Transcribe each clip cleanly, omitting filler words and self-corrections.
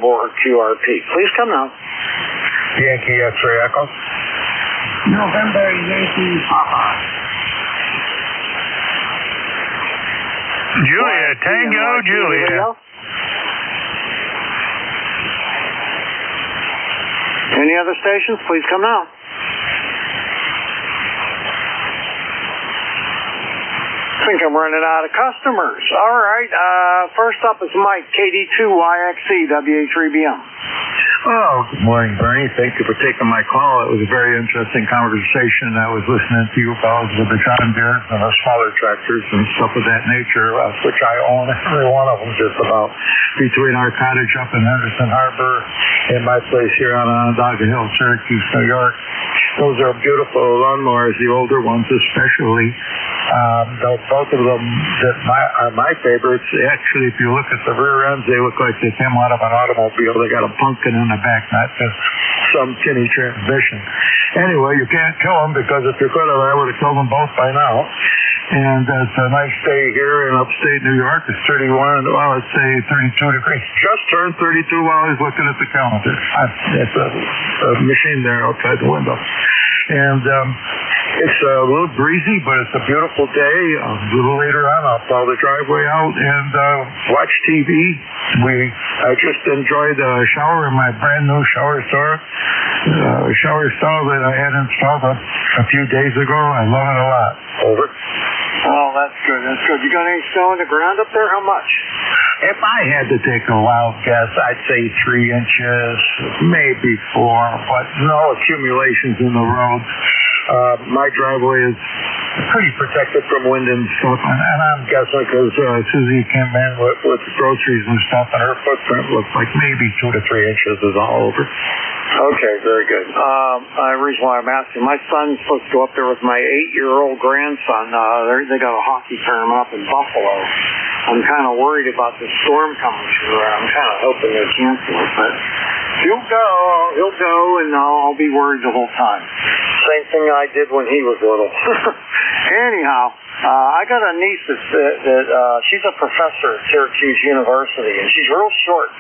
or QRP. Please come now. Yankee X-ray Echo. November Yankee Papa. Julia, Tango, Julia. Any other stations? Please come now. I think I'm running out of customers. All right. First up is Mike, KD2YXC, WA3BM. Oh, good morning, Bernie. Thank you for taking my call. It was a very interesting conversation. I was listening to you about with the John Deeres and the smaller tractors and stuff of that nature, which I own every one of them just about, between our cottage up in Henderson Harbor and my place here on Onondaga Hill, Syracuse, New York. Those are beautiful lawnmowers, the older ones especially. Both of them that are my favorites. Actually, if you look at the rear ends, they look like they came out of an automobile. They got a pumpkin in the back, not just some tinny transmission. Anyway, you can't kill them because if you could have, I would have killed them both by now. And it's a nice day here in upstate New York. It's 31, well, let's say 32 degrees. Just turned 32 while I was looking at the calendar. It's a machine there outside the window. And it's a little breezy, but it's a beautiful day. A little later on, I'll plow the driveway out and watch TV. I just enjoyed a shower in my brand new shower stall that I had installed a few days ago. I love it a lot. Over. Oh, that's good. That's good. You got any snow on the ground up there? How much? If I had to take a wild guess, I'd say 3 inches, maybe 4, but no accumulations in the road. My driveway is pretty protected from wind and stuff, and I'm guessing because Susie came in with groceries and stuff, and her footprint looks like maybe 2 to 3 inches is all over. Okay, very good. The reason why I'm asking, my son's supposed to go up there with my 8-year-old grandson. They got a hockey tournament up in Buffalo. I'm kind of worried about the storm coming through. I'm kind of hoping they cancel it, but he'll go, and I'll be worried the whole time. Same thing I did when he was little. Anyhow, I got a niece that she's a professor at Syracuse University, and she's real short.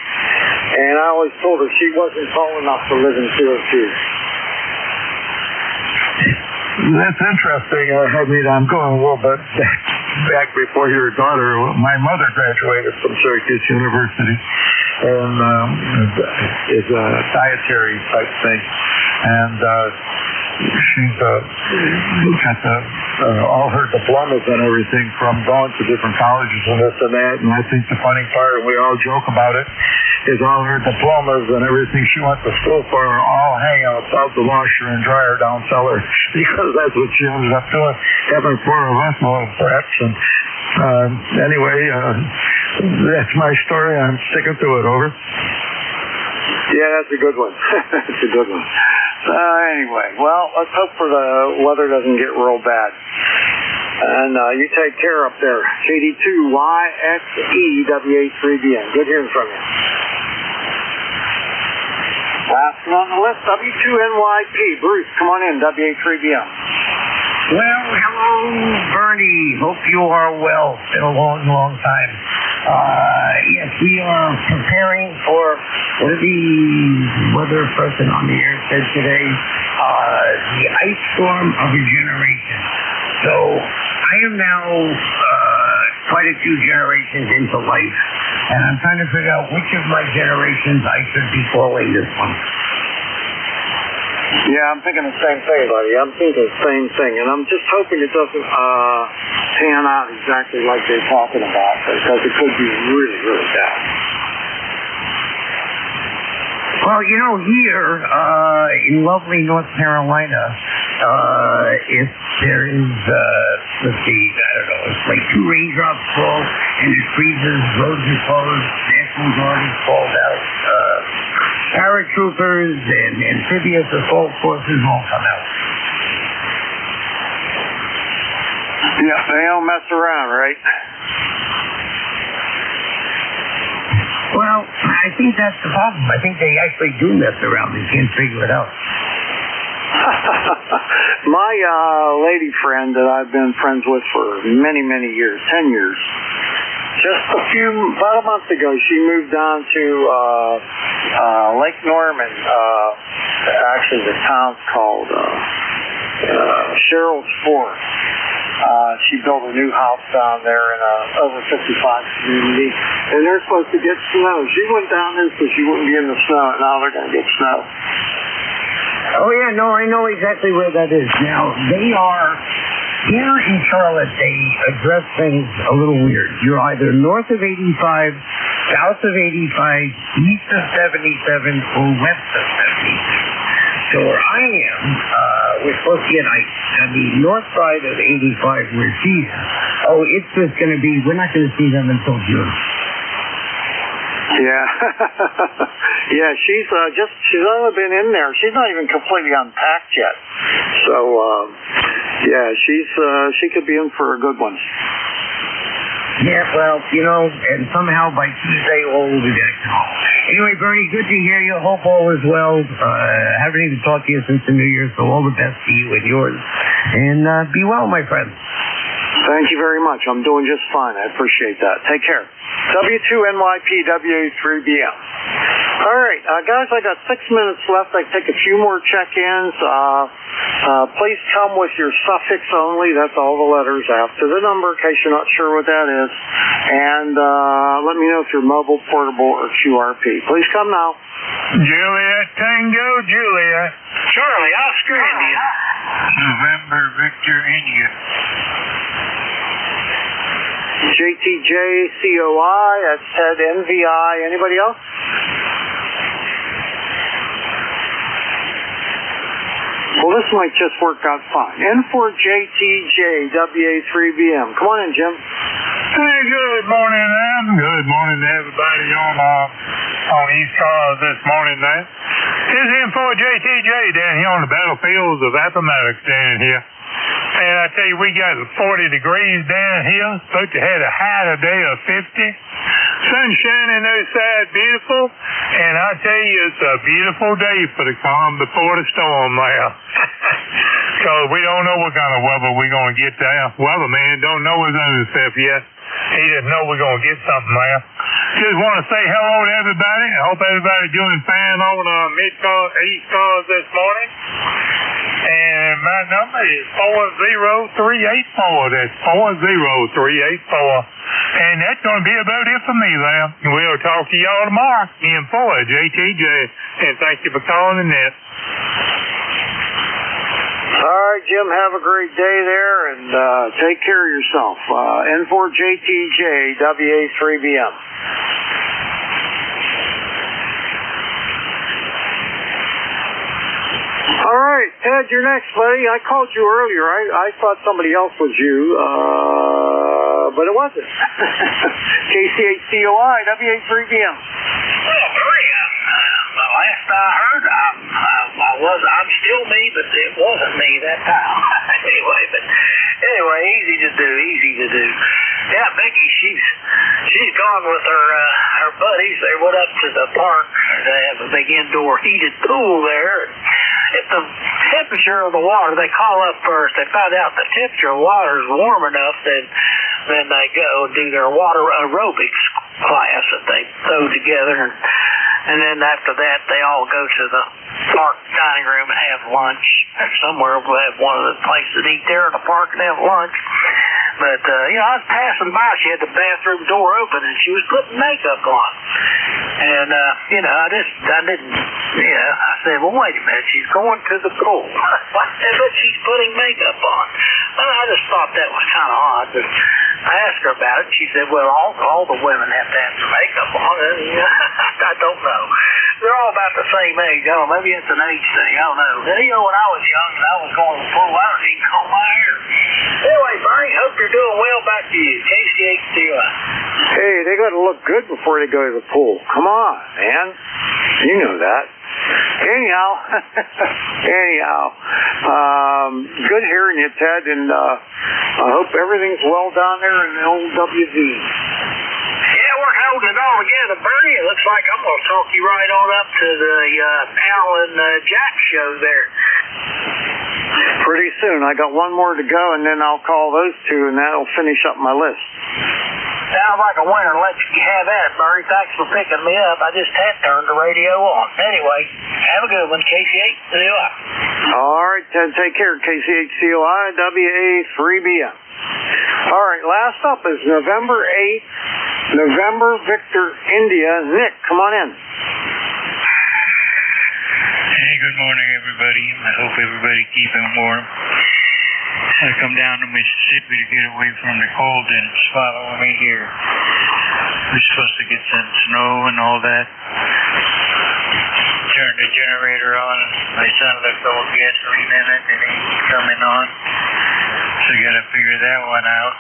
And I always told her she wasn't tall enough to live in Syracuse. That's interesting. I mean, I'm going a little bit back before your daughter. My mother graduated from Syracuse University and is a dietary type thing. And she's got all her diplomas and everything from going to different colleges and this and that. And I think the funny part, and we all joke about it, is all her diplomas and everything she went to school for are all hanging outside the washer and dryer down cellar, because that's what she ended up doing, having 4 of us load preps. And anyway, that's my story. I'm sticking to it. Over. Yeah, that's a good one. That's a good one. Anyway, well, let's hope for the weather doesn't get real bad. And you take care up there. KD2YXE, WA3BN. Good hearing from you. Last one on the list, W2NYP. Bruce, come on in, WA3BN. Well, hello, Bernie. Hope you are well. It's been a long, long time. Yes, we are preparing for what the weather person on the air said today, the ice storm of a generation. So I am now quite a few generations into life, and I'm trying to figure out which of my generations I should be calling this one. Yeah, I'm thinking the same thing, buddy. I'm thinking the same thing, and I'm just hoping it doesn't pan out exactly like they're talking about, because it could be really, really bad. Well, you know, here in lovely North Carolina, if there is, let's see, I don't know, it's like 2 raindrops fall and it freezes, roads are closed, National Guard is called out, paratroopers and amphibious assault forces won't come out. Yeah, they don't mess around, right? Well, I think that's the problem. I think they actually do mess around. They can't figure it out. My lady friend that I've been friends with for many, many years, 10 years, about a month ago, she moved on to Lake Norman. Actually, the town's called Cheryl's Fort. She built a new house down there in a over 55 community, and they're supposed to get snow. She went down there so she wouldn't be in the snow, and now they're going to get snow. Oh, yeah, no, I know exactly where that is. Now, they are, here in Charlotte, they address things a little weird. You're either north of 85, south of 85, east of 77, or west of 76. So where I am, we're supposed to get ice on the north side of 85 where she's. Oh, it's just going to be, we're not going to see them until June. Yeah. Yeah, she's only been in there. She's not even completely unpacked yet. So, yeah, she could be in for a good one. Yeah, well, and somehow by Tuesday all will be back to home. Anyway, Bernie, good to hear you. Hope all is well. Haven't even talked to you since the New Year, so all the best to you and yours. And be well, my friend. Thank you very much. I'm doing just fine. I appreciate that. Take care. W2NYP, WA3BM. All right, guys, I got 6 minutes left. I take a few more check-ins. Please come with your suffix only. That's all the letters after the number, in case you're not sure what that is. And let me know if you're mobile, portable, or QRP. Please come now. Juliet, Tango, Juliet. Charlie, Oscar, India. November, Victor, India. JTJ, COI, that's Ted, NVI. Anybody else? Well, this might just work out fine. N4JTJ, WA3BM. Come on in, Jim. Hey, good morning, Em. Good morning to everybody on ECARS this morning, man. This is N4JTJ down here on the battlefields of Appomattox down here. And I tell you, we got 40 degrees down here. Supposed to have a high today of 50. Sun shining outside, beautiful. And I tell you, it's a beautiful day for the calm before the storm now. Because we don't know what kind of weather we're going to get there. Weatherman don't know his own stuff yet. He just know we're going to get something there. Just want to say hello to everybody. I hope everybody's doing fine on ECARS this morning. And my number is 40384. That's 40384. And that's going to be about it for me there. We'll talk to y'all tomorrow in 4JTJ. And thank you for calling in this. All right, Jim, have a great day there, and take care of yourself. N4JTJ, WA3BM. All right, Ted, you're next, buddy. I called you earlier. I thought somebody else was you, but it wasn't. KCHCOI, WA3BM. Well, Bernie, last I heard, I'm still me, but it wasn't me that time. anyway, easy to do. Yeah, Becky, she's gone with her buddies. They went up to the park. They have a big indoor heated pool there. If the temperature of the water, they call up first. They find out the temperature of the water is warm enough, then they go and do their water aerobics class that they throw together. And then after that, they all go to the park dining room and have lunch. Somewhere we'll have one of the places to eat there in the park and have lunch. But, I was passing by. She had the bathroom door open, and she was putting makeup on. And, I said, well, wait a minute. She's going to the pool. But she's putting makeup on. And I just thought that was kind of odd. But I asked her about it. She said, well, all the women have to have their makeup on. And I don't know. They're all about the same age. Oh, maybe it's an age thing. I don't know. When I was young and I was going to the pool, I didn't even comb my hair. Anyway, Bernie, hope you're doing well. Back to you. KCHCOI. Hey, they got to look good before they go to the pool. Come on, man. You know that. Anyhow, good hearing you, Ted, and I hope everything's well down there in the old WV. Yeah, we're holding it all together, Bernie. It looks like I'm going to talk you right on up to the Al and Jack show there. Pretty soon. I got one more to go, and then I'll call those two, and that'll finish up my list. Sounds like a winner. Let you have at it, Bernie. Thanks for picking me up. I just had turned the radio on. Anyway, have a good one, KCHCOI. All right, take care, KCHCOI, WA3BM. All right, last up is November 8th, November Victor India. Nick, come on in. Hey, good morning, everybody. I hope everybody keeping warm. I come down to Mississippi to get away from the cold, and it's following me here. We're supposed to get some snow and all that. Turned the generator on. My son left old gasoline in it, and he's coming on. So I gotta figure that one out.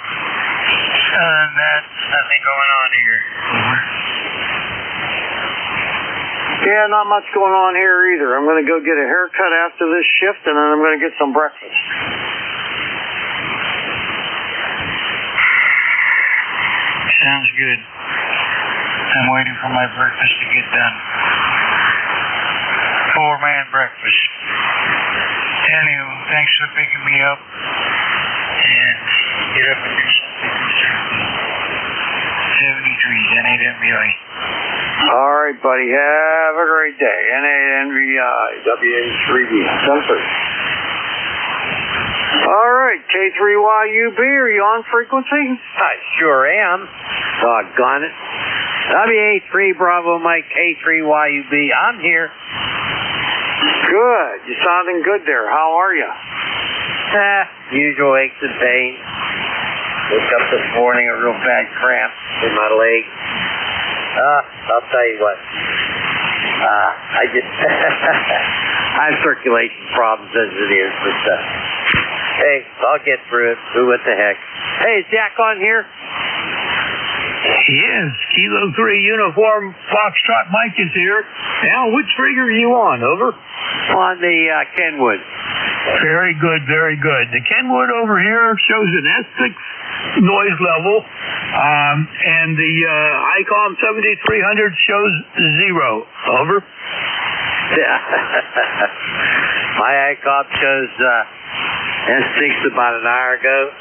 Other than that, nothing going on here. Over. Yeah, not much going on here either. I'm going to go get a haircut after this shift, and then I'm going to get some breakfast. Sounds good. I'm waiting for my breakfast to get done. 4-man breakfast. Anyway, thanks for picking me up. And get up and do something. 73, NANVI. All right, buddy. Have a great day. NANVI, WA3B. All right, K3YUB, are you on frequency? I sure am. Doggone it. WA3 Bravo Mike K3YUB. I'm here. Good. You're sounding good there. How are you? Usual aches and pains. Woke up this morning, a real bad cramp in my leg. I'll tell you what. I just I have circulation problems as it is, but hey, I'll get through it. Who what the heck? Hey, is Jack on here? Yes, Kilo 3 Uniform Foxtrot Mike is here. Now, which trigger are you on? Over? On the Kenwood. Very good, very good. The Kenwood over here shows an S6 noise level, and the ICOM 7300 shows 0. Over? My ICOM shows S6 about an hour ago,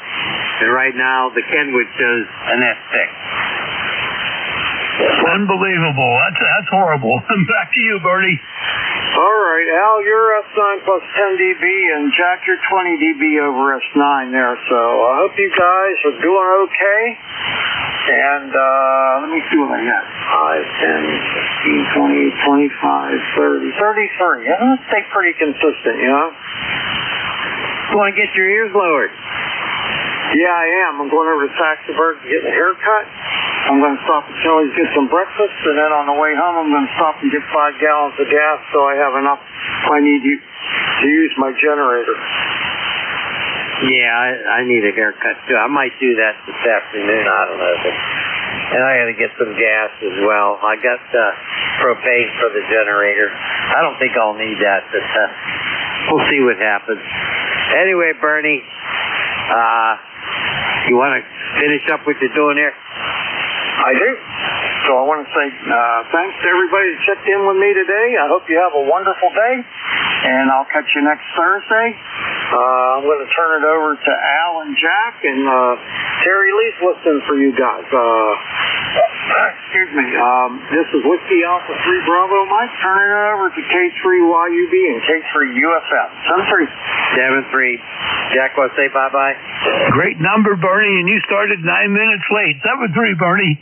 and right now the Kenwood shows an S6. Unbelievable. That's horrible. Back to you, Bertie. All right, Al, you're S9 plus 10 dB, and Jack, you're 20 dB over S9 there. So I hope you guys are doing okay. And let me see what I got. 5, 10, 15, 20, 25, 30, 33. Yeah, let's stay pretty consistent, you know? You want to get your ears lowered? Yeah, I am. I'm going over to Saxonburg to get a haircut. I'm going to stop at Chili's, get some breakfast, and then on the way home, I'm going to stop and get 5 gallons of gas so I have enough if I need to use my generator. Yeah, I need a haircut too. I might do that this afternoon. I don't know. And I got to get some gas as well. I got propane for the generator. I don't think I'll need that, but we'll see what happens. Anyway, Bernie, you want to finish up what you're doing here? I do. So I want to say thanks to everybody that checked in with me today. I hope you have a wonderful day, and I'll catch you next Thursday. I'm going to turn it over to Al and Jack, and Terry Lee's listening for you guys. Excuse me. This is Whiskey Alpha 3 Bravo Mike, turning it over to K3YUB and K3UFM. 7-3. Jack, want to say bye-bye? Great number, Bernie, and you started 9 minutes late. 7-3, Bernie.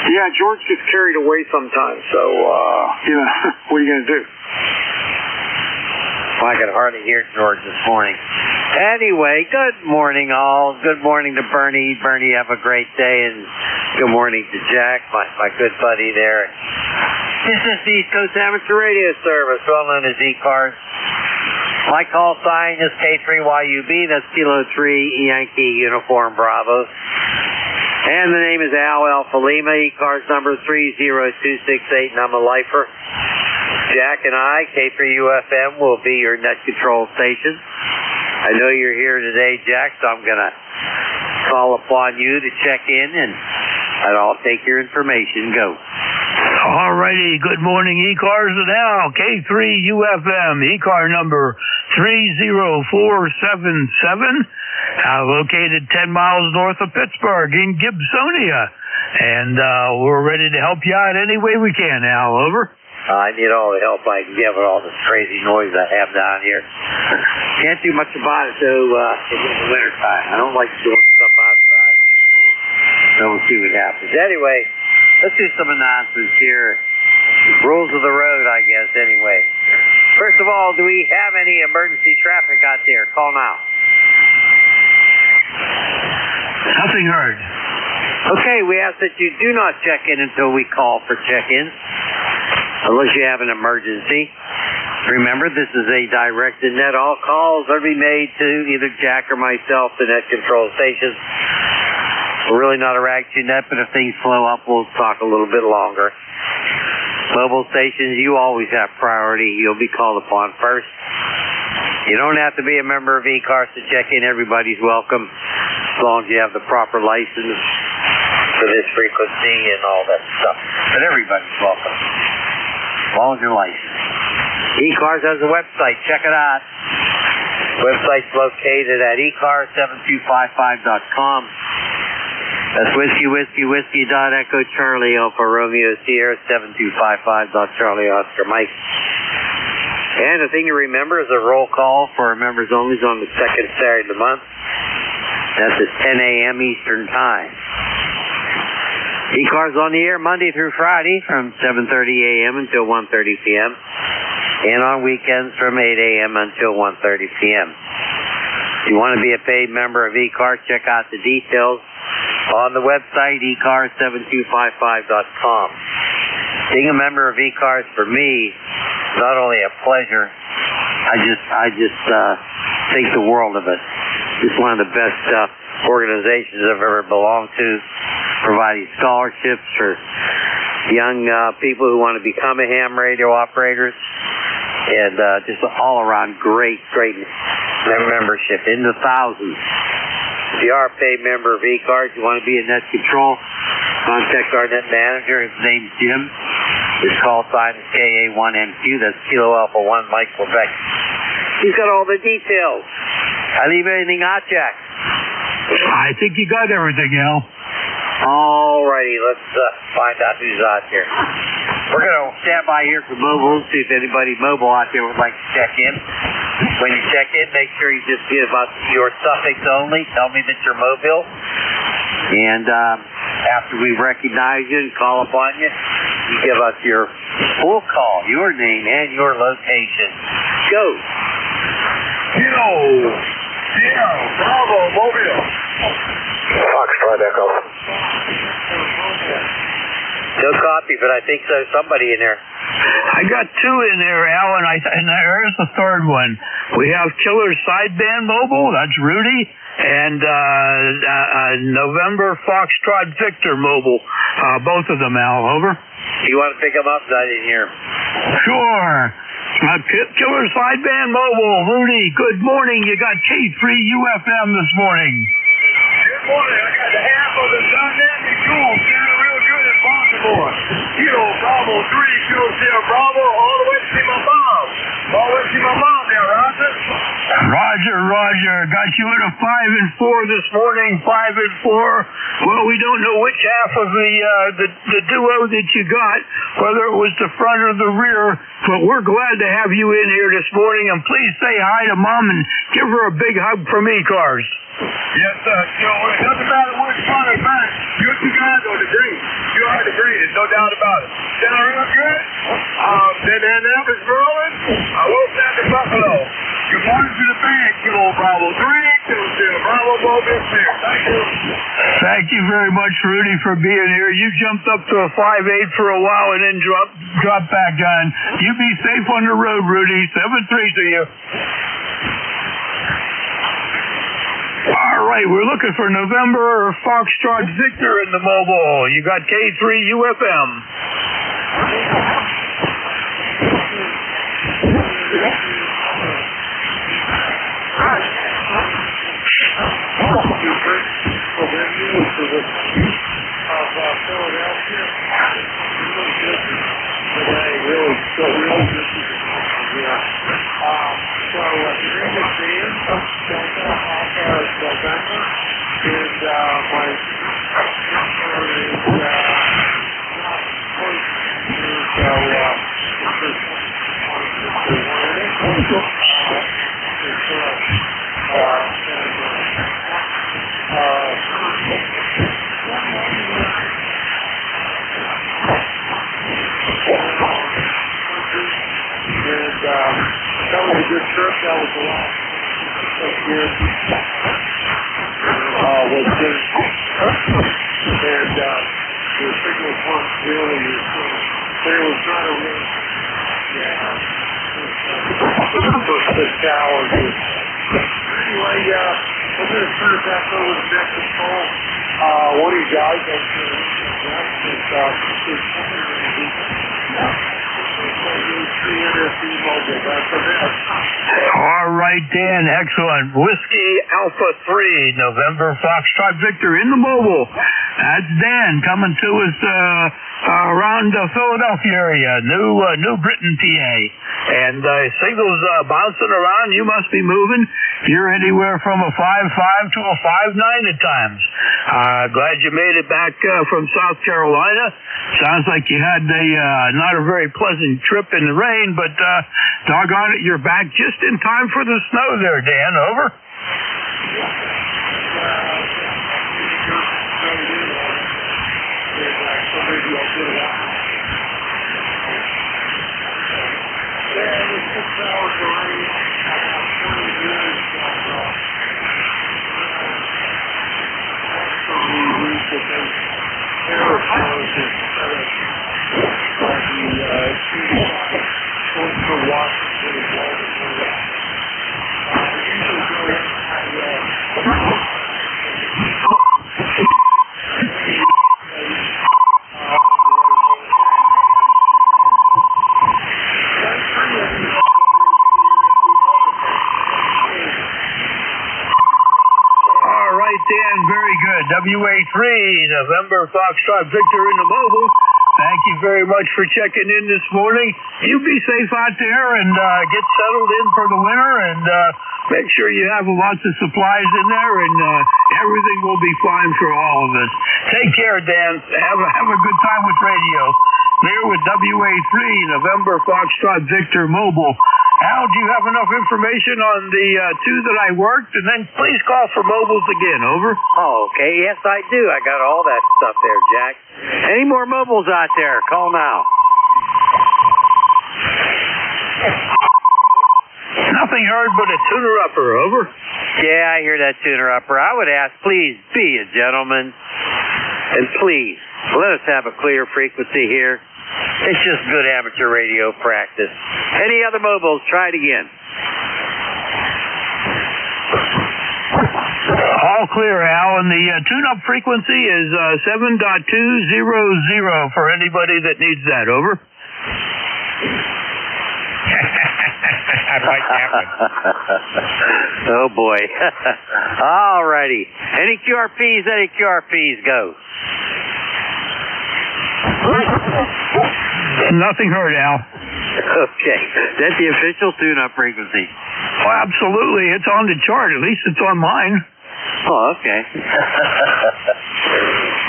Yeah, George gets carried away sometimes, so, you know, what are you going to do? Well, I could hardly hear George this morning. Anyway, good morning, all. Good morning to Bernie. Bernie, have a great day, and good morning to Jack, my good buddy there. This is the East Coast Amateur Radio Service, well known as ECARS. My call sign is K3YUB. That's Kilo 3 Yankee Uniform Bravo. And the name is Al Alpha Lima. ECARS number 30268, and I'm a lifer. Jack and I, K3UFM, will be your net control station. I know you're here today, Jack, so I'm going to call upon you to check in, and I'll take your information. Go. All righty. Good morning, ECARS and Al. K3UFM, ECAR number 30477. located 10 miles north of Pittsburgh in Gibsonia. And we're ready to help you out any way we can, Al. Over. I need all the help I can get with all this crazy noise I have down here. Can't do much about it, though, in the wintertime. I don't like doing stuff outside. So we'll see what happens. Anyway, let's do some announcements here. Rules of the road, I guess, anyway. First of all, do we have any emergency traffic out there? Call now. Nothing heard. Okay, we ask that you do not check in until we call for check-in, unless you have an emergency. Remember, this is a directed net. All calls are to be made to either Jack or myself, the net control stations. We're really not a rag to net, but if things flow up, we'll talk a little bit longer. Mobile stations, you always have priority. You'll be called upon first. You don't have to be a member of ECARS to check in. Everybody's welcome, as long as you have the proper license for this frequency and all that stuff. But everybody's welcome, as long as you're licensed. ECARS has a website. Check it out. Website's located at ECARS7255.com. That's whiskey, Charlie, Alpha Romeo, Sierra, 7255. Charlie, Oscar, Mike. And the thing to remember is a roll call for our members only is on the second Saturday of the month. That's at 10 a.m. Eastern Time. ECARS on the air Monday through Friday from 7:30 a.m. until 1:30 p.m. and on weekends from 8 a.m. until 1:30 p.m. If you want to be a paid member of ECARS, check out the details on the website, ECARS7255.com. Being a member of ECARS for me is not only a pleasure, I just think the world of it. It's one of the best organizations I've ever belonged to, providing scholarships for young people who want to become a ham radio operators, and just all around great membership in the thousands. If you are a paid member of ECARS, you want to be in net control, contact our net manager. His name's Jim. His call sign is KA1NQ. That's Kilo Alpha 1 Mike Quebec. He's got all the details. I leave anything out, Jack? I think you got everything, Al. All righty, let's find out who's out here. We're going to stand by here for mobile, see if anybody mobile out there would like to check in. When you check in, make sure you just give us your suffix only. Tell me that you're mobile. And after we recognize you and call upon you, you give us your full call, your name, and your location. Go. Bravo, mobile. Foxtrot Echo. No copy, but I think there's somebody in there. I got two in there, Al, and there's the third one. We have Killer Sideband Mobile, that's Rudy, and November Foxtrot Victor Mobile, both of them, Al. Over. You want to pick them up? I didn't hear. Sure. Killer Sideband Mobile, Rudy, good morning. You got K3UFM this morning. Good morning. I got the half of the dynamic duel sounding real good in Baltimore. Kilo Bravo 3, Kilo Sierra Bravo, all the way to see my mom. All the way to see my mom there, Roger. Roger. Got you at a 5 and 4 this morning, 5 and 4. Well, we don't know which half of the duo that you got, whether it was the front or the rear, but we're glad to have you in here this morning, and please say hi to Mom and give her a big hug from ECARS. Yes, sir. It doesn't matter which front or back. You two guys are the green. You are the green. There's no doubt about it. Sound real good? Then Annapolis, Maryland. I will send to Buffalo. Good morning to the band, Kilo Bravo 3, Kilo Sierra Bravo, Mobile here. Thank you. Thank you very much, Rudy, for being here. You jumped up to a 5-8 for a while and then dropped back down. You be safe on the road, Rudy. 7-3 to you. All right, we're looking for November Foxtrot Victor in the mobile. You got K3UFM. That was a good trip. That was the last year. Was good. And the signal weren't really they were trying to reach. The challenges. Anyway, we're going to turn it back over to Nick and Paul. One of you guys, All right, Dan, excellent. Whiskey Alpha 3, November Foxtrot Victor in the mobile. That's Dan coming to us around the Philadelphia area, New Britain, PA. And signals bouncing around. You must be moving. You're anywhere from a 5.5 to a 5.9 at times. Glad you made it back from South Carolina. Sounds like you had not a very pleasant trip in the rain, but doggone it, you're back just in time for the snow there, Dan. Over. WA3, November Foxtrot Victor in the mobile. Thank you very much for checking in this morning. You be safe out there and get settled in for the winter, and make sure you have lots of supplies in there, and everything will be fine for all of us. Take care, Dan. Have a good time with radio. There with WA3, November Foxtrot Victor mobile. Al, do you have enough information on the two that I worked? And then please call for mobiles again. Over. Oh, okay. Yes, I do. I got all that stuff there, Jack. Any more mobiles out there? Call now. Nothing heard but a tuner-upper. Over. Yeah, I hear that tuner-upper. I would ask, please be a gentleman. And please, let us have a clear frequency here. It's just good amateur radio practice. Any other mobiles, try it again. All clear, Al, and the tune-up frequency is 7.200 for anybody that needs that. Over. I like that one. Oh, boy. All righty. Any QRPs, go. Nothing heard, Al. Okay. That's the official tune-up frequency. Well, absolutely. It's on the chart. At least it's on mine. Oh, okay.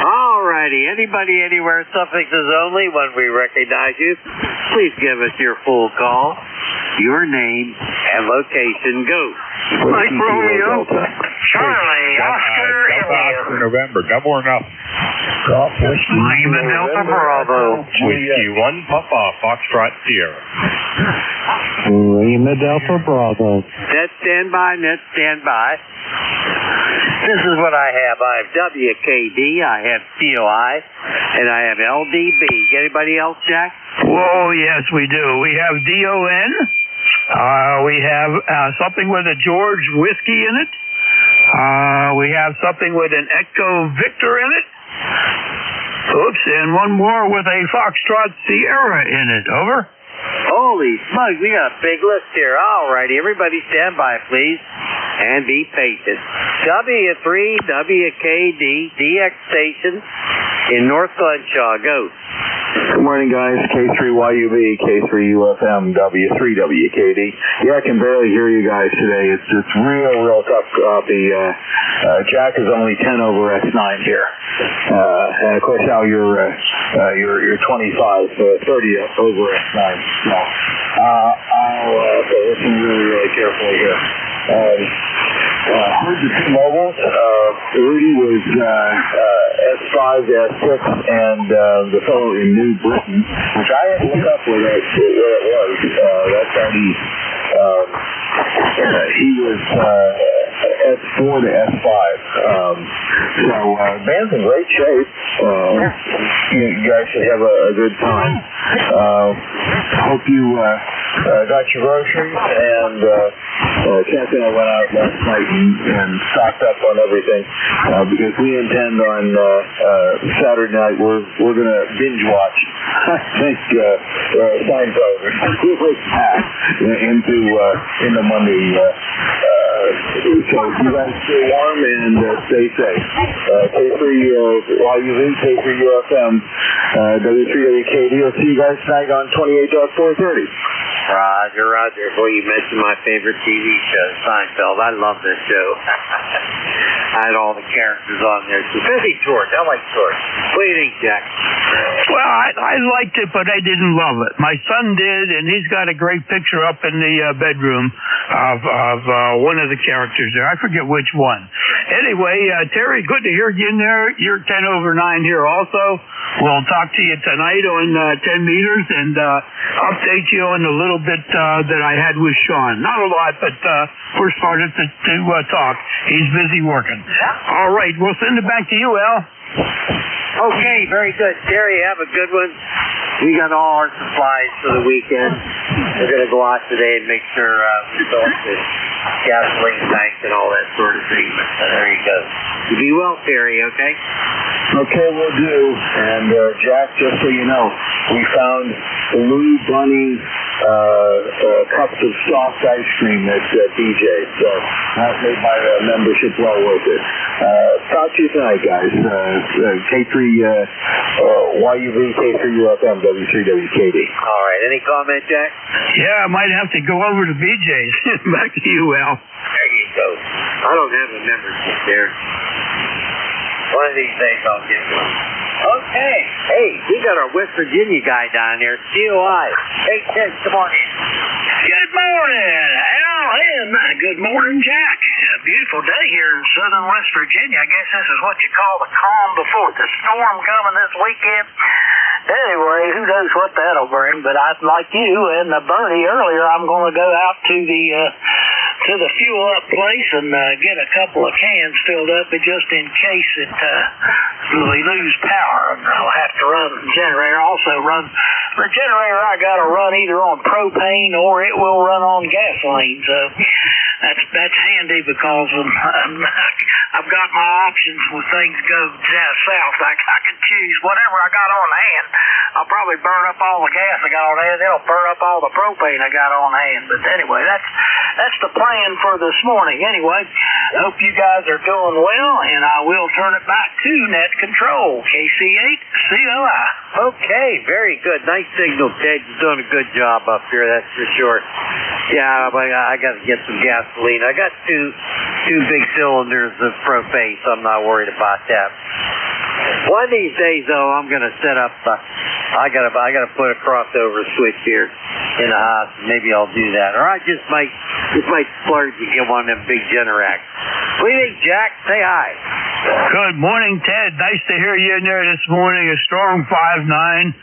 All righty. Anybody, anywhere, suffixes only when we recognize you. Please give us your full call, your name, and location. Go. Mike Romeo. Charlie, Oscar, November, double or nothing. Lima Delta Bravo. Whiskey 1 Papa, Foxtrot Sierra. Lima Delta Bravo. Net standby, net standby. This is what I have. I have WKD, I have COI, and I have LDB. Anybody else, Jack? Whoa, yes, we do. We have DON. We have something with a George Whiskey in it. We have something with an Echo Victor in it. Oops, and one more with a Foxtrot Sierra in it. Over. Holy smokes, we got a big list here. All righty, everybody stand by, please, and be patient. W3 WKD DX station in North Glenshaw. Go. Good morning, guys. K3YUB, K3UFM, W3WKD. Yeah, I can barely hear you guys today. It's real tough. Jack is only 10 over S9 here. And of course, Al, you're 25, 30 over S9. So, I'll listen really carefully here. Heard the two mobiles. Rudy was S5 to S6, and the fellow in New Britain, which I had to look up what it was. That's out east. he was S4 to S5. So band's in great shape. You guys should have a good time. Hope you got your groceries, and Kathy and I went out last night and stocked up on everything because we intend on Saturday night we're going to binge watch. I think Seinfeld or something like that into Monday. So you guys stay warm and stay safe. K3YUV, K3UFM, W3WKD. I'll see you guys tonight on 28.430. Roger, Roger. Boy, you mentioned my favorite TV show, Seinfeld. I love this show. I had all the characters on there. Especially George. I like George. What do you think, Jack? Well, I liked it, but I didn't love it. My son did, and he's got a great picture up in the bedroom of one of the characters there. I forget which one. Anyway, Terry, good to hear you in there. You're 10 over 9 here also. We'll talk to you tonight on 10 meters and update you on a little bit that I had with Sean. Not a lot, but we're starting to talk. He's busy working. All right, we'll send it back to you, Al. Okay, very good. Terry, have a good one. We got all our supplies for the weekend. We're going to go out today and make sure we fill up the gasoline tanks and all that sort of thing. But there you go. You be well, Terry, okay? Okay, we'll do. And Jack, just so you know, we found Blue Bunny cups of soft ice cream at BJ's. So that made my membership well worth it. Talk to you tonight, guys. K3YUV, K3UFM, W3WKD. All right. Any comment, Jack? Yeah, I might have to go over to BJ's. Back to you, Al. There you go. I don't have a membership there. One of these days I'll get one. Okay. Hey, we got our West Virginia guy down there, COI. Hey, Ted, come on in. Good morning, Al, and good morning, Jack. A beautiful day here in southern West Virginia. I guess this is what you call the calm before the storm coming this weekend. Anyway, who knows what that'll bring, but I'd like you and Bernie earlier, I'm going to go out to the fuel up place and get a couple of cans filled up just in case we lose power. I'll have to run the generator. Also run the generator. I got to run either on propane or it will run on gasoline. So that's handy because I've got my options when things go south. I can choose whatever I got on hand. I'll probably burn up all the gas I got on hand. It'll burn up all the propane I got on hand. But anyway, that's the plan for this morning. Anyway, I hope you guys are doing well, and I will turn it back to Net Control, KC8COI. Okay, very good. Nice signal, Ted. You're doing a good job up here, that's for sure. Yeah, I got to get some gasoline. I got two big cylinders of propane, so I'm not worried about that. One of these days, though, I'm going to set up. I got to put a crossover switch here in the house. Maybe I'll do that, or I just might splurge and get one of them big Generac's. What do you think, Jack? Say hi. Good morning, Ted. Nice to hear you in there this morning. A strong 5.9.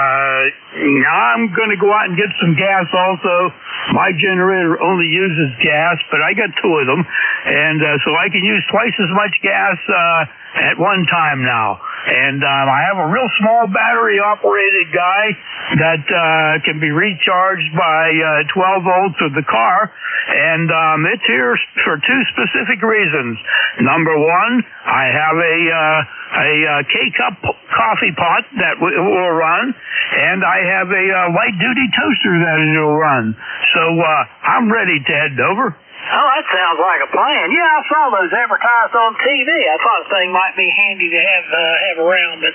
I'm going to go out and get some gas also. My generator only uses gas, but I got two of them, and so I can use twice as much gas at one time now. And I have a real small battery-operated guy that can be recharged by 12 volts of the car, and it's here for two specific reasons. Number one, I have a K-cup coffee pot that will run, and I have a light-duty toaster that it will run. So I'm ready, Ted. Over. Oh, that sounds like a plan. Yeah, I saw those advertised on TV. I thought the thing might be handy to have around, but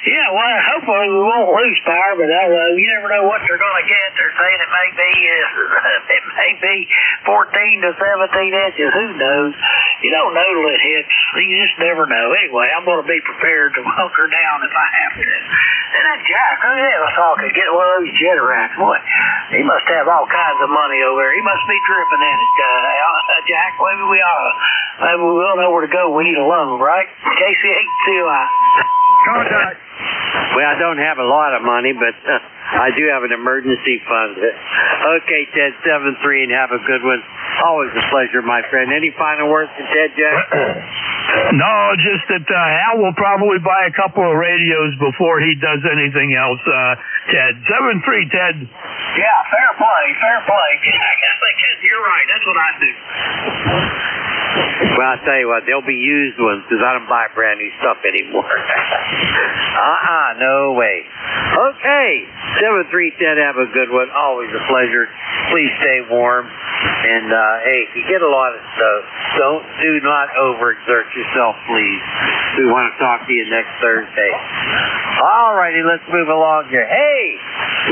yeah, well, hopefully we won't lose power, but you never know what they're going to get. They're saying it may be 14 to 17 inches. Who knows? You don't know till it hits. You just never know. Anyway, I'm going to be prepared to hunker down if I have to. And that Jack, let's talk and get one of those Generacs. Boy, he must have all kinds of money over there. He must be dripping in it. Jack, maybe we'll know where to go. We need a loan, right? KC8COI. Well, I don't have a lot of money, but I do have an emergency fund. Okay, Ted, 7-3, and have a good one. Always a pleasure, my friend. Any final words from Ted, Jack? No, just that Al will probably buy a couple of radios before he does anything else, Ted. 7-3, Ted. Yeah, fair play. I think you're right. That's what I do. Well, I'll tell you what, they'll be used ones because I don't buy brand new stuff anymore. No way. Okay, 7-3, Ted, have a good one. Always a pleasure. Please stay warm. And, hey, if you get a lot of stuff, do not overexert yourself, please. We want to talk to you next Thursday. All righty, let's move along here. Hey,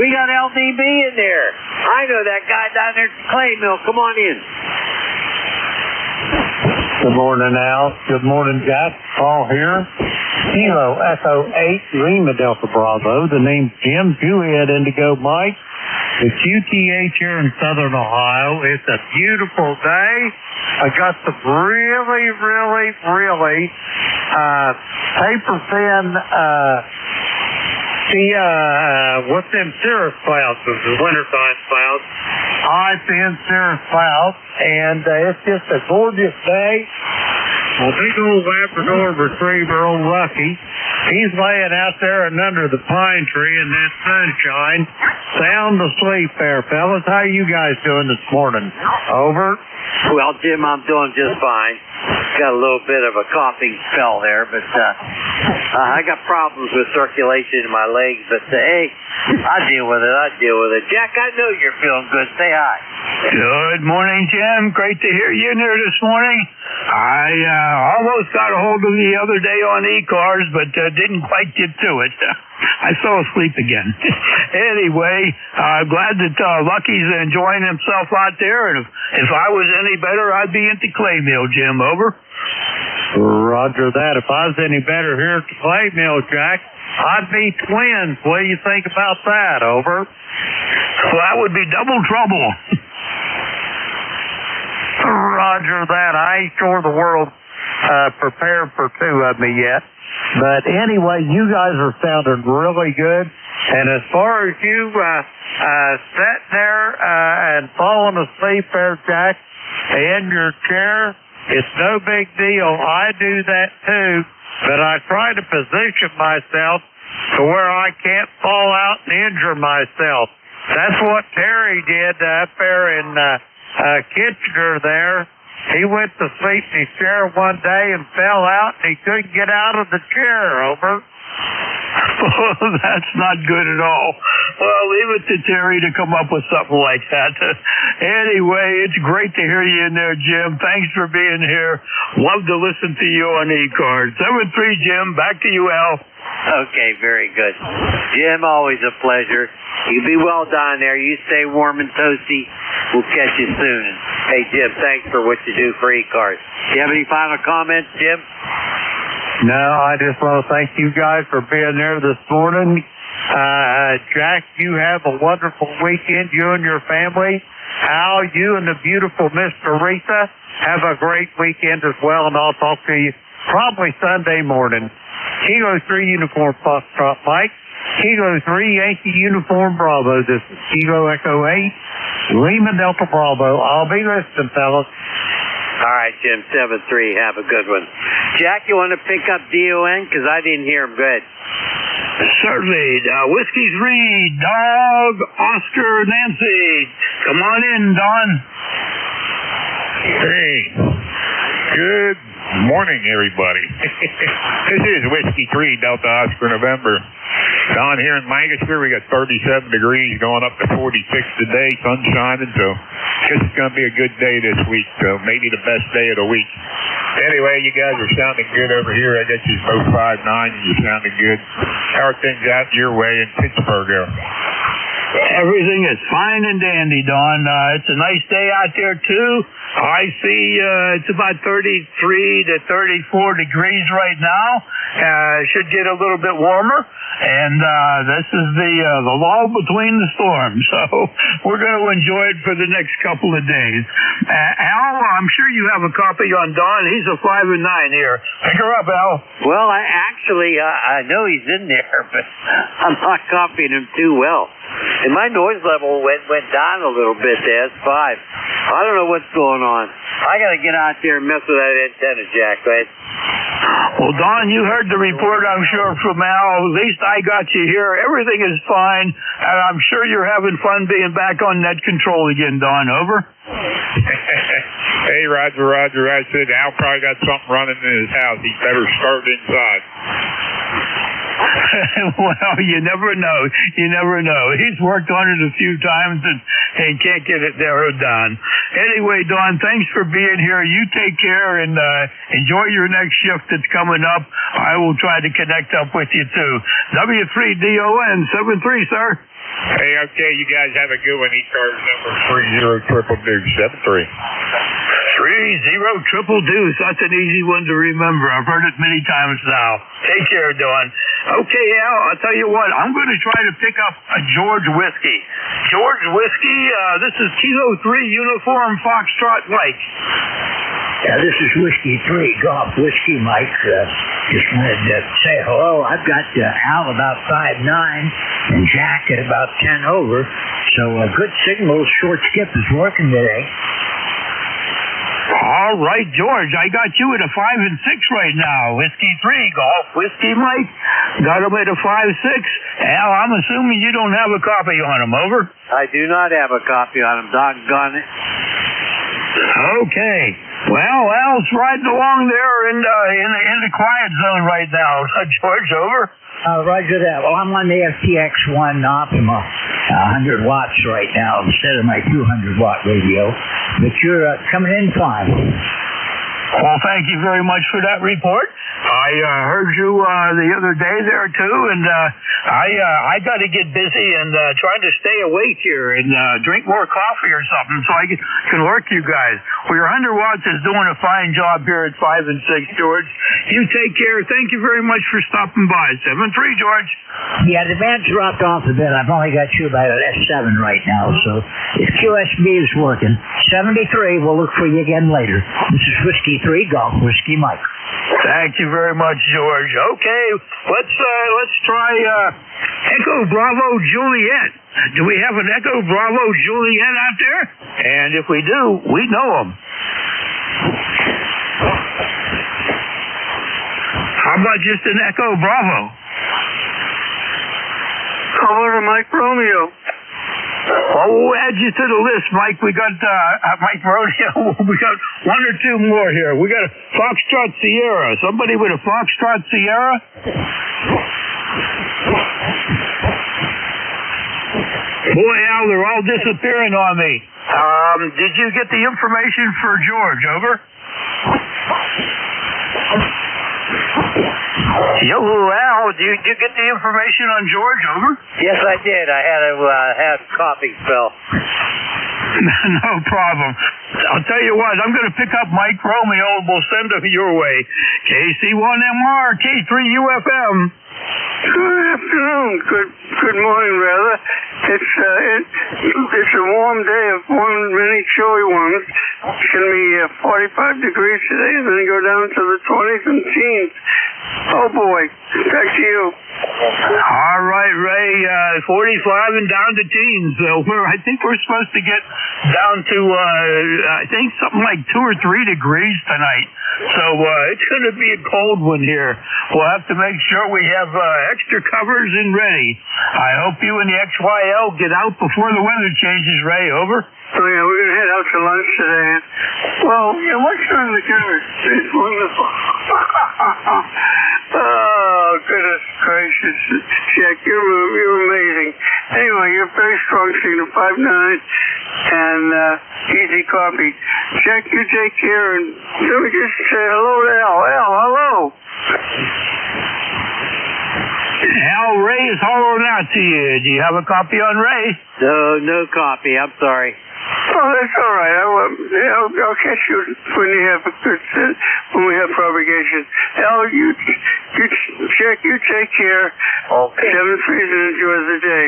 we got LDB in there. I know that guy down there at the clay mill. Come on in. Good morning, Al. Good morning, Jack. Paul here. Kilo Echo 8, Lima Delta Bravo. The name's Jim. Juliet Indigo Mike. It's UTH here in Southern Ohio. It's a beautiful day. I got some really paper thin, what's them cirrus clouds? Those are wintertime clouds. High thin cirrus clouds. And it's just a gorgeous day. A big old Labrador retriever, old Lucky. He's laying out there and under the pine tree in that sunshine. Sound asleep there, fellas. How you guys doing this morning? Over. Well, Jim, I'm doing just fine. Got a little bit of a coughing spell there, but I got problems with circulation in my legs. But hey, I deal with it. Jack, I know you're feeling good. Say hi. Good morning, Jim. Great to hear you in there this morning. I almost got a hold of you the other day on ECARS, but didn't quite get to it. I fell asleep again. Anyway, I'm glad that Lucky's enjoying himself out there, and if I was any better, I'd be at the clay mill, Jim. Over. Roger that. If I was any better here at the clay mill, Jack, I'd be twins. What do you think about that? Over. Well, that would be double trouble. Roger that. I ain't sure the world prepared for two of me yet. But anyway, you guys are sounding really good. And as far as you sitting there and falling asleep there, Jack, in your chair, it's no big deal. I do that too. But I try to position myself to where I can't fall out and injure myself. That's what Terry did up there in Kitchener there. He went to sleep in his chair one day and fell out, and he couldn't get out of the chair. Over. That's not good at all. Well, leave it to Terry to come up with something like that. Anyway, it's great to hear you in there, Jim. Thanks for being here. Love to listen to you on ECARS. 7-3, Jim. Back to you, Al. Okay, very good. Jim, always a pleasure. You be well down there. You stay warm and toasty. We'll catch you soon. Hey, Jim, thanks for what you do for ECARS. Do you have any final comments, Jim? No, I just want to thank you guys for being there this morning. Jack, you have a wonderful weekend, you and your family. Al, you and the beautiful Miss Teresa have a great weekend as well, and I'll talk to you probably Sunday morning. Kilo 3 Uniform Foxtrot Mike. Kilo 3 Yankee Uniform Bravo. This is Kilo Echo 8. Lima Delta Bravo. I'll be listening, fellas. All right, Jim, 7-3. Have a good one. Jack, you want to pick up DON? Because I didn't hear him good. Certainly. Whiskey 3, Dog, Oscar, Nancy. Come on in, Don. Hey. Good morning, everybody. This is Whiskey 3, Delta Oscar November. Down here in Lancaster, we got 37 degrees going up to 46 today, sun shining, so guess it's going to be a good day this week, so maybe the best day of the week. Anyway, you guys are sounding good over here. I guess you're both 5'9", and you're sounding good. How are things out your way in Pittsburgh there? Everything is fine and dandy, Don. It's a nice day out there, too. I see it's about 33 to 34 degrees right now. Should get a little bit warmer. And this is the lull between the storms. So we're going to enjoy it for the next couple of days. Al, I'm sure you have a copy on Don. He's a 5 and 9 here. Pick her up, Al. Well, I know he's in there, but I'm not copying him too well. And my noise level went down a little bit there. It's 5. I don't know what's going on. I got to get out there and mess with that antenna jack, right? Well, Don, you heard the report, I'm sure, from Al. At least I got you here. Everything is fine, and I'm sure you're having fun being back on net control again, Don. Over. Hey, Roger. I said Al probably got something running in his house. He better start inside. Well, you never know. He's worked on it a few times and can't get it there done. Anyway, Don, thanks for being here. You take care and enjoy your next shift that's coming up. I will try to connect up with you too. W3DON 73, sir. Hey, okay, you guys have a good one. ECARS number 30 triple deuce. That's an easy one to remember. I've heard it many times now. Take care, Don. Okay, Al, I'll tell you what. I'm going to try to pick up a George Whiskey. George Whiskey, this is Kilo 3 Uniform Foxtrot Mike. Yeah, this is Whiskey 3 Golf Whiskey Mike. Just wanted to say hello. I've got Al about 5'9" and Jack at about 10 over. So a good signal. Short skip is working today. All right, George, I got you at a 5 and 6 right now. Whiskey 3 Golf Whiskey Mike got him at a 5-6. Al, I'm assuming you don't have a copy on him. Over. I do not have a copy on him. Doggone it. Okay. Well, Al's riding along there in the quiet zone right now. George, over. Roger that. Well, I'm on the FTX1 Optima, 100 watts right now instead of my 200-watt radio. But you're coming in fine. Well, thank you very much for that report. I heard you the other day there too, and I got to get busy and trying to stay awake here and drink more coffee or something so I can work you guys. Well, your 100 watts is doing a fine job here at 5 and 6, George. You take care. Thank you very much for stopping by. 7-3, George. Yeah, the band's dropped off a bit. I've only got you about an S7 right now, so if QSB is working. 73, we'll look for you again later. This is Whiskey 3 Golf Whiskey Mike. Thank you very much, George. Okay, let's try Echo Bravo Juliet. Do we have an Echo Bravo Juliet out there? And if we do, we know them. How about just an Echo Bravo? How about a Mike Romeo? Oh, we'll add you to the list, Mike. We got Mike Rodeo. We got one or two more here. We got a Foxtrot Sierra. Somebody with a Foxtrot Sierra? Boy, Al, they're all disappearing on me. Did you get the information for George? Over. Yo, Al, did you get the information on George? Over. Yes, I did. I had a coffee spell. No problem. I'll tell you what, I'm going to pick up Mike Romeo and we'll send him your way. KC1MR, K3UFM. Good afternoon. Good morning, rather. It's a warm day of many chilly ones. It's going to be 45 degrees today, and then go down to the 20s and teens. Oh boy, back to you. All right, Ray. 45 and down to teens. I think we're supposed to get down to something like 2 or 3 degrees tonight. So it's going to be a cold one here. We'll have to make sure we have extra covers and ready. I hope you and the XYL get out before the weather changes, Ray. Over. Oh, yeah, we're going to head out to lunch today. Well, yeah, what's on the camera? It's wonderful. Oh, goodness gracious. Jack, you're amazing. Anyway, you're very strong signal, 5'9", and easy coffee. Jack, you take care, and let me just say hello to Al. Al, hello. Al, Ray is hollering out to you. Do you have a copy on Ray? No copy. I'm sorry. Oh, that's all right. I'll catch you when you have when we have propagation. Al, you Jack, you take care. Okay. 7-3 and enjoy the day.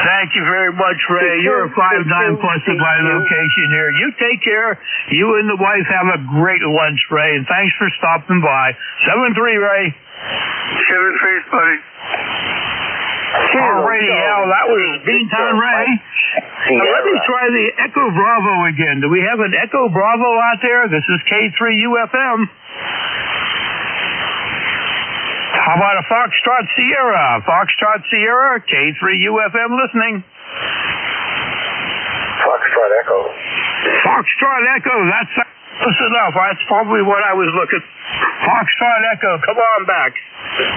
Thank you very much, Ray. You're a 5'9" plus at my location here. You take care. You and the wife have a great lunch, Ray, and thanks for stopping by. 7-3, Ray. 7-3, buddy. Alrighty, Al, that was Beantown Ray. Let me try the Echo Bravo again. Do we have an Echo Bravo out there? This is K3UFM. How about a Foxtrot Sierra? Foxtrot Sierra, K3UFM listening. Foxtrot Echo. Foxtrot Echo, that's close enough. That's probably what I was looking. Foxtrot Echo, come on back.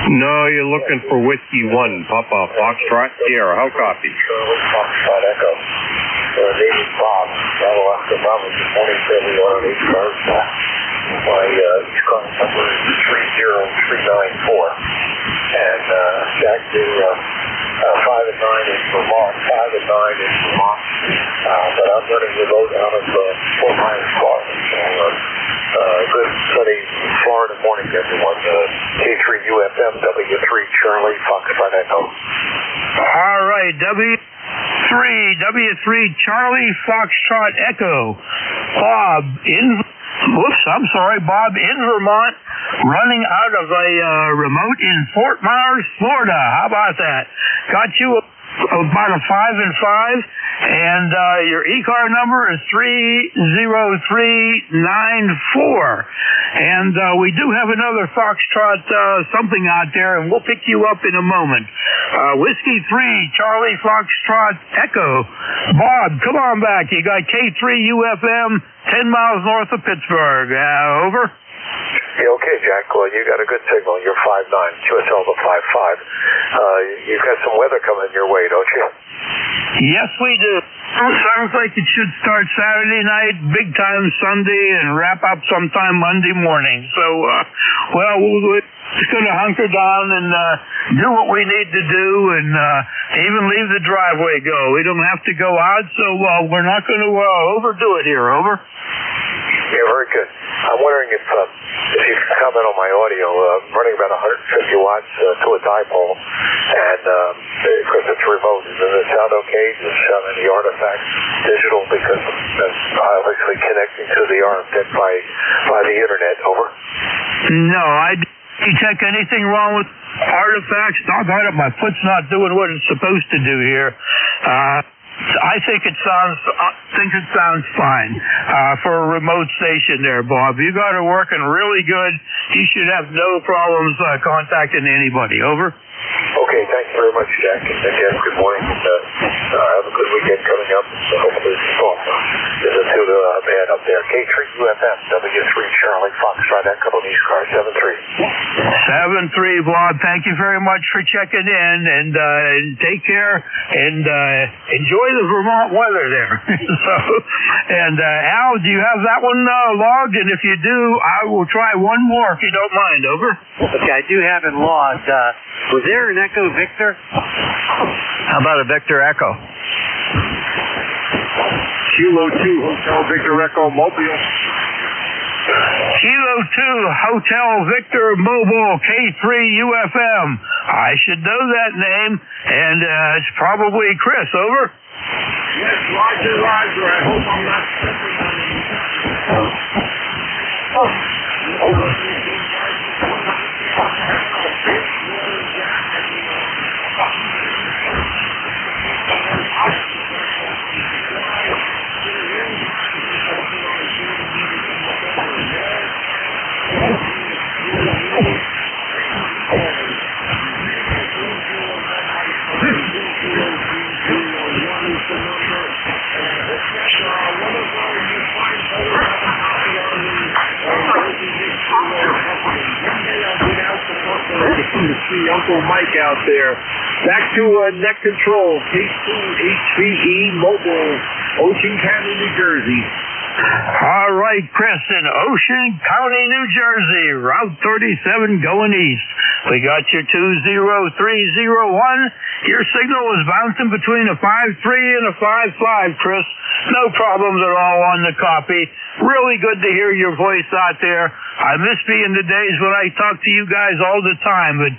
No, you're looking for Whiskey 1, Papa. Foxtrot Sierra. How copy? Foxtrot Echo. This is Bob. Bravo Oscar Bravo. Good morning to everyone on ECARS. My ECARS number is 30394. And Jack did 5 and 9 in Vermont. 5 and 9 in Vermont. But I'm running the vote out of Fort Myers, Florida. So, good sunny Florida morning, everyone. K3UFM, W3 Charlie, Foxtrot Echo. All right, W3 Charlie, Foxtrot Echo. Bob in Vermont, running out of a remote in Fort Myers, Florida. How about that? Got you about a 5 and 5, and your ECAR number is 30394. And we do have another Foxtrot something out there, and we'll pick you up in a moment. Whiskey 3, Charlie Foxtrot Echo. Bob, come on back. You got K3UFM, 10 miles north of Pittsburgh. Over. Yeah, okay, Jack. Well, you got a good signal. You're 5'9", QSL to 5'5". You've got some weather coming your way, don't you? Yes, we do. Sounds like it should start Saturday night, big time Sunday, and wrap up sometime Monday morning. So, we're just going to hunker down and do what we need to do, and even leave the driveway go. We don't have to go out, so we're not going to overdo it here. Over. Yeah, very good. I'm wondering if you can comment on my audio. I'm running about 150 watts to a dipole, and because it's remote, does it sound okay? Does it sound any artifacts digital? Because it's obviously connecting to the RF by the internet. Over. No, you check anything wrong with artifacts? Doggone it, my foot's not doing what it's supposed to do here. I think it sounds fine for a remote station there, Bob. You got it working really good. You should have no problems contacting anybody. Over. Okay, thank you very much, Jack. And again, good morning. Have a good weekend coming up. So hopefully this is awesome. There's a tune band up there. K3UFM, W3 Charlie, Foxtrot Echo, ECARS 73. 73, Bob. Thank you very much for checking in, and take care, and enjoy the Vermont weather there. Al, do you have that one logged? And if you do, I will try one more if you don't mind. Over. Okay, I do have it logged. Was there an Echo Victor? How about a Victor Echo? Kilo 2 Hotel Victor Echo Mobile. Kilo 2 Hotel Victor Mobile K3UFM. I should know that name, and it's probably Chris. Over. Yes, Roger. I hope I'm not stepping on any. See Uncle Mike out there. Back to net control. K2HVE Mobile, Ocean County, New Jersey. All right, Chris, in Ocean County, New Jersey, Route 37 going east. We got your 20301. Your signal was bouncing between a 5.3 and a 5.5, Chris. No problems at all on the copy. Really good to hear your voice out there. I miss being the days when I talk to you guys all the time, but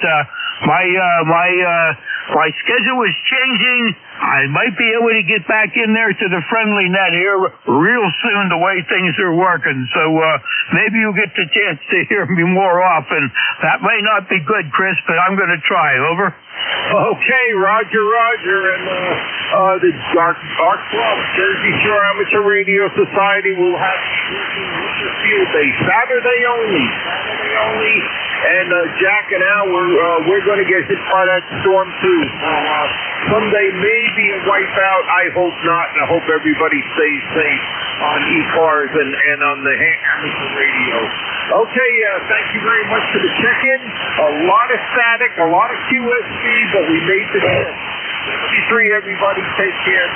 my schedule was changing I might be able to get back in there to the friendly net here real soon the way things are working. So maybe you'll get the chance to hear me more often. That may not be good, Chris, but I'm going to try. Over. Okay, Roger. And our club, Jersey Shore Amateur Radio Society, will have Field Day Saturday only. And Jack and Al, we're going to get hit by that storm too. Someday maybe a wipeout. I hope not. And I hope everybody stays safe on ECARS and on the amateur radio. Okay, thank you very much for the check-in. A lot of static, a lot of QSB, but we made the 73. Everybody take care.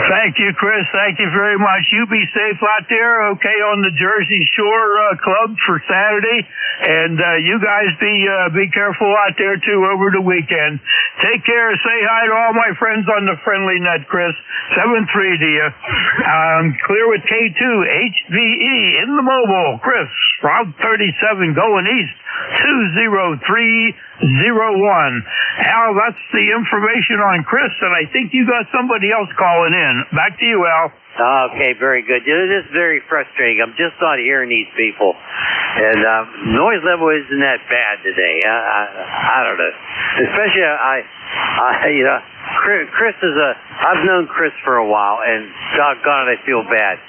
Thank you, Chris. Thank you very much. You be safe out there, okay, on the Jersey Shore Club for Saturday. And you guys be careful out there, too, over the weekend. Take care. Say hi to all my friends on the friendly net, Chris. 7-3 to you. Clear with K2, HVE in the mobile. Chris, Route 37 going east, 20301. Al, that's the information on Chris, and I think you got somebody else calling in. Back to you, Al. Okay, very good. It is very frustrating. I'm just not hearing these people. And noise level isn't that bad today. I don't know. Especially, Chris is I've known Chris for a while, and doggone it, I feel bad.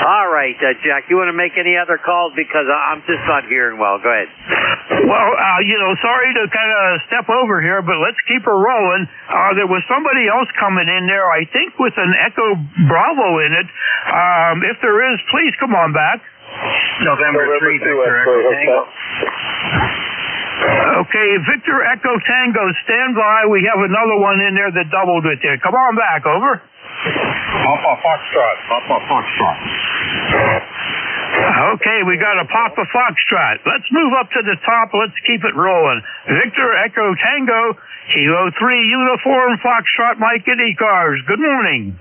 All right, Jack, you want to make any other calls? Because I'm just not hearing well. Go ahead. Well, sorry to kind of step over here, but let's keep her rolling. There was somebody else coming in there, I think, with an Echo Bravo in it. If there is, please come on back. November 3, Victor Echo Tango. Okay, Victor Echo Tango, stand by. We have another one in there that doubled it there. Come on back, over. Papa Foxtrot. Okay, we got a Papa Foxtrot. Let's move up to the top. Let's keep it rolling. Victor Echo Tango, Kilo 3 Uniform Foxtrot Mike at ECARS. Good morning.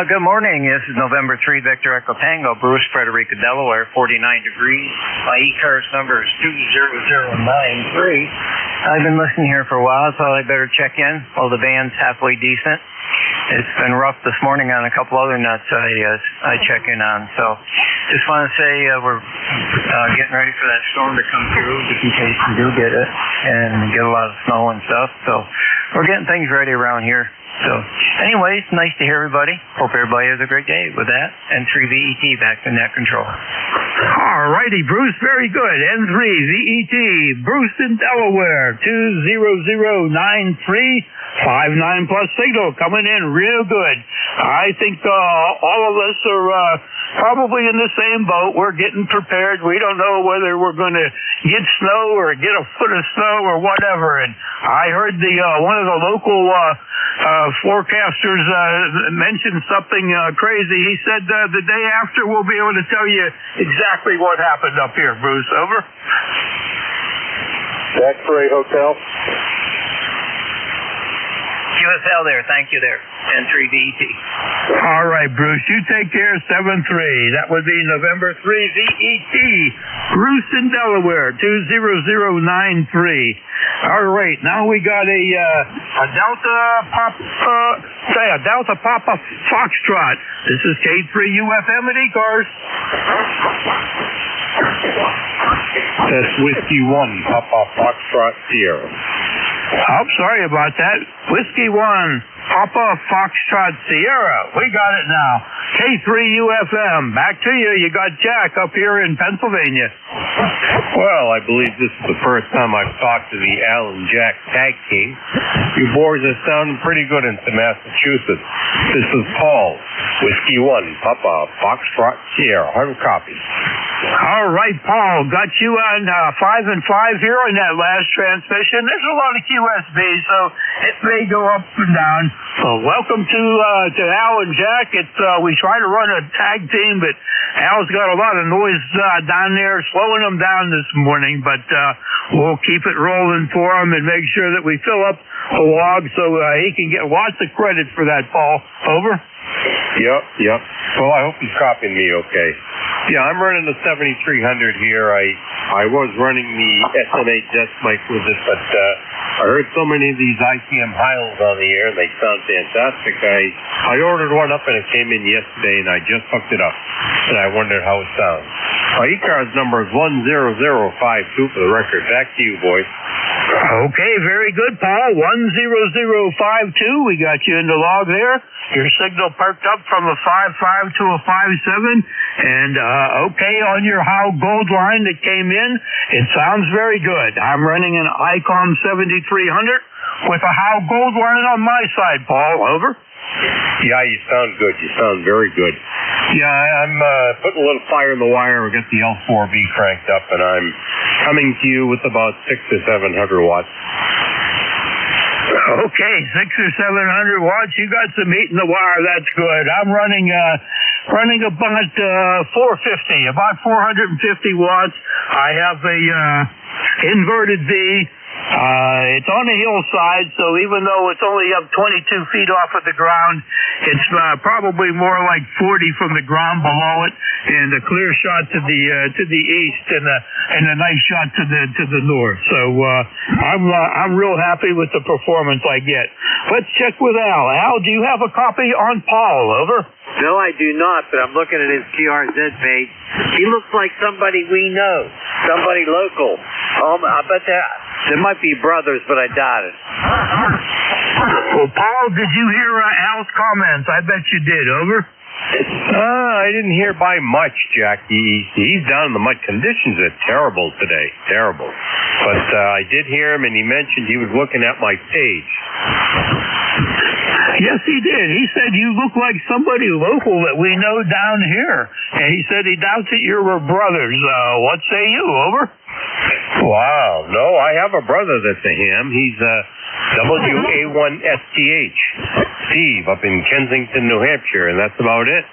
Good morning. This is November 3, Victor Echo Tango, Bruce, Frederica, Delaware, 49 degrees. My ECARS number is 20093. I've been listening here for a while, so I better check in. Well, the band's halfway decent. It's been rough this morning on a couple other nuts I check in on. So just want to say we're getting ready for that storm to come through, just in case we do get it, and get a lot of snow and stuff. So we're getting things ready around here. So anyways, nice to hear everybody. Hope everybody has a great day with that. N3 VET back to net control. All righty, Bruce, very good. N3 VET, Bruce in Delaware, 20093. 5-9 plus signal coming in real good. I think all of us are probably in the same boat. We're getting prepared. We don't know whether we're going to get snow or get a foot of snow or whatever. And I heard one of the local forecasters mention something crazy. He said the day after we'll be able to tell you exactly what happened up here. Bruce, over. X-Ray Hotel. QSL there. Thank you there. N3 VET. All right, Bruce. You take care. 7-3. That would be November 3 VET. Bruce in Delaware. 20093. All right. Now we got a Delta Papa Foxtrot. This is K3 UFM at ECARS. That's Whiskey 1, Papa Foxtrot Sierra. Oh, sorry about that. Whiskey 1, Papa Foxtrot Sierra. We got it now. K3 UFM. Back to you. You got Jack up here in Pennsylvania. Well, I believe this is the first time I've talked to the Al and Jack tag team. You boys are sounding pretty good into Massachusetts. This is Paul, Whiskey 1, Papa Foxtrot Sierra. 100 copies. All right, Paul. Got you on 5 and 5 here on that last transmission. There's a lot of QSB, so it may go up and down. So welcome to Al and Jack. We try to run a tag team, but Al's got a lot of noise down there, slowing them down this morning. But we'll keep it rolling for him and make sure that we fill up the log so he can get lots of credit for that, Paul. Over. Yep. Well, I hope he's copying me okay. Yeah, I'm running the 7300 here. I was running the SN8 desk mic with it, but I heard so many of these ICM Hiles on the air, and they sound fantastic. I ordered one up, and it came in yesterday, and I just hooked it up, and I wondered how it sounds. My ECARS number is 10052 for the record. Back to you, boys. Okay, very good, Paul. 10052. We got you in the log there. Your signal perked up from a 5.5 to a 5.7. And, okay, on your Howe Gold line that came in, it sounds very good. I'm running an ICOM 7300 with a Howe Gold line on my side, Paul. Over. Yeah, you sound good. You sound very good. Yeah, I'm putting a little fire in the wire. We got the L4B cranked up, and I'm coming to you with about 600 to 700 watts. Okay, 600 or 700 watts. You got some heat in the wire. That's good. I'm running about 450, about 450 watts. I have a inverted V. It's on a hillside, so even though it's only up 22 feet off of the ground, it's probably more like 40 from the ground below it, and a clear shot to the east, and a nice shot to the north. So I'm real happy with the performance I get. Let's check with Al. Al, do you have a copy on Paul? Over. No, I do not, but I'm looking at his QRZ page. He looks like somebody we know, somebody local. I bet there might be brothers, but I doubt it. Well, Paul, did you hear Al's comments? I bet you did. Over. I didn't hear by much, Jack. He's down in the mud. Conditions are terrible today. Terrible. But I did hear him, and he mentioned he was looking at my page. Yes, he did. He said you look like somebody local that we know down here. And he said he doubts that you were brothers. What say you? Over. Wow. No, I have a brother that's a ham. He's WA1STH, Steve, up in Kensington, New Hampshire, and that's about it.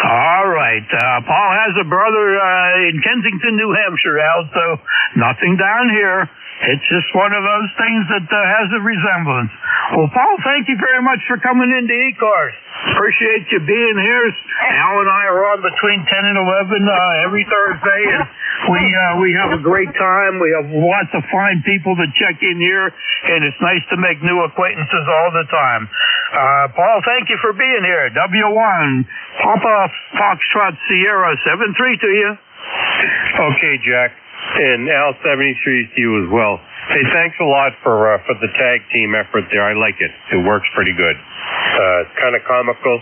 All right. Paul has a brother in Kensington, New Hampshire, Al, so nothing down here. It's just one of those things that has a resemblance. Well, Paul, thank you very much for coming into ECARS. Appreciate you being here. Al and I are on between 10 and 11 every Thursday, and we have a great time. We have lots of fine people that check in here, and it's nice to make new acquaintances all the time. Paul, thank you for being here. W1, Papa Foxtrot Sierra 73 to you. Okay, Jack. And Al 73 to you as well. Hey, thanks a lot for the tag team effort there. I like it. It works pretty good. It's kind of comical.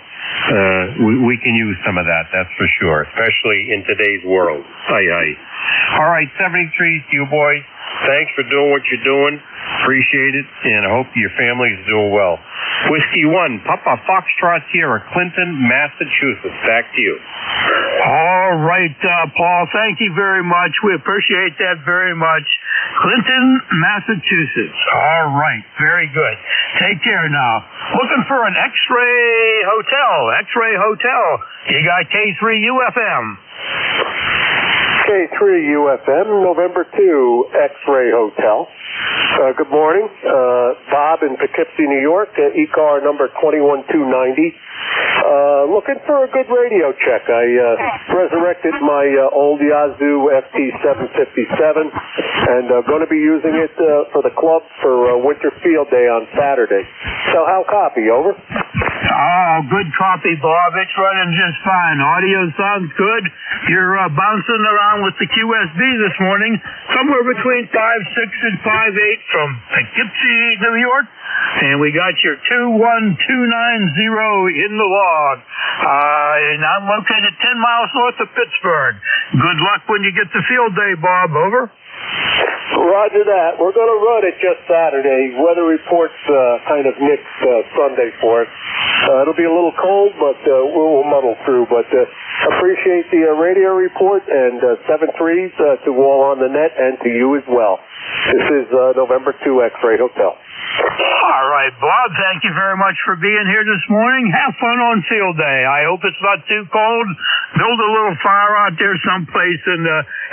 We can use some of that, that's for sure, especially in today's world. All right, 73 to you, boys. Thanks for doing what you're doing. Appreciate it, and I hope your family is doing well. Whiskey 1, Papa Foxtrot Sierra, Clinton, Massachusetts. Back to you. All right, Paul, thank you very much. We appreciate that very much. Clinton, Massachusetts. All right, very good. Take care now. Looking for an X-Ray Hotel. X-Ray Hotel. You got K3UFM. K3UFM, November 2, X-Ray Hotel. Good morning. Bob in Poughkeepsie, New York, ECAR number 21290. Looking for a good radio check. I resurrected my old Yazoo FT757 and going to be using it for the club for Winter Field Day on Saturday. So how copy? Over. Good copy, Bob. It's running just fine. Audio sounds good. You're bouncing around with the QSB this morning, somewhere between 5.6 and 5.8 from Poughkeepsie, New York. And we got your 21290 in the log. And I'm located 10 miles north of Pittsburgh. Good luck when you get to field day, Bob. Over. Roger that. We're going to run it just Saturday. Weather report's kind of mixed Sunday for us. It'll be a little cold, but we'll muddle through. But appreciate the radio report, and 7-3s to all on the net and to you as well. This is November 2 X-Ray Hotel. All right, Bob, thank you very much for being here this morning. Have fun on field day. I hope it's not too cold. Build a little fire out there someplace and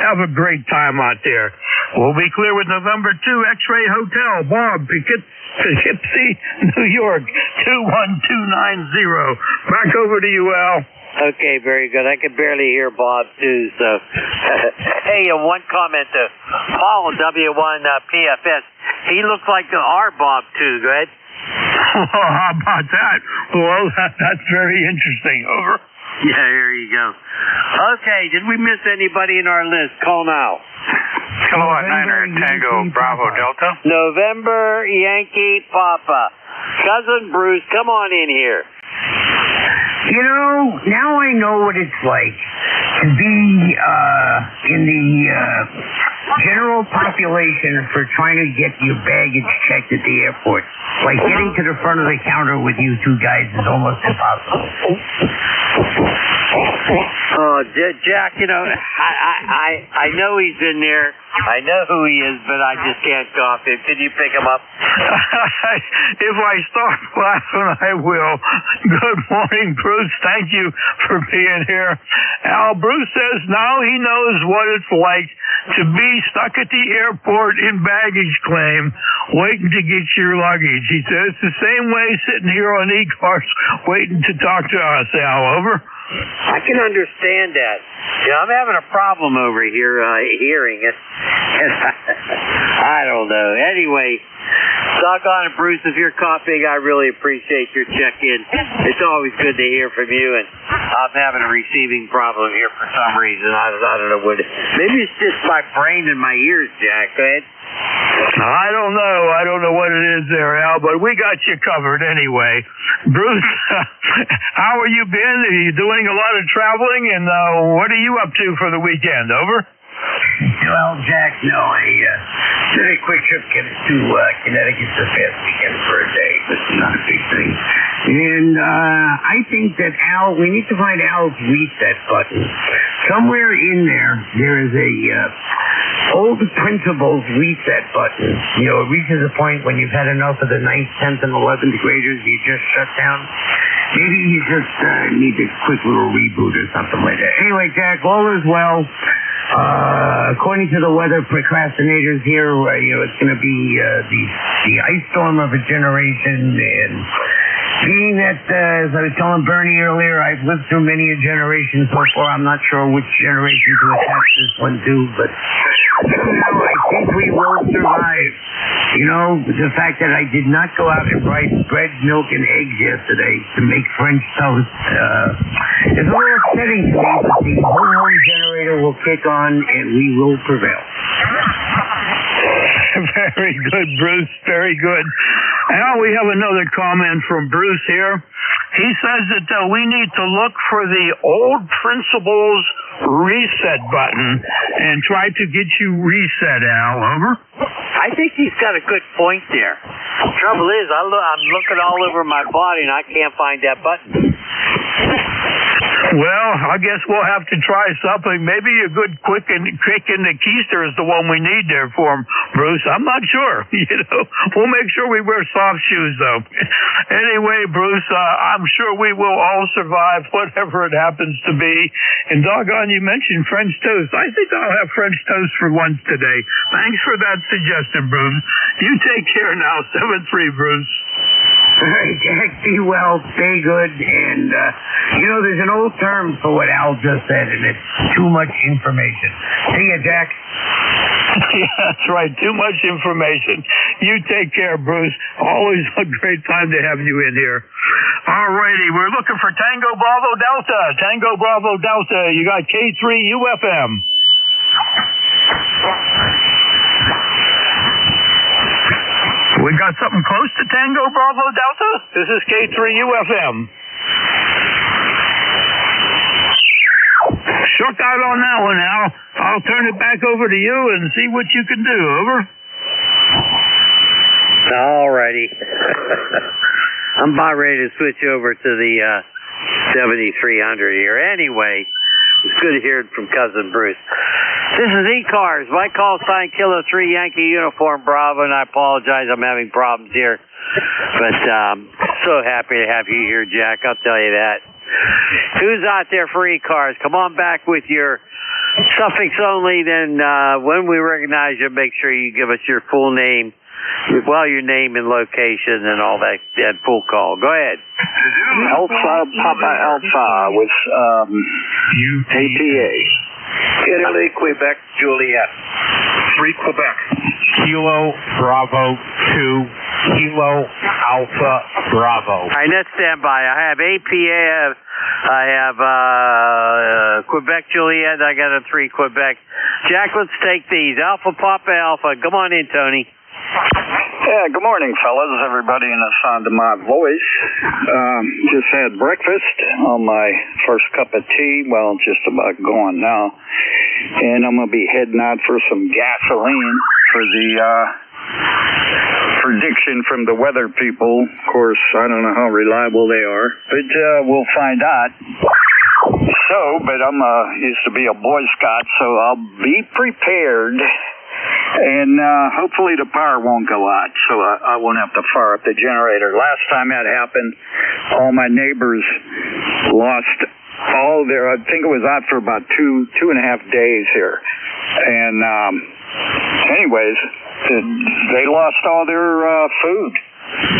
have a great time out there. We'll be clear with November 2 X-Ray Hotel. Bob, Poughkeepsie, New York, 21290. Back over to you, Al. Okay, very good. I could barely hear Bob, too, so. Hey, one comment to Paul, W1PFS. He looks like our Bob, too. Go ahead. Oh, how about that? Well, that's very interesting. Over. Yeah, here you go. Okay, did we miss anybody in our list? Call now. Kilowatt Niner Tango Bravo Delta. November Yankee Papa. Cousin Bruce, come on in here. You know, now I know what it's like to be in the general population for trying to get your baggage checked at the airport. Like getting to the front of the counter with you two guys is almost impossible. Oh, Jack, you know, I know he's in there. I know who he is, but I just can't cop him. Can you pick him up? If I start laughing, I will. Good morning, Bruce. Thank you for being here. Al, Bruce says now he knows what it's like to be stuck at the airport in baggage claim, waiting to get your luggage. He says it's the same way sitting here on ECARS waiting to talk to us, Al. Over. I can understand that. You know, I'm having a problem over here hearing it. I don't know. Anyway, doggone it, Bruce, if you're coughing, I really appreciate your check-in. It's always good to hear from you, and I'm having a receiving problem here for some reason. I don't know what it is. Maybe it's just my brain and my ears, Jack. Go ahead. I don't know. I don't know what it is there, Al, but we got you covered anyway. Bruce, how have you been? Are you doing a lot of traveling, and what are you up to for the weekend? Over? Well, Jack, no, I did a quick trip to Connecticut this past weekend for a day, but not a big thing. And I think that we need to find Al's reset button. Somewhere in there is a old principles reset button. You know, it reaches a point when you've had enough of the 9th, 10th, and 11th graders, you just shut down. Maybe you just need a quick little reboot or something like that. Anyway, Jack, all is well. According to the weather procrastinators here, you know, it's going to be the ice storm of a generation. And being that, as I was telling Bernie earlier, I've lived through many a generation so far. I'm not sure which generation to attach this one to, but I think we will survive. You know, the fact that I did not go out and buy bread, milk, and eggs yesterday to make French toast is a little upsetting to me, but the home generator will kick on and we will prevail. Very good, Bruce. Very good. Now we have another comment from Bruce here. He says that we need to look for the old principles reset button and try to get you reset, Al. Over. I think he's got a good point there. Trouble is, I'm looking all over my body and I can't find that button. Well, I guess we'll have to try something. Maybe a good kick in the keister is the one we need there for him, Bruce. I'm not sure. You know, we'll make sure we wear soft shoes, though. Anyway, Bruce, I'm sure we will all survive whatever it happens to be. And doggone, you mentioned French toast. I think I'll have French toast for lunch today. Thanks for that suggestion, Bruce. You take care now. 7-3, Bruce. All right, Jack, be well, stay good, and, you know, there's an old term for what Al just said, and it's too much information. See ya, Jack. Yeah, that's right, too much information. You take care, Bruce. Always a great time to have you in here. All righty, we're looking for Tango Bravo Delta. Tango Bravo Delta, you got K3 UFM. We got something close to Tango Bravo Delta? This is K3 UFM. Shook out on that one, Al. I'll turn it back over to you and see what you can do. Over. All righty. I'm about ready to switch over to the 7300 here. Anyway, it's good to hear it from Cousin Bruce. This is ECARS. My call sign Kilo 3 Yankee Uniform Bravo, and I apologize. I'm having problems here. But so happy to have you here, Jack. I'll tell you that. Who's out there for ECARS? Come on back with your suffix only. Then when we recognize you, make sure you give us your full name your name and location and all that full call. Go ahead. Alpha Papa Alpha with APA. Italy, Quebec, Juliet. 3 Quebec. Kilo Bravo 2 Kilo Alpha Bravo. All right, let's stand by. I have APA. I have Quebec Juliet. I got a 3 Quebec. Jack, let's take these. Alpha Papa Alpha. Come on in, Tony. Yeah, good morning, fellas. Everybody in the sound of my voice. Just had breakfast on my first cup of tea. Well, just about gone now. And I'm going to be heading out for some gasoline for the prediction from the weather people. Of course, I don't know how reliable they are, but we'll find out. But I'm used to be a Boy Scout, so I'll be prepared. And hopefully the power won't go out, so I won't have to fire up the generator. Last time that happened, all my neighbors lost all their, I think it was out for about two and a half days here. And anyways, they lost all their food,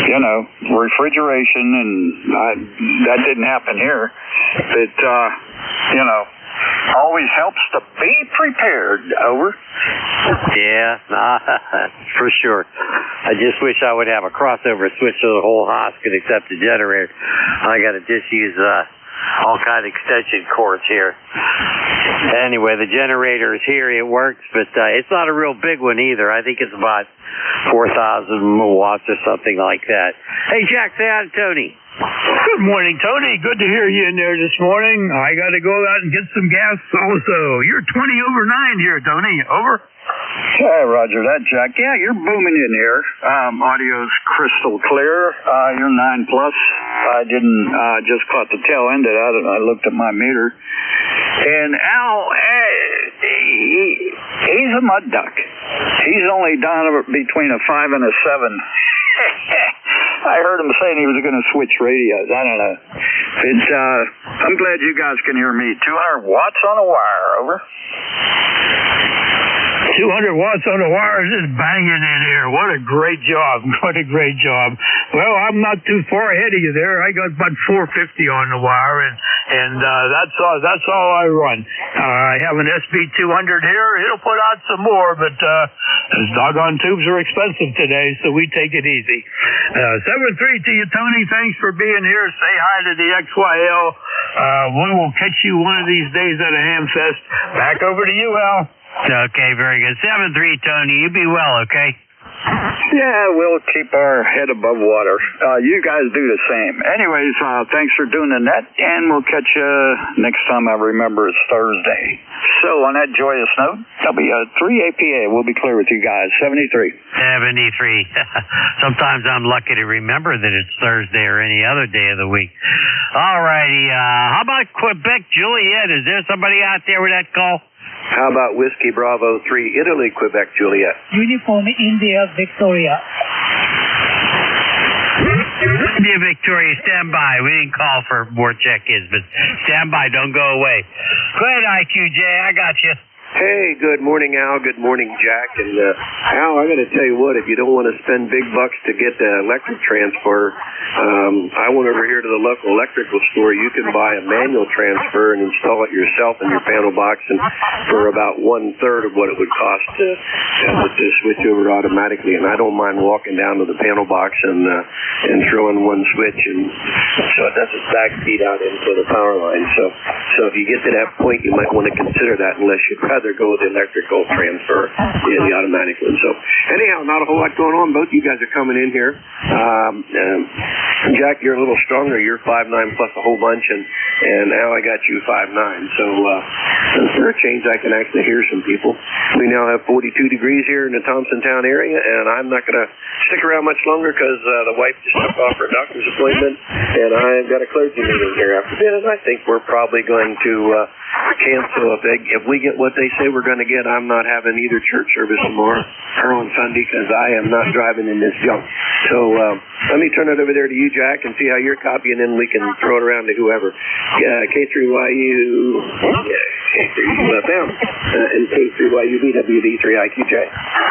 you know, refrigeration, and that didn't happen here. But, you know, always helps to be prepared. Over. Yeah, for sure. I just wish I would have a crossover switch to the whole house could accept the generator. I got to just use all kind of extension cords here. Anyway, the generator is here. It works, but it's not a real big one either. I think it's about 4,000 watts or something like that. Hey, Jack, say hi to Tony. Good morning, Tony. Good to hear you in there this morning. I got to go out and get some gas also. You're 20 over 9 here, Tony. Over. Hey, Roger that, Jack. Yeah, you're booming in here. Audio's crystal clear. You're 9 plus. I didn't just caught the tail end of that, and I looked at my meter. And Al, he's a mud duck. He's only down between a 5 and a 7. I heard him saying he was going to switch radios. I don't know. It's, I'm glad you guys can hear me. 200 watts on a wire. Over. 200 watts on the wire is just banging in here. What a great job. What a great job. Well, I'm not too far ahead of you there. I got about 450 on the wire, and that's all I run. I have an SB200 here. It'll put out some more, but those doggone tubes are expensive today, so we take it easy. 7-3 to you, Tony. Thanks for being here. Say hi to the XYL. We will catch you one of these days at a Hamfest. Back over to you, Al. Okay, very good. 7-3, Tony. You be well, okay? Yeah, we'll keep our head above water. You guys do the same. Anyways, thanks for doing the net, and we'll catch you next time. I remember it's Thursday. So on that joyous note, W3 APA. We'll be clear with you guys. 73. 73. Sometimes I'm lucky to remember that it's Thursday or any other day of the week. All righty. How about Quebec Juliet? Is there somebody out there with that call? How about Whiskey Bravo 3 Italy, Quebec Juliet? Uniform India Victoria. India Victoria, stand by. We didn't call for more check-ins, but stand by. Don't go away. Go ahead, IQJ. I got you. Hey, good morning, Al. Good morning, Jack. And Al, I got to tell you what, if you don't want to spend big bucks to get the electric transfer, I went over here to the local electrical store. You can buy a manual transfer and install it yourself in your panel box, and for about 1/3 of what it would cost to switch over automatically. And I don't mind walking down to the panel box and throwing one switch, and so it doesn't backfeed out into the power line. So if you get to that point, you might want to consider that, unless you'd rather go with the electrical transfer in the automatic one. So anyhow, not a whole lot going on. Both you guys are coming in here. Jack, you're a little stronger. You're 5'9" plus a whole bunch, and Al, I got you 5'9". So for a change, I can actually hear some people. We now have 42 degrees here in the Thompsontown area, and I'm not going to stick around much longer because the wife just took off her doctor's appointment, and I've got a clergy meeting here after that, and I think we're probably going to cancel if we get what they say we're going to get. I'm not having either church service tomorrow or on Sunday because I am not driving in this junk. So let me turn it over there to you, Jack, and see how you're copying, and then we can throw it around to whoever. K3YU. K3UFM and K3YUB WB3IQJ.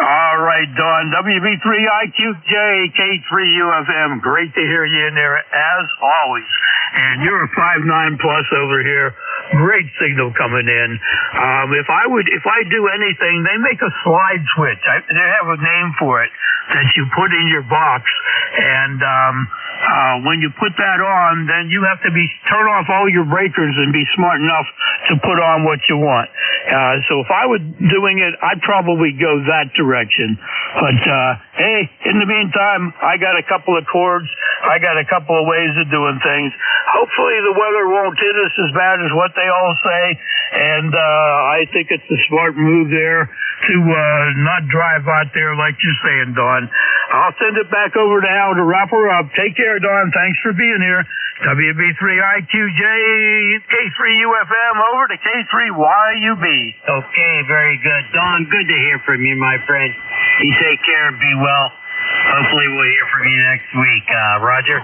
All right, Don. WB3IQJ, K3UFM. Great to hear you in there, as always. And you're a 5.9 plus over here. Great signal coming in. If I do anything, they make a slide switch. They have a name for it that you put in your box. And when you put that on, then you have to turn off all your breakers and be smart enough to put on what you want. So if I were doing it, I'd probably go that direction. But hey, in the meantime, I got a couple of chords. I got a couple of ways of doing things. Hopefully the weather won't hit us as bad as what they all say. And I think it's a smart move there to not drive out there like you're saying, Don. I'll send it back over to Al to wrap her up. Take care, Don. Thanks for being here. WB3IQJ, K3UFM, over to K3YUB. Okay, very good. Don, good to hear from you, my friend. You take care and be well. Hopefully we'll hear from you next week. Roger?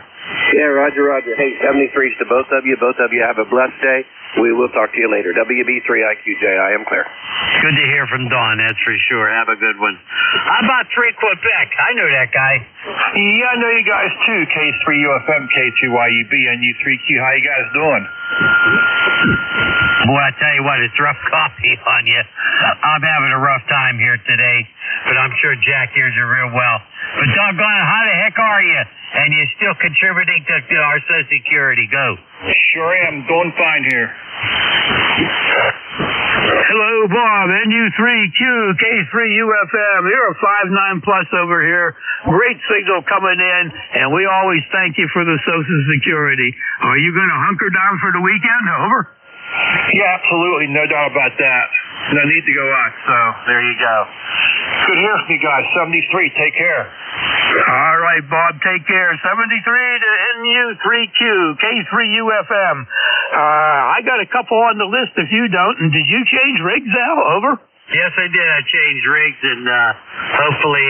Yeah, Roger. Hey, 73s to both of you. Both of you have a blessed day. We will talk to you later. WB3IQJ, I am clear. Good to hear from Don, that's for sure. Have a good one. How about 3 Quebec? I know that guy. Yeah, I know you guys too. K3UFM, K3YUB, and U3Q. How you guys doing? Boy, I tell you what, it's rough coffee on you. I'm having a rough time here today, but I'm sure Jack hears you real well. But doggone it, how the heck are you? And you're still contributing to our Social Security. Go. Sure am. Doing fine here. Hello, Bob, NU3Q, K3UFM. You're a 5.9 plus over here. Great signal coming in, and we always thank you for the Social Security. Are you going to hunker down for the weekend? Over? Yeah, absolutely. No doubt about that. No need to go out, so there you go. Good to hear from you guys. 73, take care. All right, Bob, take care. 73 to NU3Q, K3UFM. I got a couple on the list if you don't. And did you change rigs, Al? Over? Yes, I did. I changed rigs, and hopefully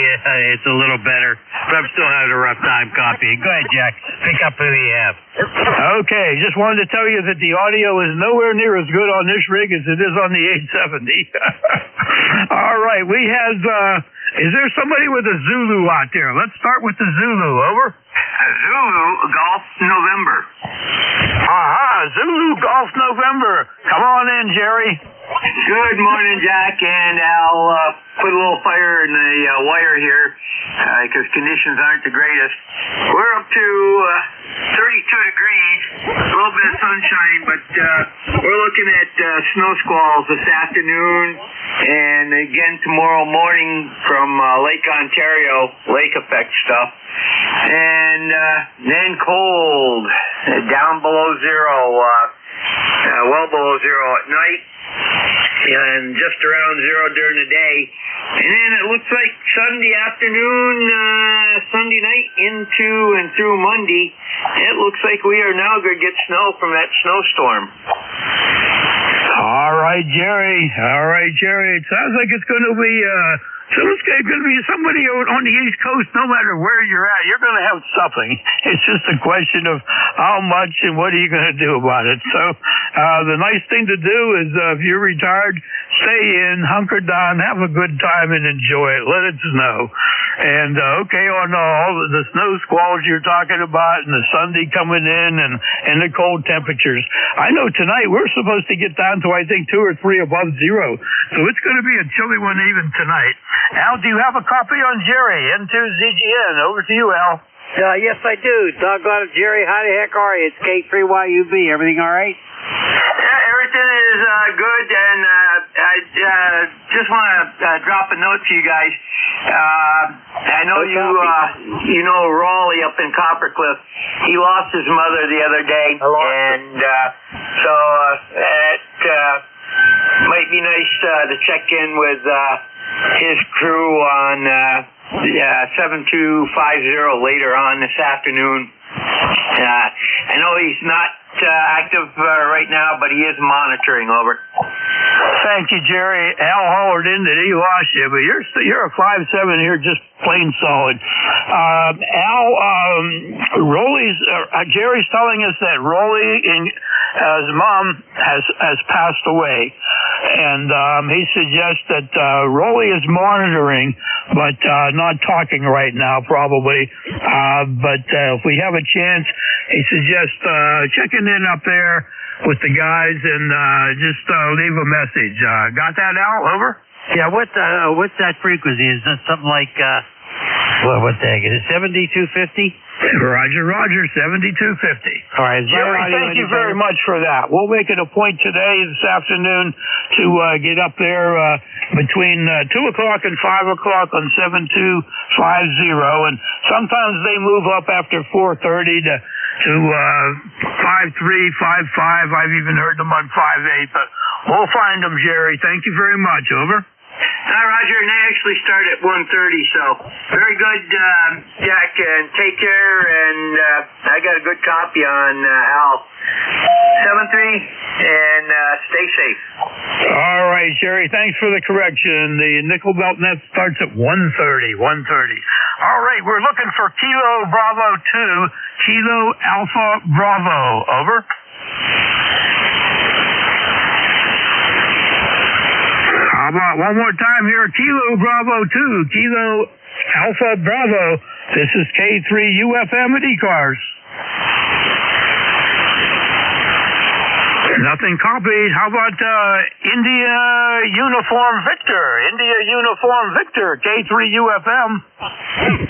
it's a little better. But I'm still having a rough time copying. Go ahead, Jack. Pick up who you have. Okay, just wanted to tell you that the audio is nowhere near as good on this rig as it is on the 870. All right, we have, is there somebody with a Zulu out there? Let's start with the Zulu. Over? Zulu Golf November. Zulu Golf November. Come on in, Jerry. Good morning, Jack, and I'll put a little fire in the wire here because conditions aren't the greatest. We're up to 32 degrees, a little bit of sunshine, but we're looking at snow squalls this afternoon and again tomorrow morning from Lake Ontario, lake effect stuff. And then cold, down below zero, well below zero at night, and just around zero during the day. And then it looks like Sunday afternoon, Sunday night into and through Monday, it looks like we are now going to get snow from that snowstorm. All right, Jerry. It sounds like it's going to be somebody on the East Coast, no matter where you're at, you're going to have something. It's just a question of how much and what are you going to do about it. So the nice thing to do is if you're retired, stay in, hunker down, have a good time and enjoy it. Let it snow. And okay, on all the snow squalls you're talking about and the Sunday coming in and the cold temperatures. I know tonight we're supposed to get down to, I think, 2 or 3 above zero. So it's going to be a chilly one even tonight. Al, do you have a copy on Jerry? N2ZGN. Over to you, Al. Yes, I do. Doggone it, Jerry. How the heck are you? It's K3YUB. Everything all right? Yeah, everything is good, and I just want to drop a note to you guys. I know you know Raleigh up in Coppercliff. He lost his mother the other day, and so it might be nice to check in with his crew on 7250 later on this afternoon. I know he's not active right now, but he is monitoring. Over. Thank you, Jerry. Al hollered in that he lost you, but you're a 5'7" here, just plain solid. Al, Jerry's telling us that Raleigh as Mom has passed away. And he suggests that Rolly is monitoring, but not talking right now, probably. But if we have a chance, he suggests checking in up there with the guys and just leave a message. Got that, Al? Over? Yeah, what's that frequency? Is that something like, what the heck is it, 7250? Roger, 7250. All right. Jerry, thank you very much for that. We'll make it a point today, this afternoon, to get up there between 2 o'clock and 5 o'clock on 7250. And sometimes they move up after 4:30 to 53, 55. I've even heard them on 58. But we'll find them, Jerry. Thank you very much. Over. Hi, Roger, and they actually start at 1:30, so very good, Jack, and take care, and I got a good copy on Al 73, and stay safe. All right, Jerry, thanks for the correction. The nickel belt net starts at 1:30. All right, we're looking for Kilo Bravo 2, Kilo Alpha Bravo. Over. How about one more time here? Kilo Bravo 2, Kilo Alpha Bravo. This is K3UFM at ECARS. Nothing copied. How about India Uniform Victor, K3UFM.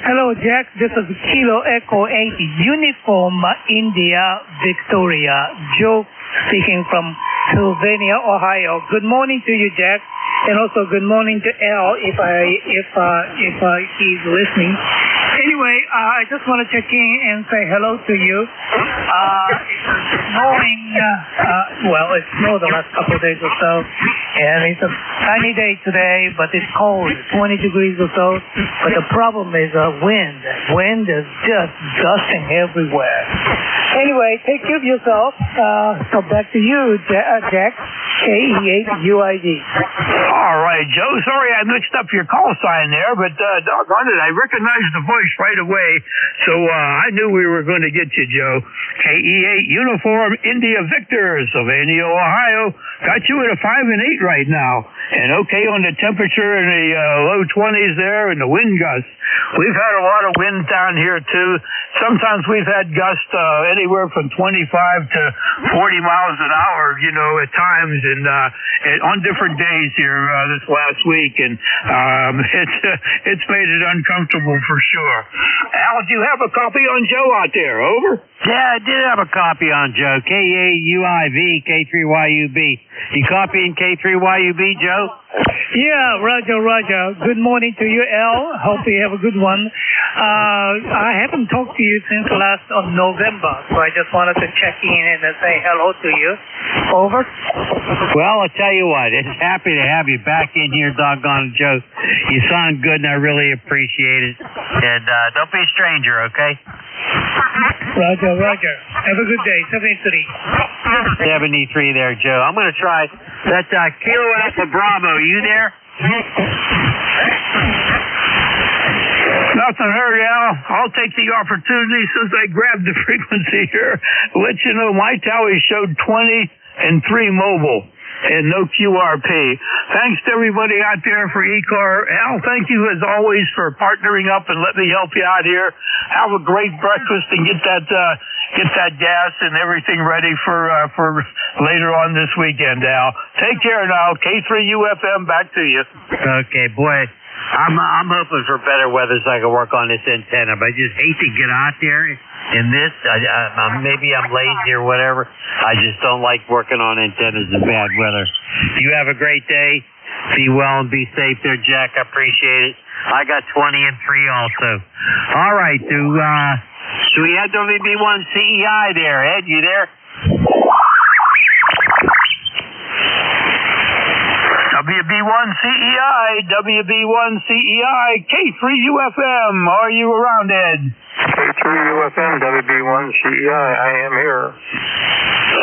Hello, Jack. This is Kilo Echo 8, Uniform India Victoria. Joe speaking from Sylvania, Ohio. Good morning to you, Jack. And also good morning to Al if he's listening. Anyway, I just want to check in and say hello to you. It's snowing, it snowed the last couple of days or so, and it's a sunny day today, but it's cold, 20 degrees or so. But the problem is wind. Wind is just dusting everywhere. Anyway, take care of yourself. So back to you, Jack, KE8UID. All right, Joe. Sorry I mixed up your call sign there, but doggone it, I recognized the voice right away, so I knew we were going to get you, Joe. KE8 Uniform India Victor, Sylvania, Ohio. Got you at a 5 and 8 right now, and okay on the temperature in the low 20s there, and the wind gusts. We've had a lot of wind down here too. Sometimes we've had gusts anywhere from 25 to 40 miles an hour, at times, and on different days here this last week, and it's made it uncomfortable for sure. Al, do you have a copy on Joe out there? Over. Yeah, I did have a copy on Joe. K8UIV, K3YUB. You copying K3YUB, Joe? Yeah, Roger. Good morning to you, Al. Hope you have a good one. I haven't talked to you since last of November, so I just wanted to check in and say hello to you. Over. Well, I'll tell you what, it's happy to have you back in here, doggone Joe. You sound good, and I really appreciate it. And don't be a stranger, okay? Roger. Have a good day. 73. 73 there, Joe. I'm going to try that Kilo Alpha Bravo. You there? Nothing heard, Al. I'll take the opportunity since I grabbed the frequency here. Let you know my tally showed 20 and 3 mobile and no QRP. Thanks to everybody out there for ECAR. Al, thank you as always for partnering up and let me help you out here. Have a great breakfast and get that gas and everything ready for later on this weekend, Al. Take care now. K3UFM, back to you. Okay, boy. I'm hoping for better weather so I can work on this antenna, but I just hate to get out there in this. Maybe I'm lazy or whatever. I just don't like working on antennas in bad weather. You have a great day. Be well and be safe there, Jack. I appreciate it. I got 20 and 3 also. All right, so we had WB1 CEI there. Ed, you there? WB1 CEI, K3UFM. Are you around, Ed? K3UFM, WB1 CEI. I am here.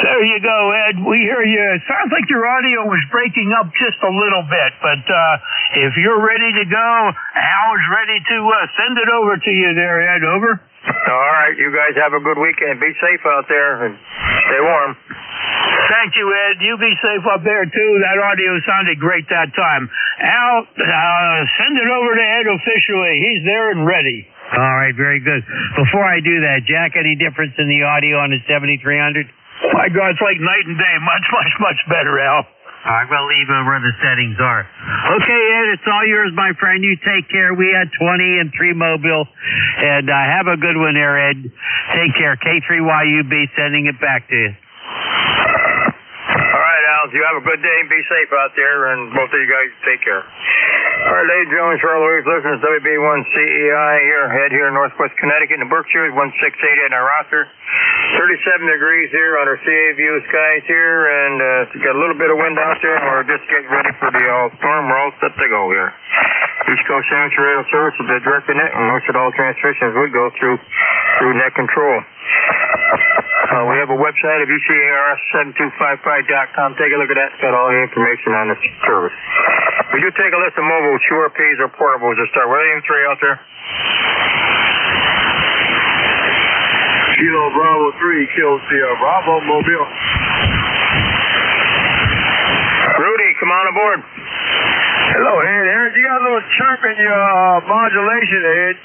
There you go, Ed. We hear you. It sounds like your audio was breaking up just a little bit, but if you're ready to go, Al's ready to send it over to you there, Ed. Over. All right. You guys have a good weekend. Be safe out there and stay warm. Thank you, Ed. You be safe up there, too. That audio sounded great that time. Al, send it over to Ed officially. He's there and ready. All right, very good. Before I do that, Jack, any difference in the audio on the 7300? My God, it's like night and day. Much, much, much better, Al. All right, we'll leave it where the settings are. Okay, Ed, it's all yours, my friend. You take care. We had 20 and 3 Mobile. And have a good one there, Ed. Take care. K3YUB sending it back to you. All right, Al, you have a good day and be safe out there, and both of you guys take care. All right, ladies and gentlemen, for all the listeners, WB1CEI here, head here in Northwest Connecticut in the Berkshires, 168 in our roster. 37 degrees here on our CA view skies here, and it's got a little bit of wind out there, and we're just getting ready for the storm. We're all set to go here. East Coast Amateur Radio Service is the direct net, and most of all transmissions would go through net control. We have a website of ECARS7255.com. Take a look at that. It's got all the information on this service. We do take a list of mobile QRPs or portables to start. William 3 out there. Kilo Bravo 3, Kilo Sierra Bravo Mobile. Rudy, come on aboard. Hello, Ed. Ed, you got a little chirp in your modulation, Ed.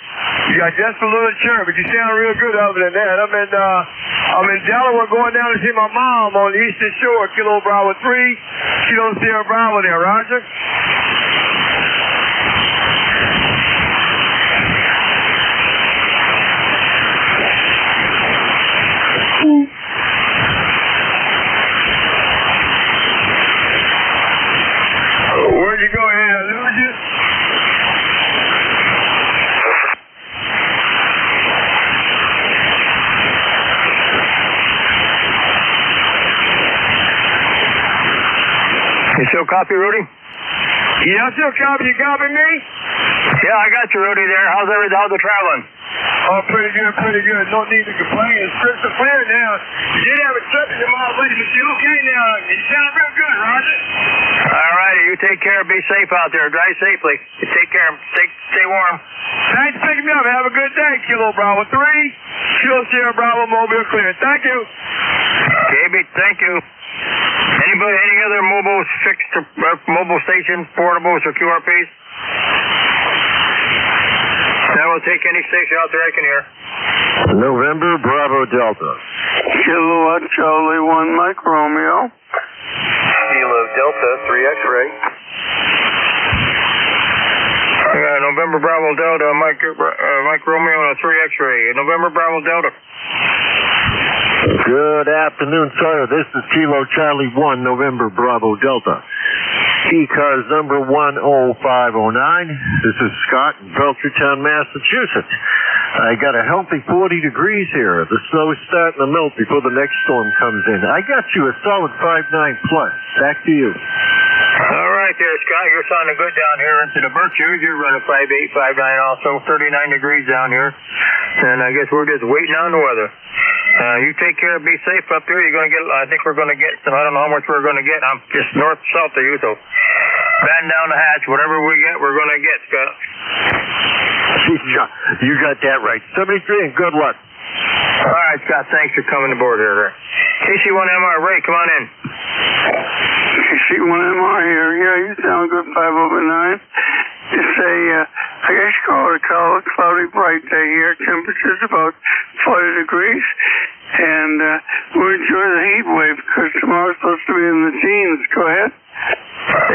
You got just a little chirp, but you sound real good other than that. I'm in Delaware going down to see my mom on the Eastern Shore. Kilo Bravo 3, Kilo Sierra Bravo there, Roger. Where'd you go, Ed? I lose you? You still copy, Rudy? Yeah, I still copy. You copy me? Yeah, I got you, Rudy, there. How's the traveling? Oh, pretty good, pretty good. No need to complain. It's crystal clear now. You did have a trip in your modulation, but you're okay now. You sound real good, Roger. All righty, you take care. Be safe out there. Drive safely. You take care. Stay warm. Thanks for picking me up. Have a good day. Kilo Bravo 3, Kilo Sierra Bravo Mobile clear. Thank you. Okay, thank you. Anybody, any other mobiles, fixed mobile stations, portables, or QRPs? That will take any station out there I can hear. November Bravo Delta. Kilowatt Charlie 1 Mike Romeo. Kilo Delta 3 X-ray. November Bravo Delta, Mike Romeo on a 3 X-ray. November Bravo Delta. Good afternoon, sir. This is Kilo Charlie 1, November Bravo Delta. ECARS number 10509. This is Scott in Belchertown, Massachusetts. I got a healthy 40 degrees here. The snow's starting to melt before the next storm comes in. I got you a solid 5.9 plus. Back to you. All right there, Scott. You're sounding good down here into the Berkshires. You're running 5.8, 5.9 also. 39 degrees down here. And I guess we're just waiting on the weather. You take care. Be safe up there. You're going to get, I think we're going to get some, I don't know how much we're going to get. I'm just north-south of you, so batten down the hatch. Whatever we get, we're going to get, Scott. You got that right. 73 and good luck. All right, Scott. Thanks for coming aboard here. KC1MR, Ray, come on in. KC1MR here. Yeah, you sound good, 5/9. It's I guess you call it a cloudy, bright day here. Temperature's about 40 degrees. And we'll enjoy the heat wave because tomorrow's supposed to be in the teens. Go ahead.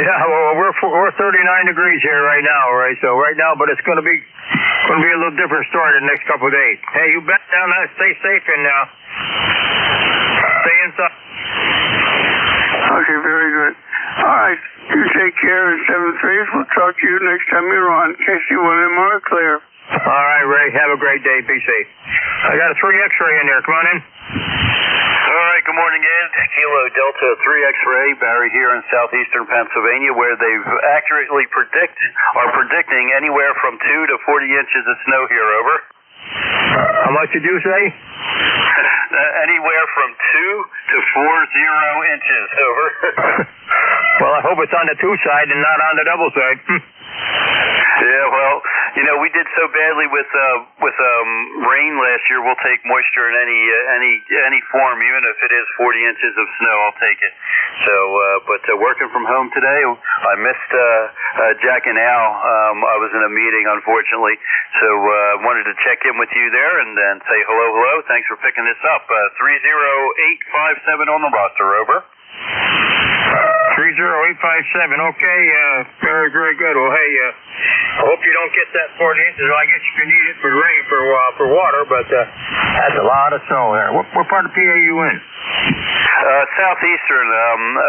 Yeah, well, we're 39 degrees here right now, right? So right now, but it's going to be a little different story the next couple of days. Hey, you bet down there, stay safe and stay inside. Okay, very good. All right, you take care of 7-3s. We'll talk to you next time you're on. KC1MR clear. All right, Ray. Have a great day. Be safe. I got a 3 X-ray in there. Come on in. All right, good morning, Ed. Kilo Delta 3 X-ray, Barry here in southeastern Pennsylvania, where they've accurately predicting anywhere from 2 to 40 inches of snow here, over. How much did you say? Anywhere from 2 to 40 inches, over. Well, I hope it's on the 2 side and not on the double side. Yeah, well, We did so badly with rain last year. We'll take moisture in any form, even if it is 40 inches of snow. I'll take it. So, but working from home today, I missed Jack and Al. I was in a meeting, unfortunately. So, wanted to check in with you there and say hello. Thanks for picking this up. 30857 on the roster. Over. 30857. Okay, very good. Well, hey, I hope you don't get that 40 inches. Well, I guess you can need it for rain, for water, but that's a lot of snow there. What part of PA are you in? Southeastern,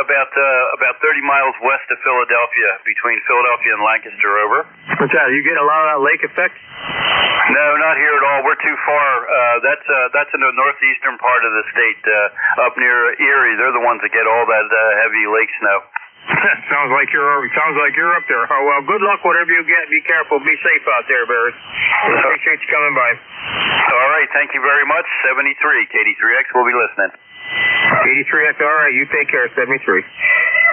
about 30 miles west of Philadelphia, between Philadelphia and Lancaster. Over. What's that? You get a lot of that lake effect? No, not here at all. We're too far. That's in the northeastern part of the state, up near Erie. They're the ones that get all that heavy lake snow. Sounds like you're up there. Oh, well, good luck whatever you get. Be careful. Be safe out there, Barry. Appreciate you coming by. All right. Thank you very much. 73 KD3X. We'll be listening. KD3X. All right. You take care. 73.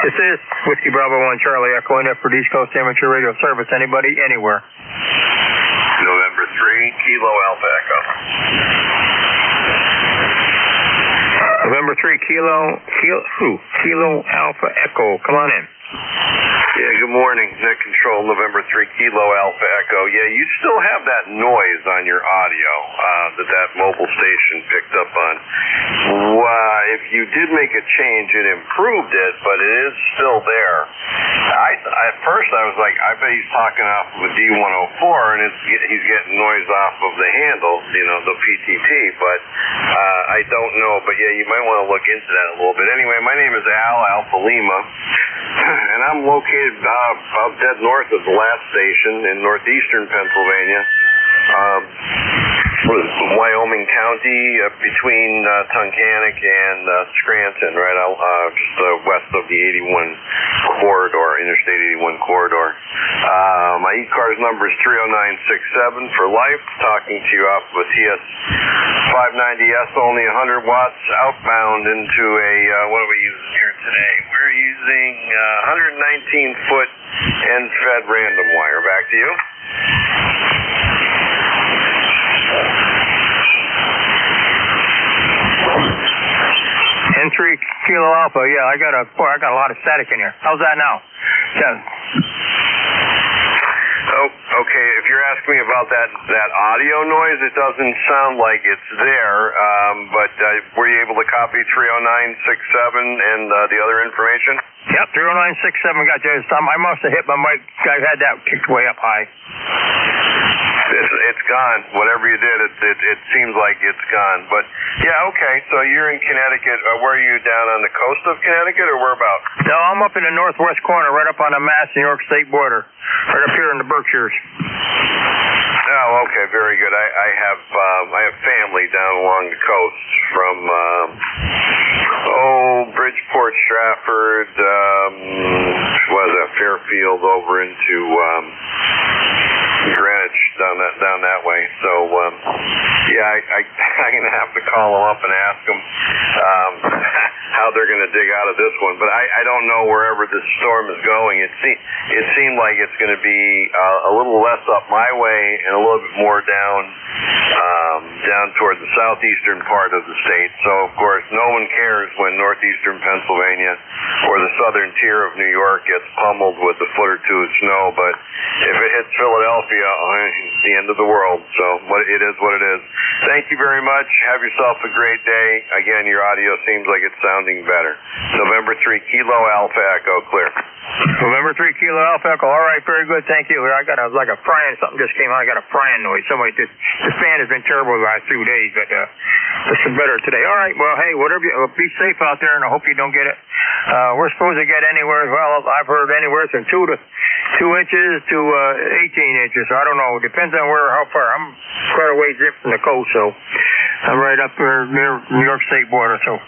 This is Whiskey Bravo 1 Charlie Echo in for East Coast Amateur Radio Service. Anybody, anywhere. November 3 Kilo Alpha Echo. November 3 Kilo Alpha Echo. Come on in. Yeah, good morning. Net Control, November 3 Kilo Alpha Echo. Yeah, you still have that noise on your audio that mobile station picked up on. If you did make a change, it improved it, but it is still there. At first I was like, I bet he's talking off of a D104, and he's getting noise off of the handle, the PTT, but I don't know. But yeah, you might want to look into that a little bit. Anyway, my name is Al Alpha Lima, and I'm located about dead north of the last station in northeastern Pennsylvania, Wyoming County, between Tunkhannock and Scranton, right out just west of the 81 corridor, Interstate 81 corridor. My ECARS number is 30967 for life. Talking to you off of a TS 590S, only 100 watts, outbound into a, what are we using here today? We're using 119-foot end-fed random wire. Back to you. N3 Kilo Alpha. Yeah, I got a lot of static in here. How's that now? Oh, okay. If you're asking me about that audio noise, it doesn't sound like it's there. But were you able to copy 30967 and the other information? Yep, 30967 got there. I must have hit my mic. I had that kicked way up high. It's gone. Whatever you did, it seems like it's gone. But yeah, okay. So you're in Connecticut. Where are you, down on the coast of Connecticut, or whereabouts? No, I'm up in the northwest corner, right up on the Mass-New York State border, right up here in the Berkshires. Oh, okay, very good. I have family down along the coast from Bridgeport, Stratford, Fairfield over into Greenwich, down that way. So yeah, I'm gonna have to call them up and ask them how they're gonna dig out of this one. But I don't know wherever this storm is going. It seemed like it's gonna be a little less up my way and a little bit more down toward the southeastern part of the state. So of course no one cares when northeastern Pennsylvania or the southern tier of New York gets pummeled with a foot or two of snow, but if it hits Philadelphia, it's the end of the world. So it is what it is. Thank you very much. Have yourself a great day. Again, your audio seems like it's sounding better. November 3 Kilo Alpha Echo, clear. November 3 Kilo Alpha Echo. All right, very good. Thank you. I got like a frying, something just came on. I got a frying noise. The fan has been terrible the last 2 days, but this is better today. All right, well, hey, be safe out there, and I hope you don't get it. We're supposed to get anywhere, well, I've heard anywhere from 2 inches to 18 inches. So I don't know. It depends on how far. I'm quite a ways in from the coast, so I'm right up there near New York State border. So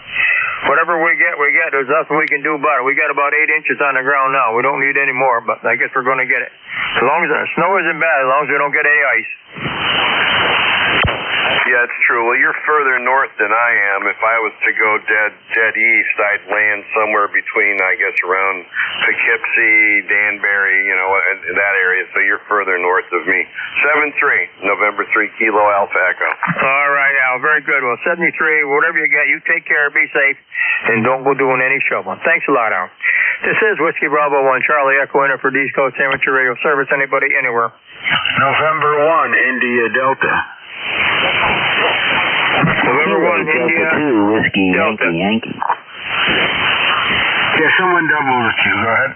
whatever we get. There's nothing we can do about it. We got about 8 inches on the ground now. We don't need any more, but I guess we're going to get it. As long as the snow isn't bad, as long as we don't get any ice. Yeah, it's true. Well, you're further north than I am. If I was to go dead east, I'd land somewhere between, I guess, around Poughkeepsie, Danbury, in that area. So you're further north of me. 7-3, November 3, Kilo Alpha Echo. All right, Al. Very good. Well, 73, whatever you get, you take care, be safe, and don't go doing any shoveling. Thanks a lot, Al. This is Whiskey Bravo 1, Charlie Echo, Inter for East Coast Amateur Radio Service. Anybody, anywhere? November 1, India Delta. November 1, India Delta 2, Whiskey Delta. Yankee. Yeah, someone double the two. Go ahead.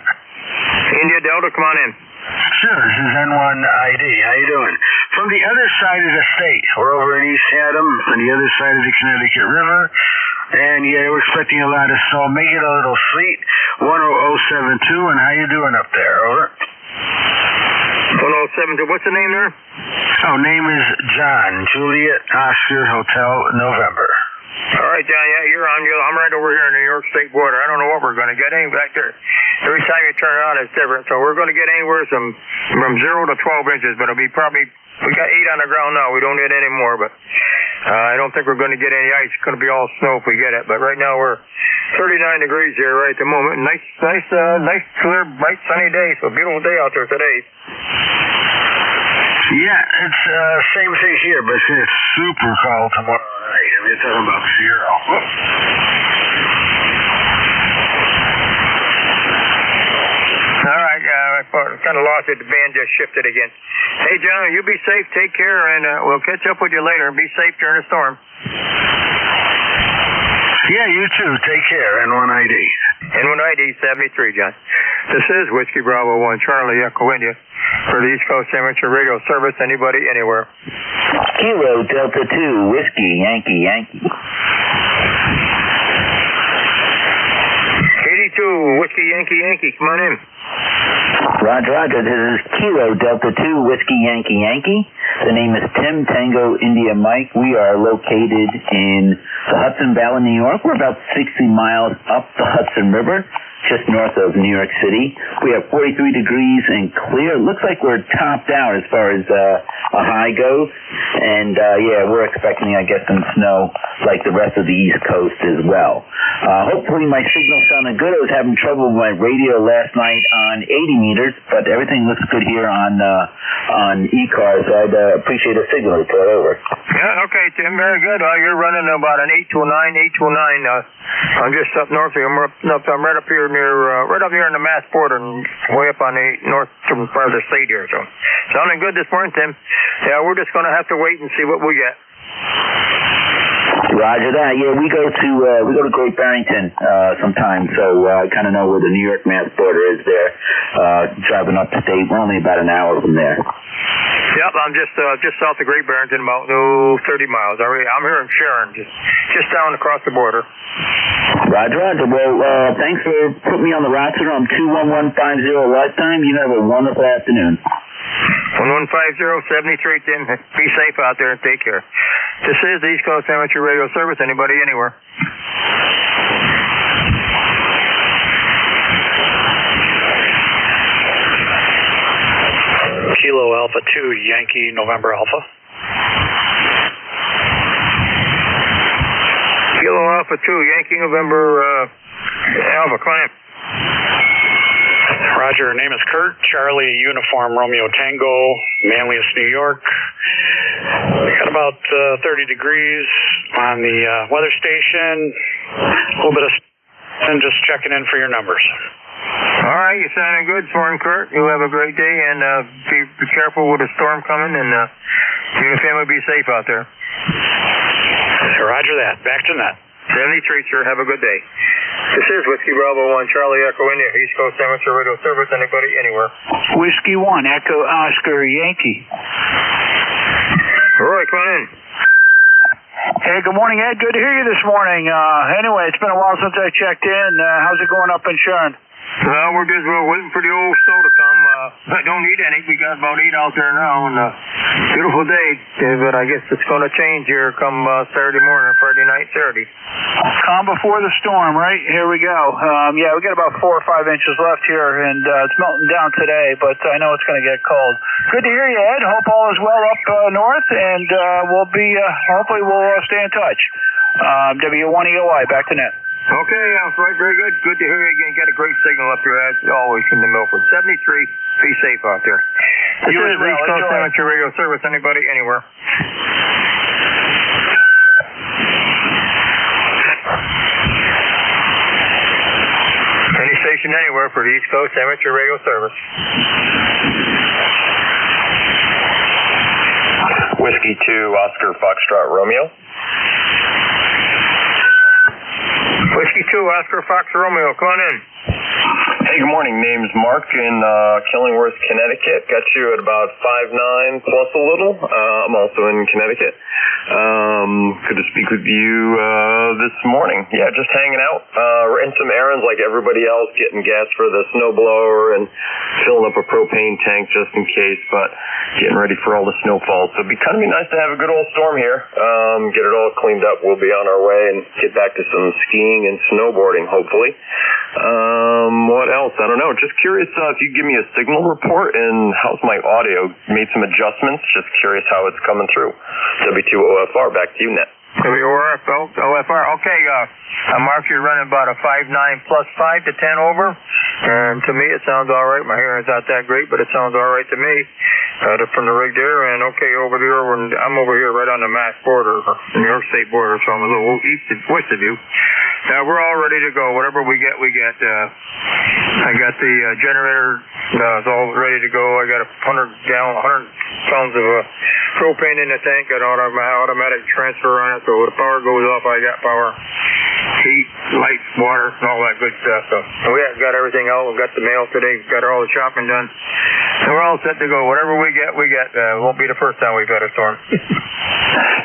India Delta, come on in. Sure, this is N1ID. How you doing? From the other side of the state, we're over in East Haddam, on the other side of the Connecticut River, and yeah, we're expecting a lot of snow. Make it a little sleet. 10072, and how you doing up there? Over. 1072. What's the name there? Oh, name is John. Juliet Oscar Hotel November. All right, John. Yeah, you're on. I'm right over here in the New York State border. I don't know what we're going to get. Back there. Every time you turn it on, it's different. So we're going to get anywhere from 0 to 12 inches, but it'll be probably. We got 8 on the ground now. We don't get any more, but I don't think we're going to get any ice. It's going to be all snow if we get it. But right now we're 39 degrees here right at the moment. Nice, clear, bright, sunny day. So beautiful day out there today. Yeah, it's same thing here, but it's super cold tomorrow night. I mean, it's talking about 0. All right, I kind of lost it. The band just shifted again. Hey, John, you be safe. Take care, and we'll catch up with you later. Be safe during the storm. Yeah, you too. Take care. N1ID. N1ID 73, John. This is Whiskey Bravo 1, Charlie Echo India for the East Coast Amateur Radio Service. Anybody, anywhere. Kilo Delta 2, Whiskey Yankee. 82, Whiskey Yankee. Come on in. Roger. This is Kilo Delta 2, Whiskey Yankee. The name is Tim Tango India Mike. We are located in the Hudson Valley, New York. We're about 60 miles up the Hudson River, just north of New York City. We have 43 degrees and clear. Looks like we're topped out as far as a high goes. And yeah, we're expecting, I guess, some snow like the rest of the East Coast as well. Hopefully my signal sounded good. I was having trouble with my radio last night on 80 meters, but everything looks good here on ECARS, so I'd appreciate a signal report. Over. Yeah, okay, Tim, very good. You're running about an 829. I'm just up north of you. I'm right up here right up here in the Mass border, and way up on the north part of the state here. So, sounding good this morning, Tim. Yeah, we're just going to have to wait and see what we get. Roger that. Yeah, we go to Great Barrington sometimes, so I kind of know where the New York Mass border is there. Driving up the state, we're only about an hour from there. Yep, I'm just south of Great Barrington, about 30 miles. I'm here in Sharon, just down across the border. Roger. Well, thanks for putting me on the roster. I'm 21150 lifetime. You have a wonderful afternoon. 1150-73, Tim. Be safe out there and take care. This is the East Coast Amateur Radio Service. Anybody, anywhere. Kilo Alpha 2, Yankee November Alpha. Kilo Alpha 2, Yankee November Alpha. Come on in. Roger, name is Kurt, Charlie Uniform Romeo Tango, Manlius, New York. Got about 30 degrees on the weather station. A little bit of and just checking in for your numbers. All right, you're sounding good, Soren Kurt. You have a great day, and be careful with the storm coming, and you and your family be safe out there. Roger that. Back to net. 73, sir. Have a good day. This is Whiskey Bravo 1, Charlie Echo India, East Coast Amateur Radio Service. Anybody, anywhere. Whiskey 1, Echo Oscar Yankee. Roy, come on in. Hey, good morning, Ed. Good to hear you this morning. Anyway, it's been a while since I checked in. How's it going up in Sharon? Well, we're just waiting for the old snow to come. I don't need any. We got about 8 out there now, and beautiful day. But I guess it's going to change here come Saturday morning, Friday night, Saturday. Calm before the storm, right? Here we go. Yeah, we got about 4 or 5 inches left here, and it's melting down today, but I know it's going to get cold. Good to hear you, Ed. Hope all is well up north, and we'll be, hopefully we'll stay in touch. W1EOI, back to net. Okay, right, very good. Good to hear you again. Got a great signal up here, as always, from the Milford. 73. Be safe out there. This is the East Coast Amateur Radio Service. Anybody, anywhere. Any station anywhere for the East Coast Amateur Radio Service. Whiskey 2, Oscar Foxtrot Romeo. Whiskey 2, Oscar Fox Romeo, come on in. Hey, good morning. Name's Mark in Killingworth, Connecticut. Got you at about 5'9" plus a little. I'm also in Connecticut. Good to speak with you this morning. Yeah, just hanging out. Ran some errands like everybody else, getting gas for the snowblower and filling up a propane tank just in case, but getting ready for all the snowfall. So it'd be kind of nice to have a good old storm here. Get it all cleaned up. We'll be on our way and get back to some skiing and snowboarding, hopefully. What else? I don't know. Just curious if you give me a signal report and how's my audio? Made some adjustments. Just curious how it's coming through. W2OFR, back to you, Net. WOFR. Okay, Mark, you're running about a 5'9" plus 5 to 10 over. And to me, it sounds all right. My hearing's not that great, but it sounds all right to me. From the rig there, and okay, over there, I'm over here right on the Mass border, New York State border, so I'm a little west of you. We're all ready to go. Whatever we get, we get. I got the generator, it's all ready to go. I got 100 pounds of propane in the tank. Got my automatic transfer on it, so when the power goes off, I got power. Heat, lights, water, and all that good stuff. So we have got everything out. We've got the mail today. Got all the shopping done. So we're all set to go. Whatever we get, we get. Won't be the first time we've had a storm.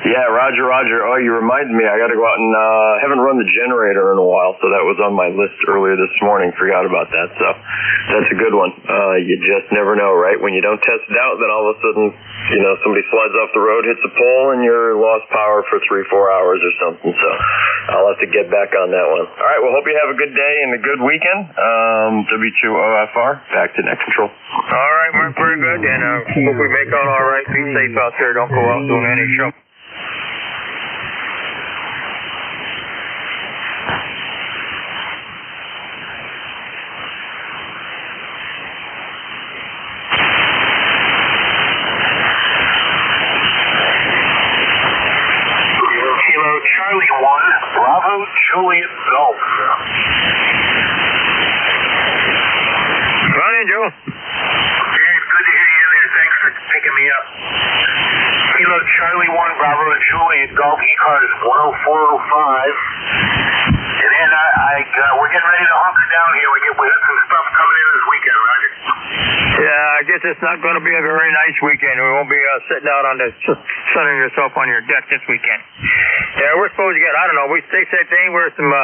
Yeah, Roger. Oh, you reminded me. I got to go out and haven't run the generator in a while, so that was on my list earlier this morning. Forgot about that. So that's a good one. You just never know, right? When you don't test it out, then all of a sudden, somebody slides off the road, hits a pole, and you're lost power for 3-4 hours or something. So I'll have to get back on that one. All right. Well, hope you have a good day and a good weekend. W2OFR, back to net control. All right, Mark, very good. And hope we make out all right. Be safe out there. Don't go out doing any show. Charlie 1, Bravo Juliet Golf. Come on in, Joe. Hey, it's good to hear you in there. Thanks for picking me up. Kilo Charlie 1, Bravo Juliet Golf, ECARS 10405. And then we're getting ready to hunker down here. We got some stuff coming in this weekend, Roger. Yeah, I guess it's not going to be a very nice weekend. We won't be sitting out on the sunning yourself on your deck this weekend. Yeah, we're supposed to get, I don't know, they said anywhere from 2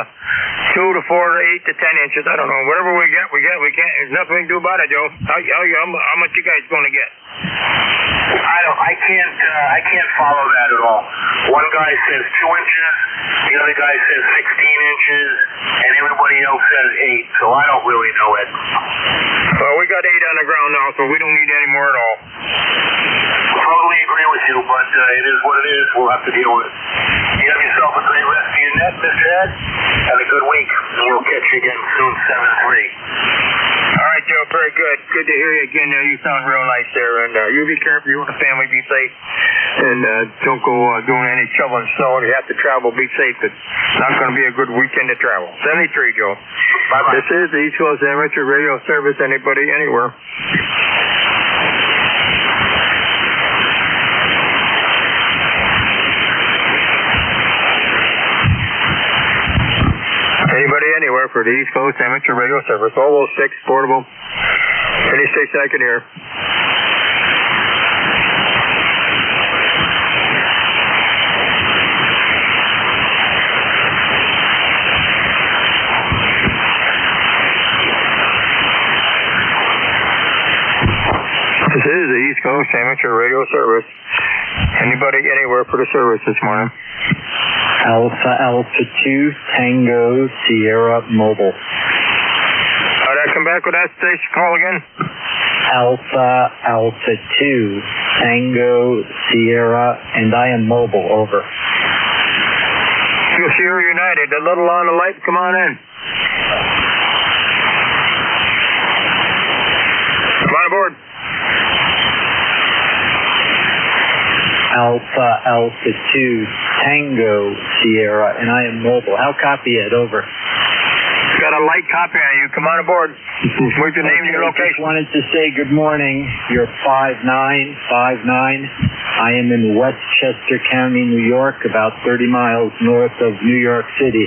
to 4 to 8 to 10 inches. I don't know. Whatever we get, we get. We can't. There's nothing we can do about it, Joe. How much you guys going to get? I can't follow that at all. One guy says 2 inches, the other guy says 16 inches, and everybody else says 8. So I don't really know it. Well, we got 8 on the ground now, so we don't need any more at all. Totally agree with you, but it is what it is. We'll have to deal with it. You have yourself a great rest of your net, Mr. Ed. Have a good week. We'll catch you again soon, 7-3. All right, Joe, very good. Good to hear you again. You sound real nice there, and you be careful. You and the family, be safe, and don't go doing any shoveling snow. If you have to travel, be safe. It's not going to be a good weekend to travel. 73, Joe. Bye-bye. This is the East Coast Amateur Radio Service. Anybody, anywhere. Anybody, anywhere for the East Coast Amateur Radio Service. All those 6 portable. Any station I can hear. is the East Coast Amateur Radio Service. Anybody anywhere for the service this morning? Alpha 2 Tango Sierra Mobile. How'd I come back with that station call again? Alpha 2 Tango Sierra, and I am mobile. Over. Sierra United, the little on the light, come on in. Come on aboard. Alpha 2 Tango Sierra, and I am mobile. How copy it? Over. Got a light copy on you. Come on aboard. What's your name and your location? I just wanted to say good morning. You're 5959. I am in Westchester County, New York, about 30 miles north of New York City.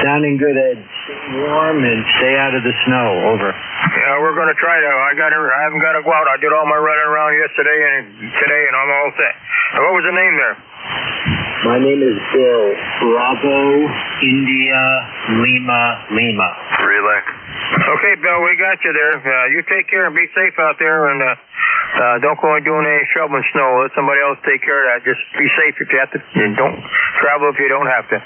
Sounding good, Ed. Stay warm and stay out of the snow. Over. Yeah, we're going to try to. I haven't got to go out. I did all my running around yesterday and today, and I'm all set. What was the name there? My name is Bill. Bravo, India, Lima. Relax. Okay, Bill, we got you there. You take care and be safe out there, and don't go and doing any shoveling snow. Let somebody else take care of that. Just be safe if you have to, and don't travel if you don't have to.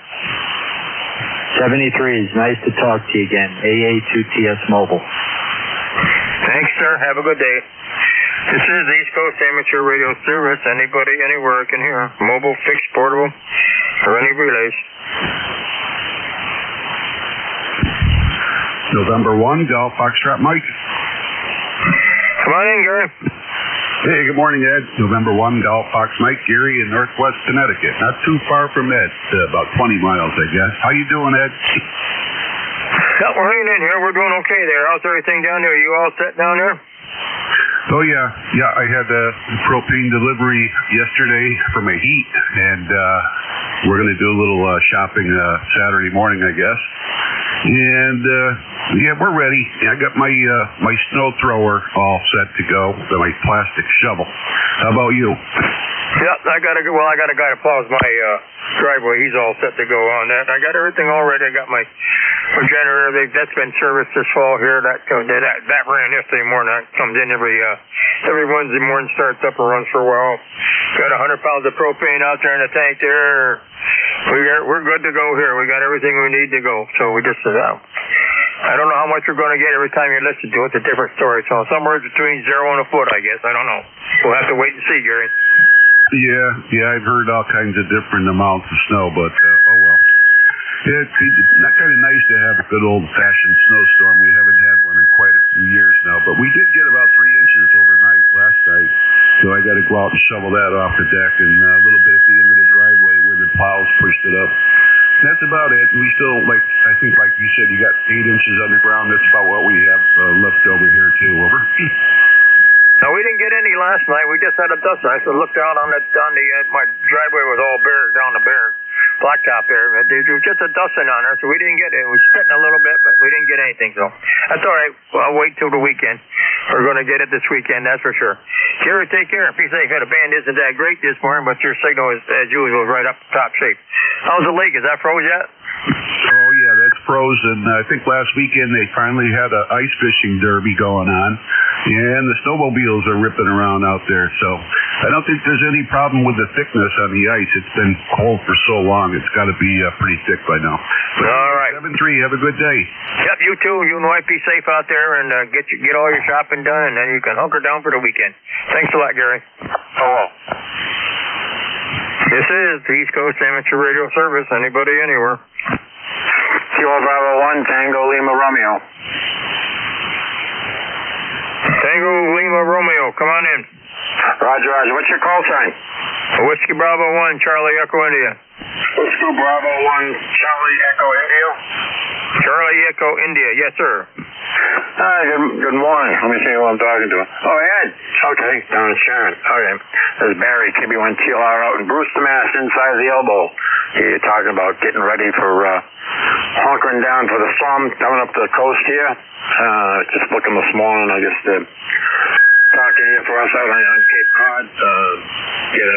73 is nice to talk to you again. AA2TS Mobile. Thanks, sir. Have a good day. This is the East Coast Amateur Radio Service. Anybody, anywhere can hear. Mobile, fixed, portable, or any relays. November 1, Golf Foxtrot Mike. Come on in, Gary. Hey, good morning, Ed. November 1, Golf Fox Mike, Gary in Northwest Connecticut. Not too far from Ed, about 20 miles, I guess. How you doing, Ed? Yeah, we're hanging in here. We're doing okay there. How's everything down there? You all set down there? Oh, yeah. I had a propane delivery yesterday for my heat, and we're going to do a little shopping Saturday morning, I guess. And yeah, we're ready. I got my my snow thrower all set to go, my plastic shovel. How about you? Yeah, I got a guy that plows my driveway. He's all set to go on that. I got everything all ready. I got my generator. That's been serviced this fall here. That ran yesterday morning. That comes in every Wednesday morning, starts up and runs for a while. Got 100 pounds of propane out there in the tank there. We're good to go here. We got everything we need to go. So we just I don't know how much we're going to get every time you listen to it. It's a different story. So somewhere between 0 and a foot, I guess. I don't know. We'll have to wait and see, Gary. Yeah, I've heard all kinds of different amounts of snow, but oh well. It's kind of nice to have a good old-fashioned snowstorm. We haven't had one in quite a few years now, but we did get about 3 inches overnight last night, so I got to go out and shovel that off the deck and a little bit at the end of the driveway where the plows pushed it up. That's about it. We still, I think like you said, you got 8 inches underground. That's about what we have left over here, too. Over. No, we didn't get any last night. We just had a dust. I looked out on my driveway was all bare, down the bare blacktop there. There was just a dusting on there, so we didn't get it. It was spitting a little bit, but we didn't get anything, so that's all right. Well, I'll wait till the weekend. We're going to get it this weekend, that's for sure. Gary, take care. Be safe. The band isn't that great this morning, but your signal is, as usual, right up top shape. How's the lake? Is that froze yet? Oh, yeah, that's frozen. I think last weekend they finally had an ice fishing derby going on, and the snowmobiles are ripping around out there. So I don't think there's any problem with the thickness on the ice. It's been cold for so long. It's got to be pretty thick by now. But all right. 7-3, have a good day. Yep, you too. You and wife be safe out there and get all your shopping done, and then you can hunker down for the weekend. Thanks a lot, Gary. Hello. This is the East Coast Amateur Radio Service. Anybody, anywhere. Kilo Bravo 1, Tango Lima Romeo. Tango Lima Romeo, come on in. Roger. What's your call sign? Whiskey Bravo 1, Charlie Echo India. Whiskey Bravo 1, Charlie Echo India. Charlie Echo India, yes, sir. Hi, good morning. Let me see who I'm talking to. Oh, Ed. Okay, down in Sharon. Okay. This is Barry, KB1TLR out in Brewster, Mass, inside the elbow. You're talking about getting ready for hunkering down for the storm coming up the coast here. Just looking this morning, I guess talking here for us out on Cape Cod. Get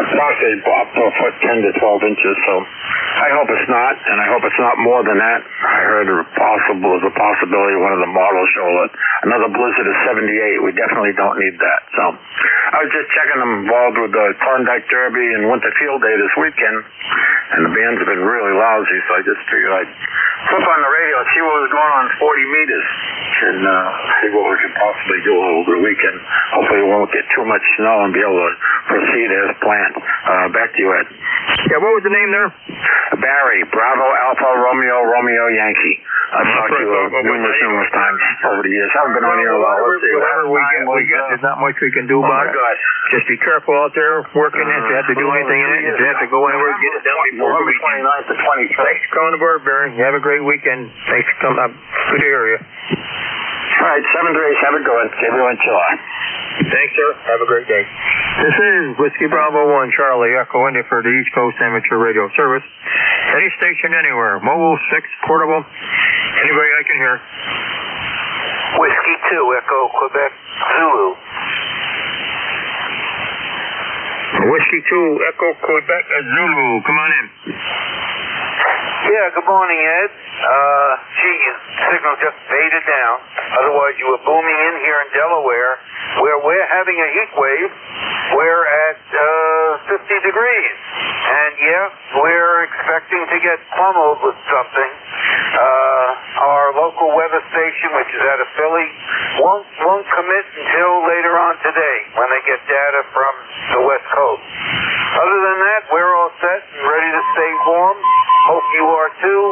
approximately up to a foot 10 to 12 inches. So I hope it's not, and I hope it's not more than that. I heard there's a possibility one of the models show that another blizzard of 78. We definitely don't need that. So I was just checking. I'm involved with the Klondike Derby and Winter Field Day this weekend, and the bands have been really lousy. So I just figured I'd flip on the radio and see what was going on 40 meters, and see what we could possibly do over the weekend. Hopefully we won't get too much snow and be able to proceed as planned. Back to you, Ed. Yeah, what was the name there? Barry, Bravo, Alpha, Romeo, Yankee. I've talked to you numerous times over the years. Haven't been on here a lot. Whatever we get, there's not much we can do about it. Just be careful out there working. If you have to do anything in it, if you have to go anywhere, get it done before the weekend. 29th to 23rd. Thanks for coming aboard, Barry. Have a great weekend. Thanks for coming up. Good to hear you. All right, 7 days. Have a good one. Everyone chill out. Thanks, sir. Have a great day. This is Whiskey Bravo 1 Charlie Echo India for the East Coast Amateur Radio Service. Any station, anywhere. Mobile, 6, portable. Anybody I can hear. Whiskey 2 Echo Quebec Zulu. Whiskey 2 Echo Quebec Zulu. Come on in. Yeah, good morning, Ed. Gee, your signal just faded down. Otherwise, you were booming in here in Delaware, where we're having a heat wave. We're at 50 degrees. And, yeah, we're expecting to get pummeled with something. Our local weather station, which is out of Philly, won't commit until later on today when they get data from the West Coast. Other than that, we're all set and ready to stay warm. Hope you are too.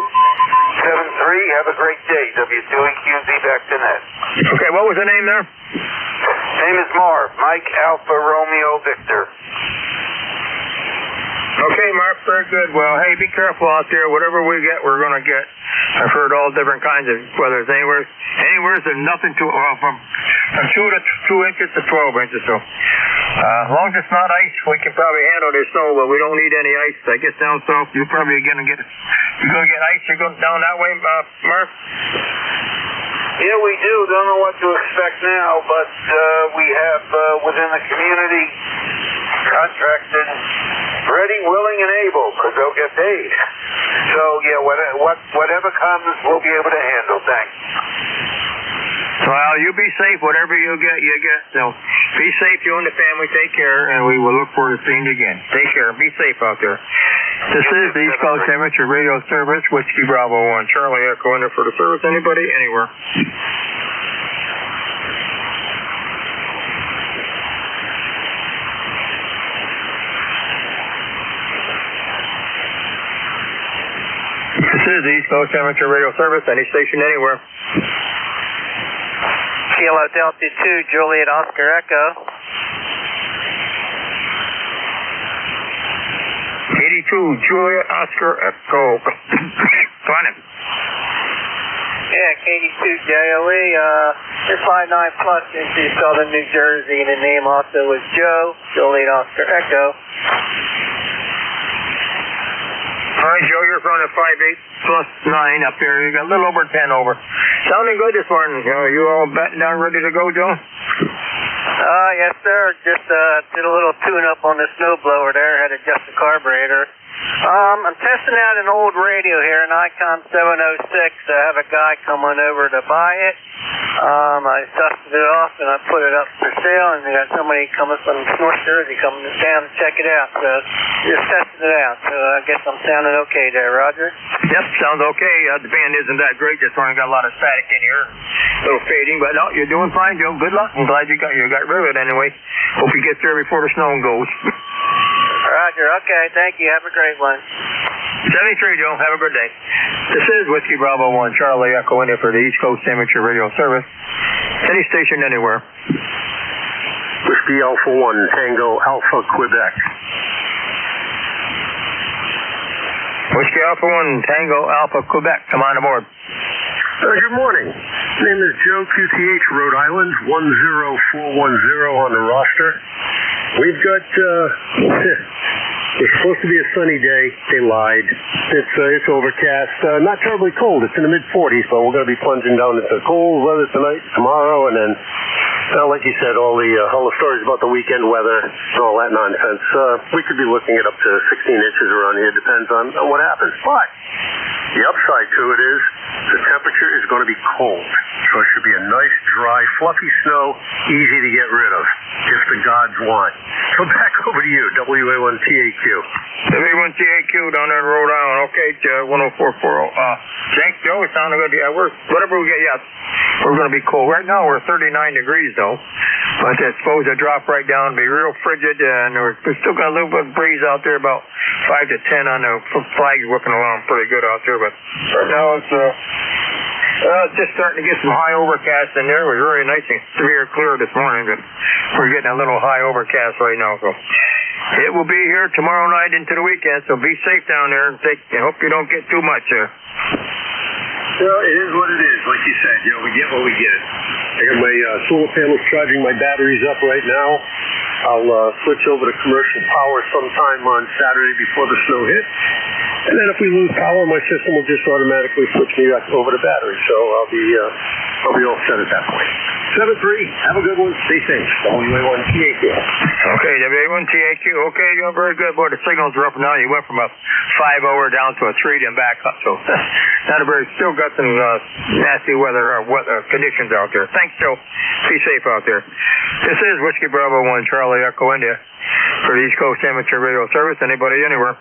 7-3, have a great day. W2EQZ back to net. Okay, what was the name there? Name is Marv. Mike Alpha Romeo Victor. Okay, Mark, very good. Well, hey, be careful out there. Whatever we get, we're going to get. I've heard all different kinds of weather. Anywhere's there's nothing to from 2 inches to 12 inches. So, as long as it's not ice, we can probably handle the snow, but we don't need any ice. I guess down south, you're probably going to get ice. You're going down that way, Mark? Yeah, we do. Don't know what to expect now, but we have within the community contracted, ready, willing, and able, because they'll get paid. So, yeah, whatever comes, we'll be able to handle. Thanks. Well, you be safe. Whatever you get, you get. So, be safe, you and the family. Take care, and we will look forward to seeing you again. Take care. Be safe out there. This is the East Coast Amateur Radio Service, Whiskey Bravo 1 Charlie Echo in there for the service. Anybody, anywhere. This is the East Coast Amateur Radio Service, any station, anywhere. Kilo Delta 2, Juliet Oscar Echo. 82, Juliet Oscar Echo. Come on in. Yeah, KD2 JOE, you're 5'9" plus into southern New Jersey, and the name also was Joe, Juliet Oscar Echo. All right, Joe, you're running 5'8" plus 9 up here. You got a little over 10 over. Sounding good this morning. Are you all batting down, ready to go, Joe? Yes, sir. Just did a little tune-up on the snowblower there. Had to adjust the carburetor. I'm testing out an old radio here, an Icon 706. I have a guy coming over to buy it. I dusted it off and I put it up for sale, and we got somebody coming from North Jersey coming to town to check it out. So just testing it out. So I guess I'm sounding okay there, Roger. Yep, sounds okay. The band isn't that great. Just only got a lot of static in here, a little fading. But no, you're doing fine, Joe. Good luck. I'm glad you got rid of it anyway. Hope you get there before the snow goes. Roger. Okay. Thank you. Have a great one. 73, Joe. Have a good day. This is Whiskey Bravo 1 Charlie Echo India for the East Coast Amateur Radio Service. Any station, anywhere. Whiskey Alpha 1 Tango Alpha Quebec. Whiskey Alpha 1 Tango Alpha Quebec. Come on aboard. Good morning. Name is Joe, QTH, Rhode Island, 10410 on the roster. We've got It's supposed to be a sunny day. They lied. It's overcast. Not terribly cold. It's in the mid-40s, but we're going to be plunging down into cold weather tonight, tomorrow, and then, like you said, all the stories about the weekend weather and all that nonsense. We could be looking at up to 16 inches around here. Depends on what happens. But the upside to it is the temperature is going to be cold. So it should be a nice, dry, fluffy snow, easy to get rid of, if the gods want. So back over to you, WA1TAQ. WA1TAQ down there in Rhode Island. Okay, 10440. Thanks, Joe. It sounded good. Yeah, whatever we get, we're going to be cold. Right now we're 39 degrees, though. But it's supposed to drop right down and be real frigid. And we're still got a little bit of breeze out there, about 5 to 10 on the flags whipping along pretty good out there. But right now it's just starting to get some high overcast in there. It was really nice and severe clear this morning, but we're getting a little high overcast right now. So it will be here tomorrow night into the weekend, so be safe down there. And I hope you don't get too much. Well, it is what it is. Like you said, we get what we get. I got my solar panels charging my batteries up right now. I'll switch over to commercial power sometime on Saturday before the snow hits. And then if we lose power, my system will just automatically switch me back over to battery. So I'll be all set at that point. 7-3. Have a good one. Stay safe. WA1TAQ. Okay, WA1TAQ. Okay, you're very good. Boy, the signals are up now. You went from a 5-0 down to a 3 then back up. So still got some nasty weather conditions out there. Thanks, Joe. Be safe out there. This is Whiskey Bravo 1 Charlie Echo India for the East Coast Amateur Radio Service. Anybody anywhere?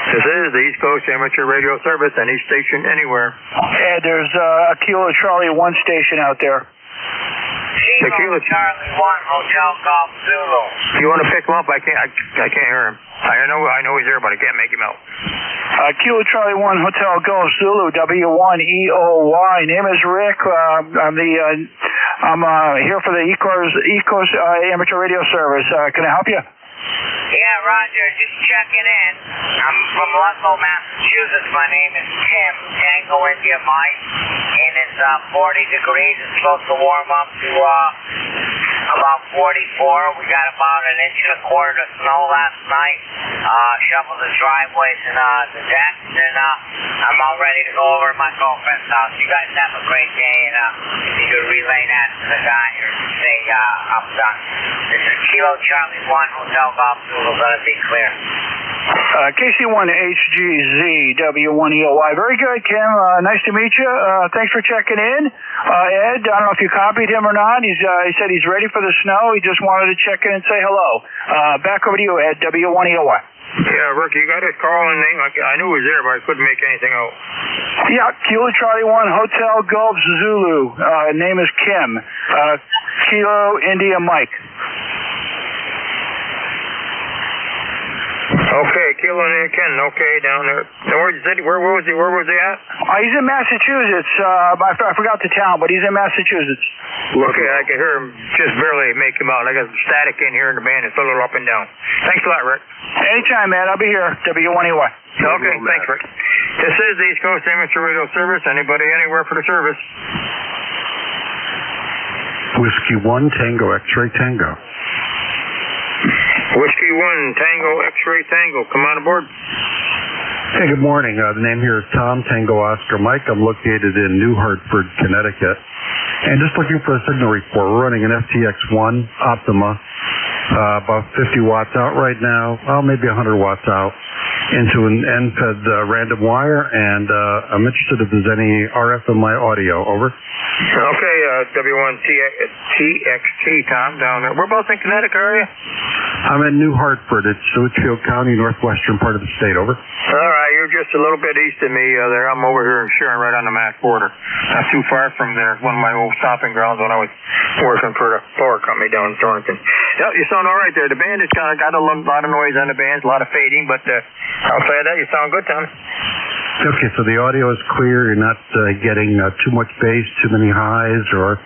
This is the East Coast Amateur Radio Service, any station anywhere. Yeah, there's a Kilo Charlie 1 station out there. Kilo Charlie 1 Hotel Golf Zulu. You want to pick him up? I can't hear him. I know he's there, but I can't make him out. Kilo Charlie 1 Hotel Golf Zulu, W1EOY. Name is Rick. I'm here for the ECARS East Coast Amateur Radio Service. Can I help you? Yeah, Roger, just checking in. I'm from Ludlow, Massachusetts. My name is Tim, Tango India Mike, and it's 40 degrees. It's supposed to warm up to about 44. We got about 1.25 inches of snow last night. Shoveled the driveways and the decks, and I'm all ready to go over to my girlfriend's house. You guys have a great day, and if you could relay that to the guy or say I'm done. This is Kilo Charlie 1 Hotel Golf Zulu, going to be clear. KC1HGZ, W1EOY. Very good, Kim. Nice to meet you. Thanks for checking in. Ed, I don't know if you copied him or not. He said he's ready for the snow. He just wanted to check in and say hello. Back over to you, Ed, W1EOY. Yeah, Rick, you got his call and name. I knew he was there, but I couldn't make anything out. Yeah, Kilo Charlie 1 Hotel Golf Zulu. Name is Kim. Kilo India Mike. Okay, Kilo India Ken. Okay, down there. Where was he? Where was he at? He's in Massachusetts. I forgot the town, but he's in Massachusetts. Okay, I can hear him just barely make him out. I got some static in here in the band. It's a little up and down. Thanks a lot, Rick. Anytime, man. I'll be here. W1EY. Okay, thanks, Rick. This is the East Coast Amateur Radio Service. Anybody anywhere for the service? Whiskey 1 Tango X-Ray Tango. Whiskey 1 Tango X-Ray Tango. Come on aboard. Hey, good morning. The name here is Tom, Tango Oscar Mike. I'm located in New Hartford, Connecticut. And just looking for a signal report. We're running an FTX1 Optima, about 50 watts out right now, maybe 100 watts out, into an NFED random wire, and I'm interested if there's any RF in my audio. Over. Okay, W1TXT, Tom, down there. Whereabouts in Connecticut are you? I'm in New Hartford. It's Litchfield County, northwestern part of the state. Over. All right, you're just a little bit east of me there. I'm over here in Sharon, right on the Mass border. Not too far from there. One of my old stomping grounds when I was working for the power company down in Thornton. Yeah, you sound all right there. The band has kind of got a lot of noise on the band, a lot of fading, but outside of that, you sound good, Tom. Okay, so the audio is clear. You're not getting too much bass, too many highs, or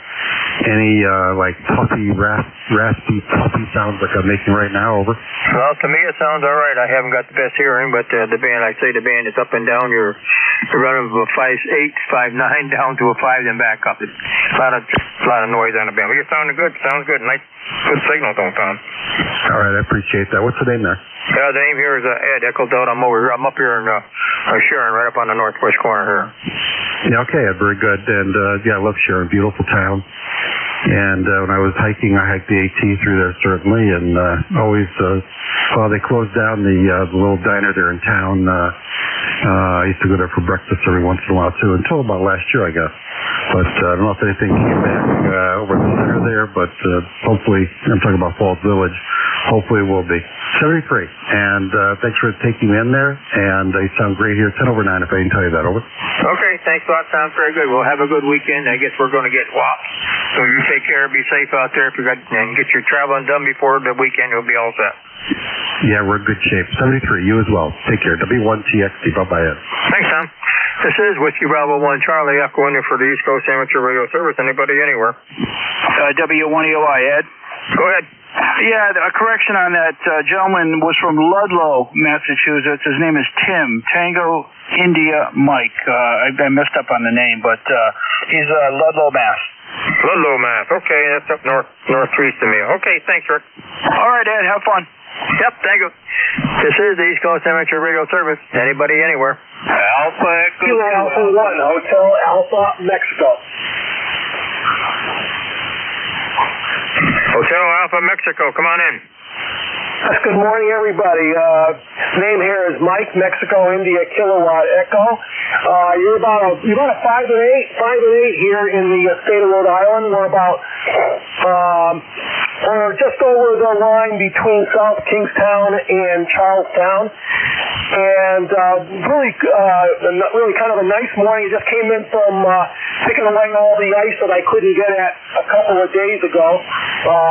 any like puffy, raspy, puffy sounds like I'm making right now. Over. Well, to me it sounds all right. I haven't got the best hearing, but the band, I say the band is up and down. You're running from a 5.8, 5.9 down to a 5, then back up. It's a lot of noise on the band. But you're sounding good. Sounds good. Nice, good signal, Tom. All right, I appreciate that. What's the name there? The name here is Ed Echo Delta. I'm up here in Sharon, right up on the northwest corner here. Yeah, okay, very good. And yeah, I love Sharon. Beautiful town. And when I was hiking, I hiked the AT through there certainly, and always. Well, they closed down the little diner there in town. I used to go there for breakfast every once in a while too, until about last year, I guess. But I don't know if anything came back over the center there, but hopefully, I'm talking about Falls Village. Hopefully, it will be 73. And thanks for taking me in there. And they sound great here. 10 over 9. If I didn't tell you that, over. Okay, thanks a lot. Sounds very good. We'll have a good weekend. I guess we're going to get lost. So you take care. Be safe out there. If you and get your traveling done before the weekend, you'll be all set. Yeah, we're in good shape. 73, you as well. Take care. W1TXT. Bye-bye, Ed. Thanks, Tom. This is Whiskey Bravo 1 Charlie Echo in for the East Coast Amateur Radio Service. Anybody, anywhere? W1EOI, Ed. Go ahead. Yeah, a correction on that. Gentleman was from Ludlow, Massachusetts. His name is Tim, Tango India Mike. I messed up on the name, but he's Ludlow, Mass. Ludlow, Mass. Okay, that's up northeast of me. Okay, thanks, Rick. All right, Ed, have fun. Yep, thank you. This is the East Coast Amateur Radio Service. Anybody, anywhere? Alpha Echo Alpha 1, Hotel Alpha, Mexico. Hotel Alpha, Mexico. Come on in. Yes, good morning, everybody. Name here is Mike, Mexico, India, Kilowatt Echo. You're about a 5 and 8 here in the state of Rhode Island. We're about just over the line between South Kingstown and Charlestown. And really kind of a nice morning. Just came in from picking away all the ice that I couldn't get at a couple of days ago.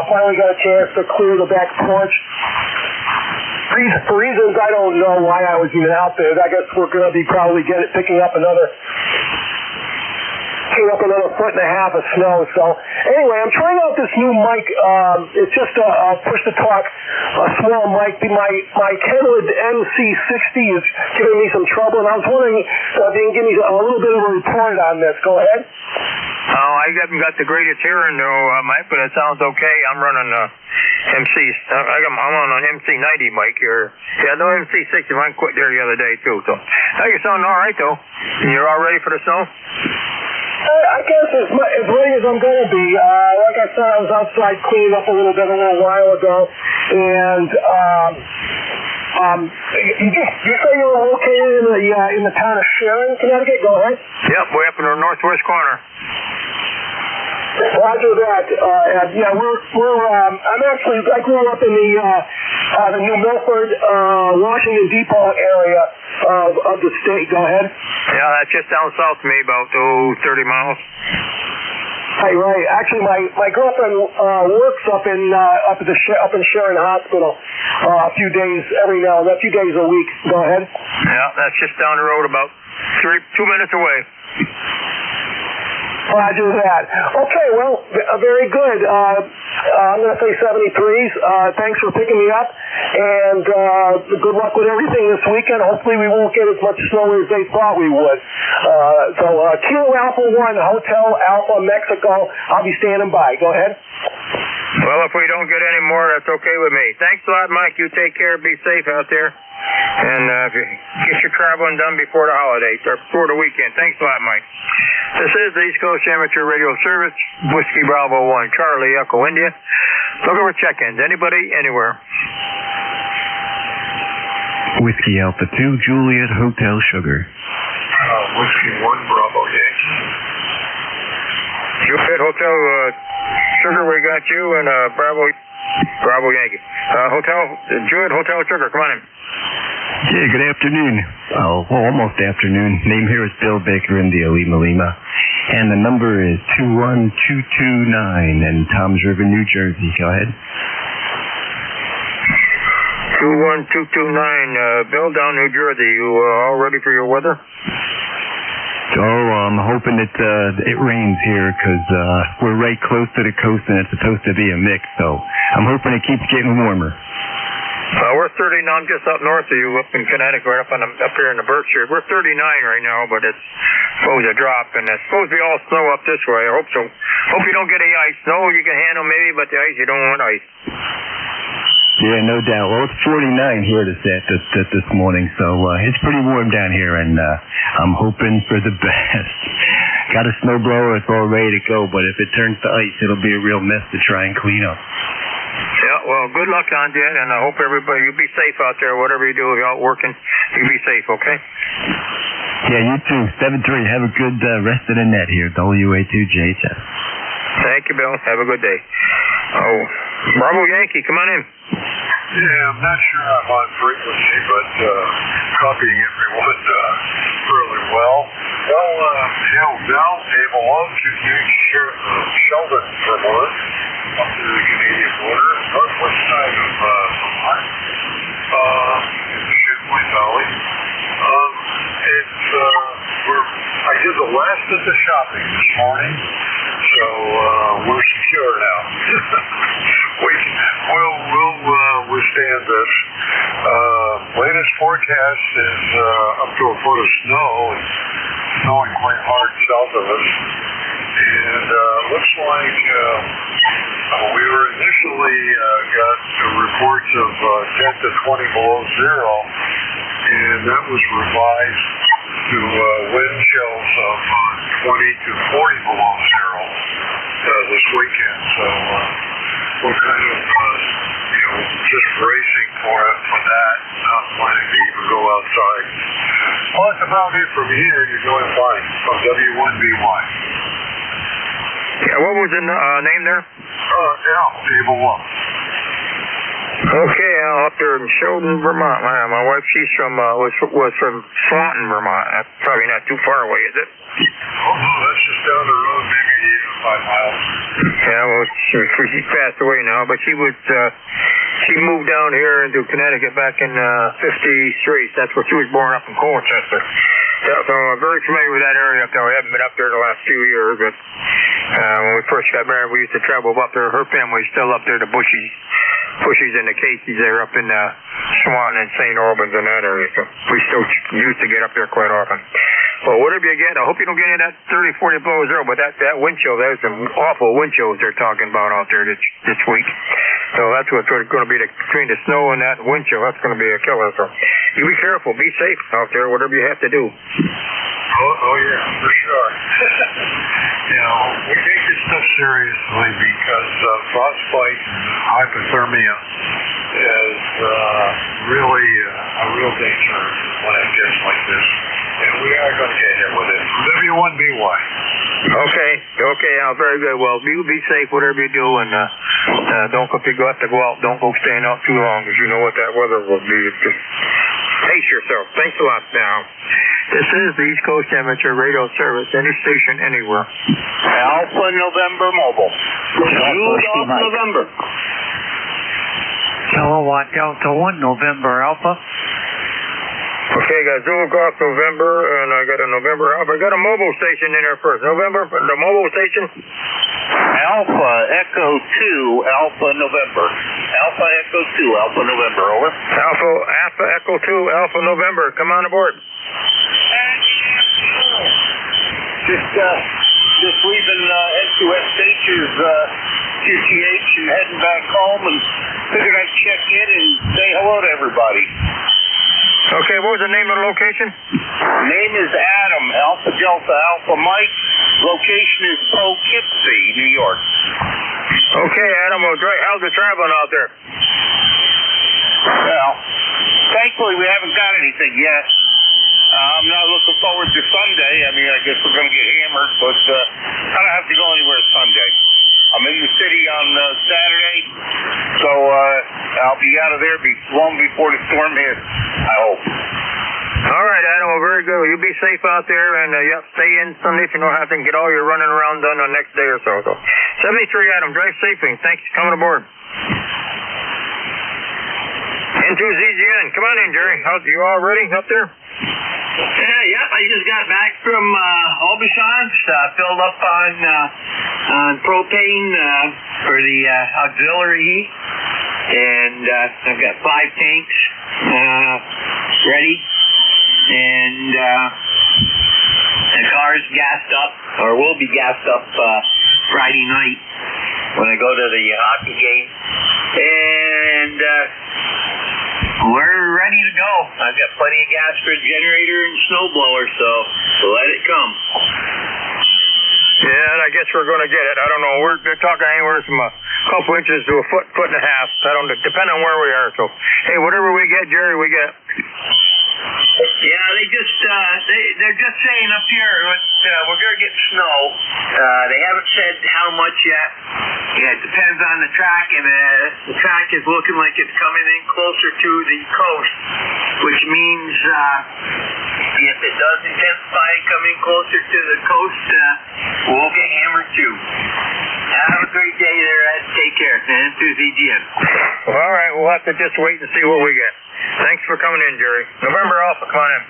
Finally got a chance to clear the back porch. For reasons I don't know why I was even out there. I guess we're going to be probably picking up another foot and a half of snow. So anyway, I'm trying out this new mic. It's just a push-to-talk, small mic. My Kenwood MC60 is giving me some trouble, and I was wondering if you can give me a little bit of a report on this. Go ahead. Oh, I haven't got the greatest hearing, though, Mike, but it sounds okay. I'm running I'm on an MC90 mic here. Yeah, no MC60. Mine quit there the other day, too. So you're sounding all right, though. You're all ready for the snow? I guess as ready as I'm going to be. Like I said, I was outside cleaning up a little while ago, and you say you were located in the town of Sharon, Connecticut? Go ahead. Yep, way up in the northwest corner. Roger that. Yeah, I grew up in the New Milford, Washington Depot area of the state. Go ahead. Yeah, that's just down south of me, about 30 miles. Right. Actually, my girlfriend works up in Sharon Hospital a few days a week. Go ahead. Yeah, that's just down the road, about 2 minutes away. Roger that. Okay, well, very good. I'm going to say 73s. Thanks for picking me up, and good luck with everything this weekend. Hopefully we won't get as much snow as they thought we would. So Kilo Alpha 1, Hotel Alpha, Mexico. I'll be standing by. Go ahead. Well, if we don't get any more, that's okay with me. Thanks a lot, Mike. You take care. Be safe out there. And if you get your traveling done before the holidays or before the weekend. Thanks a lot, Mike. This is the East Coast Amateur Radio Service, Whiskey Bravo 1, Charlie Echo India. Looking for check-ins. Anybody, anywhere. Whiskey Alpha 2, Juliet Hotel Sugar. Whiskey 1, Bravo Yankee. Juliet Hotel Sugar, we got you, and Bravo Yankee. Juliet Hotel Sugar, come on in. Yeah, good afternoon. Almost afternoon. Name here is Bill Baker, India, Lima. And the number is 21229 in Toms River, New Jersey. Go ahead. 21229, Bill, down New Jersey. You all ready for your weather? Oh, I'm hoping it rains here because we're right close to the coast and it's supposed to be a mix, so I'm hoping it keeps getting warmer. We're 39. I'm just up north of you, up in Connecticut, right up here in the Berkshires. We're 39 right now, but it's supposed to drop, and it's supposed to be all snow up this way. I hope so. Hope you don't get any ice. Snow you can handle maybe, but the ice you don't want ice. Yeah, no doubt. Well, it's 49 here this morning, so it's pretty warm down here, and I'm hoping for the best. Got a snowblower, it's all ready to go, but if it turns to ice, it'll be a real mess to try and clean up. Yeah, well, good luck on that, and I hope everybody, you be safe out there, whatever you do, if you're out working, you be safe, okay? Yeah, you too. 7-3, have a good rest of the net here, WA2JHS. Thank you, Bill. Have a good day. Oh, Bravo Yankee, come on in. Yeah, I'm not sure I'm on frequency, but copying everyone fairly well. Well, hail down, Able on to New Sheldon, Vermont, up to the Canadian border, northwest side of Vermont, in the Chinook Valley. I did the last of the shopping this morning, so we're secure now. We'll withstand this. Latest forecast is up to a foot of snow, and snowing quite hard south of us. And looks like we were initially got reports of 10 to 20 below zero, and that was revised to wind chills of 20 to 40 below zero this weekend. So we're kind of just bracing for that, not planning to even go outside. Well, that's about it from here. You're doing fine. From W1BY. Yeah, what was the name there? Table 1. Okay, up there in Sheldon, Vermont. My wife, she's from was from Swanton, Vermont. That's probably not too far away, is it? Oh no, that's just down the road, maybe 5 miles. Yeah, well, she passed away now, but she moved down here into Connecticut back in 53. That's where she was born, up in Colchester. Yeah, so I'm very familiar with that area up there. I haven't been up there the last few years, but when we first got married, we used to travel up there. Her family's still up there, the Bushies and the Caseys. They're up in Swanton and St. Albans in that area, so we still used to get up there quite often. Well, whatever you get, I hope you don't get any of that 30, 40 below zero, but that wind chill, there's some awful wind chills they're talking about out there this week. So that's what's going to be between the snow and that wind chill. That's going to be a killer. So you be careful, be safe out there, whatever you have to do. Oh yeah, for sure. We take this stuff seriously because frostbite and hypothermia is really a real danger when it gets like this. And we are going to get hit with it. W1BY. Okay, Al, very good. Well, you be safe, whatever you do, and don't, if you have to go out, don't go staying out too long, because you know what that weather will be. Just pace yourself. Thanks a lot, now. This is the East Coast Amateur Radio Service, any station, anywhere. Alpha November Mobile. Rudolph November. Kilowatt Delta 1 November Alpha. Okay, got Zulu Golf November, and I got a November Alpha. I got a mobile station in there first. November, the mobile station? Alpha Echo 2 Alpha November. Alpha Echo 2 Alpha November, over. Alpha Echo 2 Alpha November. Come on aboard. Just leaving N2US Nature's QTH and heading back home, and figured I'd check in and say hello to everybody. Okay, what was the name of the location? Name is Adam, Alpha Delta Alpha Mike. Location is Poughkeepsie, New York. Okay, Adam, how's the traveling out there? Well, thankfully we haven't got anything yet. I'm not looking forward to Sunday. I mean, I guess we're going to get hammered, but I don't have to go anywhere Sunday. I'm in the city on Saturday, so I'll be out of there long before the storm hits, I hope. All right, Adam, well, very good. You be safe out there, and stay in Sunday if you don't have to get all your running around done the next day or so. 73, Adam, drive safely. Thanks for coming aboard. N2ZGN. Come on in, Jerry. How's you all ready up there? Yep, I just got back from Albison's, filled up on propane for the auxiliary heat, and I've got 5 tanks ready, and the car's gassed up, or will be gassed up Friday night when I go to the hockey game, and we're ready to go. I've got plenty of gas for a generator and snowblower, so let it come. Yeah, and I guess we're going to get it. I don't know. They're talking anywhere from a couple inches to a foot and a half. I don't depend on where we are. So, hey, whatever we get, Jerry, we get. Yeah, they're just saying up here we're going to get snow. They haven't said how much yet. Yeah, it depends on the track, and the track is looking like it's coming in closer to the coast, which means if it does intensify and come in closer to the coast, we'll get hammered too. Have a great day there, Ed. Take care. N2ZGN. All right, we'll have to just wait and see what we get. Thanks for coming in, Jerry. November Alpha, come on in.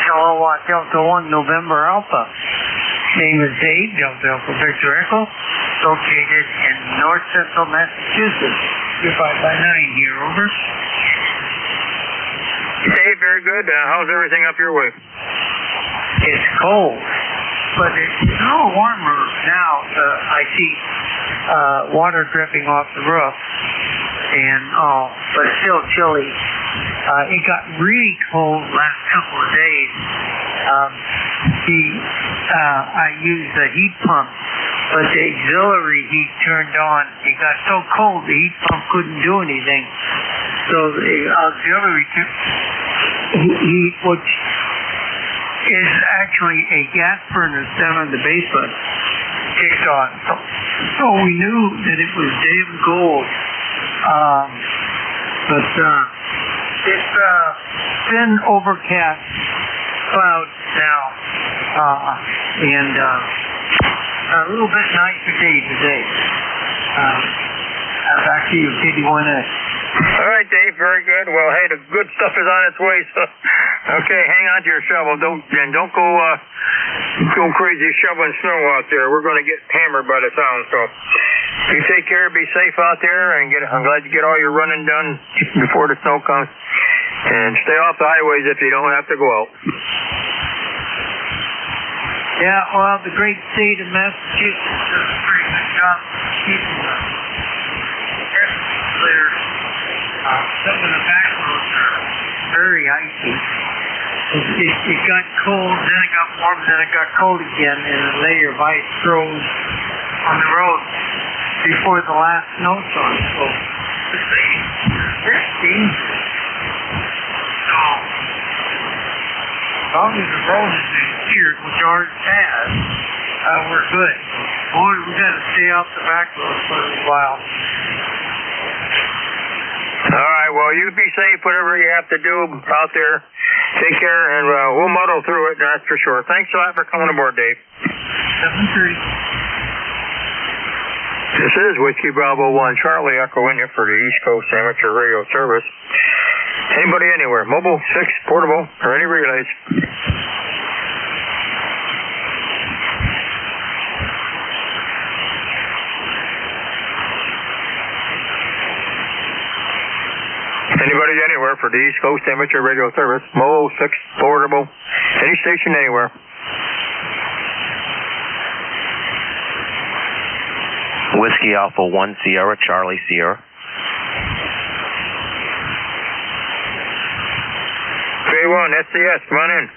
Hello, Delta 1 November Alpha. Name is Dave, Delta Alpha Victor Echo, located in north central Massachusetts. You're 5x9 here, over. Dave, very good. How's everything up your way? It's cold, but it's a little warmer now. I see water dripping off the roof, but still chilly. It got really cold last couple of days. I used the heat pump, but the auxiliary heat turned on. It got so cold the heat pump couldn't do anything. So the auxiliary heat, which is actually a gas furnace down in the basement, kicked on. So we knew that it was damn cold. But it's been overcast clouds now, and a little bit nicer day today. Back to you, KD1A. All right, Dave, very good. Well, hey, the good stuff is on its way, so okay, hang on to your shovel. Don't go crazy shoveling snow out there. We're going to get hammered by the sound, so you take care, be safe out there, and I'm glad you get all your running done before the snow comes. And stay off the highways if you don't have to go out. Yeah, well, the great state of Massachusetts does a pretty good job keeping the air clear. Some of the back roads are very icy. It got cold, then it got warm, then it got cold again, and a layer of ice froze on the road before the last snowstorm. So it's dangerous. As long as the road is cleared, which ours has, we're good. Boy, we got to stay off the back road for a little while. All right, well, you be safe, whatever you have to do out there. Take care, and we'll muddle through it, that's for sure. Thanks a lot for coming aboard, Dave. 7:30. This is Whiskey Bravo 1, Charlie Echo India for the East Coast Amateur Radio Service. Anybody anywhere, mobile, fixed, portable, or any relays. Anybody anywhere for the East Coast Amateur Radio Service, mobile, fixed, portable, any station anywhere. Whiskey Alpha 1 Sierra, Charlie Sierra. J1 SCS, come on in.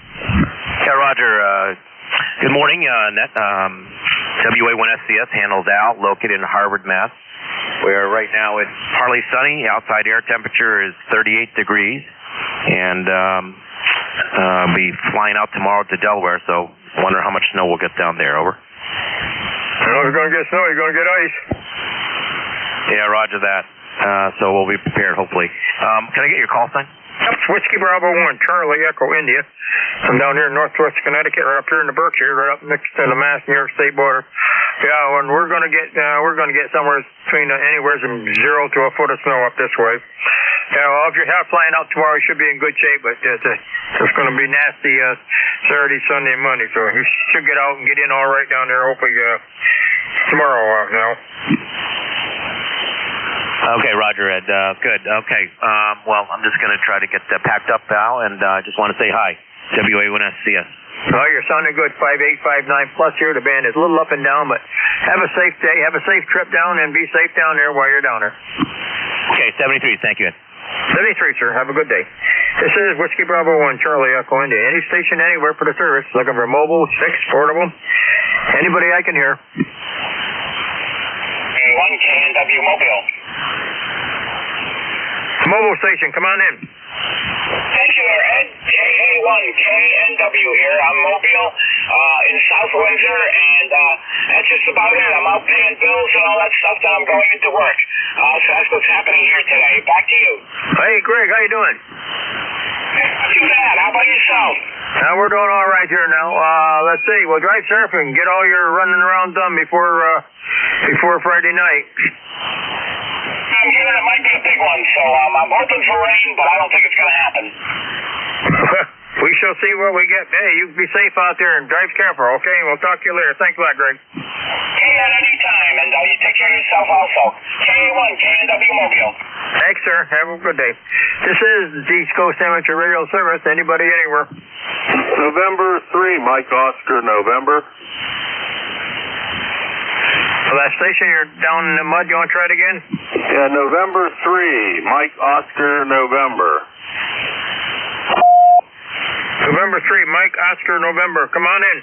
Yeah, Roger. Good morning. WA1 SCS handles Al, located in Harvard, Mass. Where right now it's partly sunny. Outside air temperature is 38 degrees, and be flying out tomorrow to Delaware. So, wonder how much snow we'll get down there. Over. You're going to get snow. You're going to get ice. Yeah, Roger that. So we'll be prepared, hopefully. Can I get your call sign? Yep, Whiskey Bravo 1, Charlie Echo India. I'm down here in northwest Connecticut, right up here in the Berkshires, right up next to the Mass New York State border. Yeah, and we're gonna get somewhere between anywhere from 0 to a foot of snow up this way. Well, if you're flying out tomorrow, you should be in good shape, but it's going to be nasty Saturday, Sunday, and Monday, so you should get out and get in all right down there, hopefully tomorrow now. Okay, Roger, Ed. Good. Okay. Well, I'm just going to try to get packed up now, and I just want to say hi. WA1SCS. Well, you're sounding good. 5859 plus here. The band is a little up and down, but have a safe day. Have a safe trip down, and be safe down there while you're down there. Okay, 73. Thank you, Ed. 73, sir. Have a good day. This is Whiskey Bravo 1, Charlie Echo India. Any station anywhere for the service. Looking for mobile, 6, portable. Anybody I can hear. 1KNW Mobile. Mobile station, come on in. Thank you, Ed. KA1KNW here. I'm Mobile in South Windsor, and that's just about it. I'm out paying bills and all that stuff, then I'm going into work. So that's what's happening here today. Back to you. Hey, Greg, how you doing? Not too bad. How about yourself? We're doing all right here now. Let's see. We'll drive surfing. Get all your running around done before Friday night. I'm hearing it might be a big one, so I'm hoping for rain, but I don't think it's going to happen. We shall see what we get. Hey, you be safe out there and drive careful, okay? We'll talk to you later. Thanks a lot, Greg. Hey, at any time, and you take care of yourself also. KA1, KNW Mobile. Thanks, sir. Have a good day. This is the East Coast Amateur Radio Service. Anybody, anywhere? November 3, Mike Oscar, November. So that station, you're down in the mud. You want to try it again? Yeah, November 3, Mike Oscar, November. November 3, Mike Oscar, November. Come on in.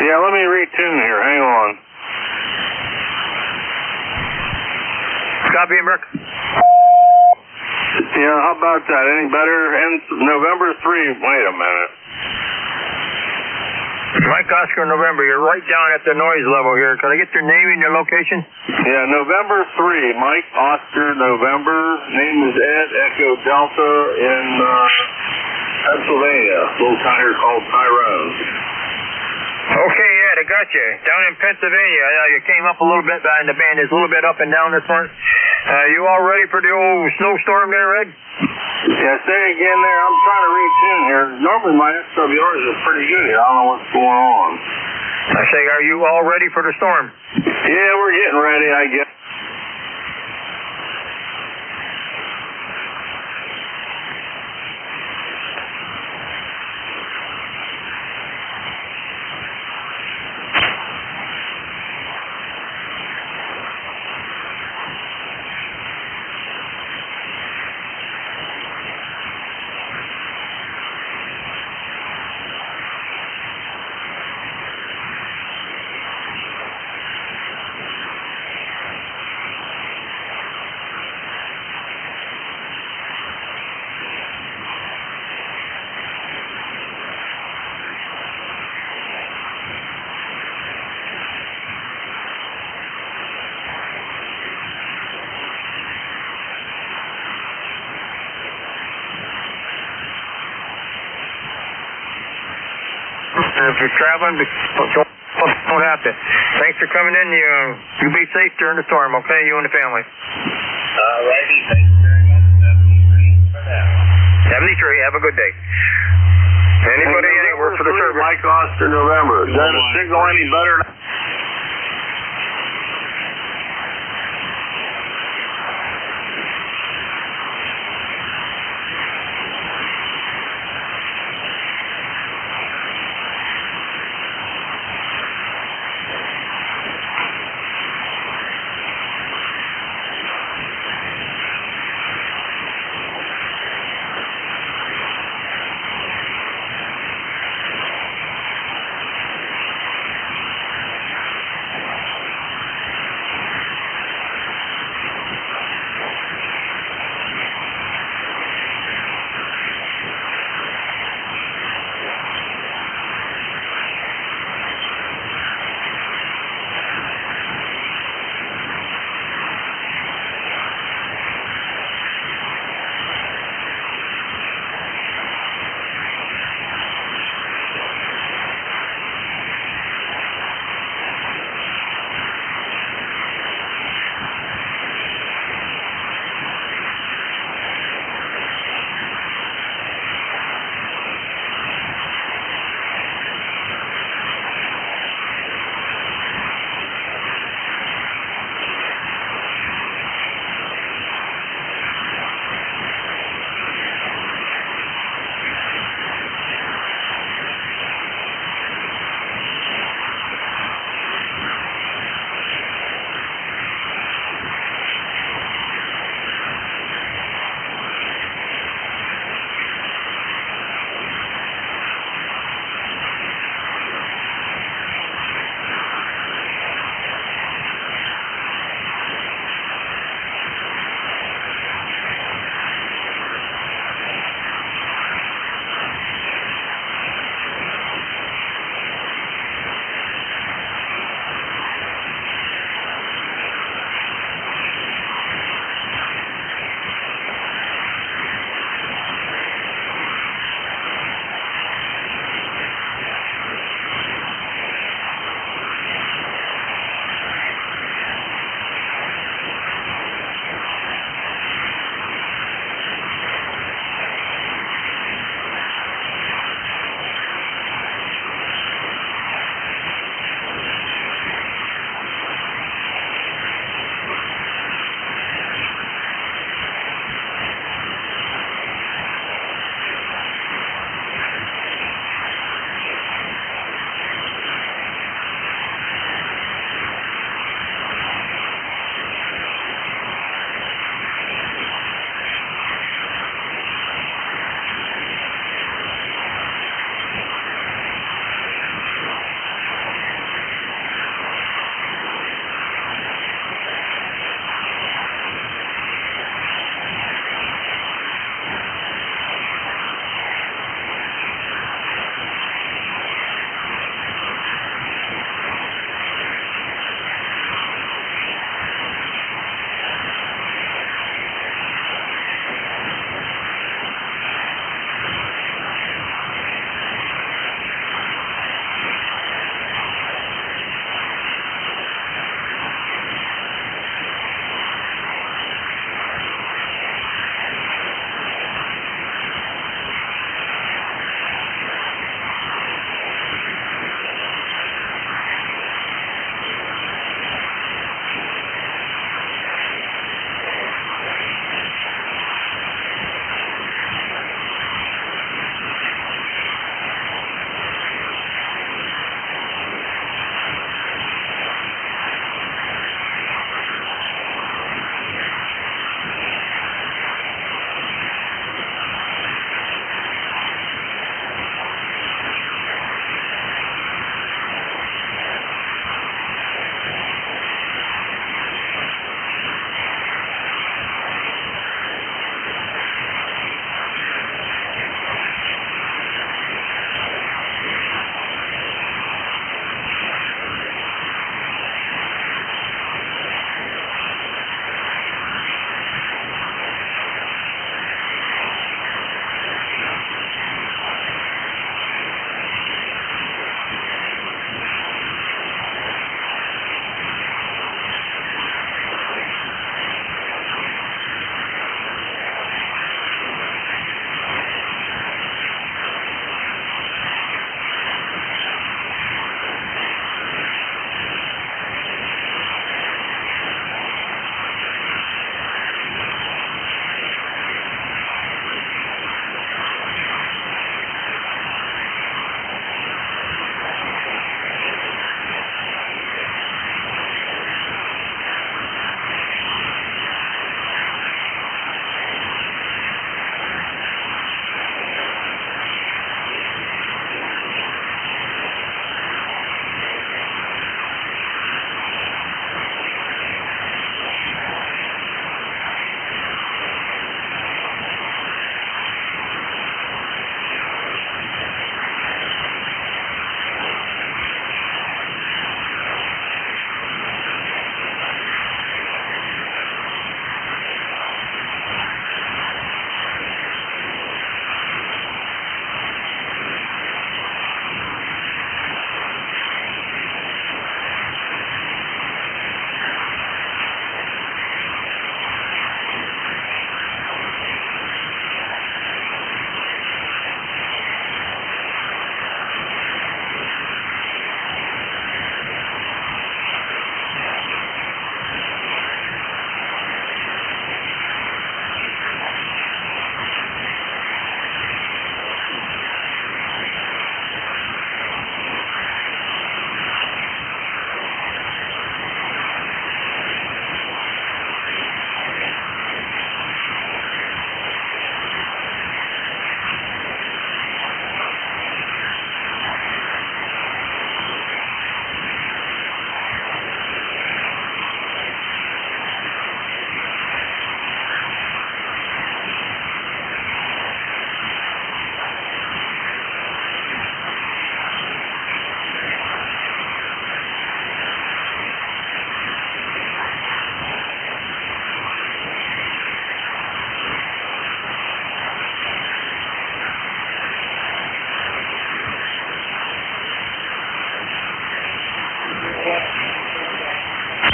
Yeah, let me retune here. Hang on. Copy, Rick. Yeah, how about that? Any better? November 3, wait a minute. Mike Oscar, November. You're right down at the noise level here. Can I get your name and your location? Yeah, November 3, Mike Oscar, November. Name is Ed, Echo Delta in Pennsylvania. A little town here called Tyrone. Okay, Ed, I got you. Down in Pennsylvania. You came up a little bit behind the band. Is a little bit up and down this morning. You all ready for the old snowstorm there, Ed? Yeah, say again there. I'm trying to retune here. Normally my XWRs is pretty good here. I don't know what's going on. I say, are you all ready for the storm? Yeah, we're getting ready, I guess. If you're traveling, don't have to. Thanks for coming in. You be safe during the storm, okay? You and the family. Alrighty, thanks very much. 73. Have a good day. Anybody, anywhere for the service? Mike Oscar, November. Is that a signal any better?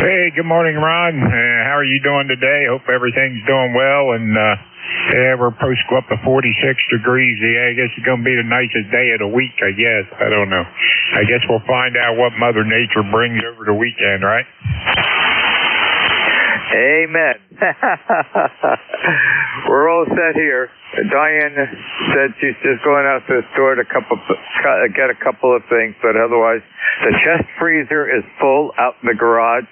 Hey, good morning, Ron. How are you doing today? Hope everything's doing well. And yeah, we're supposed to go up to 46 degrees. Yeah, I guess it's going to be the nicest day of the week, I guess. I don't know. I guess we'll find out what Mother Nature brings over the weekend, right? Amen. We're all set here. Diane said she's just going out to the store to get a couple of things, but otherwise the chest freezer is full out in the garage,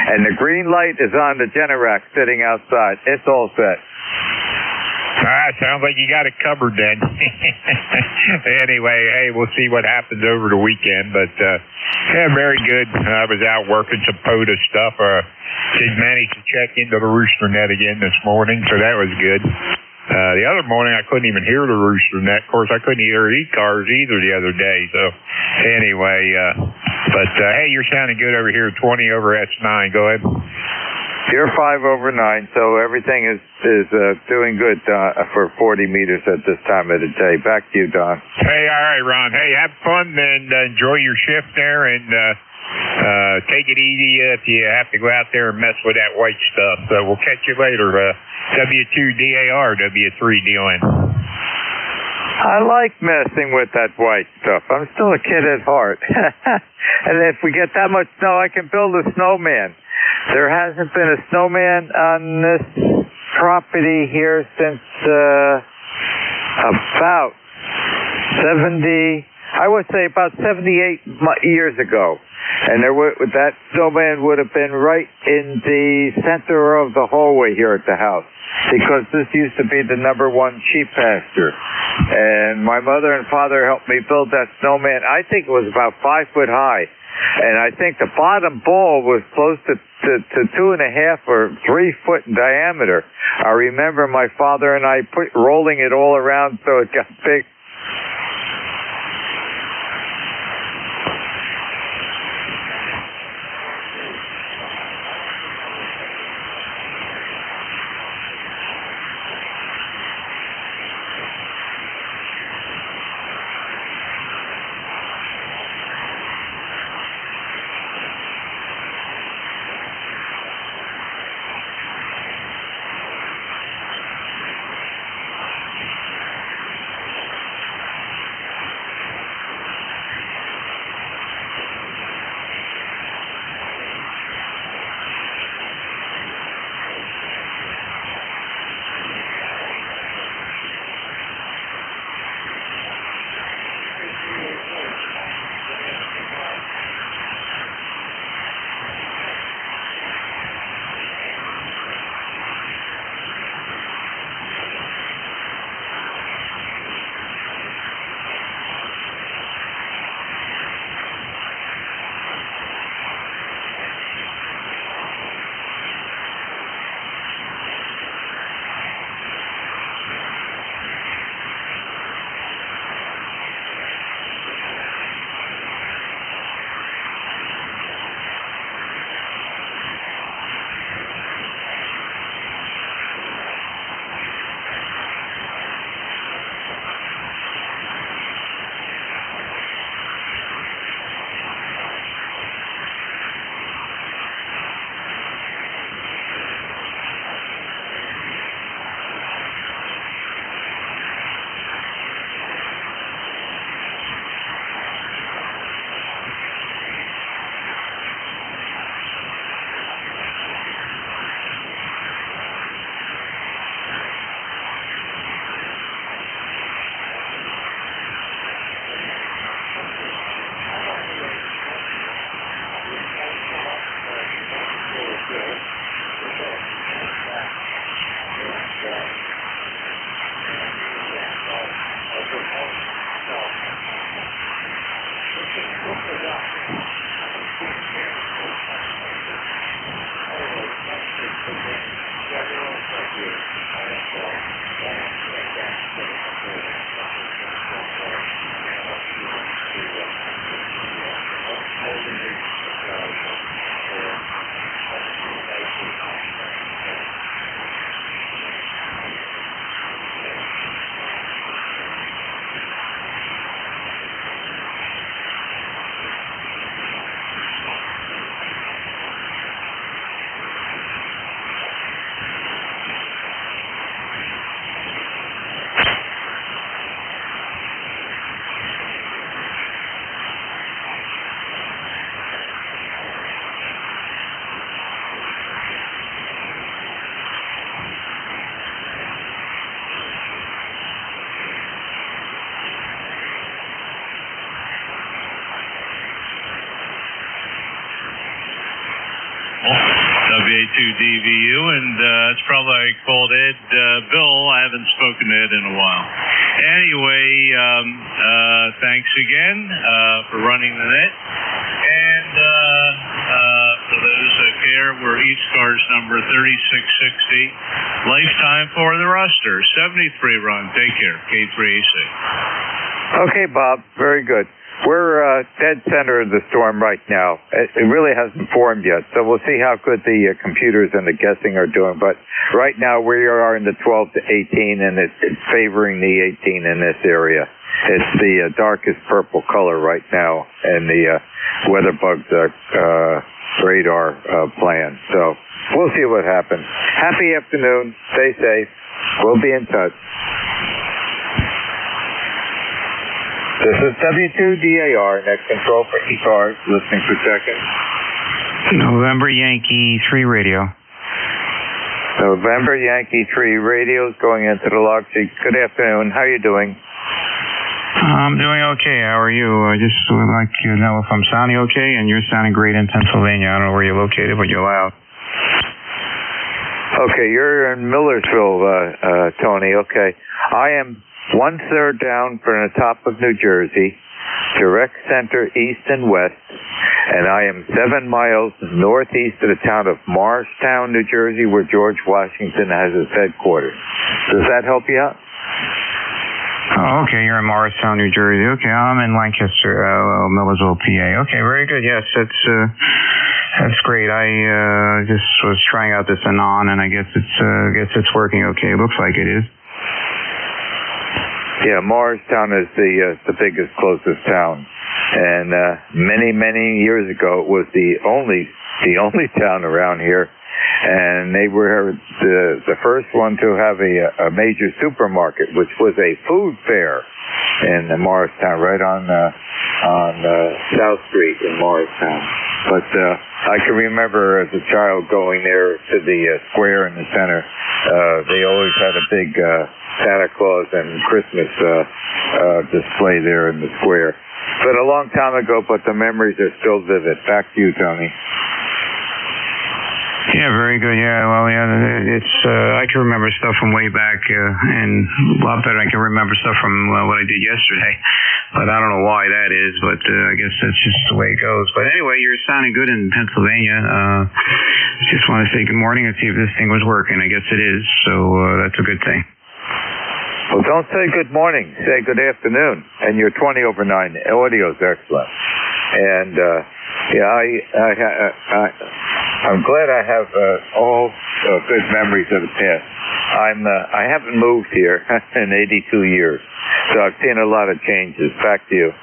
and the green light is on the Generac sitting outside. It's all set. Sounds like you got it covered then. Anyway, hey, we'll see what happens over the weekend, but yeah, very good. I was out working some POTA stuff. Did manage to check into the rooster net again this morning, so that was good. The other morning I couldn't even hear the rooster net. Of course, I couldn't hear ECARS either the other day. So anyway, but hey, you're sounding good over here. 20 over S9. Go ahead. You're 5 over 9, so everything is doing good for 40 meters at this time of the day. Back to you, Don. Hey, all right, Ron. Hey, have fun and enjoy your shift there, and take it easy if you have to go out there and mess with that white stuff. So we'll catch you later. W2DAR, W3DON. I like messing with that white stuff. I'm still a kid at heart. And if we get that much snow, I can build a snowman. There hasn't been a snowman on this property here since about 78 years ago. And that snowman would have been right in the center of the hallway here at the house, because this used to be the #1 sheep pasture. And my mother and father helped me build that snowman. I think it was about 5 foot high. And I think the bottom ball was close to 2.5 or 3 foot in diameter. I remember my father and I rolling it all around so it got big. W2DVU, and it's probably I called Ed Bill. I haven't spoken to Ed in a while. Anyway, thanks again for running the net. And for those that care, we're ECARS number 3660. Lifetime for the roster. 73 run. Take care. K3AC. Okay, Bob. Very good. We're dead center of the storm right now. It really hasn't formed yet, so we'll see how good the computers and the guessing are doing. But right now we are in the 12 to 18, and it's favoring the 18 in this area. It's the darkest purple color right now in the WeatherBug's radar plan. So we'll see what happens. Happy afternoon. Stay safe. We'll be in touch. This is W2DAR, net control for ECARS, listening for checking. November Yankee 3 radio. November Yankee 3 radio is going into the log sheet. Good afternoon. How are you doing? I'm doing okay. How are you? I just would like to know if I'm sounding okay, and you're sounding great in Pennsylvania. I don't know where you're located, but you're loud. Okay, you're in Millersville, Tony. Okay. I am 1/3 down from the top of New Jersey, direct center east and west, and I am 7 miles northeast of the town of Morristown, New Jersey, where George Washington has his headquarters. Does that help you out? Oh, okay, you're in Morristown, New Jersey. Okay, I'm in Lancaster, Millersville, PA. Okay, very good. Yes, that's great. I just was trying out this Anon, and I guess it's working okay. It looks like it is. Yeah, Morristown is the biggest, closest town, and many years ago it was the only town around here, and they were the first one to have a major supermarket, which was a food fair in Morristown, right on South Street in Morristown. But I can remember as a child going there to the square in the center. They always had a big Santa Claus and Christmas display there in the square. But a long time ago, but the memories are still vivid. Back to you, Tony. Yeah, very good. Yeah, well, yeah, it's I can remember stuff from way back, and a lot better I can remember stuff from what I did yesterday. But I don't know why that is, but I guess that's just the way it goes. But anyway, you're sounding good in Pennsylvania. Just want to say good morning and see if this thing was working. I guess it is, so that's a good thing. Well, don't say good morning. Say good afternoon. And your 20/9 audio is excellent. And I'm glad I have all good memories of the past. I haven't moved here in 82 years, so I've seen a lot of changes. Back to you.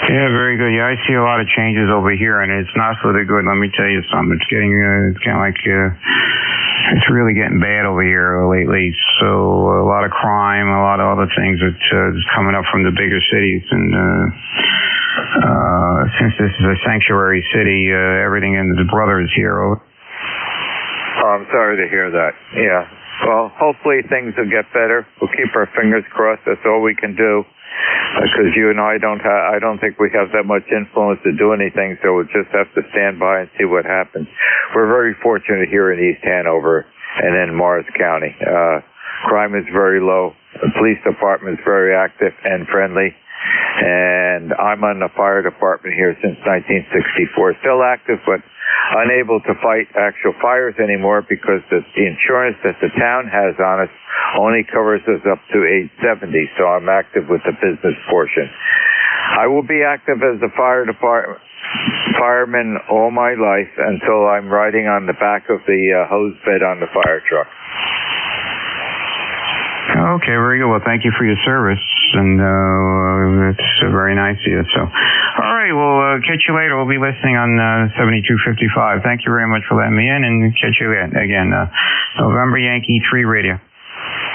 Yeah, very good. Yeah, I see a lot of changes over here, and it's not so good. Let me tell you something. It's getting, it's kind of like, it's really getting bad over here lately. So a lot of crime, a lot of other things that's coming up from the bigger cities, and since this is a sanctuary city, everything in the brothers here. Oh, I'm sorry to hear that. Yeah. Well, hopefully things will get better. We'll keep our fingers crossed. That's all we can do. Because you and I don't think we have that much influence to do anything, so we'll just have to stand by and see what happens. We're very fortunate here in East Hanover and in Morris County. Crime is very low. The police department is very active and friendly. And I'm on the fire department here since 1964. Still active, but unable to fight actual fires anymore because the insurance that the town has on us only covers us up to age 70, so I'm active with the business portion. I will be active as a fireman all my life until I'm riding on the back of the hose bed on the fire truck. Okay, very good. Well, thank you for your service, and it's very nice of you. So, all right, we'll catch you later. We'll be listening on 7255. Thank you very much for letting me in, and catch you again. November Yankee 3 radio.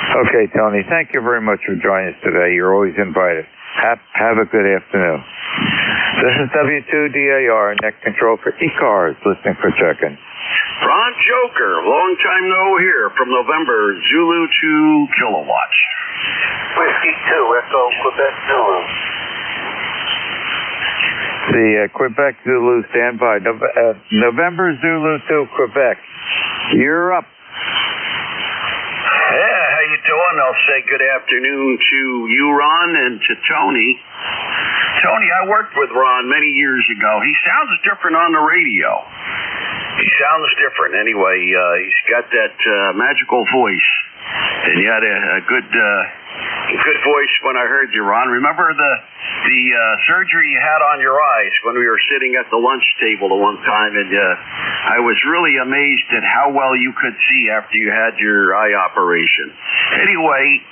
Okay, Tony. Thank you very much for joining us today. You're always invited. Have a good afternoon. This is W2DAR, net control for ECARS, listening for check-in. Ron Joker, long time no here from November, Zulu 2 kilowatts. Whiskey 2, Echo Quebec Zulu. see. Quebec Zulu, stand by. November Zulu 2, Quebec. You're up. Yeah, how you doing? I'll say good afternoon to you, Ron, and to Tony. Tony, I worked with Ron many years ago. He sounds different on the radio. He sounds different. Anyway, he's got that magical voice, and you had a good voice when I heard you, Ron. Remember the surgery you had on your eyes when we were sitting at the lunch table the one time, and I was really amazed at how well you could see after you had your eye operation. Anyway,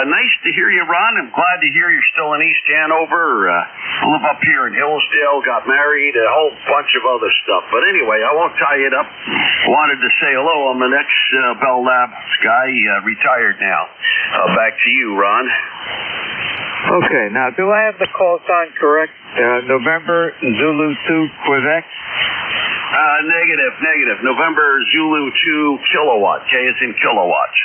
nice to hear you, Ron. I'm glad to hear you're still in East Hanover. I live up here in Hillsdale, got married, a whole bunch of other stuff. But anyway, I won't tie it up. Wanted to say hello. I'm an ex-Bell Labs guy, retired now. Back to you, Ron. Okay, now do I have the call sign correct? November Zulu 2, Quebec? Negative. November Zulu 2 kilowatt. K is in kilowatts.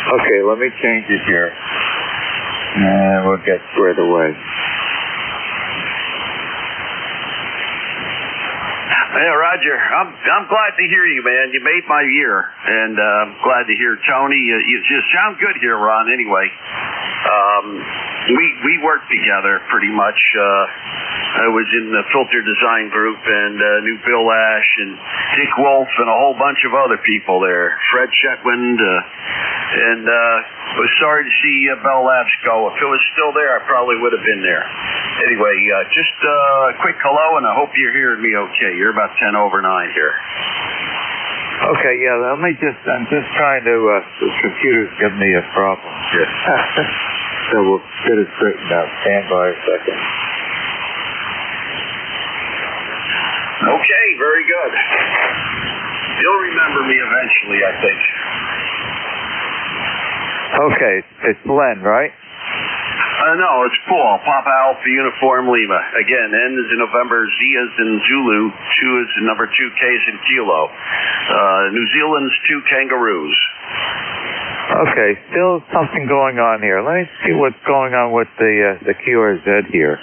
Okay, let me change it here. And we'll get squared away. Yeah, Roger, I'm glad to hear you, man. You made my year, and I'm glad to hear Tony. You just sound good here, Ron. Anyway, we worked together pretty much. I was in the filter design group and knew Bill Ash and Dick Wolf and a whole bunch of other people there. Fred Shetwind, and was sorry to see Bell Labs go. If it was still there, I probably would have been there. Anyway, just a quick hello, and I hope you're hearing me okay. You're about 10 over 9 here. Okay, yeah, I'm just trying to, the computer's giving me a problem here. So we'll get it straightened out. Stand by a second. Okay, very good. You'll remember me eventually, I think. Okay, it's Len, right? No, it's Paul. Papa Alpha Uniform Lima. Again, N is in November, Z is in Zulu, 2 is in number 2, K is in Kilo. New Zealand's 2 kangaroos. Okay, still something going on here. Let me see what's going on with the QRZ here.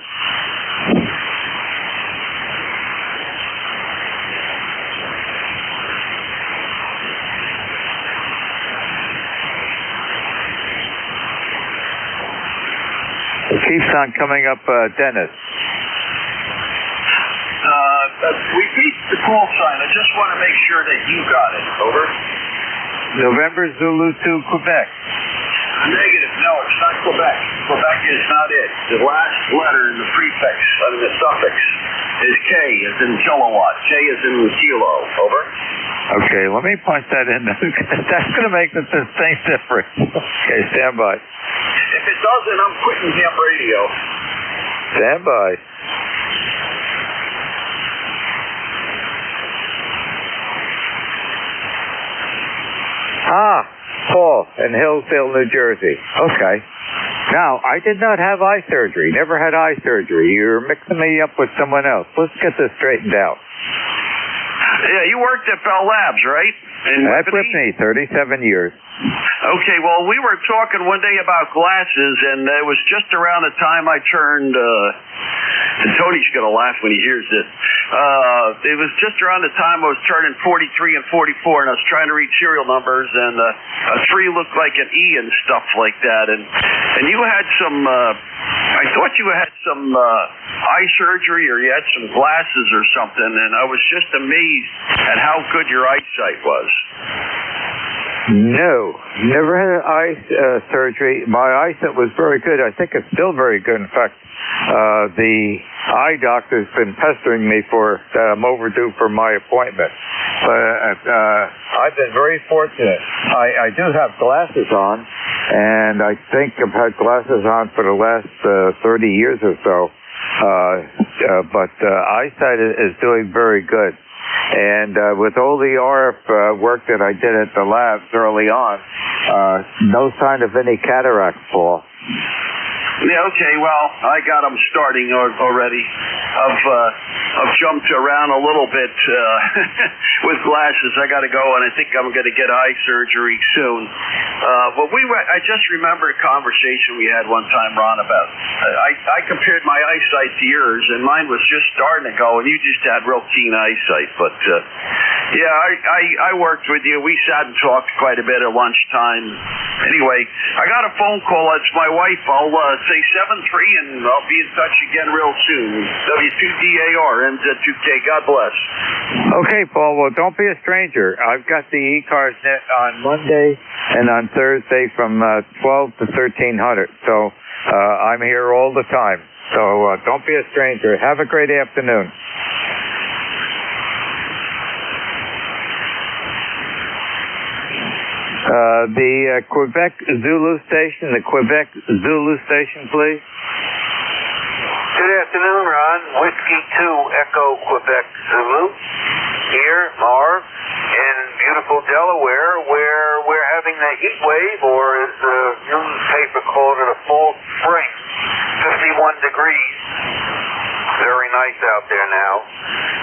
It keeps on coming up, Dennis. Repeat the call sign. I just want to make sure that you got it. Over. November Zulu 2, Quebec. Negative. No, it's not Quebec. Quebec is not it. The last letter in the prefix, the suffix, is K as in kilowatt. K as in kilo. Over. Okay, let me punch that in. That's going to make the distinct difference. Okay, stand by. If it doesn't, I'm quitting ham radio. Stand by. Paul in Hillsdale, New Jersey. Okay. Now, I did not have eye surgery. Never had eye surgery. You're mixing me up with someone else. Let's get this straightened out. Yeah, you worked at Bell Labs, right? That's with me, 37 years. Okay, well, we were talking one day about glasses, and it was just around the time I turned, and Tony's going to laugh when he hears this. It was just around the time I was turning 43 and 44, and I was trying to read serial numbers, and a 3 looked like an E and stuff like that. And you had some, I thought you had some eye surgery, or you had some glasses or something, and I was just amazed at how good your eyesight was. No, never had eye surgery. My eyesight was very good. I think it's still very good. In fact, the eye doctor's been pestering me that I'm overdue for my appointment. But I've been very fortunate. I do have glasses on, and I think I've had glasses on for the last 30 years or so. But eyesight is doing very good. And with all the RF work that I did at the labs early on, no sign of any cataract, Paul. Yeah, okay, well, I got them starting already. I've jumped around a little bit with glasses. I got to go, and I think I'm going to get eye surgery soon. But I just remembered a conversation we had one time, Ron, about I compared my eyesight to yours, and mine was just starting to go, and you just had real keen eyesight. But yeah, I worked with you. We sat and talked quite a bit at lunchtime. Anyway, I got a phone call. It's my wife. I'll say 7-3, and I'll be in touch again real soon. W2DAR, NJ2K. God bless. Okay, Paul. Well, don't be a stranger. I've got the ECARS net on Monday and on Thursday from 12 to 1300. So I'm here all the time. So don't be a stranger. Have a great afternoon. The Quebec Zulu station, please. Good afternoon, Ron. Whiskey 2 Echo Quebec Zulu. Here, Marv, in beautiful Delaware, where we're having the heat wave, or as the newspaper called it, a fall spring. 51 degrees. Very nice out there now.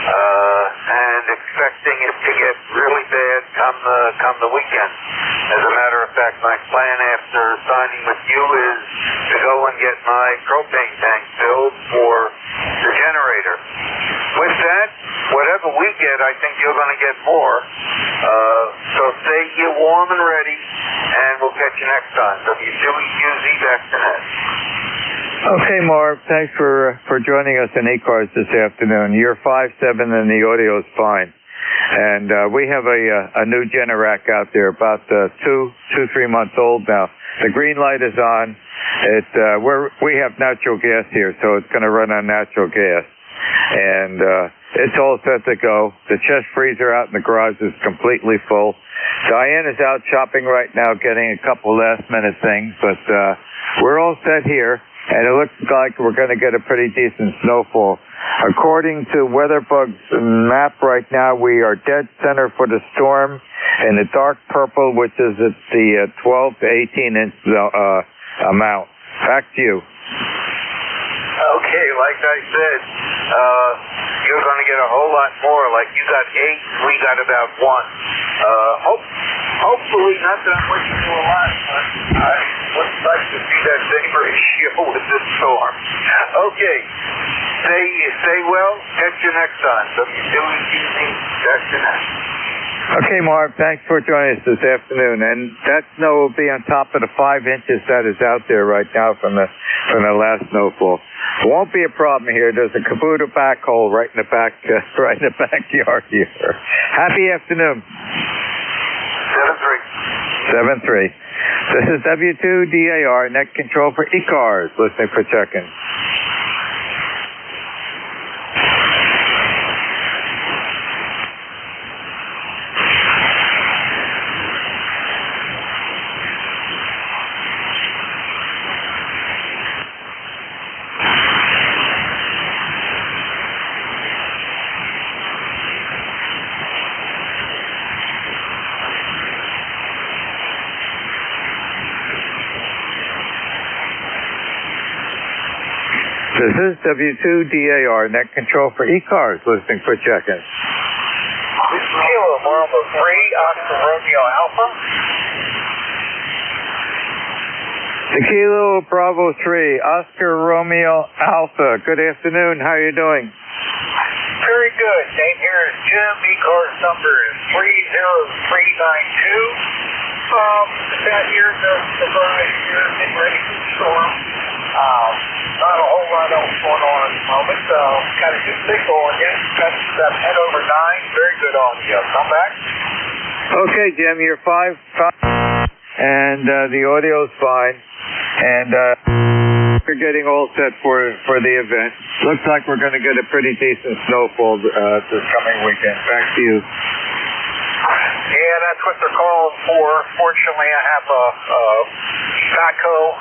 And expecting it to get really bad come the weekend. As a matter of fact, my plan after signing with you is to go and get my propane tank filled for the generator. With that, whatever we get, I think you're going to get more. So stay here warm and ready, and we'll catch you next time. W2US EVAC.net. Okay, Marv, thanks for joining us in ECARS this afternoon. You're 5'7", and the audio's fine. And we have a new Generac out there, about 2-3 months old now. The green light is on. We have natural gas here, so it's going to run on natural gas. And it's all set to go. The chest freezer out in the garage is completely full. Diane is out shopping right now, getting a couple last-minute things, but we're all set here. And it looks like we're going to get a pretty decent snowfall. According to WeatherBug's map right now, we are dead center for the storm in the dark purple, which is at the 12 to 18 inch amount. Back to you. Okay, like I said, you're going to get a whole lot more. Like you got 8, we got about 1. Hopefully not that I'm wishing you a lot, but I would like to see that same ratio with this storm. Okay, stay well. Catch you next time. W2US. Okay, Marv, thanks for joining us this afternoon. And that snow will be on top of the 5 inches that is out there right now from the last snowfall. It won't be a problem here. There's a Kubota backhoe right in the backyard here. Happy afternoon. 7-3. This is W2DAR, net control for ECARS. Listening for check-in. This is W2DAR, net control for ECARS, listening for check-in. Kilo Bravo 3, Oscar Romeo Alpha. The Kilo Bravo 3, Oscar Romeo Alpha. Good afternoon. How are you doing? Very good. Name here is Jim. ECARS number is 30392. Got here the garage here, getting ready for the storm. Not a whole lot else going on at the moment. Got a good signal on you. Got that head over 9. Very good on you. Come back. Okay, Jim, you're 5, and the audio's fine. And we're getting all set for the event. Looks like we're going to get a pretty decent snowfall this coming weekend. Back to you. Yeah, that's what they're calling for. Fortunately, I have a backhoe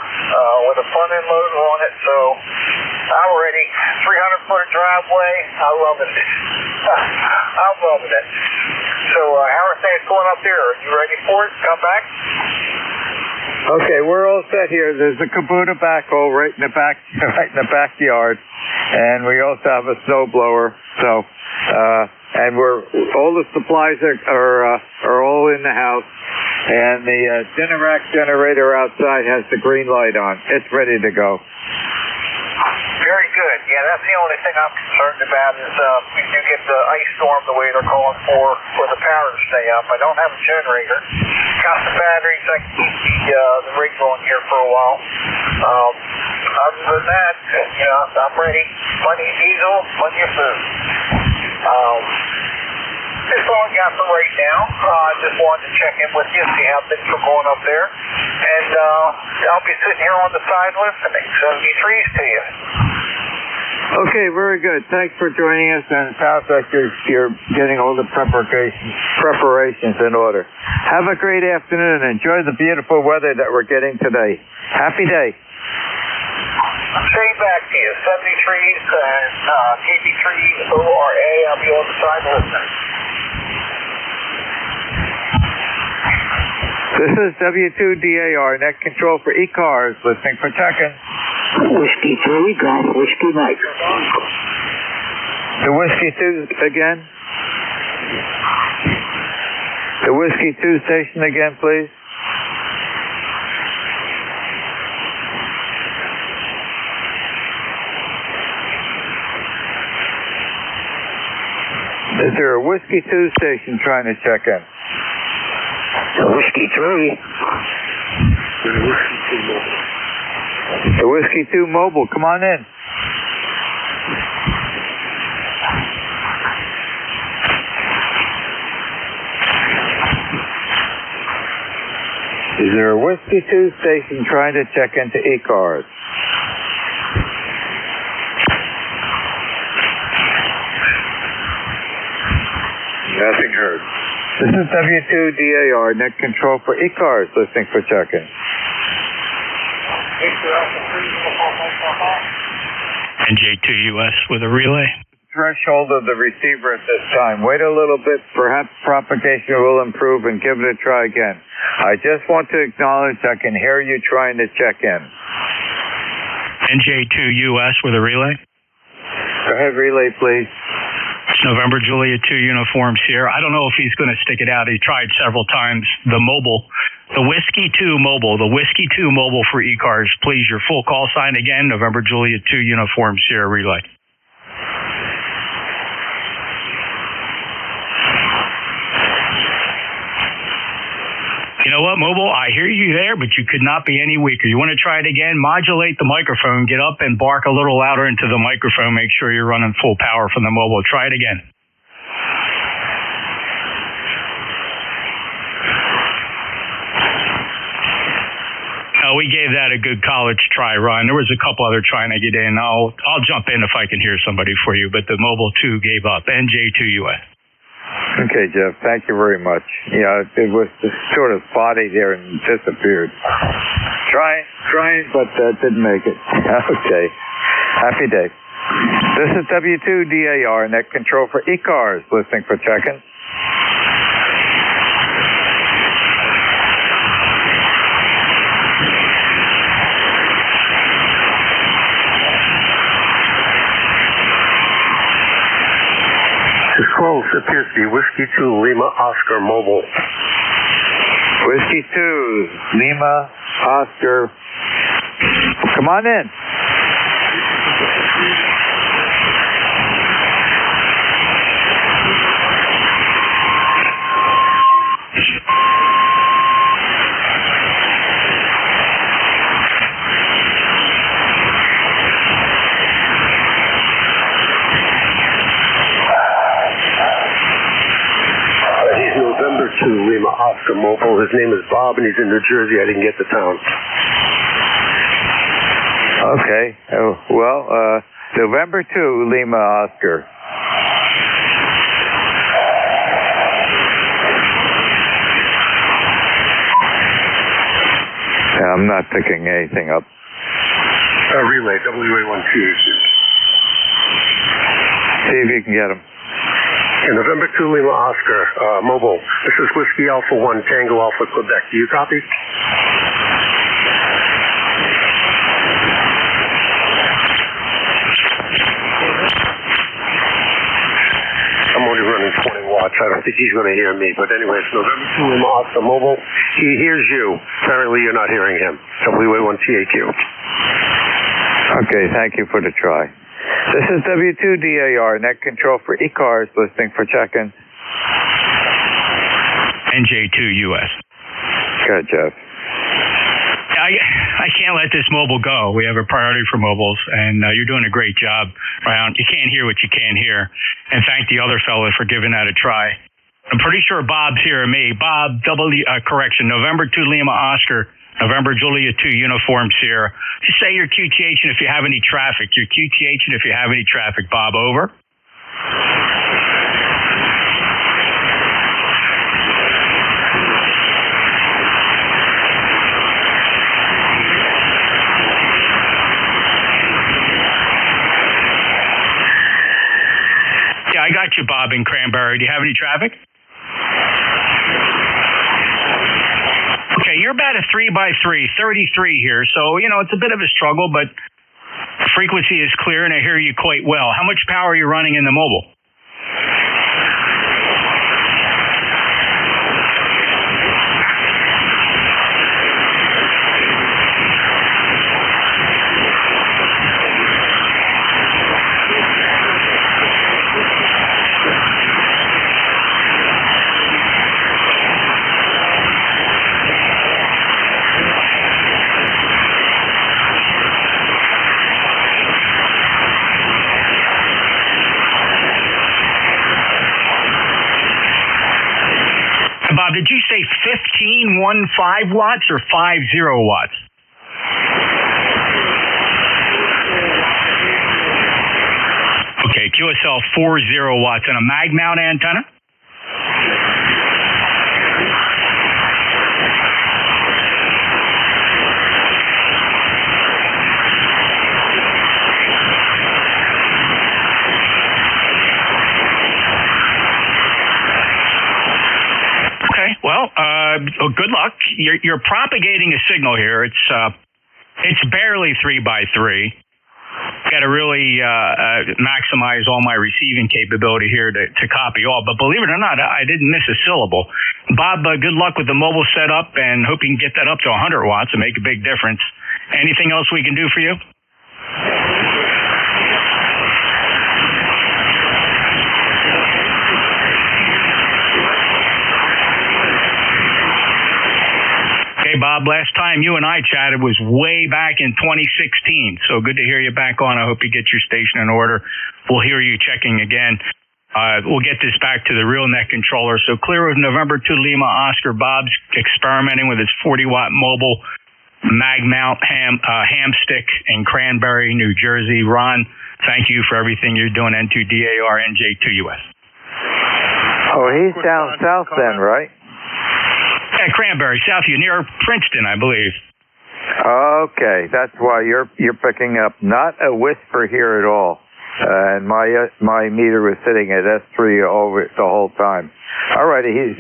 with a front end loader on it, so I'm ready. 300-foot driveway. I love it. I'm loving it. So how are things going up there? Are you ready for it? Come back? Okay, we're all set here. There's a Kubota backhoe right in the backyard, and we also have a snow blower. So, and all the supplies are all in the house, and the Generac generator outside has the green light on. It's ready to go. Very good. Yeah, that's the only thing I'm concerned about is we do get the ice storm the way they're calling for the power to stay up. I don't have a generator. Got the batteries. I can keep the rig going here for a while. Other than that, I'm ready. Plenty of diesel, plenty of food. That's all I got for right now. I just wanted to check in with you, see how things are going up there. And I'll be sitting here on the side listening. 73s to you. Okay, very good. Thanks for joining us, and it sounds like you're getting all the preparations in order. Have a great afternoon. Enjoy the beautiful weather that we're getting today. Happy day. Straight back to you. 73s and KB3ORA. I'll be on the side listening. This is W2DAR, net control for ECARS, listening for check-in. Whiskey 3, Golf Whiskey Mike. The Whiskey 2 again. The Whiskey 2 station again, please. Is there a Whiskey 2 station trying to check in? Whiskey 3. The Whiskey 2 mobile, come on in. Is there a Whiskey 2 station trying to check into ECARS? Nothing heard. This is W2DAR, net control for ECARS, listening for check-in. NJ2US with a relay. Threshold of the receiver at this time. Wait a little bit, perhaps propagation will improve, and give it a try again. I just want to acknowledge I can hear you trying to check in. NJ2US with a relay. Go ahead, relay, please. It's November Juliet 2 uniforms here. I don't know if he's going to stick it out. He tried several times. The Whiskey 2 mobile for ECARS. Please, your full call sign again. November Juliet 2 uniforms here, relay. You know what, mobile? I hear you there, but you could not be any weaker. You want to try it again? Modulate the microphone. Get up and bark a little louder into the microphone. Make sure you're running full power from the mobile. Try it again. We gave that a good college try, Ron. There was a couple other trying to get in. I'll jump in if I can hear somebody for you, but the mobile 2 gave up. NJ2US. Okay, Jeff, thank you very much. Yeah, it was just sort of spotty there and disappeared. Trying, but didn't make it. Okay. Happy day. This is W2DAR, net control for ECARS, listening for check-in. It's close. It appears to be Whiskey 2 Lima Oscar Mobile. Whiskey 2 Lima Oscar. Come on in. November 2 Lima Oscar Mobile. His name is Bob, and he's in New Jersey. I didn't get to town. Okay. November 2 Lima Oscar. I'm not picking anything up. Relay, WA12. See if you can get him. November 2 Lima Oscar, mobile. This is Whiskey Alpha 1 Tango Alpha Quebec. Do you copy? watts. I don't think he's going to hear me. But anyway, it's November 2 Lima Oscar Mobile. He hears you. Apparently you're not hearing him. WA1TAQ. Okay, thank you for the try. This is W2DAR, net control for ECARS, listening for check-in. NJ2US. Good, Jeff. I can't let this mobile go. We have a priority for mobiles, and you're doing a great job, Ryan. You can't hear what you can't hear. And thank the other fellow for giving that a try. I'm pretty sure Bob's hearing me. Bob, correction, November 2 Lima Oscar, November Julia 2 Uniform Sierra. Just say your QTH and if you have any traffic. Your QTH and if you have any traffic, Bob, over. I got you, Bob, in Cranberry. Do you have any traffic? Okay, you're about a 3x3, 33 here. So, it's a bit of a struggle, but the frequency is clear and I hear you quite well. How much power are you running in the mobile? Bob, did you say 15 watts or 50 watts? Okay, QSL 40 watts and a mag mount antenna? Well, good luck. You're propagating a signal here. It's barely 3x3. Got to really maximize all my receiving capability here to copy all. But believe it or not, I didn't miss a syllable. Bob, good luck with the mobile setup, and hope you can get that up to 100 watts and make a big difference. Anything else we can do for you? Bob, last time you and I chatted was way back in 2016, so good to hear you back on. I hope you get your station in order. We'll hear you checking again. We'll get this back to the real net controller. So clear with November 2 Lima Oscar. Bob's experimenting with his 40-watt mobile mag mount ham stick in Cranberry, New Jersey. Ron, thank you for everything you're doing. N2DAR, NJ2US. Oh, he's down south then, right? Yeah, Cranberry, south of you, near Princeton, I believe. Okay, that's why you're picking up not a whisper here at all. And my meter was sitting at S3 over the whole time. All right, he's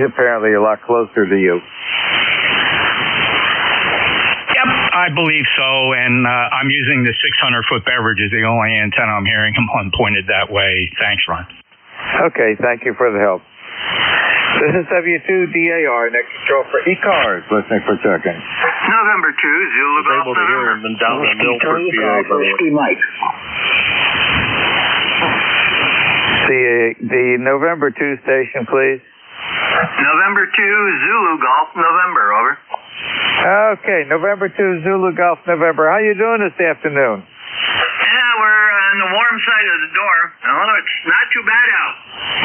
apparently a lot closer to you. Yep, I believe so. And I'm using the 600-foot beverage as the only antenna I'm hearing him on pointed that way. Thanks, Ron. Okay, thank you for the help. This is W2DAR, next control for ECARS, listening for checking. November 2, Zulu Golf. Able to hear him down in Milford, PA. Whiskey Mike. The November 2 station, please. November 2, Zulu Golf, November, over. Okay, November 2, Zulu Golf, November. How you doing this afternoon? Yeah, we're on the warm side of the door. Oh, it's not too bad out.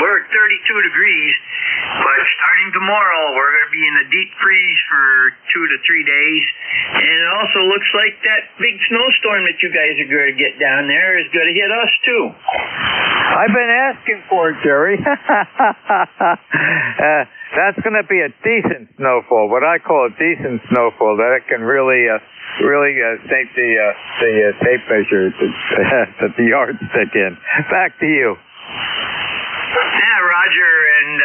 We're at 32 degrees, but starting tomorrow, we're going to be in a deep freeze for 2 to 3 days. And it also looks like that big snowstorm that you guys are going to get down there is going to hit us, too. I've been asking for it, Jerry. That's going to be a decent snowfall, what I call a decent snowfall, that it can really take the tape measure that the yardstick in. Back to you. Yeah, Roger, and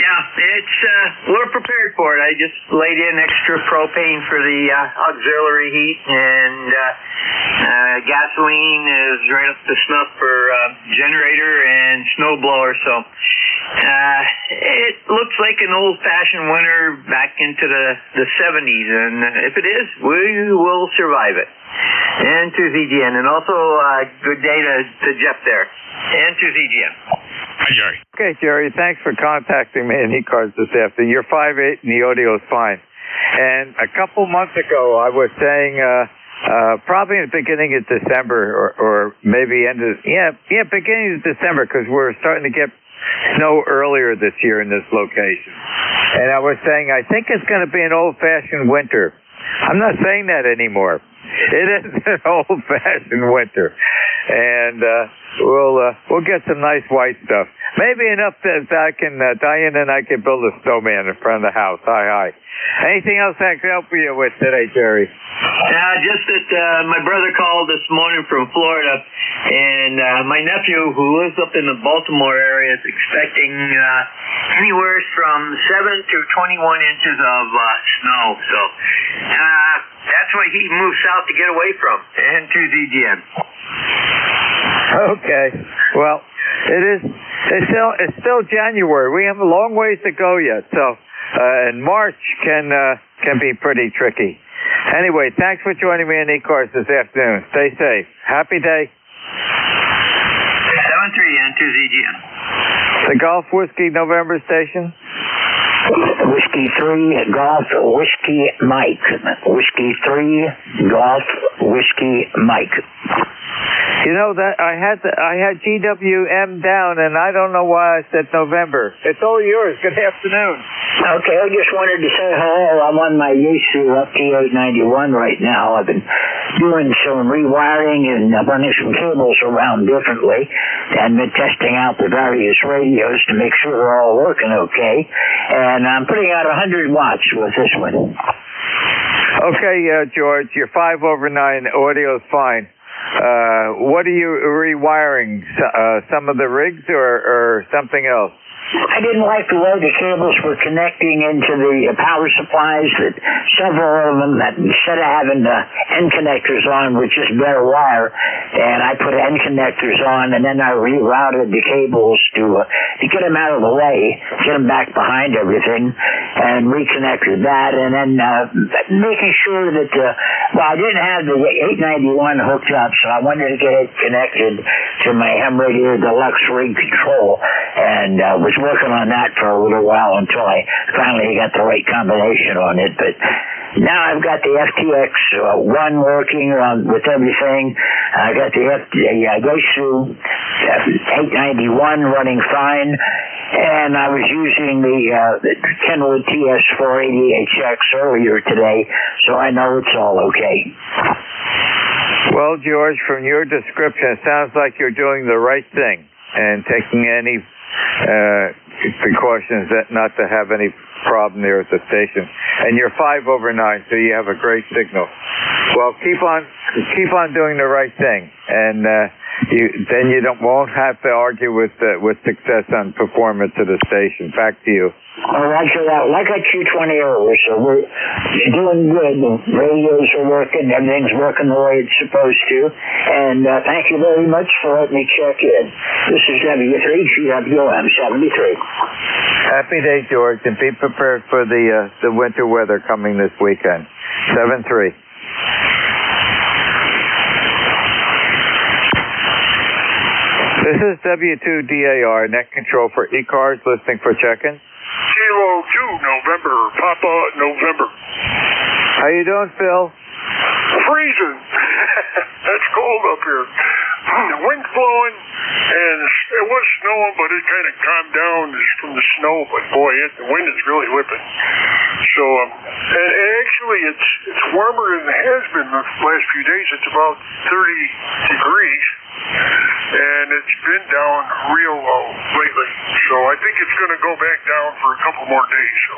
Yeah, it's we're prepared for it. I just laid in extra propane for the auxiliary heat, and gasoline is right up to snuff for generator and snowblower. So it looks like an old-fashioned winter back into the 70s, and if it is, we will survive it. And to ZGN, and also good day to Jeff there, and to ZGN. Hi, Jerry. Okay, Jerry, thanks for contacting me in ECARS this afternoon. You're 5'8", and the audio is fine. And a couple months ago, I was saying probably in the beginning of December or maybe beginning of December, because we're starting to get snow earlier this year in this location. And I was saying I think it's going to be an old-fashioned winter. I'm not saying that anymore. It is an old-fashioned winter, and we'll get some nice white stuff. Maybe enough that Diane and I can build a snowman in front of the house. Hi. Anything else I can help you with today, Jerry? Just that my brother called this morning from Florida, and my nephew, who lives up in the Baltimore area, is expecting anywhere from 7 to 21 inches of snow. So that's why he moved south to get away from, and to ZGM. Okay. Well, it's still January. We have a long ways to go yet, so and March can be pretty tricky. Anyway, thanks for joining me in ECARS this afternoon. Stay safe. Happy day. 7-3 and 2 ZGN. The Golf Whiskey November station. Whiskey 3 Golf Whiskey Mike. Whiskey 3 Golf Whiskey Mike. You know that I had GWM down, and I don't know why I said November. It's all yours. Good afternoon. Okay, I just wanted to say hello. I'm on my Yaesu up T891 right now. I've been doing some rewiring and running some cables around differently, and been testing out the various radios to make sure they're all working okay. And I'm putting out 100 watts with this one. Okay, George, you're 5/9. Audio's fine. What are you rewiring? Some of the rigs or something else? I didn't like the way the cables were connecting into the power supplies, that several of them, that instead of having the end connectors on, were just bare wire, and I put end connectors on, and then I rerouted the cables to get them out of the way, get them back behind everything, and reconnected that, and then making sure that, I didn't have the 891 hooked up, so I wanted to get it connected to my Ham Radio Deluxe rig control, and was working on that for a little while until I finally got the right combination on it. But now I've got the FTX 1 working with everything. I got the Yaesu 891 running fine, and I was using the Kenwood TS480HX earlier today, so I know it's all okay. Well, George, from your description, it sounds like you're doing the right thing and taking any precautions that not to have any problem there at the station. And you're 5/9, so you have a great signal. Well, keep on doing the right thing, and then you won't have to argue with success on performance of the station. Back to you. All right, so like I Q20 earlier, so we're doing good. The radios are working, everything's working the way it's supposed to. And thank you very much for letting me check in. This is W3GWM 73. Happy day, George, and be prepared for the winter weather coming this weekend. 7-3. This is W2DAR, net control for ECARS, listening for check-in. 02 November, Papa November. How you doing, Phil? Freezing. That's cold up here. The wind's blowing, and it was snowing, but it kind of calmed down from the snow. But boy, the wind is really whipping. So, and actually, it's warmer than it has been the last few days. It's about 30 degrees, and it's been down real low lately. So I think it's going to go back down for a couple more days. So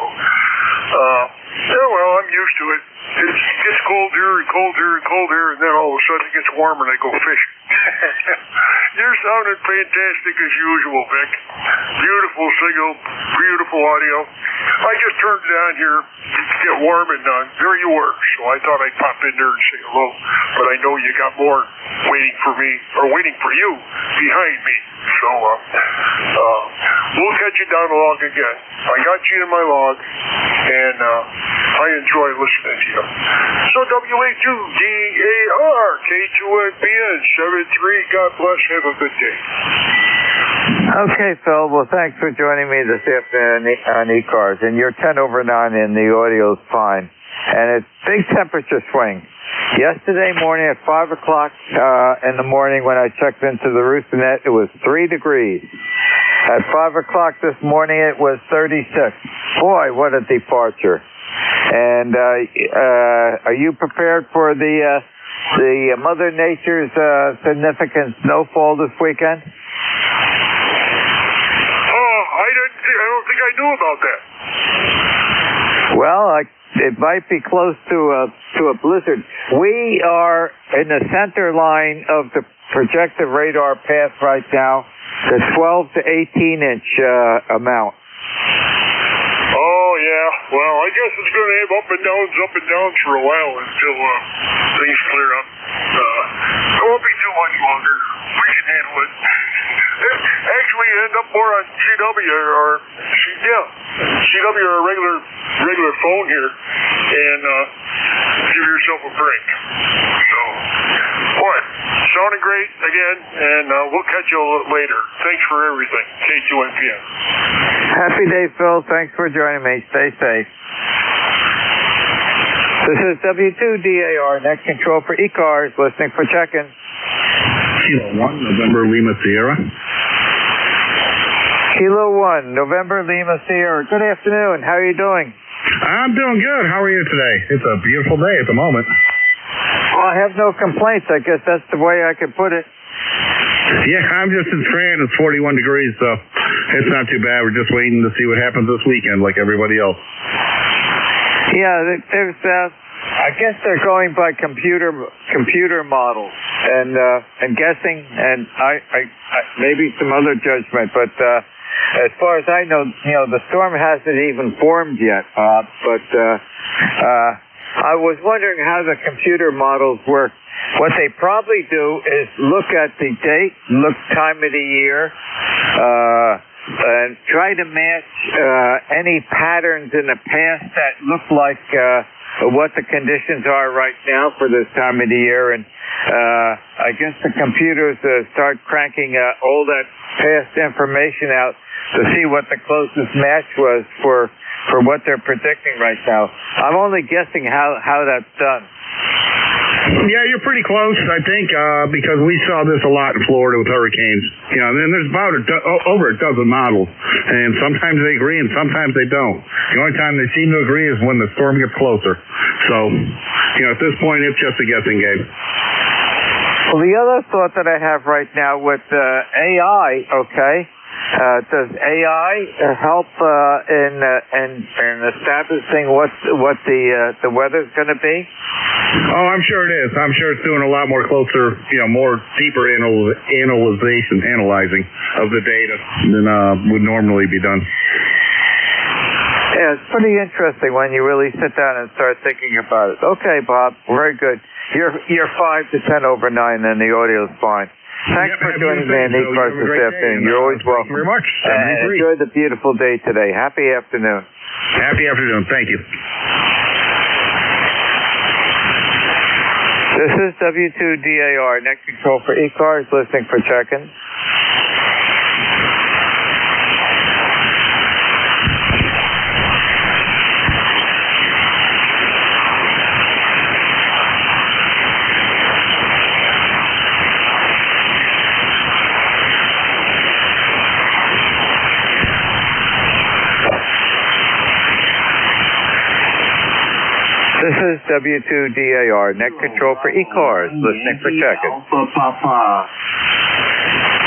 Yeah, well, I'm used to it. It gets colder and colder and colder, and then all of a sudden it gets warmer and I go fishing. You're sounding fantastic as usual, Vic. Beautiful signal, beautiful audio. I just turned down here to get warm, and there you were. So I thought I'd pop in there and say hello. But I know you got more waiting for me, or waiting for you behind me. So we'll catch you down the log again. I got you in my log, and I enjoy listening to you. So WA2DAR, K2NBN, 73, God bless, have a good day. Okay, Phil. Well, thanks for joining me this afternoon on ECARS. And you're 10 over 9 and the audio's fine. And it's big temperature swing. Yesterday morning at 5 o'clock in the morning when I checked into the rooster net, it was 3 degrees. At 5 o'clock this morning, it was 36. Boy, what a departure. And are you prepared for the Mother Nature's significant snowfall this weekend? I don't think I knew about that. Well, it might be close to a blizzard. We are in the center line of the projected radar path right now, the 12 to 18 inch amount. Oh yeah, well I guess it's going to have up and downs for a while until things clear up. It won't be too much longer. We can handle it. Actually, you end up more on CW or regular phone here, and give yourself a break. So, boy, sounding great again, and we'll catch you later. Thanks for everything. K2NPN. Happy day, Phil. Thanks for joining me. Stay safe. This is W2DAR, net control for ECARS, listening for check-in. Kilo 1, November Lima Sierra. Kilo 1, November Lima Sierra. Good afternoon. How are you doing? I'm doing good. How are you today? It's a beautiful day at the moment. Well, I have no complaints. I guess that's the way I could put it. Yeah, I'm just in Scranton. It's 41 degrees, so it's not too bad. We're just waiting to see what happens this weekend like everybody else. Yeah, there's I guess they're going by computer models and guessing, and I maybe some other judgment, but as far as I know, the storm hasn't even formed yet, but I was wondering how the computer models work. What they probably do is look at the date, look time of the year, and try to match any patterns in the past that look like what the conditions are right now for this time of the year. And I guess the computers start cranking all that past information out to see what the closest match was for what they're predicting right now. I'm only guessing how that's done. Yeah, you're pretty close, I think, because we saw this a lot in Florida with hurricanes. And then there's about over a dozen models, and sometimes they agree and sometimes they don't. The only time they seem to agree is when the storm gets closer. So, at this point, it's just a guessing game. Well, the other thought that I have right now with AI, okay, does AI help in establishing what the weather's going to be? Oh, I'm sure it is. I'm sure it's doing a lot more closer, more deeper analyzing of the data than would normally be done. Yeah, it's pretty interesting when you really sit down and start thinking about it. Okay, Bob, very good. You're 5 to 10 over 9, and the audio's fine. Thanks for joining me in ECARS this afternoon. You're always welcome. Thank you very much. Enjoy the beautiful day today. Happy afternoon. Happy afternoon. Thank you. This is W2DAR, net control for ECARS, listening for check-in. This is W2DAR, net control for ECARS, listening for check-in.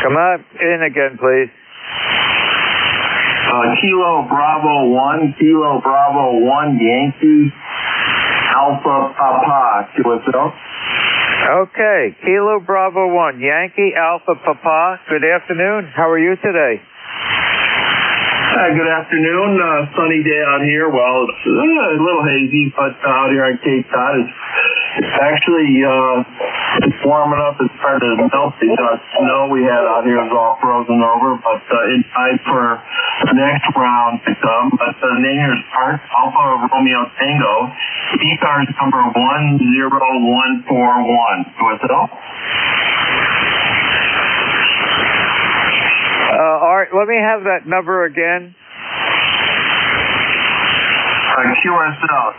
Come on in again, please. Kilo Bravo 1, Kilo Bravo 1, Yankee, Alpha Papa, QSL. Okay, Kilo Bravo 1, Yankee Alpha Papa. Good afternoon. How are you today? Good afternoon. Sunny day out here. Well, it's a little hazy, but out here on Cape Cod, it's actually it's warming up. It's starting to melt. The snow we had out here is all frozen over, but in time for the next round to come. But the name here is Park Alpha Romeo Tango. ECARS number 10141. What's it all? Art, let me have that number again. QSL.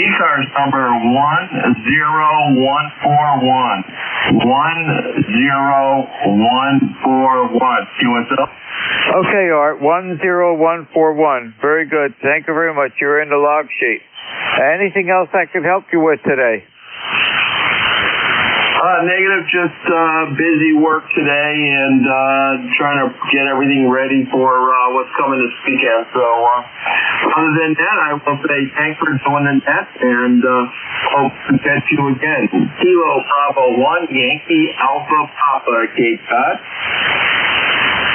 ECARS number 10141. 10141. QSL. Okay, Art, 10141. Very good. Thank you very much. You're in the log sheet. Anything else I can help you with today? Negative, just busy work today and trying to get everything ready for what's coming this weekend. So other than that, I will say thanks for doing the net and hope to catch you again. Kilo Bravo 1, Yankee Alpha Papa, Cape Cod.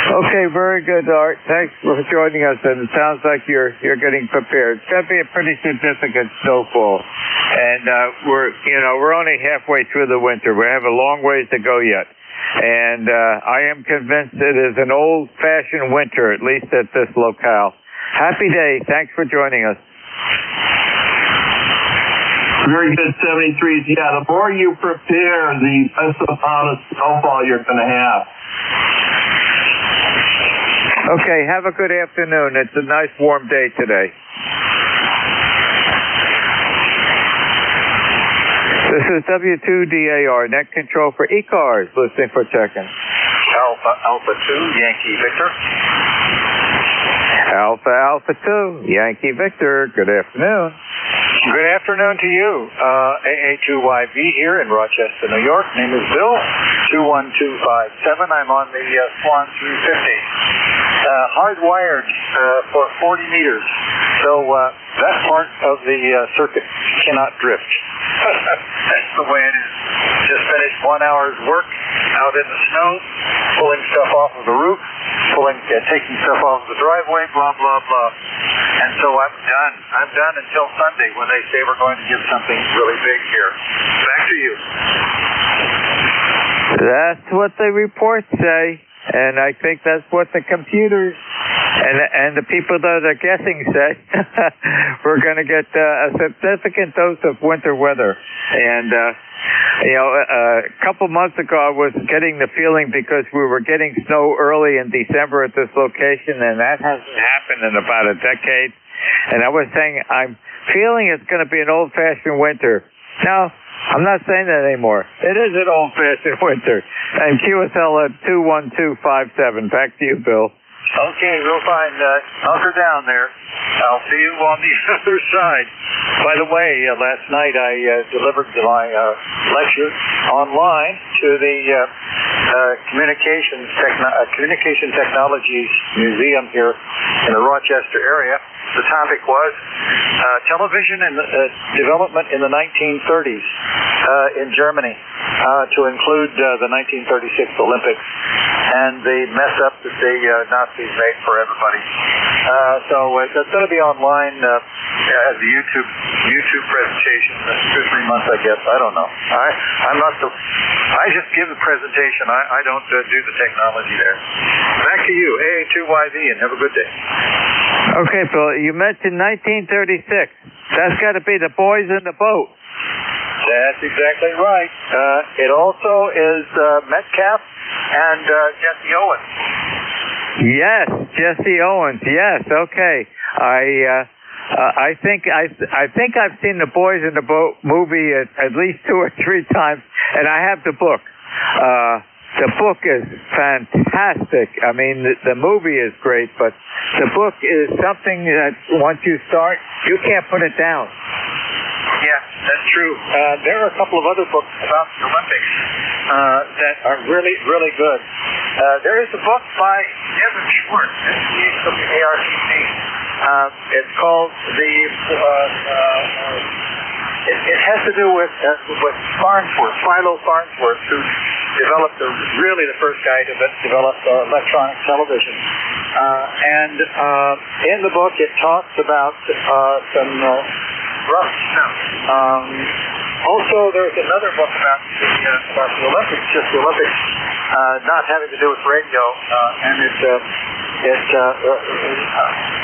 Okay, very good, Art. Thanks for joining us, and it sounds like you're getting prepared. It's going to be a pretty significant snowfall, and we're only halfway through the winter. We have a long ways to go yet, and I am convinced it is an old-fashioned winter, at least at this locale. Happy day. Thanks for joining us. Very good, 73s. Yeah, the more you prepare, the less amount of snowfall you're going to have. Okay, have a good afternoon. It's a nice warm day today. This is W2DAR, net control for ECARS, listening for check-in. Alpha 2, Yankee Victor. Alpha 2, Yankee Victor. Good afternoon. Good afternoon to you. AA2YV here in Rochester, New York. Name is Bill, 21257. I'm on the Swan 350. Hardwired for 40 meters. So that part of the circuit cannot drift. That's the way it is. Just finished 1 hour's work out in the snow, pulling stuff off of the roof, taking stuff off of the driveway, blah, blah, blah. And so I'm done. I'm done until Sunday when they say we're going to get something really big here. Back to you. That's what the reports say. And I think that's what the computers and the people that are guessing say. We're going to get a significant dose of winter weather. And, a couple months ago I was getting the feeling because we were getting snow early in December at this location, and that hasn't happened in about a decade. And I was saying, I'm feeling it's going to be an old-fashioned winter. Now, I'm not saying that anymore. It is an old-fashioned winter. And QSL at 21257. Back to you, Bill. Okay, we'll find hunker down there. I'll see you on the other side. By the way, last night I delivered my lecture online to the Communication Technologies Museum here in the Rochester area. The topic was television and development in the 1930s in Germany, to include the 1936 Olympics and the mess up that the Nazis made for everybody. So it's going to be online as a YouTube presentation. 2 or 3 months, I guess. I don't know. I'm not the. I just give the presentation. I don't do the technology there. Back to you, AA2YV, and have a good day. Okay, Bill. You mentioned 1936. That's got to be the boys in the boat. That's exactly right. It also is Metcalf and Jesse Owens. Yes, Jesse Owens. Yes. Okay. I think I've seen the Boys in the Boat movie at least 2 or 3 times, and I have the book. The book is fantastic. I mean, the movie is great, but the book is something that once you start, you can't put it down. Yeah, that's true. There are a couple of other books about the Olympics that are really, really good. There is a book by Evan Schwartz, SCHWARTZ. It's called It has to do with Farnsworth, Philo Farnsworth, who developed really the first guy to develop electronic television. And in the book, it talks about some rough stuff. Also, there's another book about the Olympics, just the Olympics, not having to do with radio, and it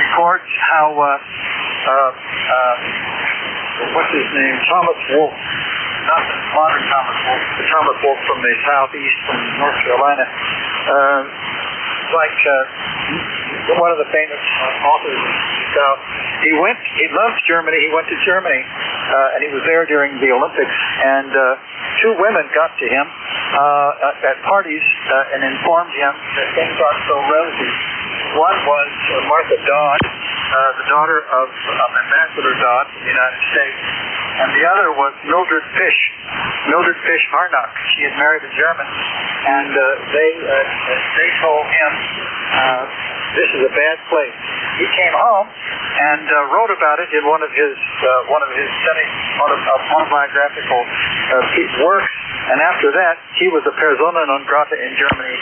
records how what's his name? Thomas Wolfe. Not the modern Thomas Wolfe, the Thomas Wolfe from the southeast, from North Carolina. One of the famous authors. So he loved Germany. He went to Germany, and he was there during the Olympics. And two women got to him at parties and informed him that things aren't so rosy. One was Martha Dodd, the daughter of Ambassador Dodd in the United States, and the other was Mildred Fish Harnack. She had married a German, and they told him this is a bad place. He came home and wrote about it in one of his autobiographical works, and after that he was a persona non grata in Germany.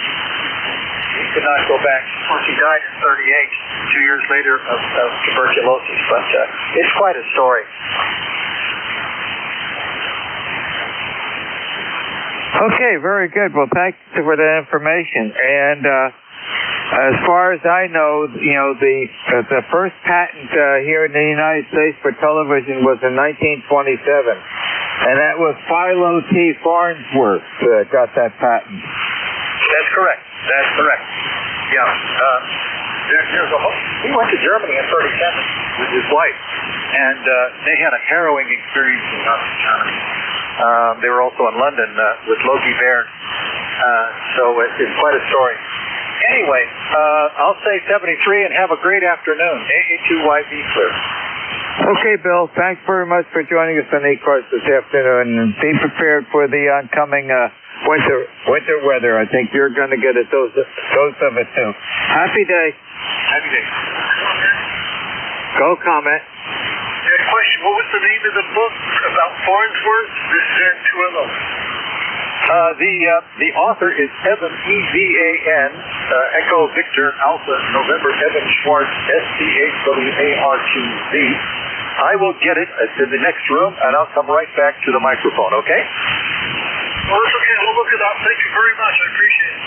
He could not go back. Of course, he died in 38, 2 years later of tuberculosis, but it's quite a story. Okay, very good. Well, thank you for that information. And as far as I know, the first patent here in the United States for television was in 1927, and that was Philo T. Farnsworth got that patent. That's correct. Yeah. He went to Germany in 37 with his wife, and they had a harrowing experience in Nazi Germany. They were also in London with Logie Baird. So it's quite a story. Anyway, I'll say 73 and have a great afternoon. AA2YV clear. Okay, Bill. Thanks very much for joining us on ECARS this afternoon, and be prepared for the oncoming winter weather. I think you're going to get a dose of it too. Happy day. Happy day. Go comment. Question, what was the name of the book about Farnsworth? This is N2LO. The author is Evan, E-V-A-N, Echo Victor Alpha November Evan Schwartz, S-C-H-W-A-R-T-Z. I will get it to the next room, and I'll come right back to the microphone, okay? Well, that's okay. I'll look it up. Thank you very much. I appreciate it.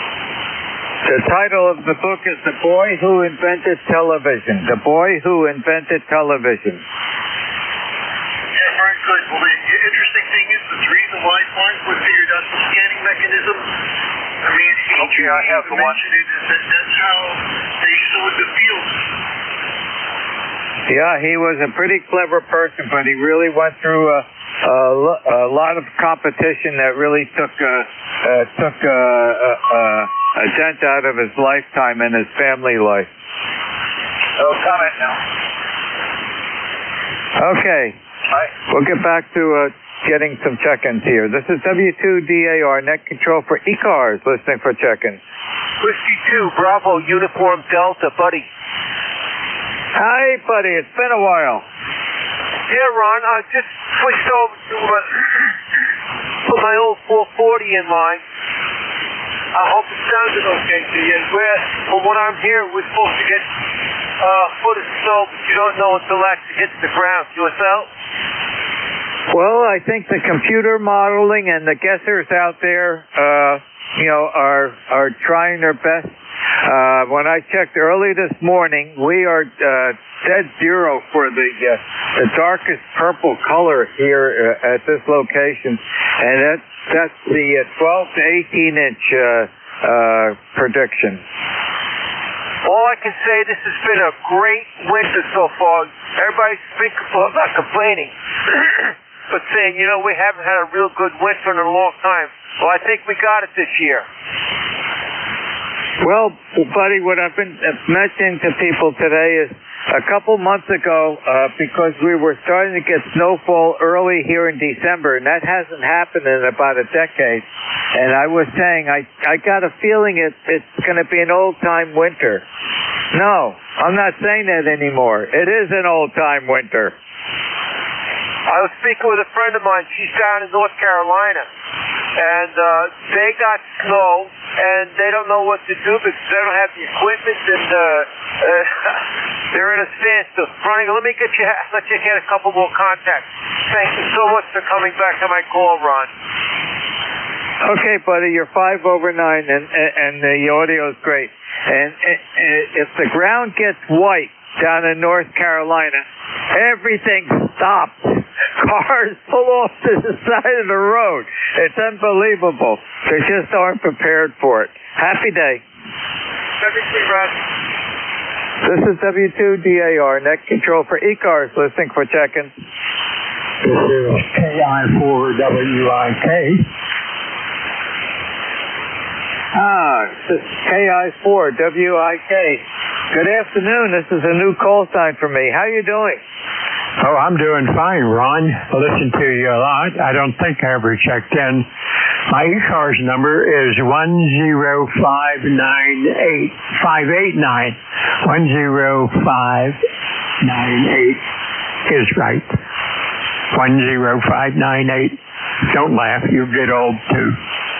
The title of the book is The Boy Who Invented Television. The Boy Who Invented Television. Yeah, very good. Well, the interesting thing is the reason why Farnsworth figured out the scanning mechanism. I mean, okay, I have the one. That's how they sowed the field. Yeah, he was a pretty clever person, but he really went through a lot of competition that really took a dent out of his lifetime and his family life. No comment now. Okay. Hi. We'll get back to getting some check-ins here. This is W2DAR, net control for ECARS, listening for check-in. Whiskey 2, Bravo, Uniform Delta, buddy. Hi, buddy. It's been a while. Yeah, Ron, I just switched over to put my old 440 in line. I hope it sounded okay to you. From what I'm hearing, we're supposed to get a foot of snow, but you don't know until it actually hits the ground. Yourself? Well, I think the computer modeling and the guessers out there, are trying their best. When I checked early this morning, we are dead zero for the darkest purple color here at this location, and that's the 12 to 18 inch prediction. All I can say, this has been a great winter so far. Everybody's not complaining, but saying, we haven't had a real good winter in a long time. Well, I think we got it this year. Well, buddy, what I've been mentioning to people today is A couple months ago, because we were starting to get snowfall early here in December, and that hasn't happened in about a decade. And I was saying, I got a feeling it's going to be an old-time winter. No, I'm not saying that anymore. It is an old-time winter. I was speaking with a friend of mine. She's down in North Carolina, and they got snow, and they don't know what to do because they don't have the equipment, and they're in a standstill. Ronnie, let me let you get a couple more contacts. Thank you so much for coming back to my call, Ron. Okay, buddy, you're 5 over 9, and the audio is great. And if the ground gets white down in North Carolina, everything stops. Cars pull off to the side of the road. It's unbelievable. They just aren't prepared for it. Happy day. This is W2DAR, net control for ECARS, listening for check-in. This is KI4WIK. This is KI4WIK. Good afternoon. This is a new call sign for me. How you doing? Oh, I'm doing fine, Ron. I listen to you a lot. I don't think I ever checked in. My ECARS number is 10598. 10598 is right. 10598. Don't laugh. You get old too.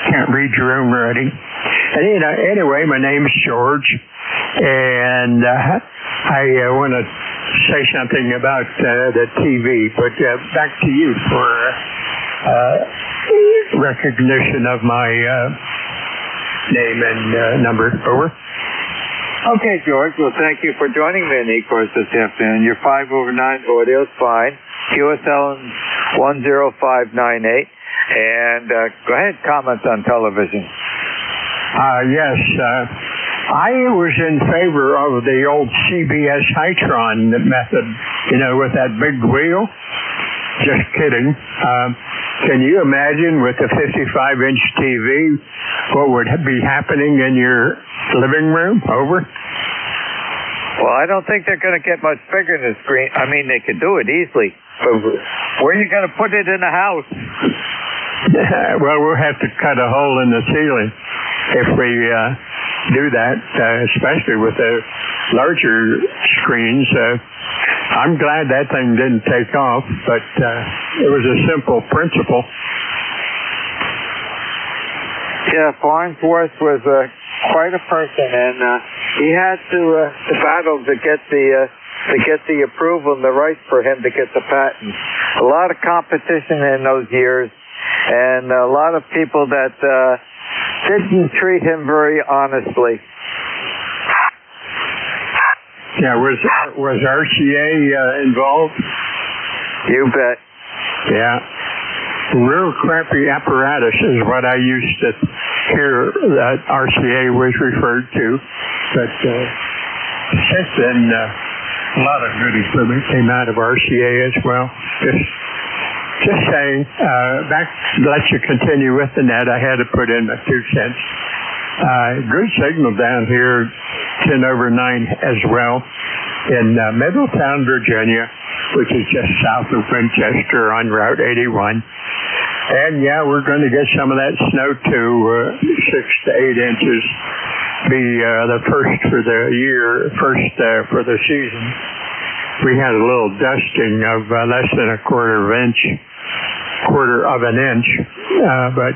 Can't read your own writing. And anyway, my name's George, and I want to say something about the TV, but back to you for recognition of my name and number. Over. Okay, George. Well, thank you for joining me in ECARS this afternoon. Your 5 over 9 audio is fine. QSL 10598. And go ahead, comments on television. Yes. I was in favor of the old CBS Hytron method, with that big wheel. Just kidding. Can you imagine with a 55-inch TV what would be happening in your living room? Over. Well, I don't think they're going to get much bigger than the screen. I mean, they could do it easily. But where are you going to put it in the house? Well, we'll have to cut a hole in the ceiling if we do that, especially with the larger screens. I'm glad that thing didn't take off, but it was a simple principle. Yeah, Farnsworth was quite a person, and he had to battle to get the approval and the rights for him to get the patent. A lot of competition in those years, and a lot of people that didn't treat him very honestly. Yeah, was RCA involved? You bet. Yeah. Real crappy apparatus is what I used to hear that RCA was referred to. But since then, a lot of good equipment came out of RCA as well. Just saying, let you continue with the net. I had to put in my 2 cents. Good signal down here, 10 over 9 as well, in Middletown, Virginia, which is just south of Winchester on Route 81. And yeah, we're going to get some of that snow too, 6 to 8 inches. Be the first for the year, for the season. We had a little dusting of less than a quarter of an inch, but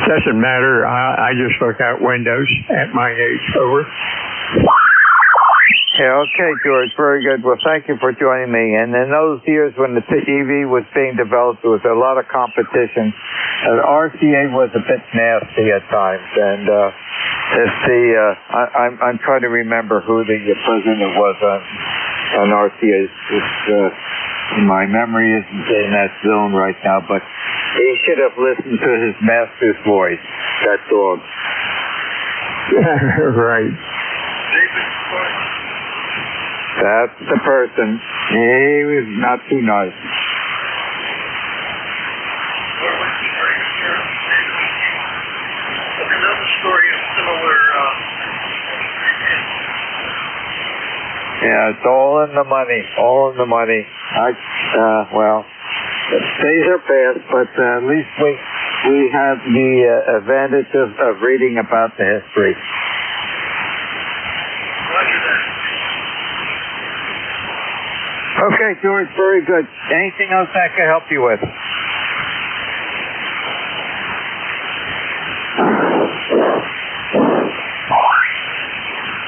doesn't matter. I just look out windows at my age. Over. Yeah, okay, George, very good. Well, thank you for joining me. And in those years when the TV was being developed, there was a lot of competition. RCA was a bit nasty at times, and I'm trying to remember who the president was on RCA. My memory isn't in that zone right now, but he should have listened to his master's voice. That's all. Right. That's the person. He was not too nice. Another story of similar Yeah, it's all in the money. All in the money. Well, days are past, but at least we have the advantage of reading about the history. Okay, George, very good. Anything else I can help you with?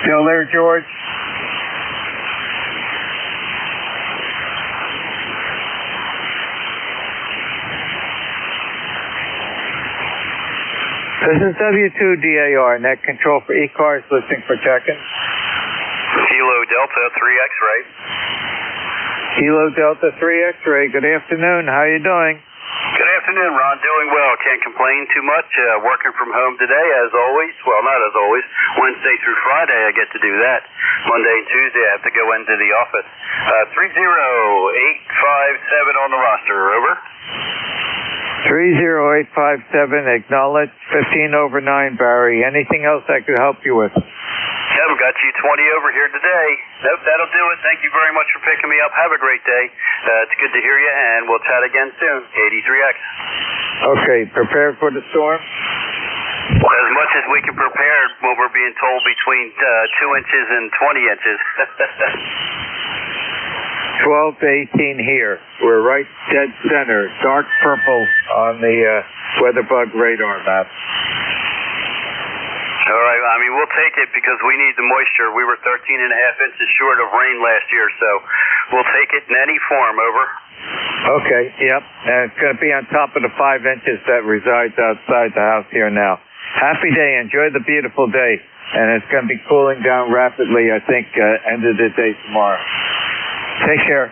Still there, George? This is W2DAR, net control for ECARS, listening for check-in. Kilo Delta 3 X-ray. Kilo Delta 3 X-ray, good afternoon. How are you doing? Good afternoon, Ron. Doing well. Can't complain too much. Working from home today, as always. Well, not as always. Wednesday through Friday, I get to do that. Monday and Tuesday, I have to go into the office. 30857 on the roster. Over. 30857, acknowledge. 15/9, Barry. Anything else I could help you with? Yep, got you 20 over here today. Nope, that'll do it. Thank you very much for picking me up. Have a great day. It's good to hear you, and we'll chat again soon. 83X. Okay, prepared for the storm? As much as we can prepare when we're being told between 2 inches and 20 inches. 12 to 18 here. We're right dead center, dark purple on the weatherbug radar map. All right, I mean, we'll take it because we need the moisture. We were 13.5 inches short of rain last year, so we'll take it in any form. Over. Okay, yep. And it's going to be on top of the 5 inches that resides outside the house here now. Happy day. Enjoy the beautiful day. And it's going to be cooling down rapidly, I think, end of the day tomorrow. Take care. 7-3.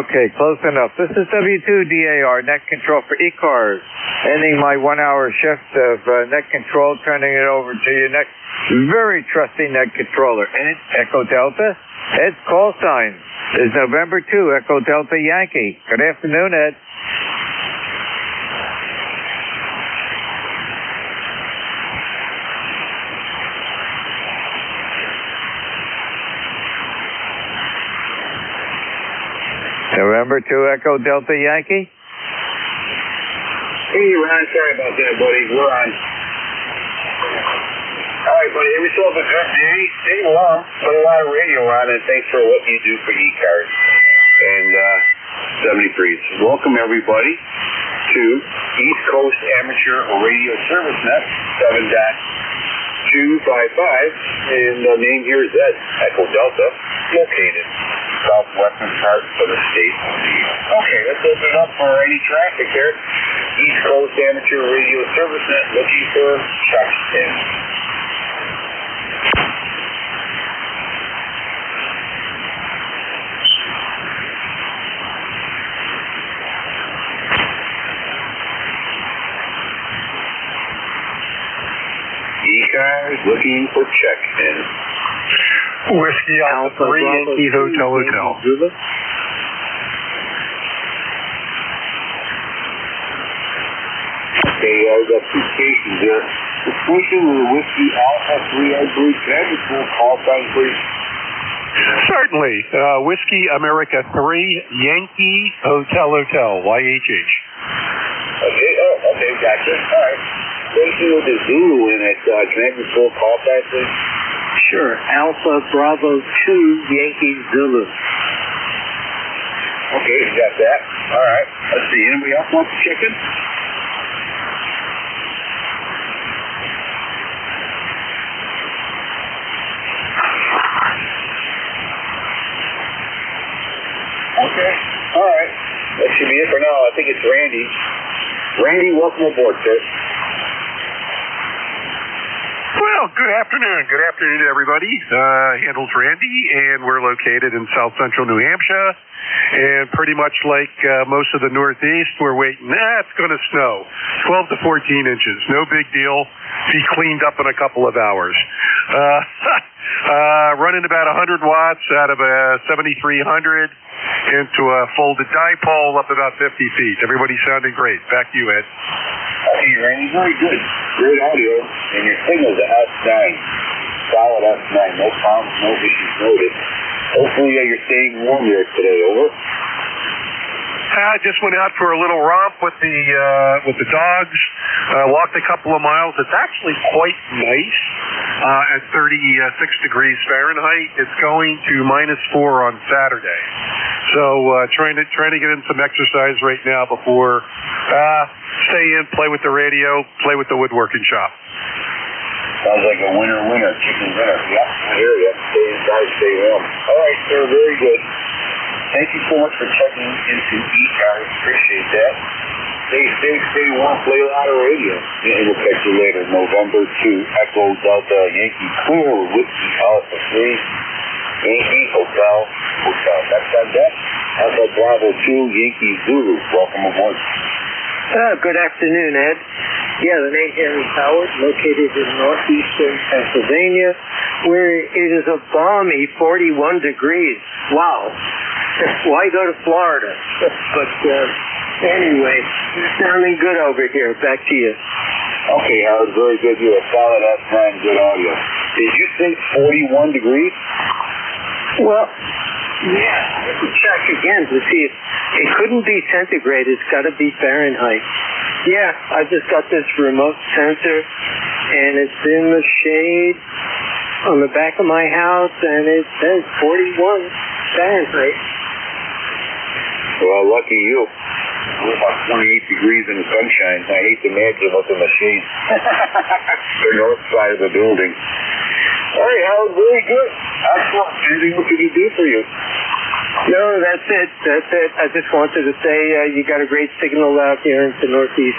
Okay, close enough. This is W2DAR, net control for ECARS. Ending my 1-hour shift of net control, turning it over to your next very trusty net controller. Ed, Echo Delta. Ed's call sign is November 2, Echo Delta Yankee. Good afternoon, Ed. November 2, Echo Delta Yankee. Hey, Ron, sorry about that, buddy. We're on. All right, buddy. We still have a good day. Stay warm. Put a lot of radio on, and thanks for what you do for ECARS and 73s. Welcome, everybody, to East Coast Amateur Radio Service Net 7.255, and the name here is Ed, Echo Delta, located southwestern part of the state. Okay, let's open it up for any traffic here. East Coast Amateur Radio Service Net looking for check-in. ECARS looking for check-in. Whiskey Alpha 3 Yankee Hotel. Okay, I've got two stations there. The station with Whiskey Alpha 3, I believe, can I have a full call sign, please? Certainly. Whiskey America 3 Yankee Hotel, YHH. Okay, gotcha. All right. Station with the Zulu in it, can I have a full call sign, please? Sure. Alpha Bravo 2 Yankee Zulu. Okay, you got that. All right. Let's see. Anybody else want the chicken? Okay. All right. That should be it for now. I think it's Randy. Randy, welcome aboard, sir. Well, good afternoon. Good afternoon to everybody. Handles Randy, and we're located in south central New Hampshire. And pretty much like most of the Northeast, we're waiting. It's going to snow. 12 to 14 inches. No big deal. Be cleaned up in a couple of hours. Running about 100 watts out of a 7300 into a folded dipole up about 50 feet. Everybody's sounding great. Back to you, Ed. Okay, Randy, very good. Great audio. And your signal's a S9. Solid S9. No problems, no issues noted. Hopefully you're staying warm here today. Over. I just went out for a little romp with the dogs. Walked a couple of miles. It's actually quite nice at 36 degrees Fahrenheit. It's going to -4 on Saturday. So trying to get in some exercise right now before stay in, play with the radio, play with the woodworking shop. Sounds like a winner, chicken dinner. Yep, I hear you. Stay inside, stay warm. All right, sir, very good. Thank you so much for checking into ECARS. Appreciate that. Stay safe, stay warm, play a lot of radio. And we'll catch you later. November 2, Echo Delta Yankee Clear Whiskey Alpha 3, Yankee Hotel. That's on deck. Alpha Bravo 2, Yankee Zulu. Welcome aboard. Good afternoon, Ed. Yeah, the name Henry Howard, located in northeastern Pennsylvania, where it is a balmy 41 degrees. Wow. Why go to Florida? But anyway, you're sounding good over here. Back to you. Okay, Howard, very good. You're a solid S9, good audio. Did you say 41 degrees? Well, yeah, I have to check again to see if it couldn't be centigrade. It's got to be Fahrenheit. Yeah, I just got this remote sensor, and it's in the shade on the back of my house, and it says 41 Fahrenheit. Well, lucky you. We're about 28 degrees in the sunshine. I hate to imagine what's in the shade. The north side of the building. All right, Howard, very good. Excellent. Anything we can do for you? No, that's it. I just wanted to say you got a great signal out here in the northeast.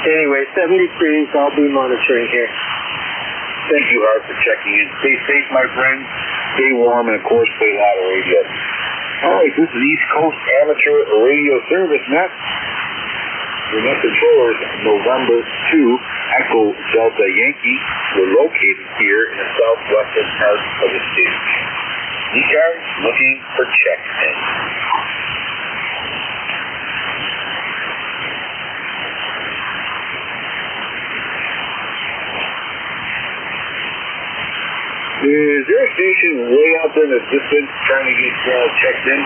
Anyway, 70 degrees. I'll be monitoring here. Thank you, Howard, for checking in. Stay safe, my friend. Stay warm, and, of course, play a lot of radio. All right, this is East Coast Amateur Radio Service. Next, your net controllers, November 2, Echo Delta Yankee. We're located here in the southwestern part of the state. ECARS looking for check-in. Is there a station way out there in the distance trying to get checked in?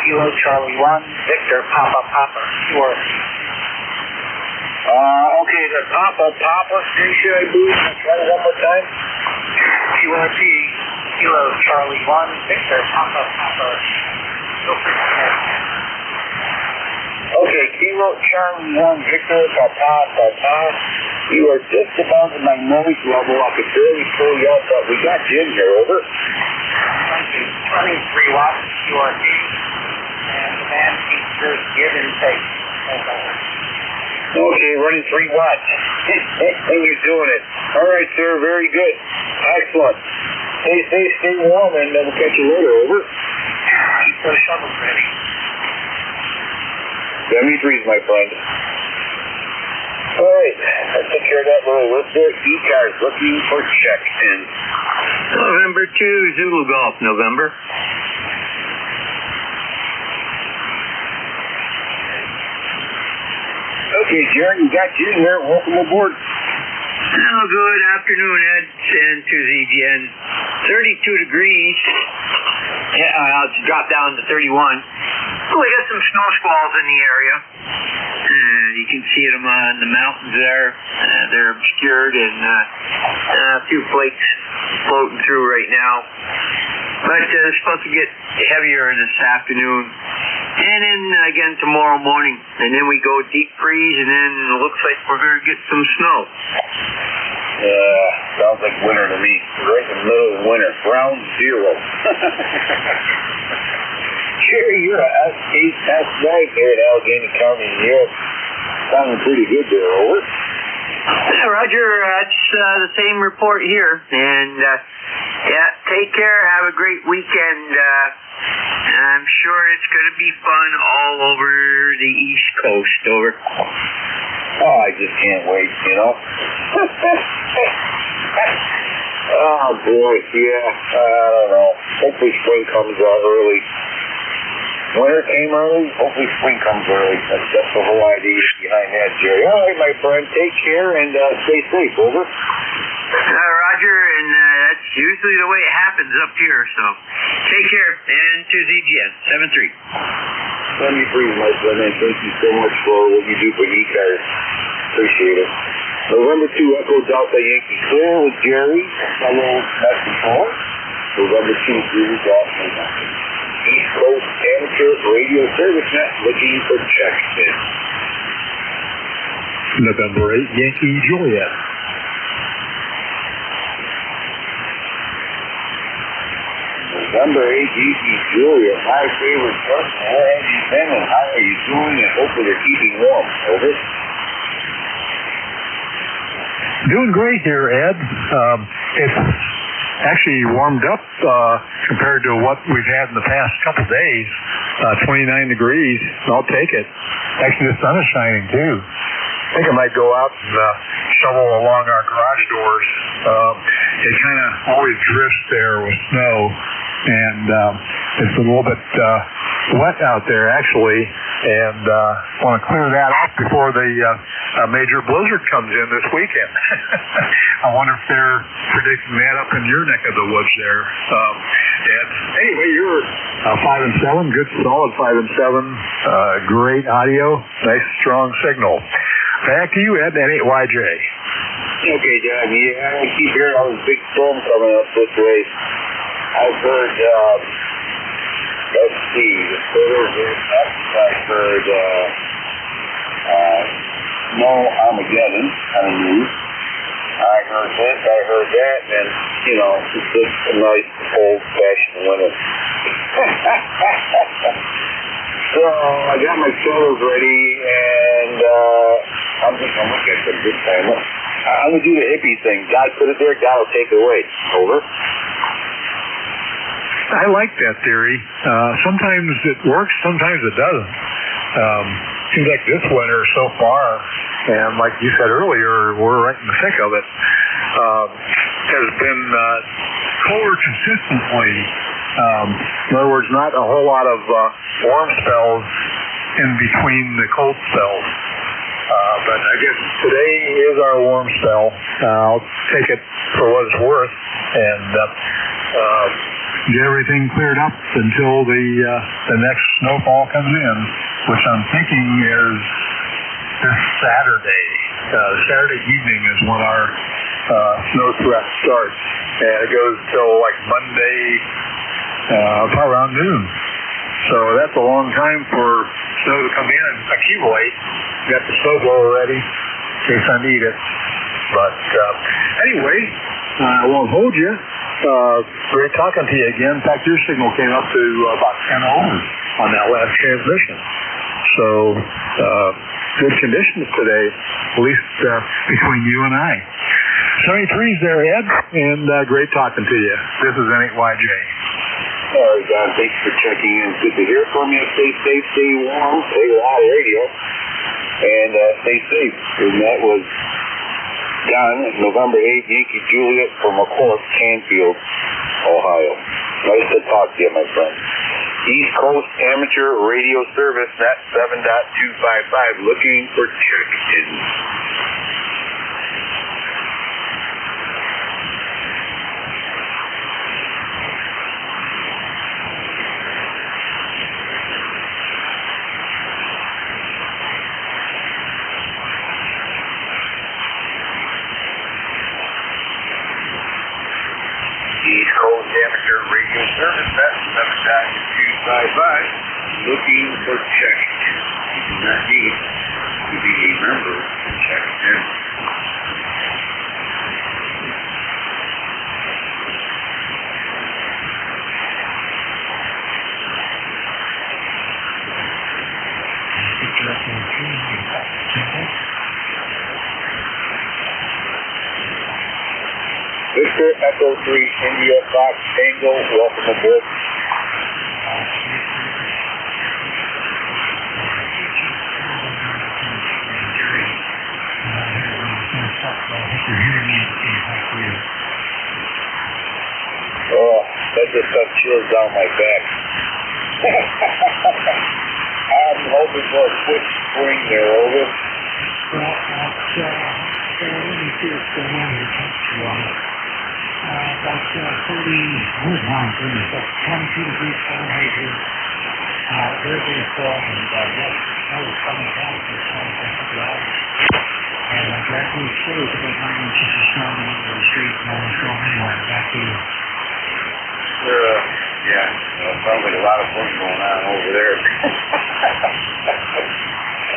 Kilo Charlie 1, Victor Papa, sure. Okay, the Papa station, I believe. Try it one more time. QRT, Kilo Charlie 1, Victor Papa. Okay, Kilo Charlie 1, Victor Papa. You are just about at my noise level. I could barely pull you up, but we got you in here, over. Running 3 watts, QRT, and the man keeps this give and take. Okay, running 3 watts. And you're doing it. All right, sir, very good. Excellent. Stay warm, and we'll catch you later, over. Keep those shovels ready. 73s, my friend. All right, I took care of that little list there. ECARS looking for check-in. November 2, Zulu Golf, November. Okay, Jerry, we got you in here. Welcome aboard. Oh, good afternoon, Ed, and to the 32 degrees. Yeah, I'll drop down to 31. Well, we got some snow squalls in the area. You can see them on the mountains there. They're obscured, and a few flakes floating through right now. But it's supposed to get heavier this afternoon. And then again tomorrow morning. And then we go deep freeze, and then it looks like we're going to get some snow. Yeah, sounds like winter to me. Right in the middle of winter. Ground zero. Jerry, you're a S8, S9 here in Allegheny County, New York. Sounding pretty good there, over. Yeah, Roger, it's the same report here. And, yeah, take care. Have a great weekend. I'm sure it's going to be fun all over the East Coast, over. Oh, I just can't wait, you know. Oh, boy, yeah. I don't know. Hopefully spring comes early. Winter came early. Hopefully spring comes early. That's the whole idea behind that, Jerry. All right, my friend. Take care and stay safe. Over. Roger, and that's usually the way it happens up here, so take care, and to ZGN, 7-3. 73, my friend, and thank you so much for what you do for ECARS. Appreciate it. November 2, Echo Delta Yankee Clear with Jerry, fellow Met Control. November 2, Blue Golf East Coast Amateur Radio Service Net looking for checks in. November 8, Yankee Juliet. November 8, Yankee Juliet, my favorite person. Where have you been and how are you doing? And hopefully they're keeping warm. Over. Doing great here, Ed. It's actually warmed up compared to what we've had in the past couple days. 29 degrees. I'll take it. Actually, the sun is shining too. I think I might go out and shovel along our garage doors. It kind of always drifts there with snow, and it's a little bit wet out there actually, and want to clear that up before the major blizzard comes in this weekend. I wonder if they're predicting that up in your neck of the woods there. And anyway, you're 5 and 7, good solid 5 and 7, great audio, nice strong signal. Back to you, Ed, at 8YJ. Okay, John. Yeah, I keep hearing all this big storm coming up this way. I've heard, let's see, I've heard no Armageddon on the news. I heard this, I heard that, and, you know, it's just a nice old-fashioned winter. So I got my solos ready, and I'm just going to look at them this time. I'm going to do the hippie thing. God put it there, God will take it away. Over. I like that theory. Sometimes it works, sometimes it doesn't. Seems like this winter so far, and like you said earlier, we're right in the thick of it, has been colder consistently. In other words, not a whole lot of warm spells in between the cold spells. But I guess today is our warm spell. I'll take it for what it's worth and get everything cleared up until the next snowfall comes in, which I'm thinking is this Saturday. Saturday evening is when our snow threat starts, and it goes till like Monday, probably around noon. So that's a long time for snow to come in and accumulate. Got the snow blower ready in case I need it. But anyway, I won't hold you. Great talking to you again. In fact, your signal came up to about 10 ohms on that last transmission. So good conditions today, at least between you and I. 73's there, Ed, and great talking to you. This is N8YJ. All right, Don, thanks for checking in. Good to hear from you. Stay safe, stay warm, stay loud radio, and stay safe. And that was Don, November 8th, Yankee Juliet from McCourt, Canfield, Ohio. Nice to talk to you, my friend. East Coast Amateur Radio Service, net 7.255, looking for check-ins. East Coast Amateur Radio Service, that's 7.255, looking for check-in. You do not need to be a member to check in. Victor Echo 3 India Fox Tango, welcome aboard. Oh, that just got chills down my back. I'm hoping for a quick spring there, over. Well, let me see what's going on here. About 22 degrees Fahrenheit here. Very, very cold, and yes, snow is coming down for the couple hours. And gradually slows about 9 inches of snow on the street, and no one's going anywhere. Back to you. Yeah, well, sounds like a lot of fun going on over there.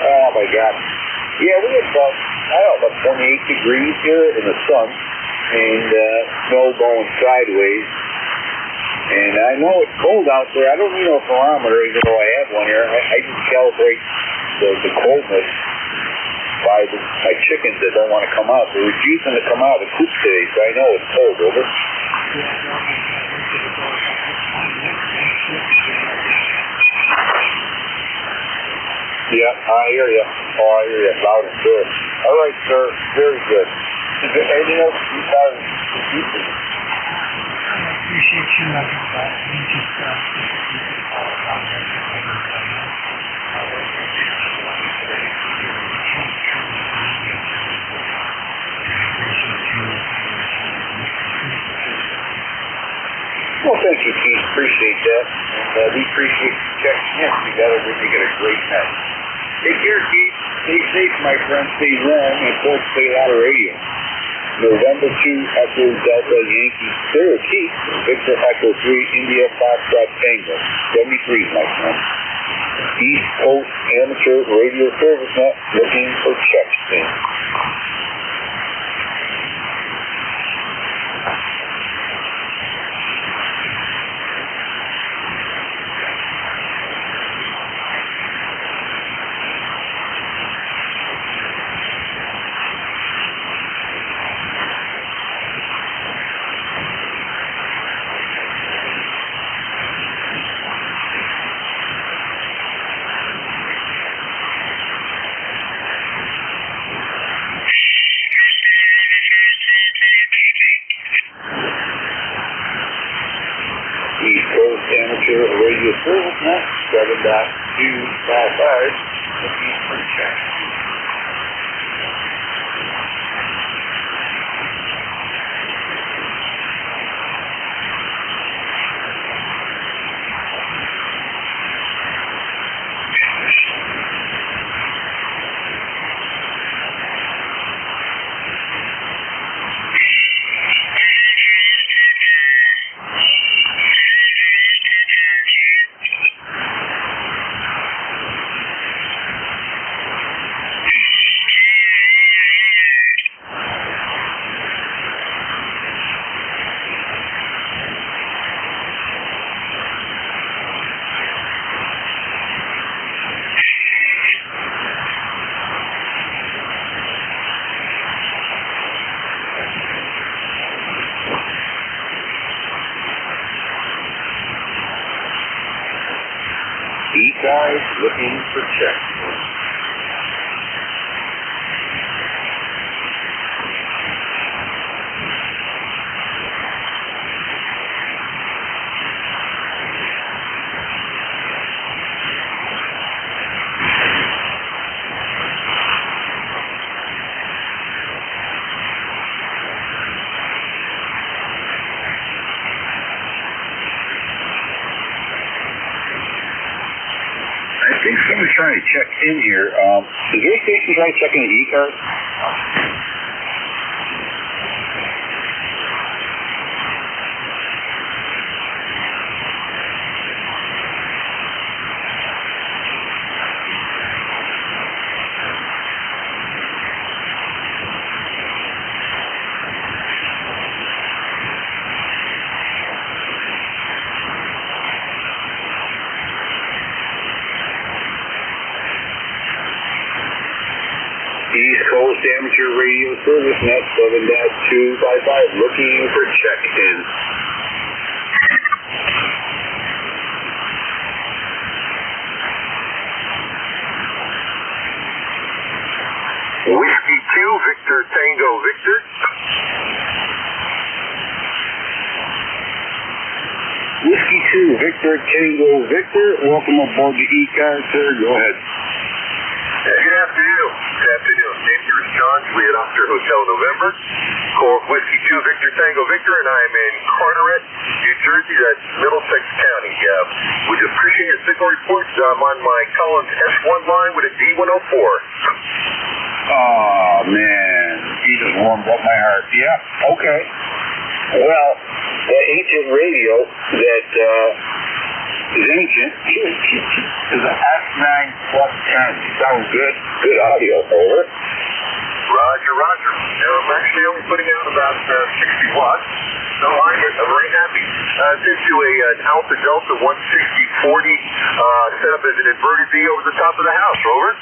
Oh my God. Yeah, we had about 28 degrees here in the sun, and snow going sideways. And I know it's cold out there. I don't need no thermometer, even though I have one here. I just calibrate the coldness by my chickens that don't want to come out. They're refusing to come out of the coop today, so I know it's cold, over. Yeah, I hear you. Oh, I hear you loud and clear. All right, sir. Very good. Is there anything else you got? I appreciate you having that. We just all around there. Well, thank you, Keith. Appreciate that. And we appreciate you checking in together. We make it a great night. Take care, Keith. Stay safe, my friend. Stay warm. And, folks, stay out of radio. November 2, Echo Delta Yankee Cherokee, Victor Echo 3, India Foxtrot Tango, 73, my friend. East Coast Amateur Radio Service Net, looking for checks in. East Coast Amateur Radio Service Net, 7.255, looking for checks. ECARS looking for checks. I think somebody's trying to check in here. Is your station trying to check in ECARS? East Coast Amateur Radio Service Net 7.255, looking for check-in. Whiskey 2, Victor Tango Victor. Whiskey Victor Tango Victor. Welcome aboard the ECARS, sir. Go ahead. Good afternoon. Good afternoon. Name here is John, Juliet Oscar Hotel November. Call Whiskey 2 Victor Tango Victor, and I'm in Carteret, New Jersey. That's Middlesex County. Would you appreciate your signal report? I'm on my Collins S1 line with a D104. Oh, man. He just warmed up my heart. Yeah, okay. Well, the ancient radio that is ancient is a S9 plus 10. Sounds good. Good audio. Over. Roger. I'm actually only putting out about 60 watts. So I'm very happy. Sent you an Alpha Delta 160-40 set up as an inverted V over the top of the house. Over.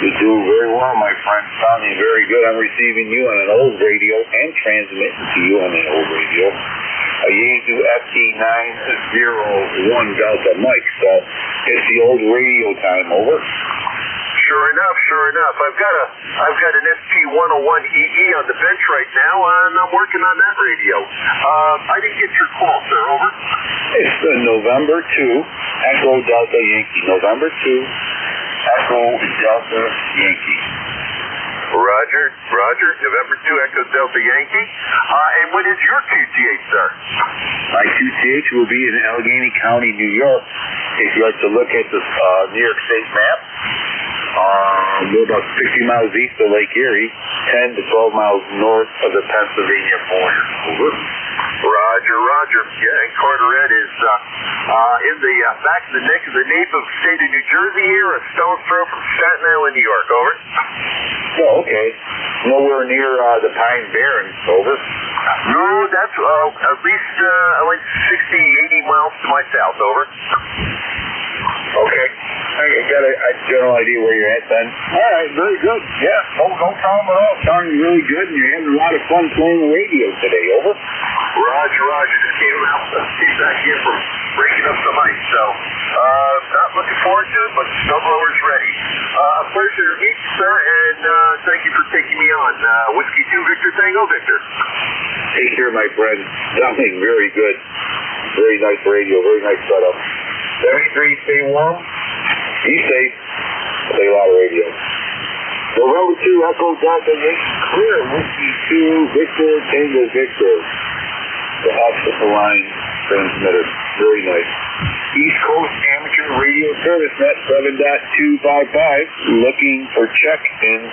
You're doing very well, my friend. Sounding very good. I'm receiving you on an old radio and transmitting to you on an old radio. A Yaesu FT901 Delta mic. So it's the old radio time. Over. Sure enough. I've got an ST101EE on the bench right now, and I'm working on that radio. I didn't get your call, sir. Over. It's the November 2 Echo Delta Yankee. November 2 Echo Delta Yankee. Roger. November 2 Echo Delta Yankee. And what is your QTH, sir? My QTH will be in Allegheny County, New York. If you like to look at the New York State map, we're about 60 miles east of Lake Erie, 10 to 12 miles north of the Pennsylvania border. Over. Roger. Yeah, and Carteret is in the back of the neck of the native state of New Jersey here, a stone's throw from Staten Island, New York. Over. Oh, okay. Nowhere near the Pine Barrens. Over. No, that's at least like 60, 80 miles to my south. Over. Okay. I got a general idea where you're at then. All right, very good. Yeah, no problem at all. Sounding really good, and you're having a lot of fun playing the radio today. Over. Roger. Just came back here from breaking up some ice, so not looking forward to it, but the snowblower's ready. A pleasure to meet you, sir, and thank you for taking me on. Whiskey 2 Victor Tango Victor. Take care, my friend. Sounding very good. Very nice radio, very nice setup. 73, stay warm. Be safe. Play a lot of radio. November 2 Echo Delta Yankee clear. Whiskey 2 Victor Tango Victor. The hospital line transmitter. Very nice. East Coast Amateur Radio Service Net 7.255. Looking for check-in.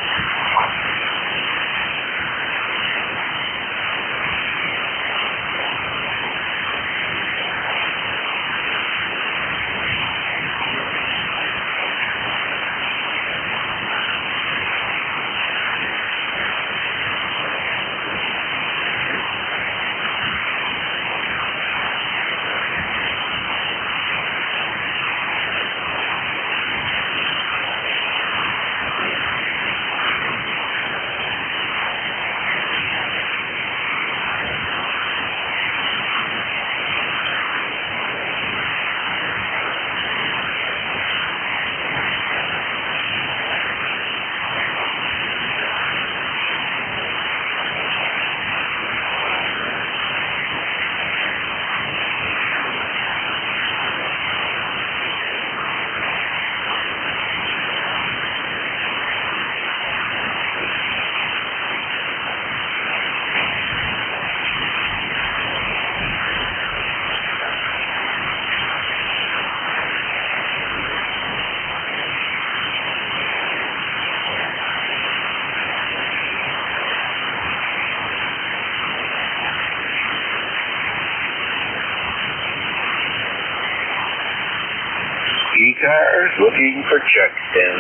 ECARS looking for check-in.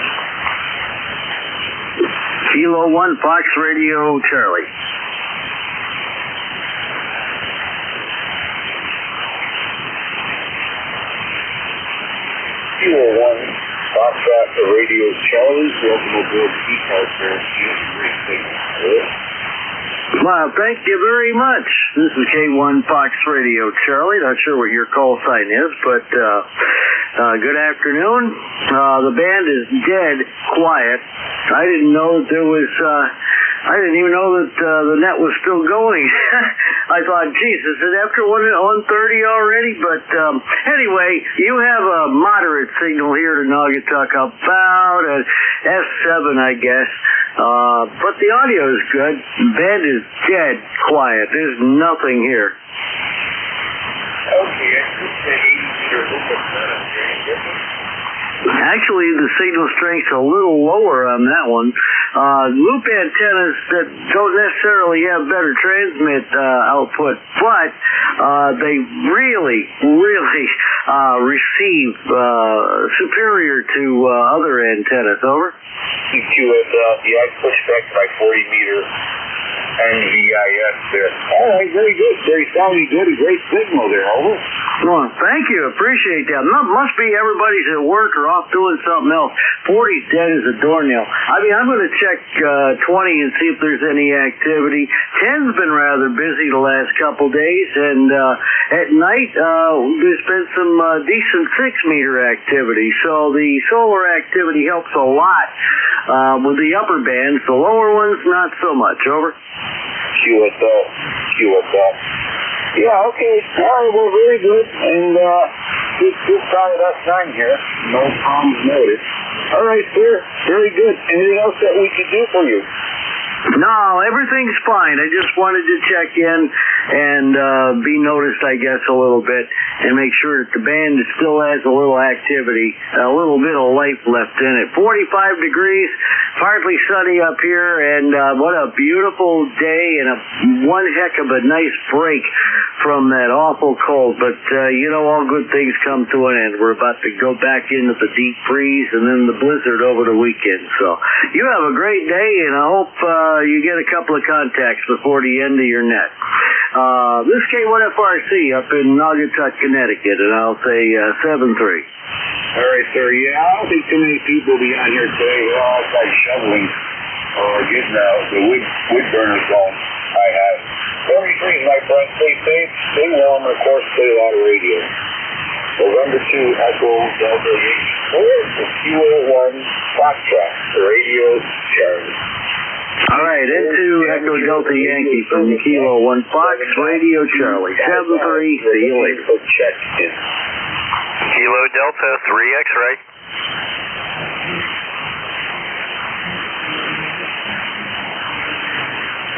Kilo 1 Fox Radio Charlie. Kilo 1 Foxtrot Radio Charlie. Welcome aboard the ECARS here. Well, thank you very much. This is K1 Fox Radio Charlie. Not sure what your call sign is, but good afternoon. The band is dead quiet. I didn't know that there was I didn't even know that the net was still going. I thought, geez, is it after 1:30 already? But anyway, you have a moderate signal here to Naugatuck, about an S7, I guess. But the audio is good. The band is dead quiet. There's nothing here. Okay, I could say 80 meters. Actually, the signal strength's a little lower on that one. Loop antennas that don't necessarily have better transmit output, but they really receive superior to other antennas. Over. ECARS, I pushed back by 40 meter NJ2US there. All right, very good. Very sounding good. A great signal there. Over. Well, thank you. Appreciate that. Must be everybody's at work or off doing something else. 40's dead as a doornail. I mean, I'm going to check 20 and see if there's any activity. 10's been rather busy the last couple days, and at night there's been some decent 6-meter activity. So the solar activity helps a lot with the upper bands. The lower ones, not so much. Over. QSL. Yeah, okay. All right, well, very good. And good solid S9 here. No problems noted. All right, sir. Very good. Anything else that we could do for you? No, everything's fine. I just wanted to check in and be noticed, I guess, a little bit and make sure that the band still has a little activity, a little bit of life left in it. 45 degrees, partly sunny up here, and what a beautiful day and one heck of a nice break from that awful cold. But, all good things come to an end. We're about to go back into the deep freeze and then the blizzard over the weekend. So you have a great day, and I hope you get a couple of contacts before the end of your net. This K1FRC up in Naugatuck, Connecticut, and I'll say 7-3. All right, sir. Yeah, I don't think too many people will be on here today. We're all outside shoveling or getting the wood burners going. I have. 33, my friend. Stay safe, stay warm, and of course, play a lot of radio. November 2, Echo Delta 4, the Q01 Foxtrot, the radio Charlie. All right, into Echo Delta Yankee from Kilo 1 Fox, Radio Charlie. 7-3, see you later. Check in. Kilo Delta 3 X-ray.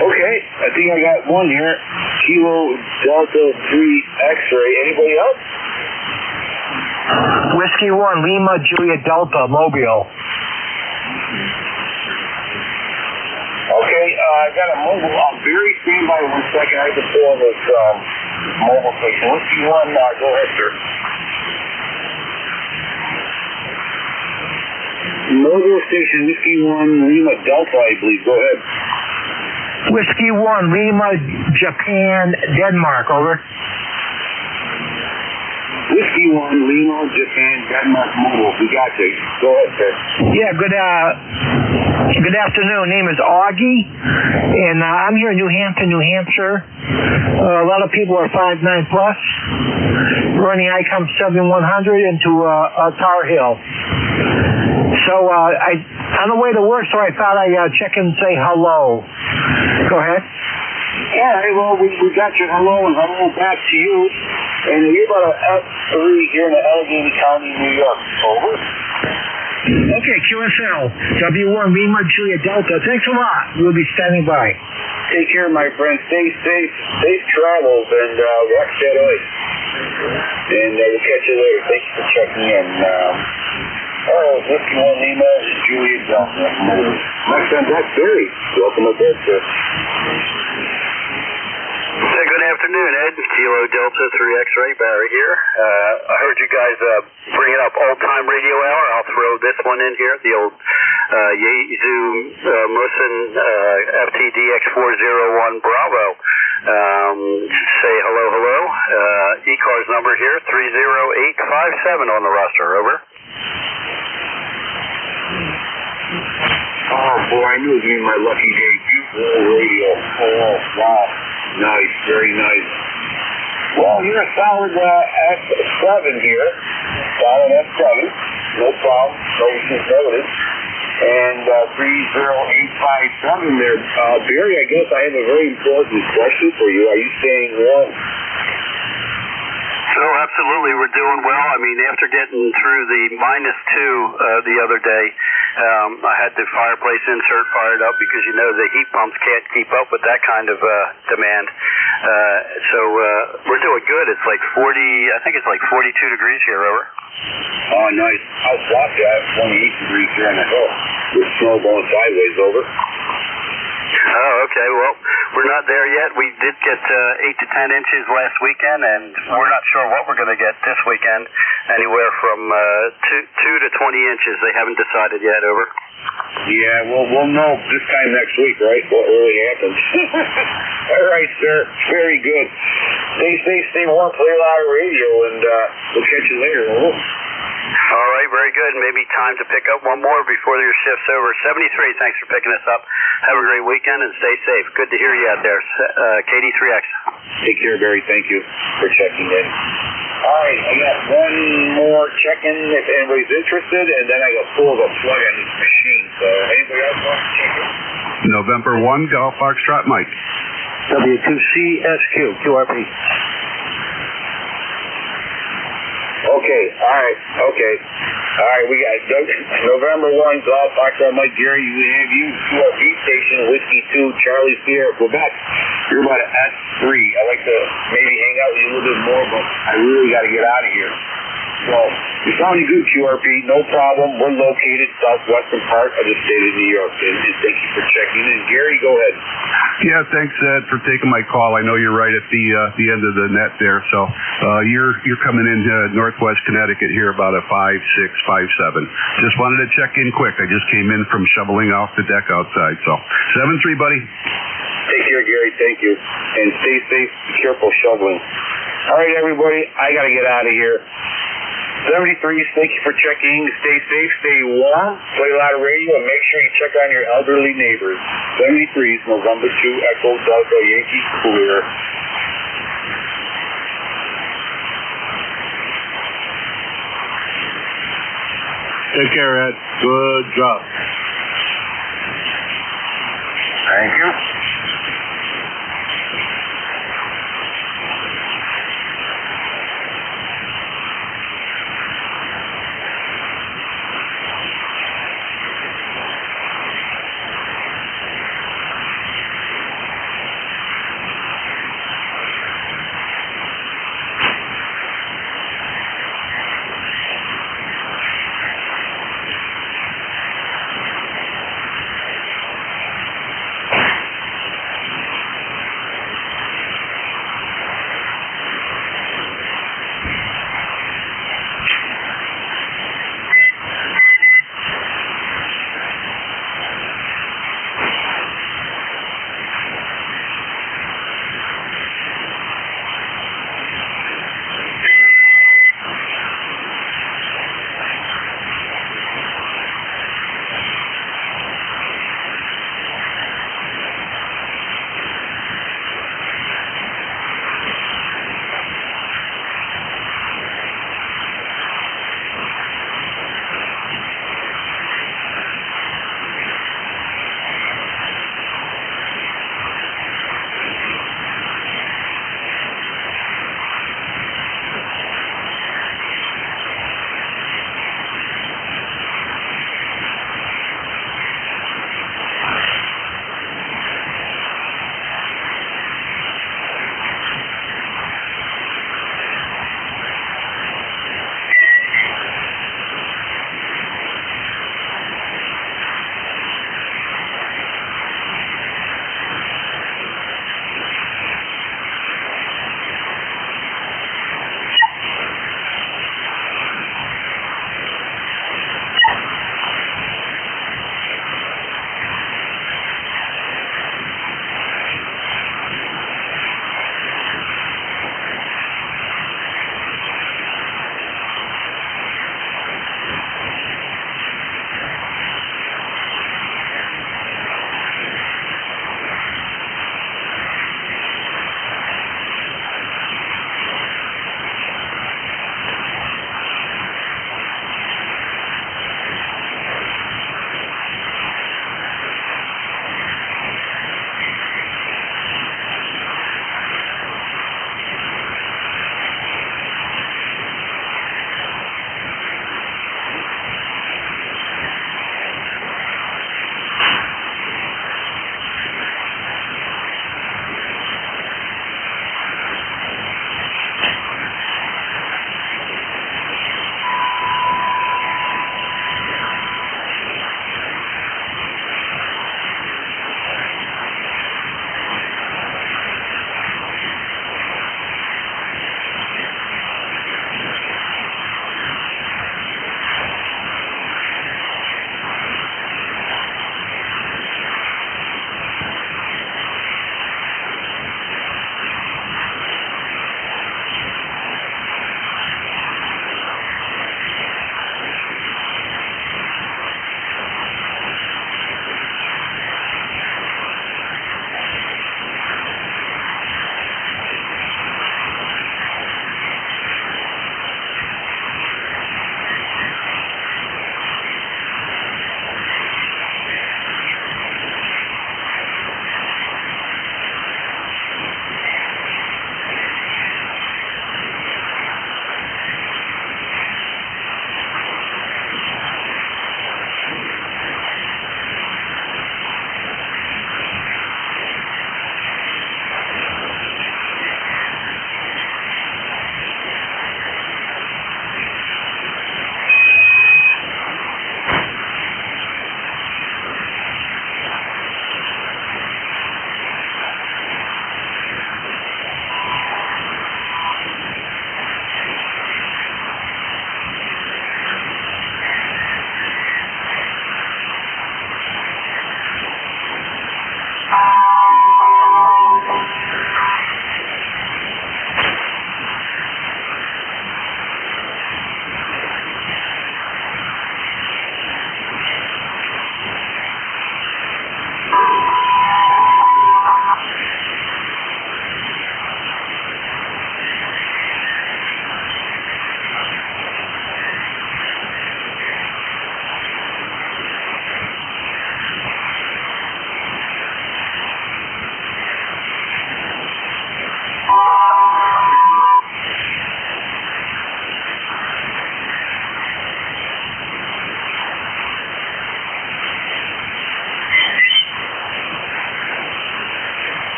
Okay, I think I got one here. Kilo Delta 3 X-ray. Anybody else? Whiskey 1, Lima, Julia, Delta, Mobile. Okay, I got a mobile. Barry, stand by 1 second. I have to pull on this mobile station. Whiskey 1, go ahead, sir. Mobile station, Whiskey 1, Lima, Delta, I believe. Go ahead. Whiskey 1, Lima, Japan, Denmark, over. Whiskey 1, Lima, Japan, Denmark, mobile. We got you. Go ahead, sir. Yeah, good afternoon. Name is Augie, and I'm here in New Hampshire. A lot of people are 5'9" plus, running ICOM 7100 into Tar Heel. So on the way to work, so I thought I'd check in and say hello. Go ahead. All right, well, we got your hello and hello back to you. And you're about an F3 here in Allegheny County, New York. Over. Okay, QSL, W1, Lima, Julia, Delta. Thanks a lot. We'll be standing by. Take care, my friend. Stay safe. Safe travels, and watch that ice. And we'll catch you later. Thank you for checking in. Whiskey 1, Lima, Julia, Delta. My friend, that's Barry. Welcome aboard, sir. Hey, good afternoon, Ed. Kilo Delta 3 X-ray, Barry here. I heard you guys bringing up old-time radio hour. I'll throw this one in here, the old Yaesu Musin FTDX401 Bravo. Say hello. ECARS number here, 30857 on the roster. Over. Oh, boy, I knew it was going to be my lucky day. Beautiful radio. Oh, wow. Nice, very nice. Well, you're a solid S7 here. Solid S7. No problem. No issues noted. and 30857 there. Barry, I guess I have a very important question for you. Are you staying warm? So absolutely, we're doing well. I mean, after getting through the -2 the other day, I had the fireplace insert fired up because you know the heat pumps can't keep up with that kind of demand. So we're doing good. It's like 40, I think it's like 42 degrees here, over. Oh, nice. How's Flossie? I have 28 degrees here on the hill with snow going sideways, over. Oh, okay. Well, we're not there yet. We did get 8 to 10 inches last weekend, and we're not sure what we're going to get this weekend. Anywhere from 2 to 20 inches. They haven't decided yet, over. Yeah, we'll know this time next week, right? What really happens. All right, sir. Very good. Stay safe, stay warm, play a lot of radio, and we'll catch you later, over. All right, very good. Maybe time to pick up one more before your shift's over. 73, thanks for picking us up. Have a great weekend and stay safe. Good to hear you out there. KD3X. Take care, Barry. Thank you for checking in. All right, I got one more check-in if anybody's interested, and then I got full of a plug-in machine. So anybody else want to check in? November 1, Golf Foxtrot Mike. W2CSQ, QRP. Okay, all right, okay. All right, we got November 1, Golf Foxtrot Mike Gary. We have you, QRP station, Whiskey 2, Charlie Sierra, Quebec. You're about an S3. I like to maybe hang out with you a little bit more, but I really got to get out of here. So, you sounding good, QRP. No problem. We're located southwestern part of the state of New York. And thank you for checking in. Gary, go ahead. Yeah, thanks, Ed, for taking my call. I know you're right at the end of the net there. So you're coming into Northwest Connecticut here about a 5.6, 5.7. Just wanted to check in quick. I just came in from shoveling off the deck outside. So 7-3, buddy. Take care, Gary. Thank you. And stay safe. Be careful shoveling. All right, everybody. I got to get out of here. 73s, thank you for checking. Stay safe, stay warm, play a lot of radio, and make sure you check on your elderly neighbors. 73s, November 2, Echo Delta Yankee clear. Take care, Ed. Good job. Thank you.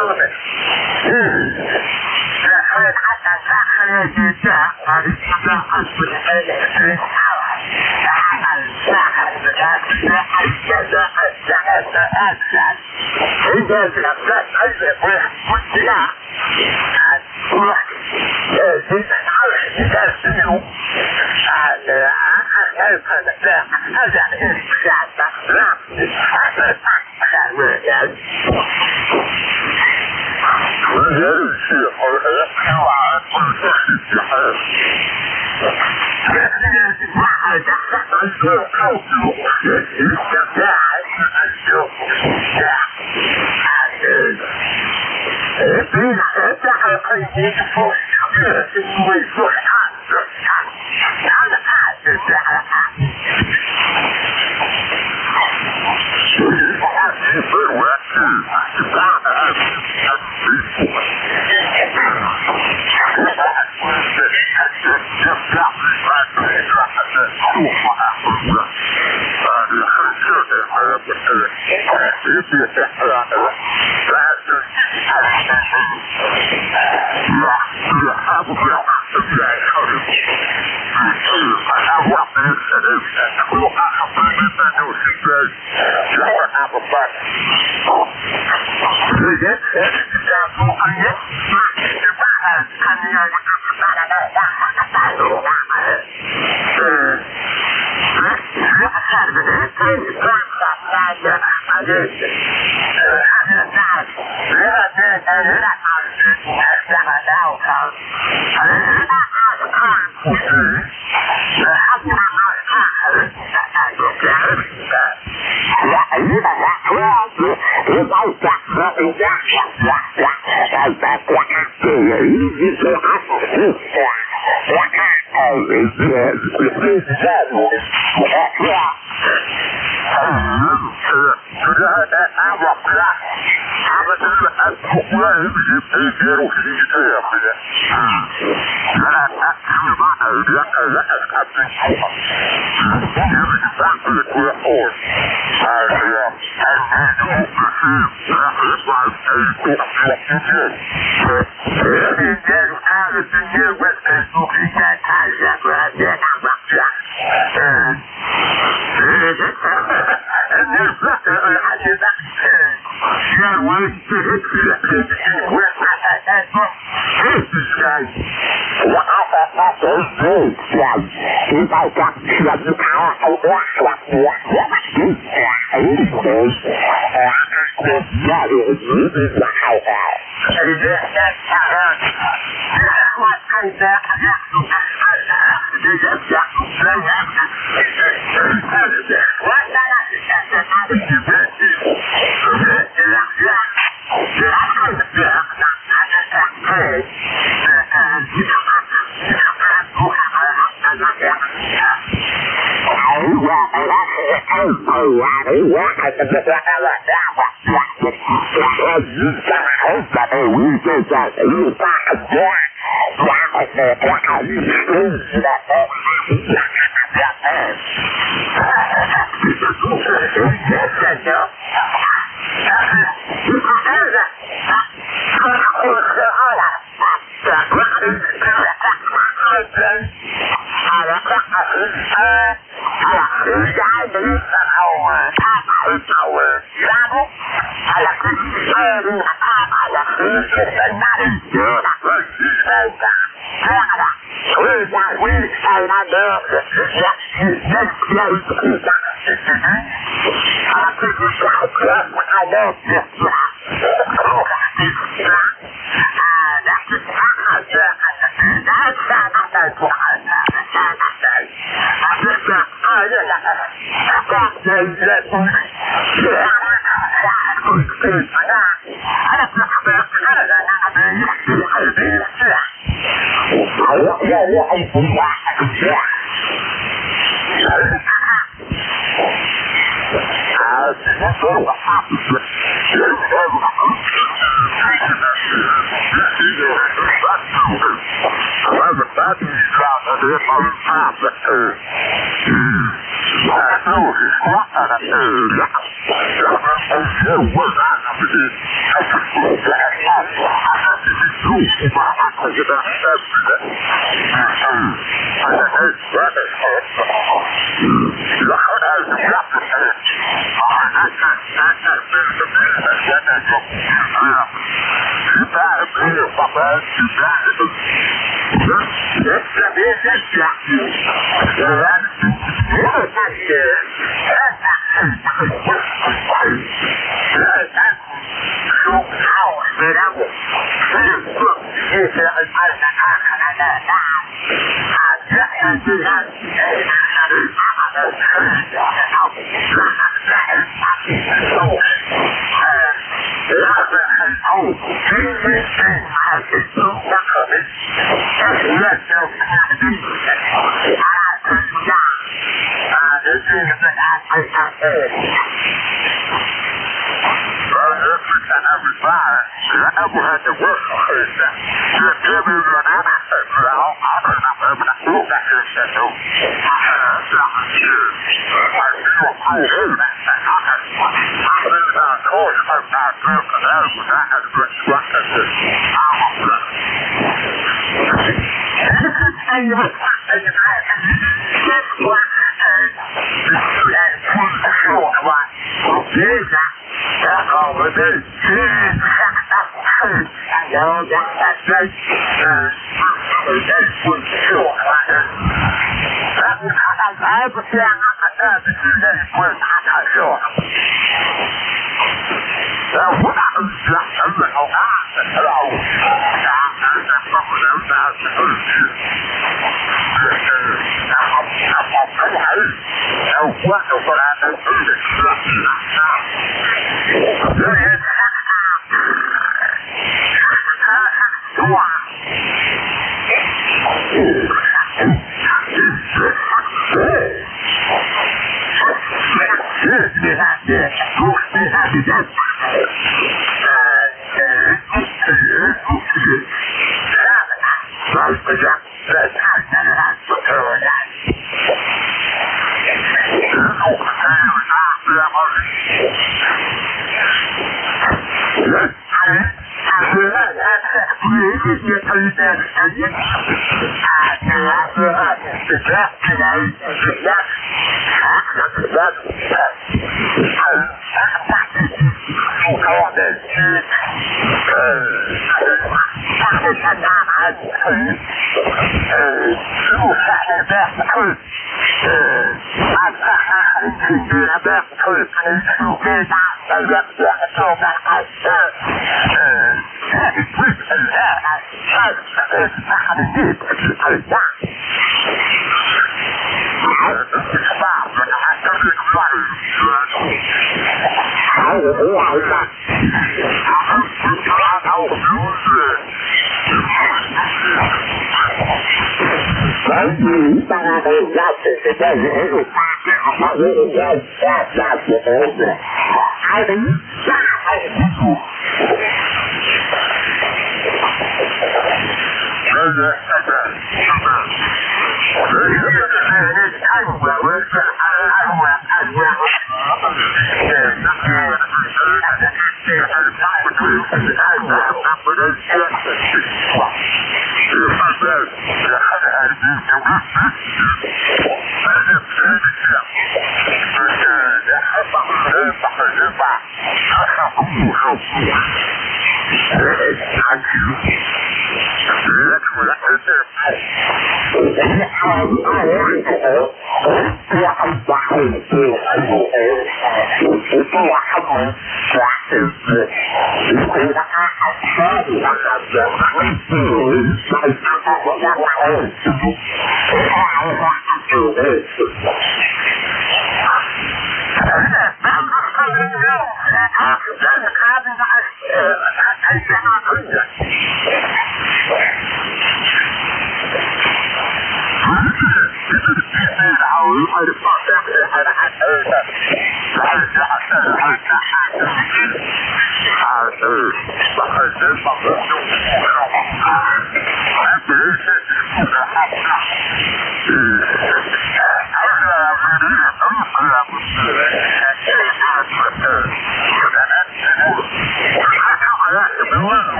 Elephant.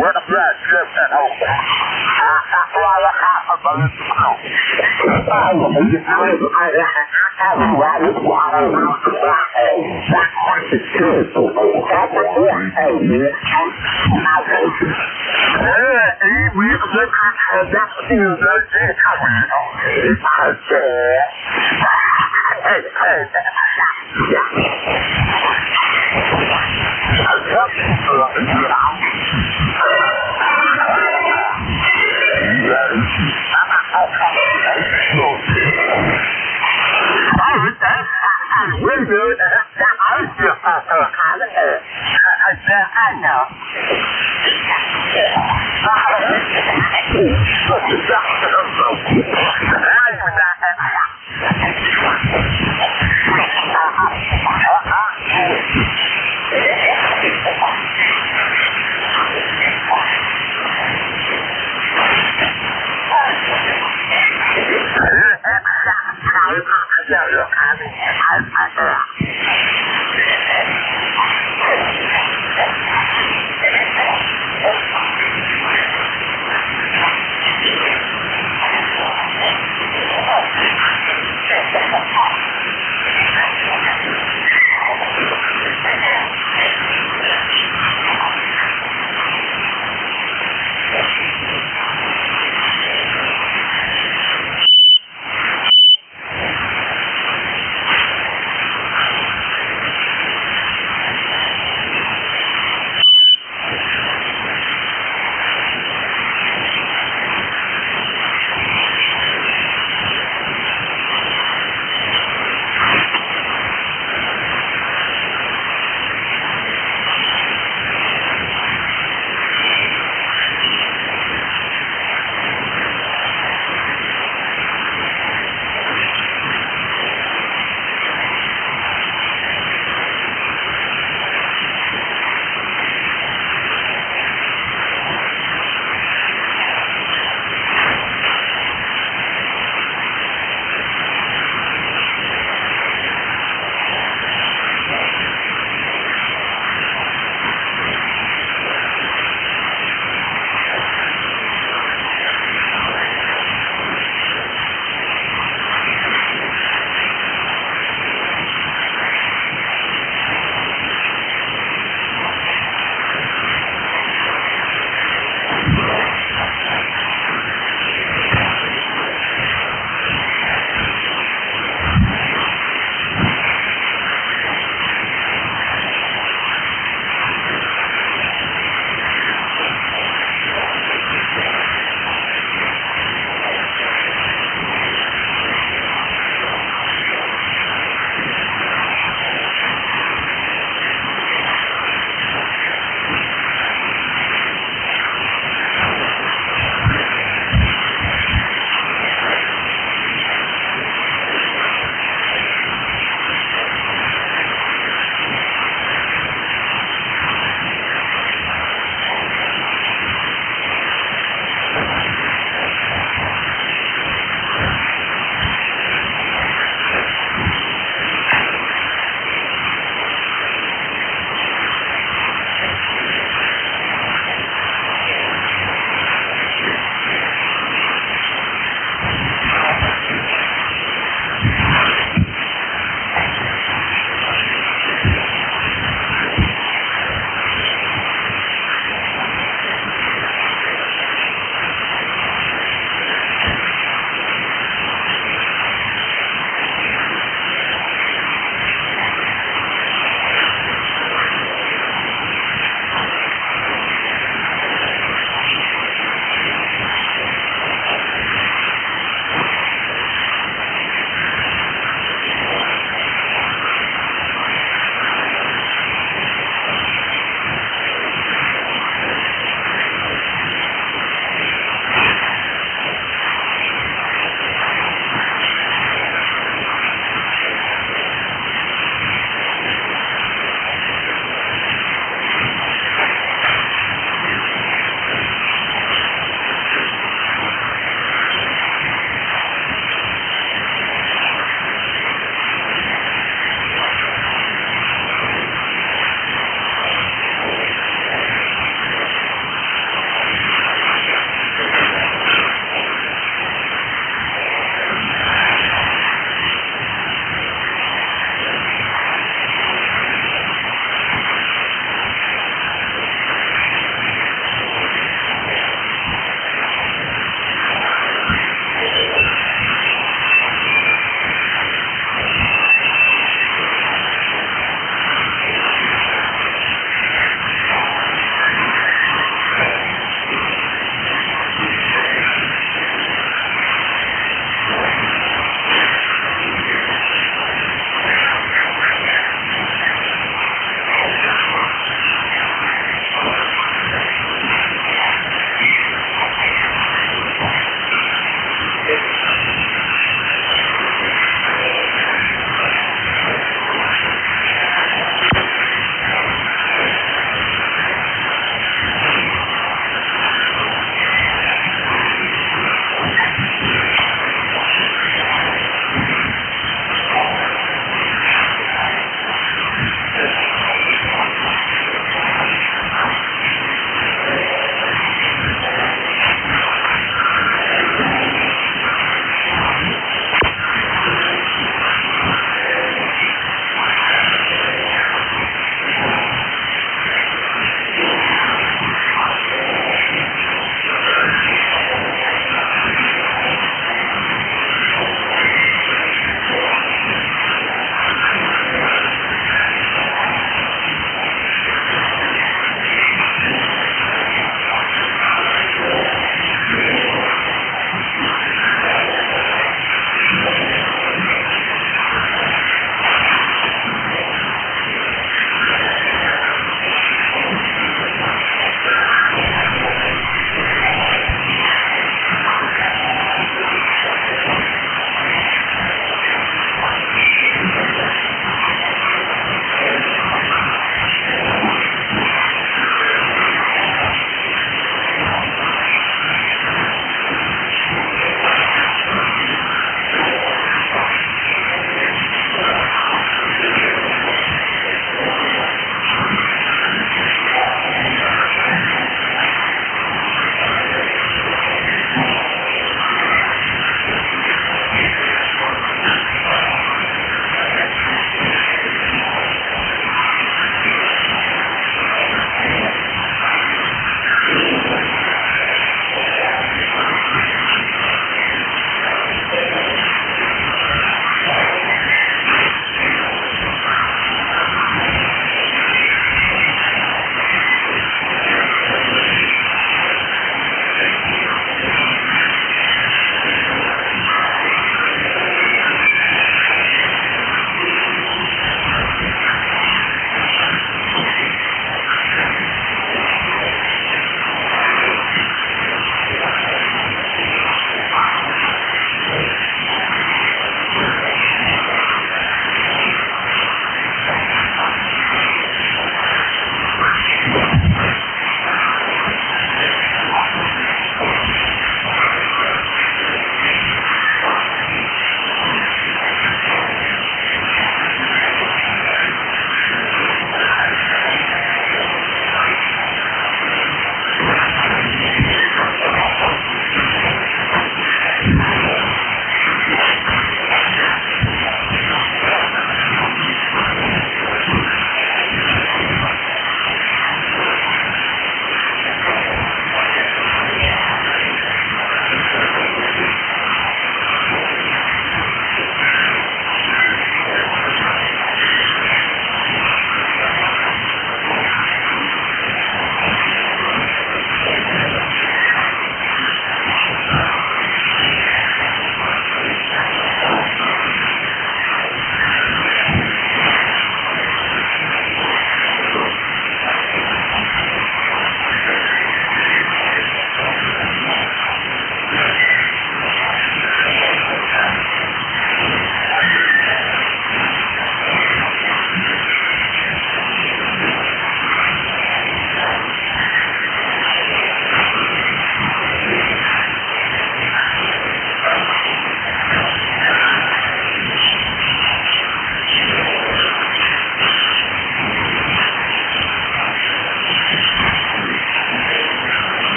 What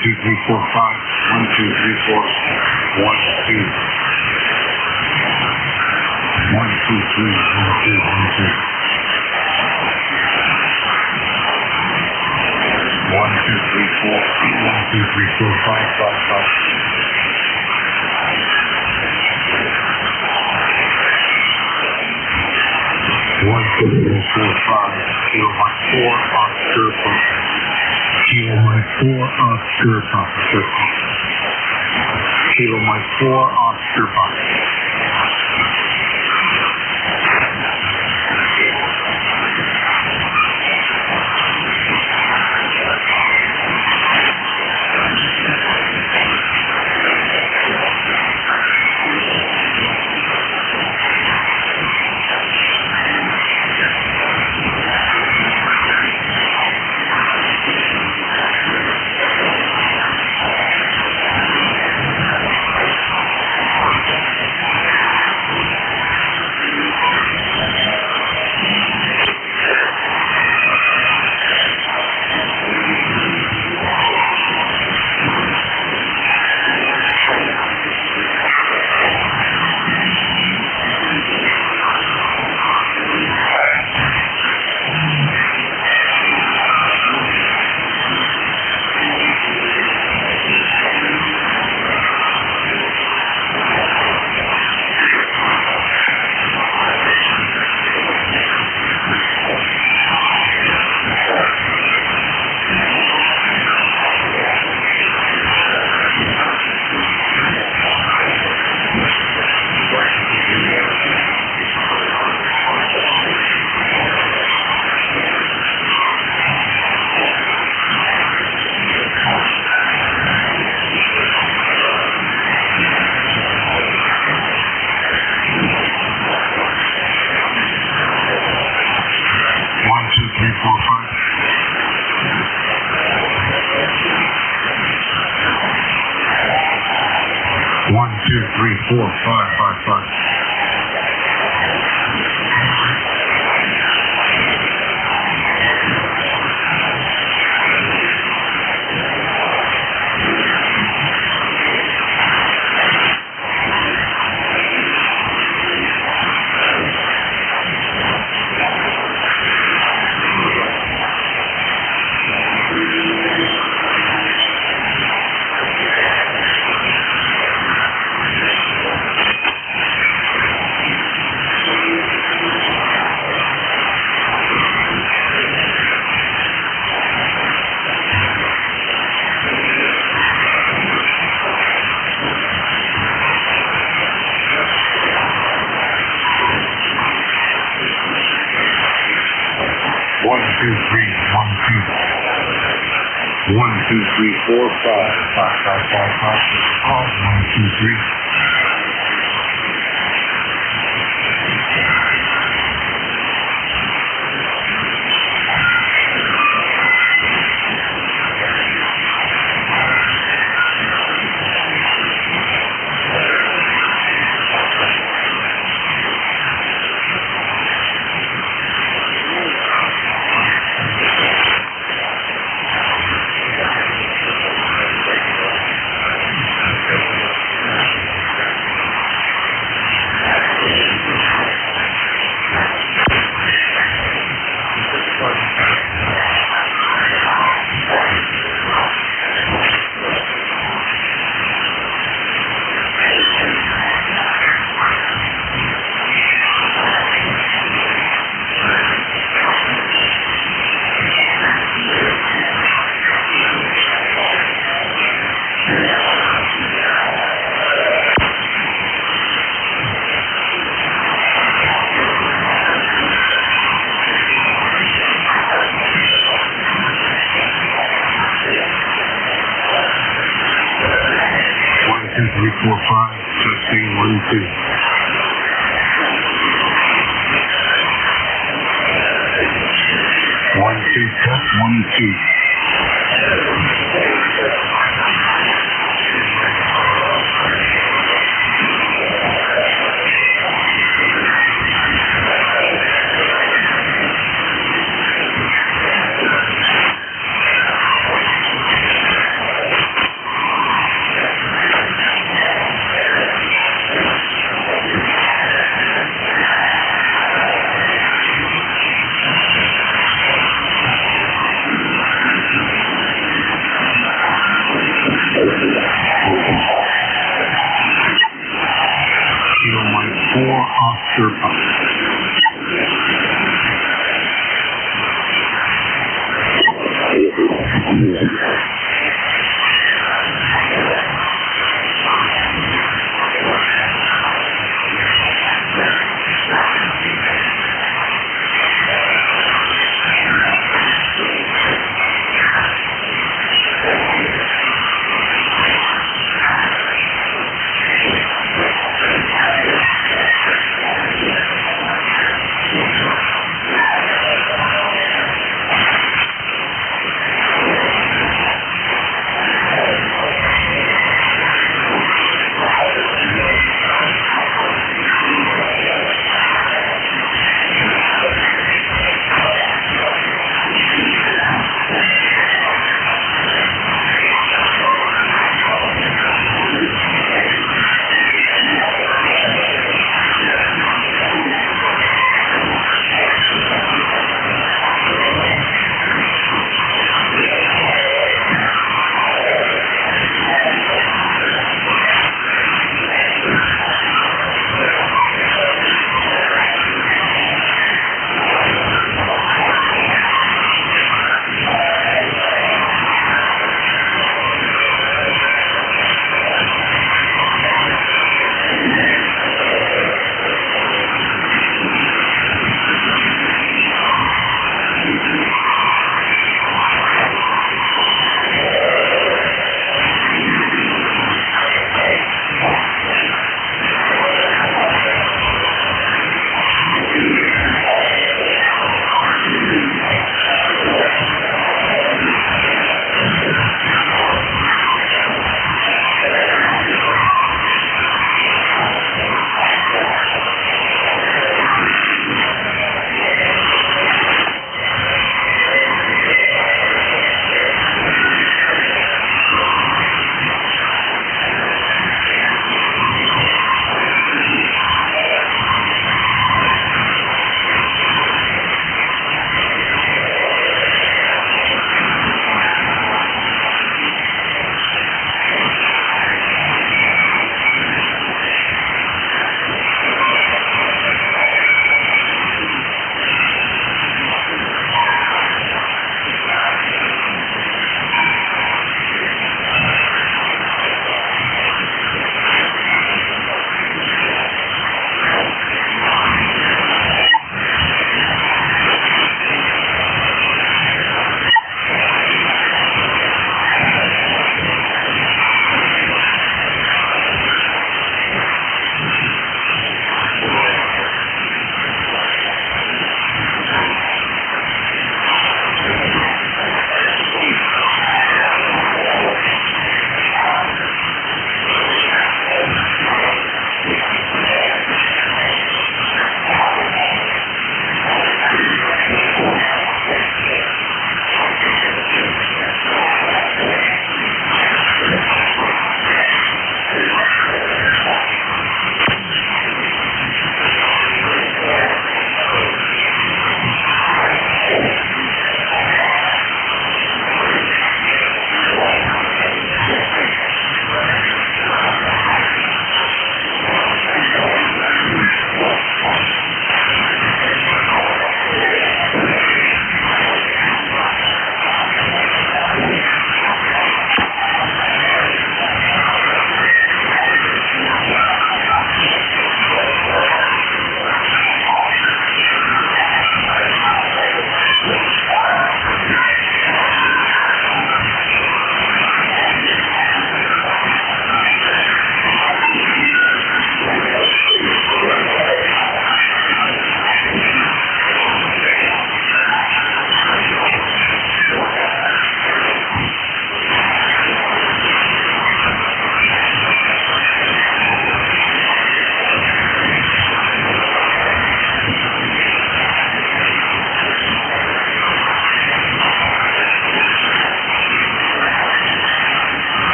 2, 3, 4, 5. 1, 2, 3, 4. 1, 2. 1, 2, 3. 1, 2, 1, 2. 1, 2, 3, 4. 1, 2, 3, 4, 5, 5, 5. 1, 2, 3, 4, 5. Kilo Mike 4 on stir pump. Kilo Mike 4 on stir pump. Stir pump. Kilo Mike 4 on stir pump.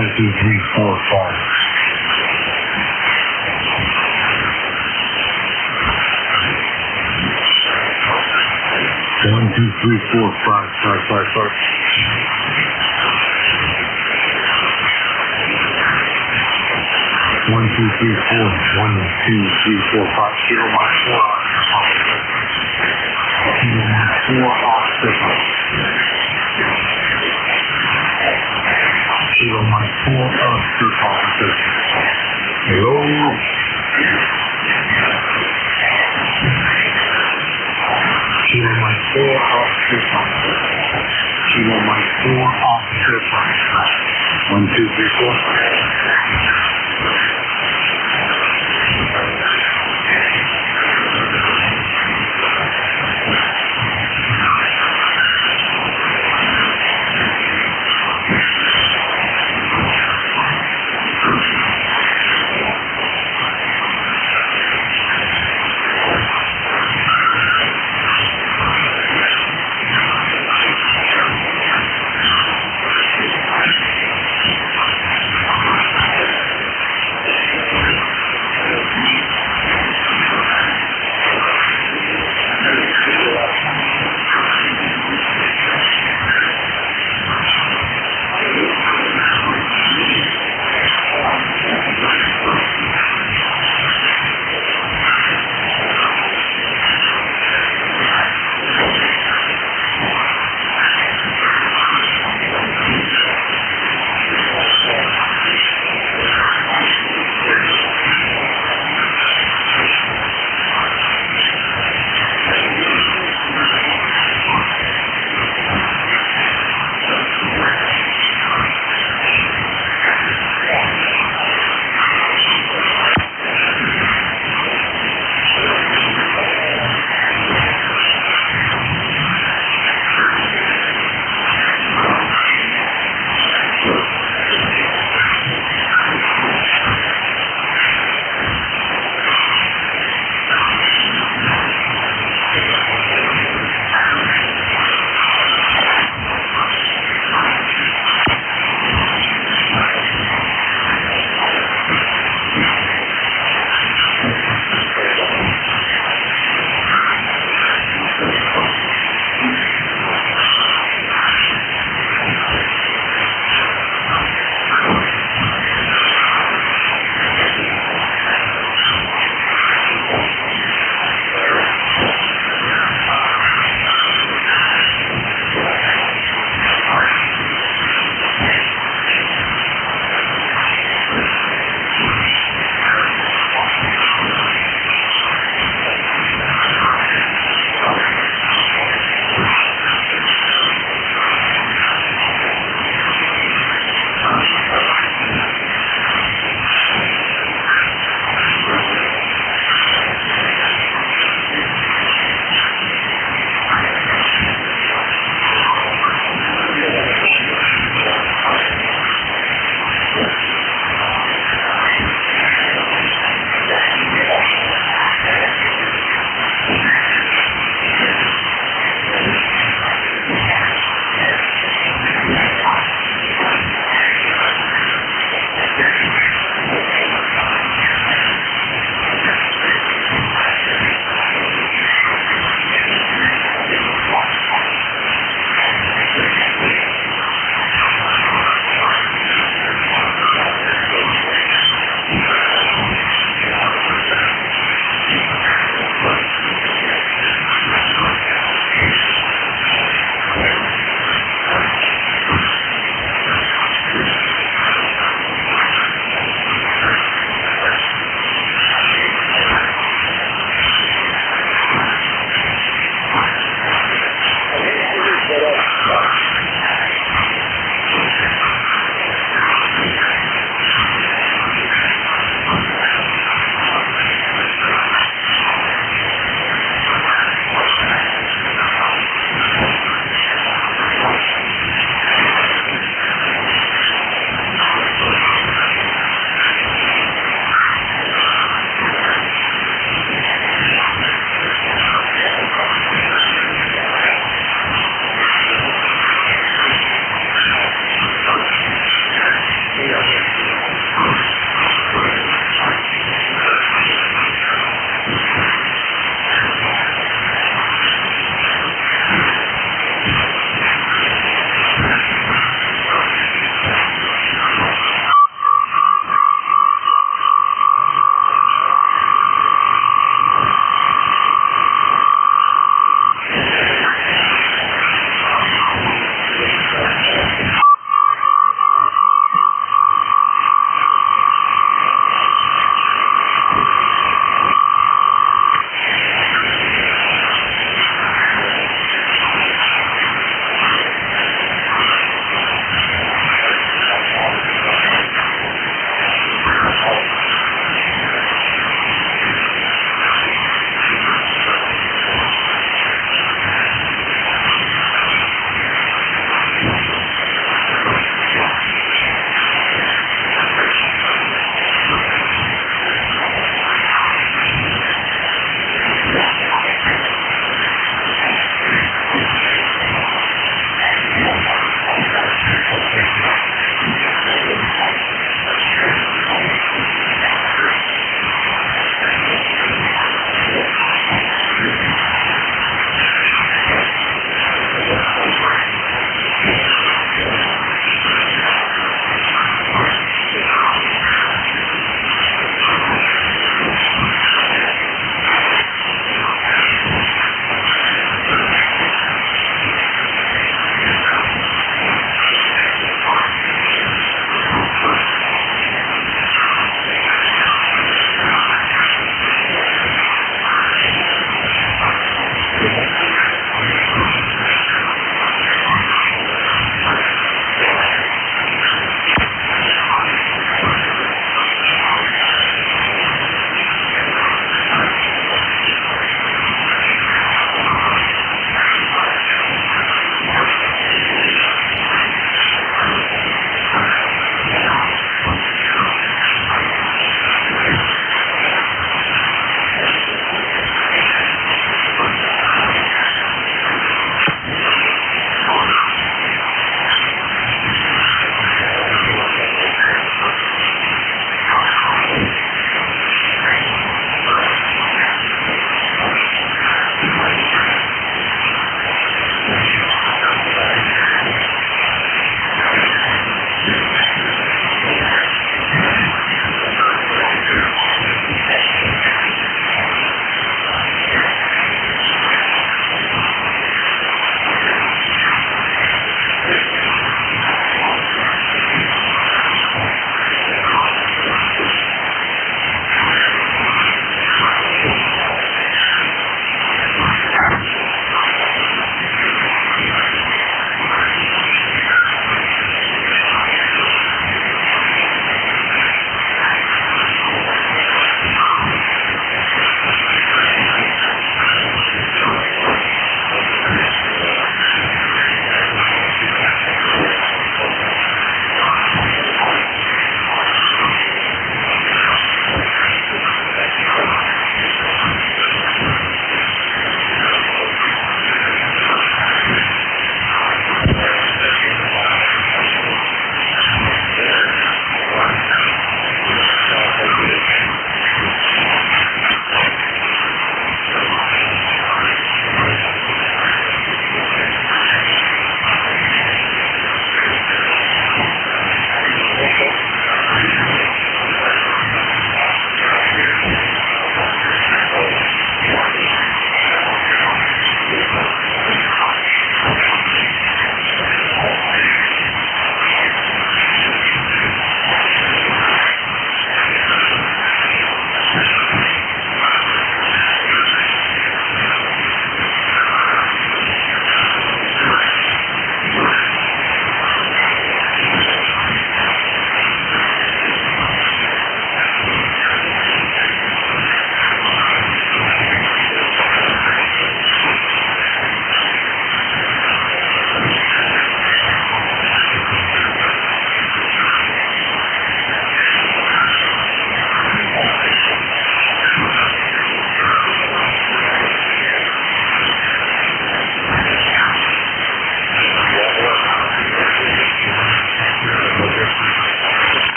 1, 2, 3, 4, 5. 1, 2, 3, 4, 5, 5, 5, 5. 1, 2, 3, 4. 1, 2, 3, 4, 5. Kilo Mike 4 officer. Kilo Mike 4 officer. Kilo Mike 4 officer. Hello. Kilo Mike 4 officer. Kilo Mike 4 officer. 1, 2, 3, 4.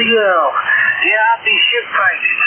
to go. Yeah, these ship prices.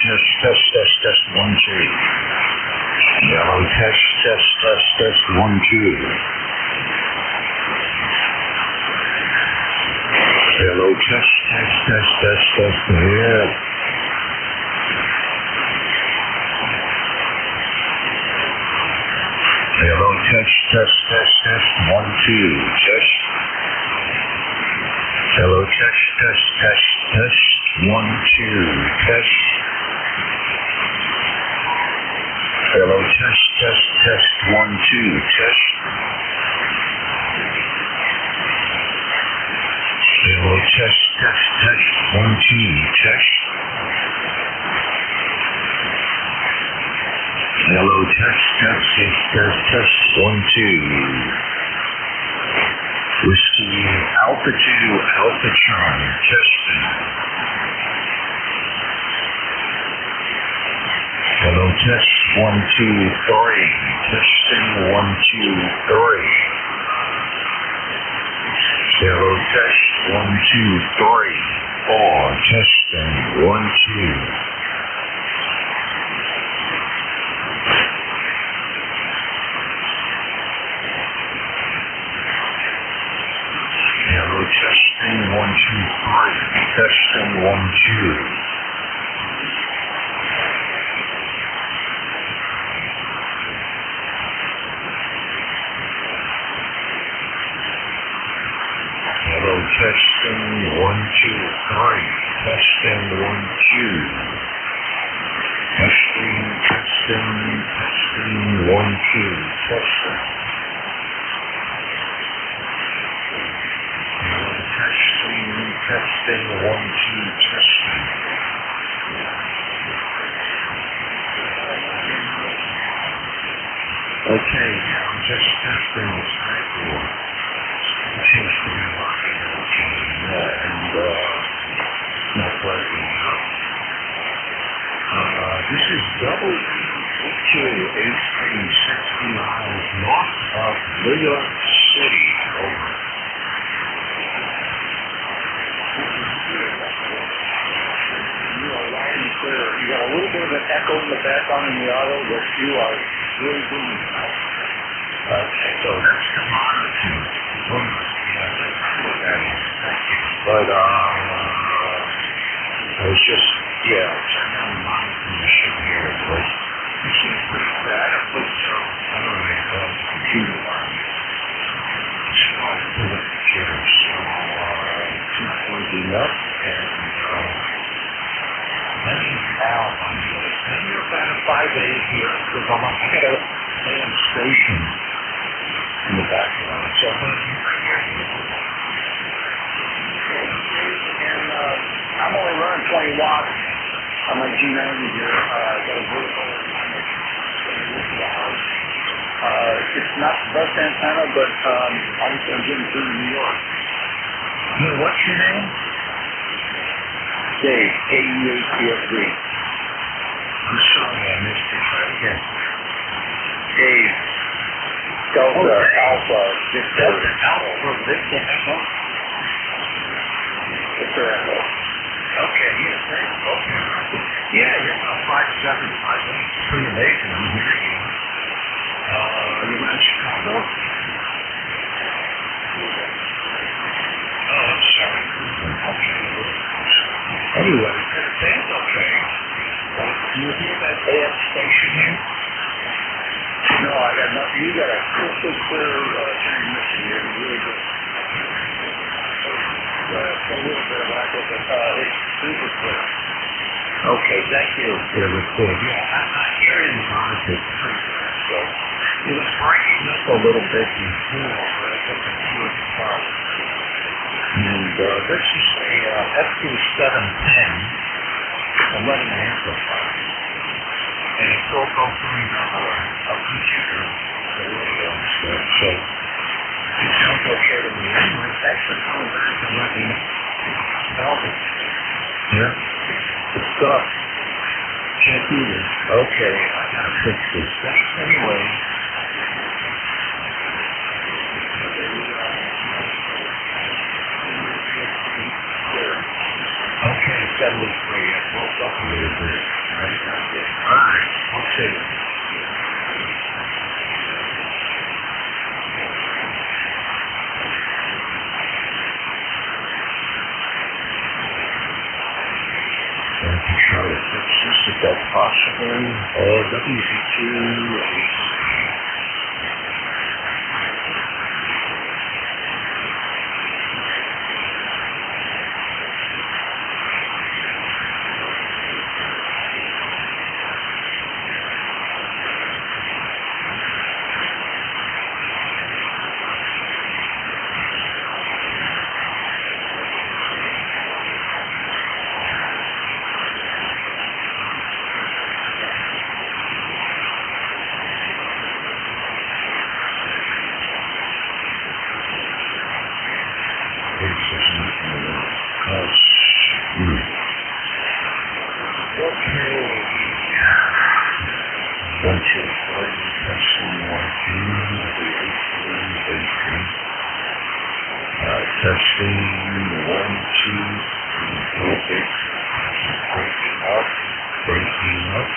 Test, 1, 2. Yellow, test, 1, 2. Hello, test, yeah. Hello, test, 1, 2, test. Hello, test, 1, 2, test. Hello, test, 1, 2, test. Hello, test, 1, 2, test. Hello, test, 1, 2. Whiskey, Alpha 2, Alpha Charlie, testing. Hello, test, 1, 2, 3. Testing, 1, 2, 3. Hello, test, 1, 2, 3, 4. Testing, 1, 2. Hello, testing, 1, 2, 3. Testing, 1, 2. Hello, testing, 1, 2, 3. Testing, 1, 2. Testing, 1, 2. Testing. Testing, 1, 2, testing. Okay, I'm just testing this record. It seems to be working okay, and not working out. This is WQ 60 miles north of New York City. Over. You got a little bit of an echo in the background in the auto, but you are really booming out. Okay, so that's the monitoring. Yeah, that's what that is. But, I was just, turn down the monitoring machine here. But it seems pretty bad. I put, I don't know, the computer on it. So I put it here. So, it's pointing up, and, let me out on this. And you're about 5 days here because I got a main station in the background. So I'm going to be right here. And I'm only running 20 watts on my G90 here. I got a vertical it's not the best antenna, but obviously I'm getting through New York. What's your name? Dave, K-E-A-T-S-V. I'm sorry I missed it. Try again. Dave. Delta, Alpha, Victor. Delta, Alpha, Victor, Echo. Victor, Echo. Okay, yes, thanks. Okay. Yeah, you're about 5'7", 5'8". Pretty amazing. I'm hearing you. You in Chicago? Oh, I'm sorry. Okay. Anyway, that's okay. Do you hear that AM station here? No, I got nothing. You got a crystal clear transmission here. Really good. A little bit of echo, but it's super clear. Okay, thank you. Yeah, that's good. Yeah, I'm hearing the monitor pretty good. So it was breaking up a little bit before, but I got the few apart. And let's just say FT710, I'm running an amplifier. And it's all going through a computer, the radio and stuff. So it sounds okay to me. Anyway, thanks for coming back and letting me know. Help it. Yeah. Good stuff. Can't do this. Okay, I gotta fix this. Thanks anyway. Okay, 73. woke up a little bit. Right? All right. Okay. Try to fix this if that's possible. WZ2US. Testing 1, 2, okay. Breaking up.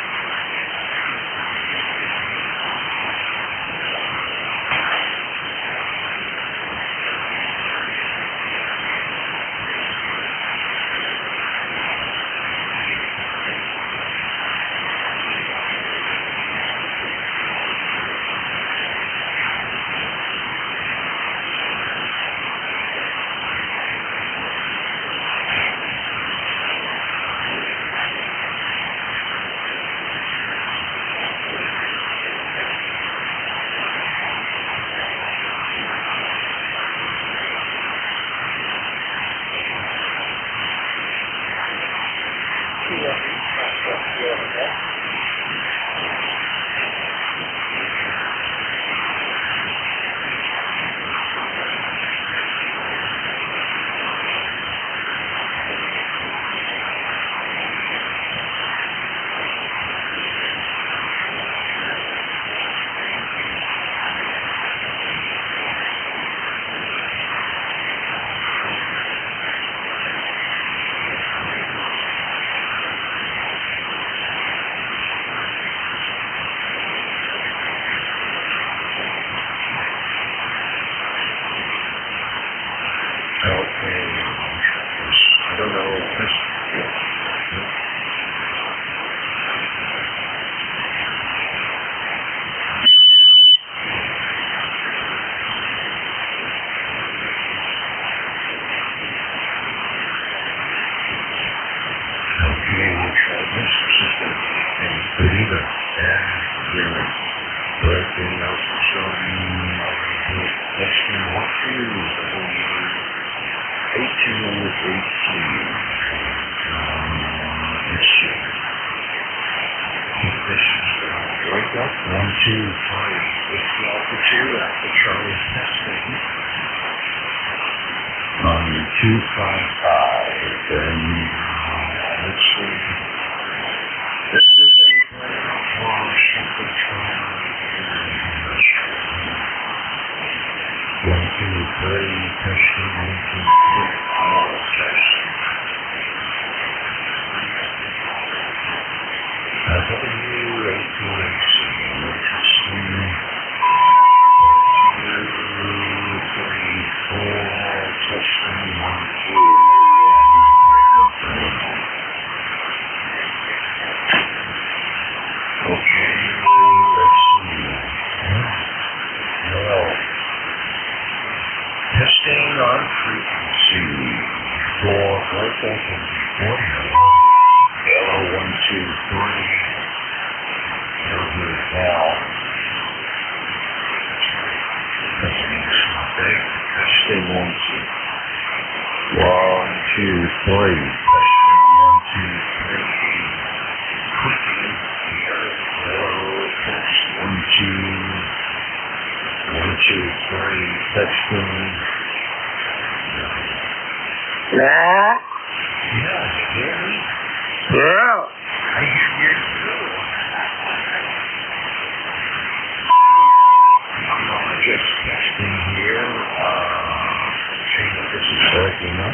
This is working up.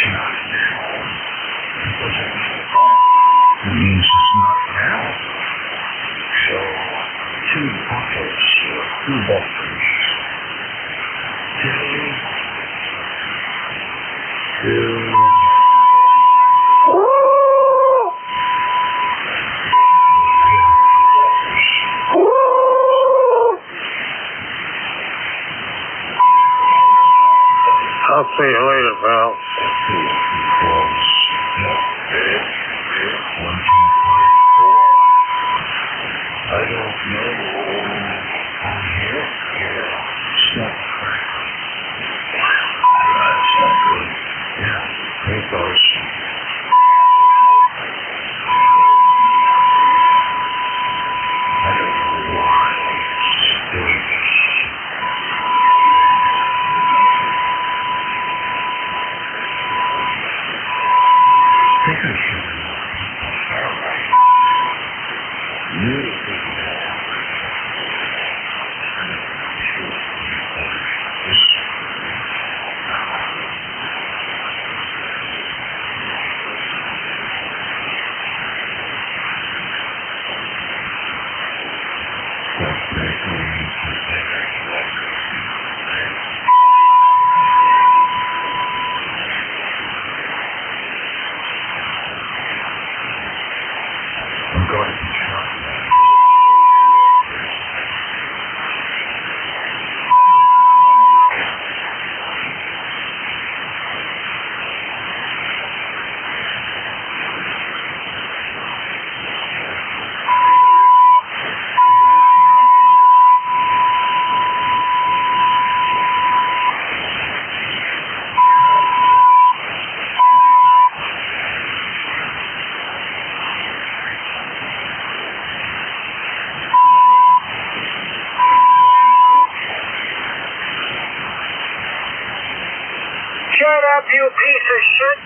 Not now. It wasn't I'll see you later, pal. I don't know. Here. It's not good. Yeah, here it goes. I don't know why it's doing this. I think I should have really think that. I'm going to try that. Shut up, you piece of shit!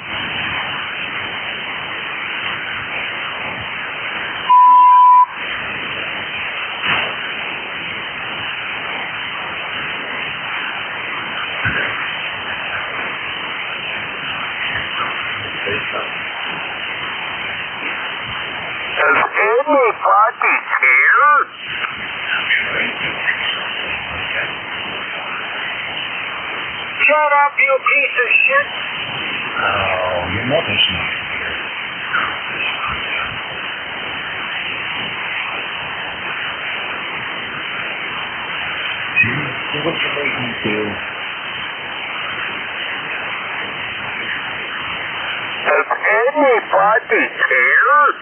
Is anybody here? Shut up, you piece of shit! Oh, your mother's not here. Gee, what you make me do? Is anybody here?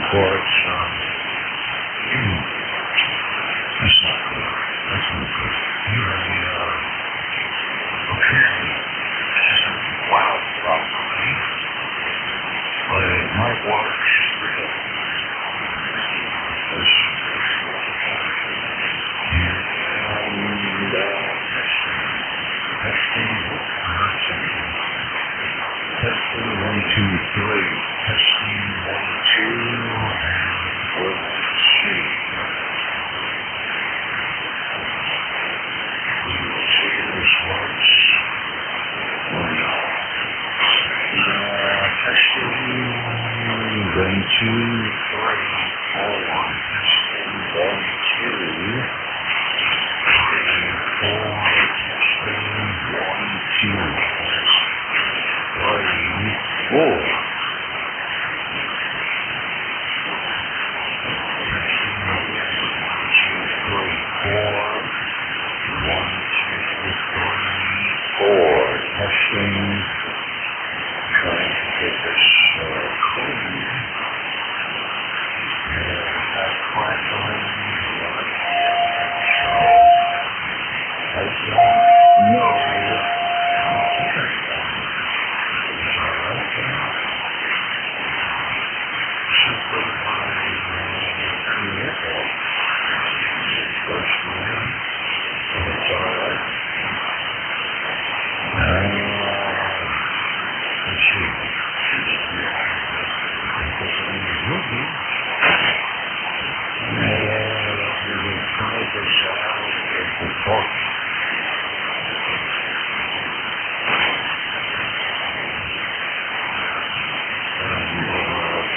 reports. That's not good. That's not good. You really okay. This is a wild problem, right? But it might work. Testing 1, 2, 3. Testing 1, 2, and we'll see. We will see if this works or not. Testing 1, 2, 3, 4. Testing 1, 2, 3, 4. Testing 1, 2. 3, 4. Testing. Trying to get this clean. That crackling. I don't know.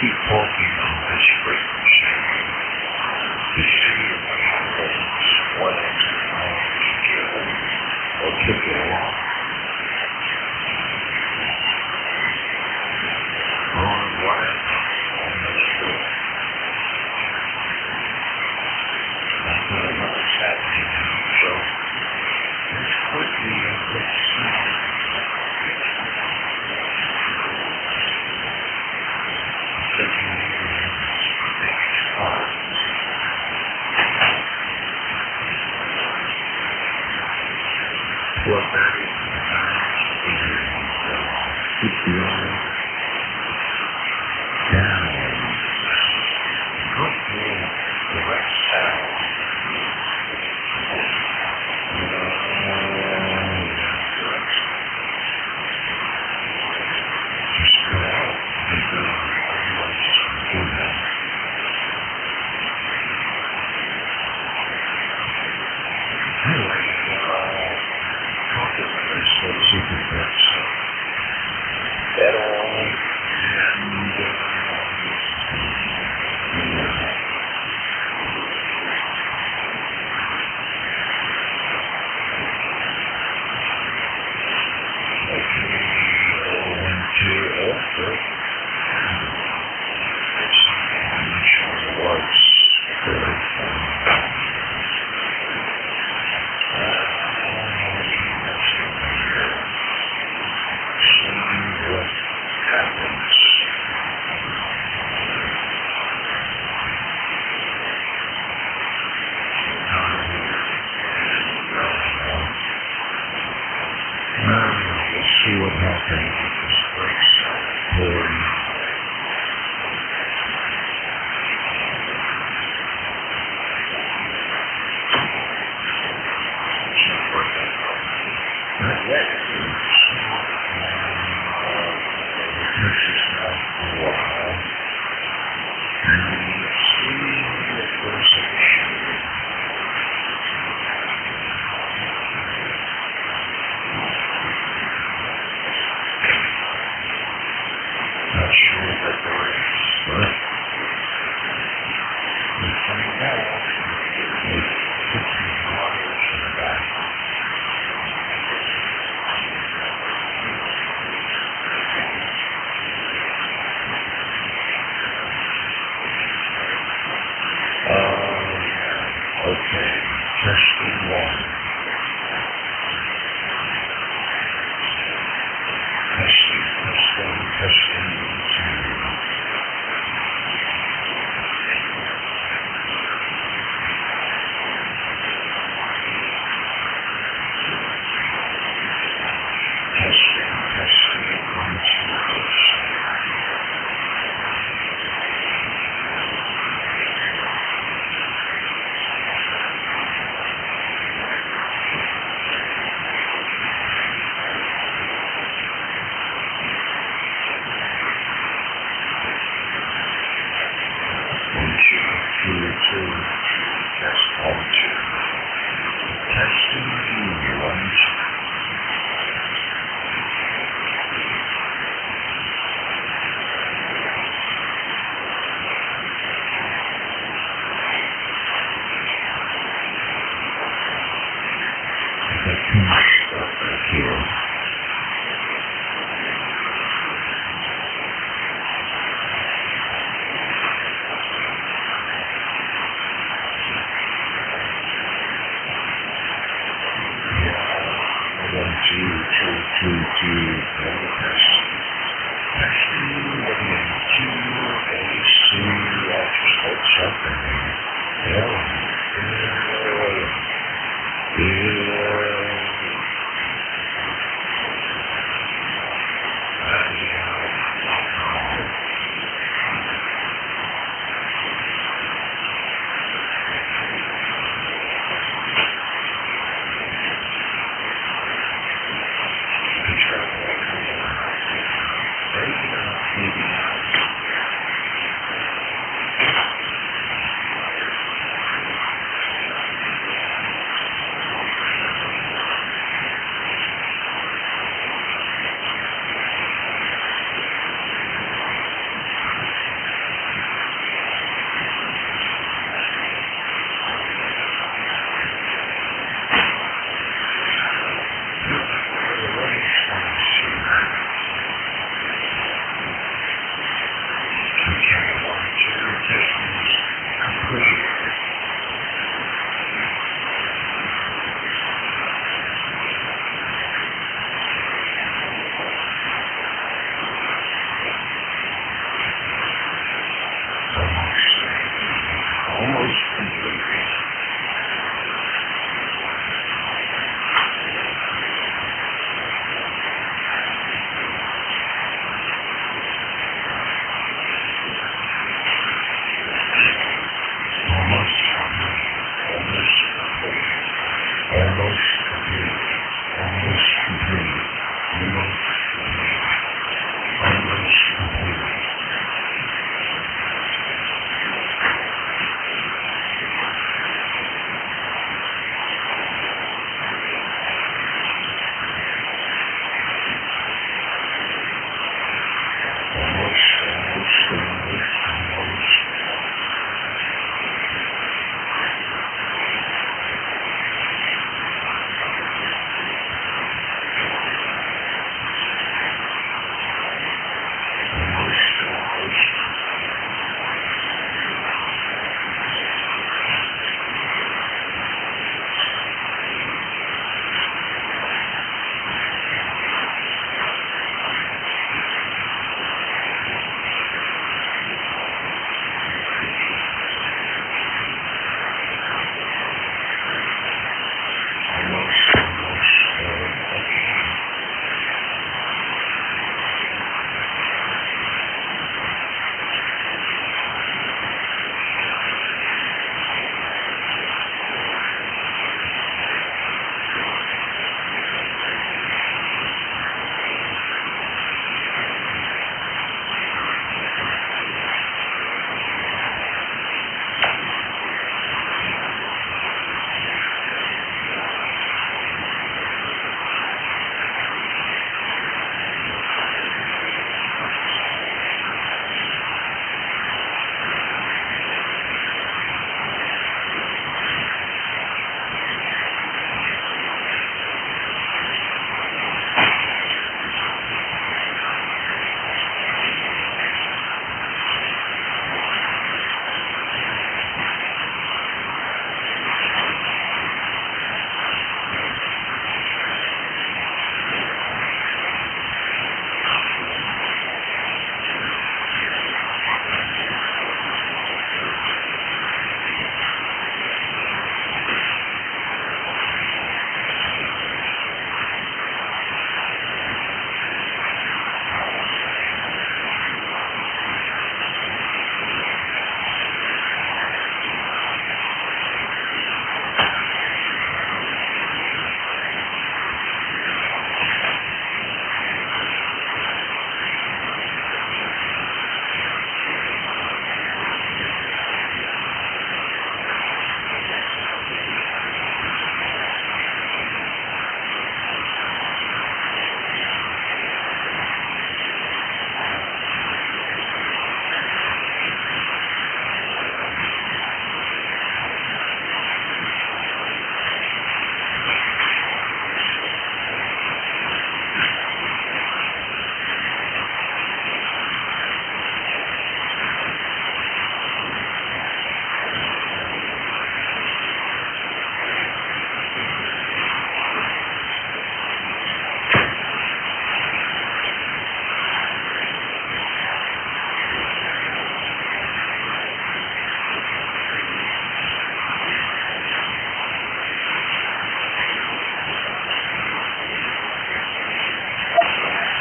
Keep talking on this frequency to see what happens when it's given or kick it along. On what? On this good. That's not what's happening now, so let's quickly get sound. What that is keep the oil down. Good direct sound. Just cut out. Do that. Anyway, talk to us. Let's see if that's better. Okay.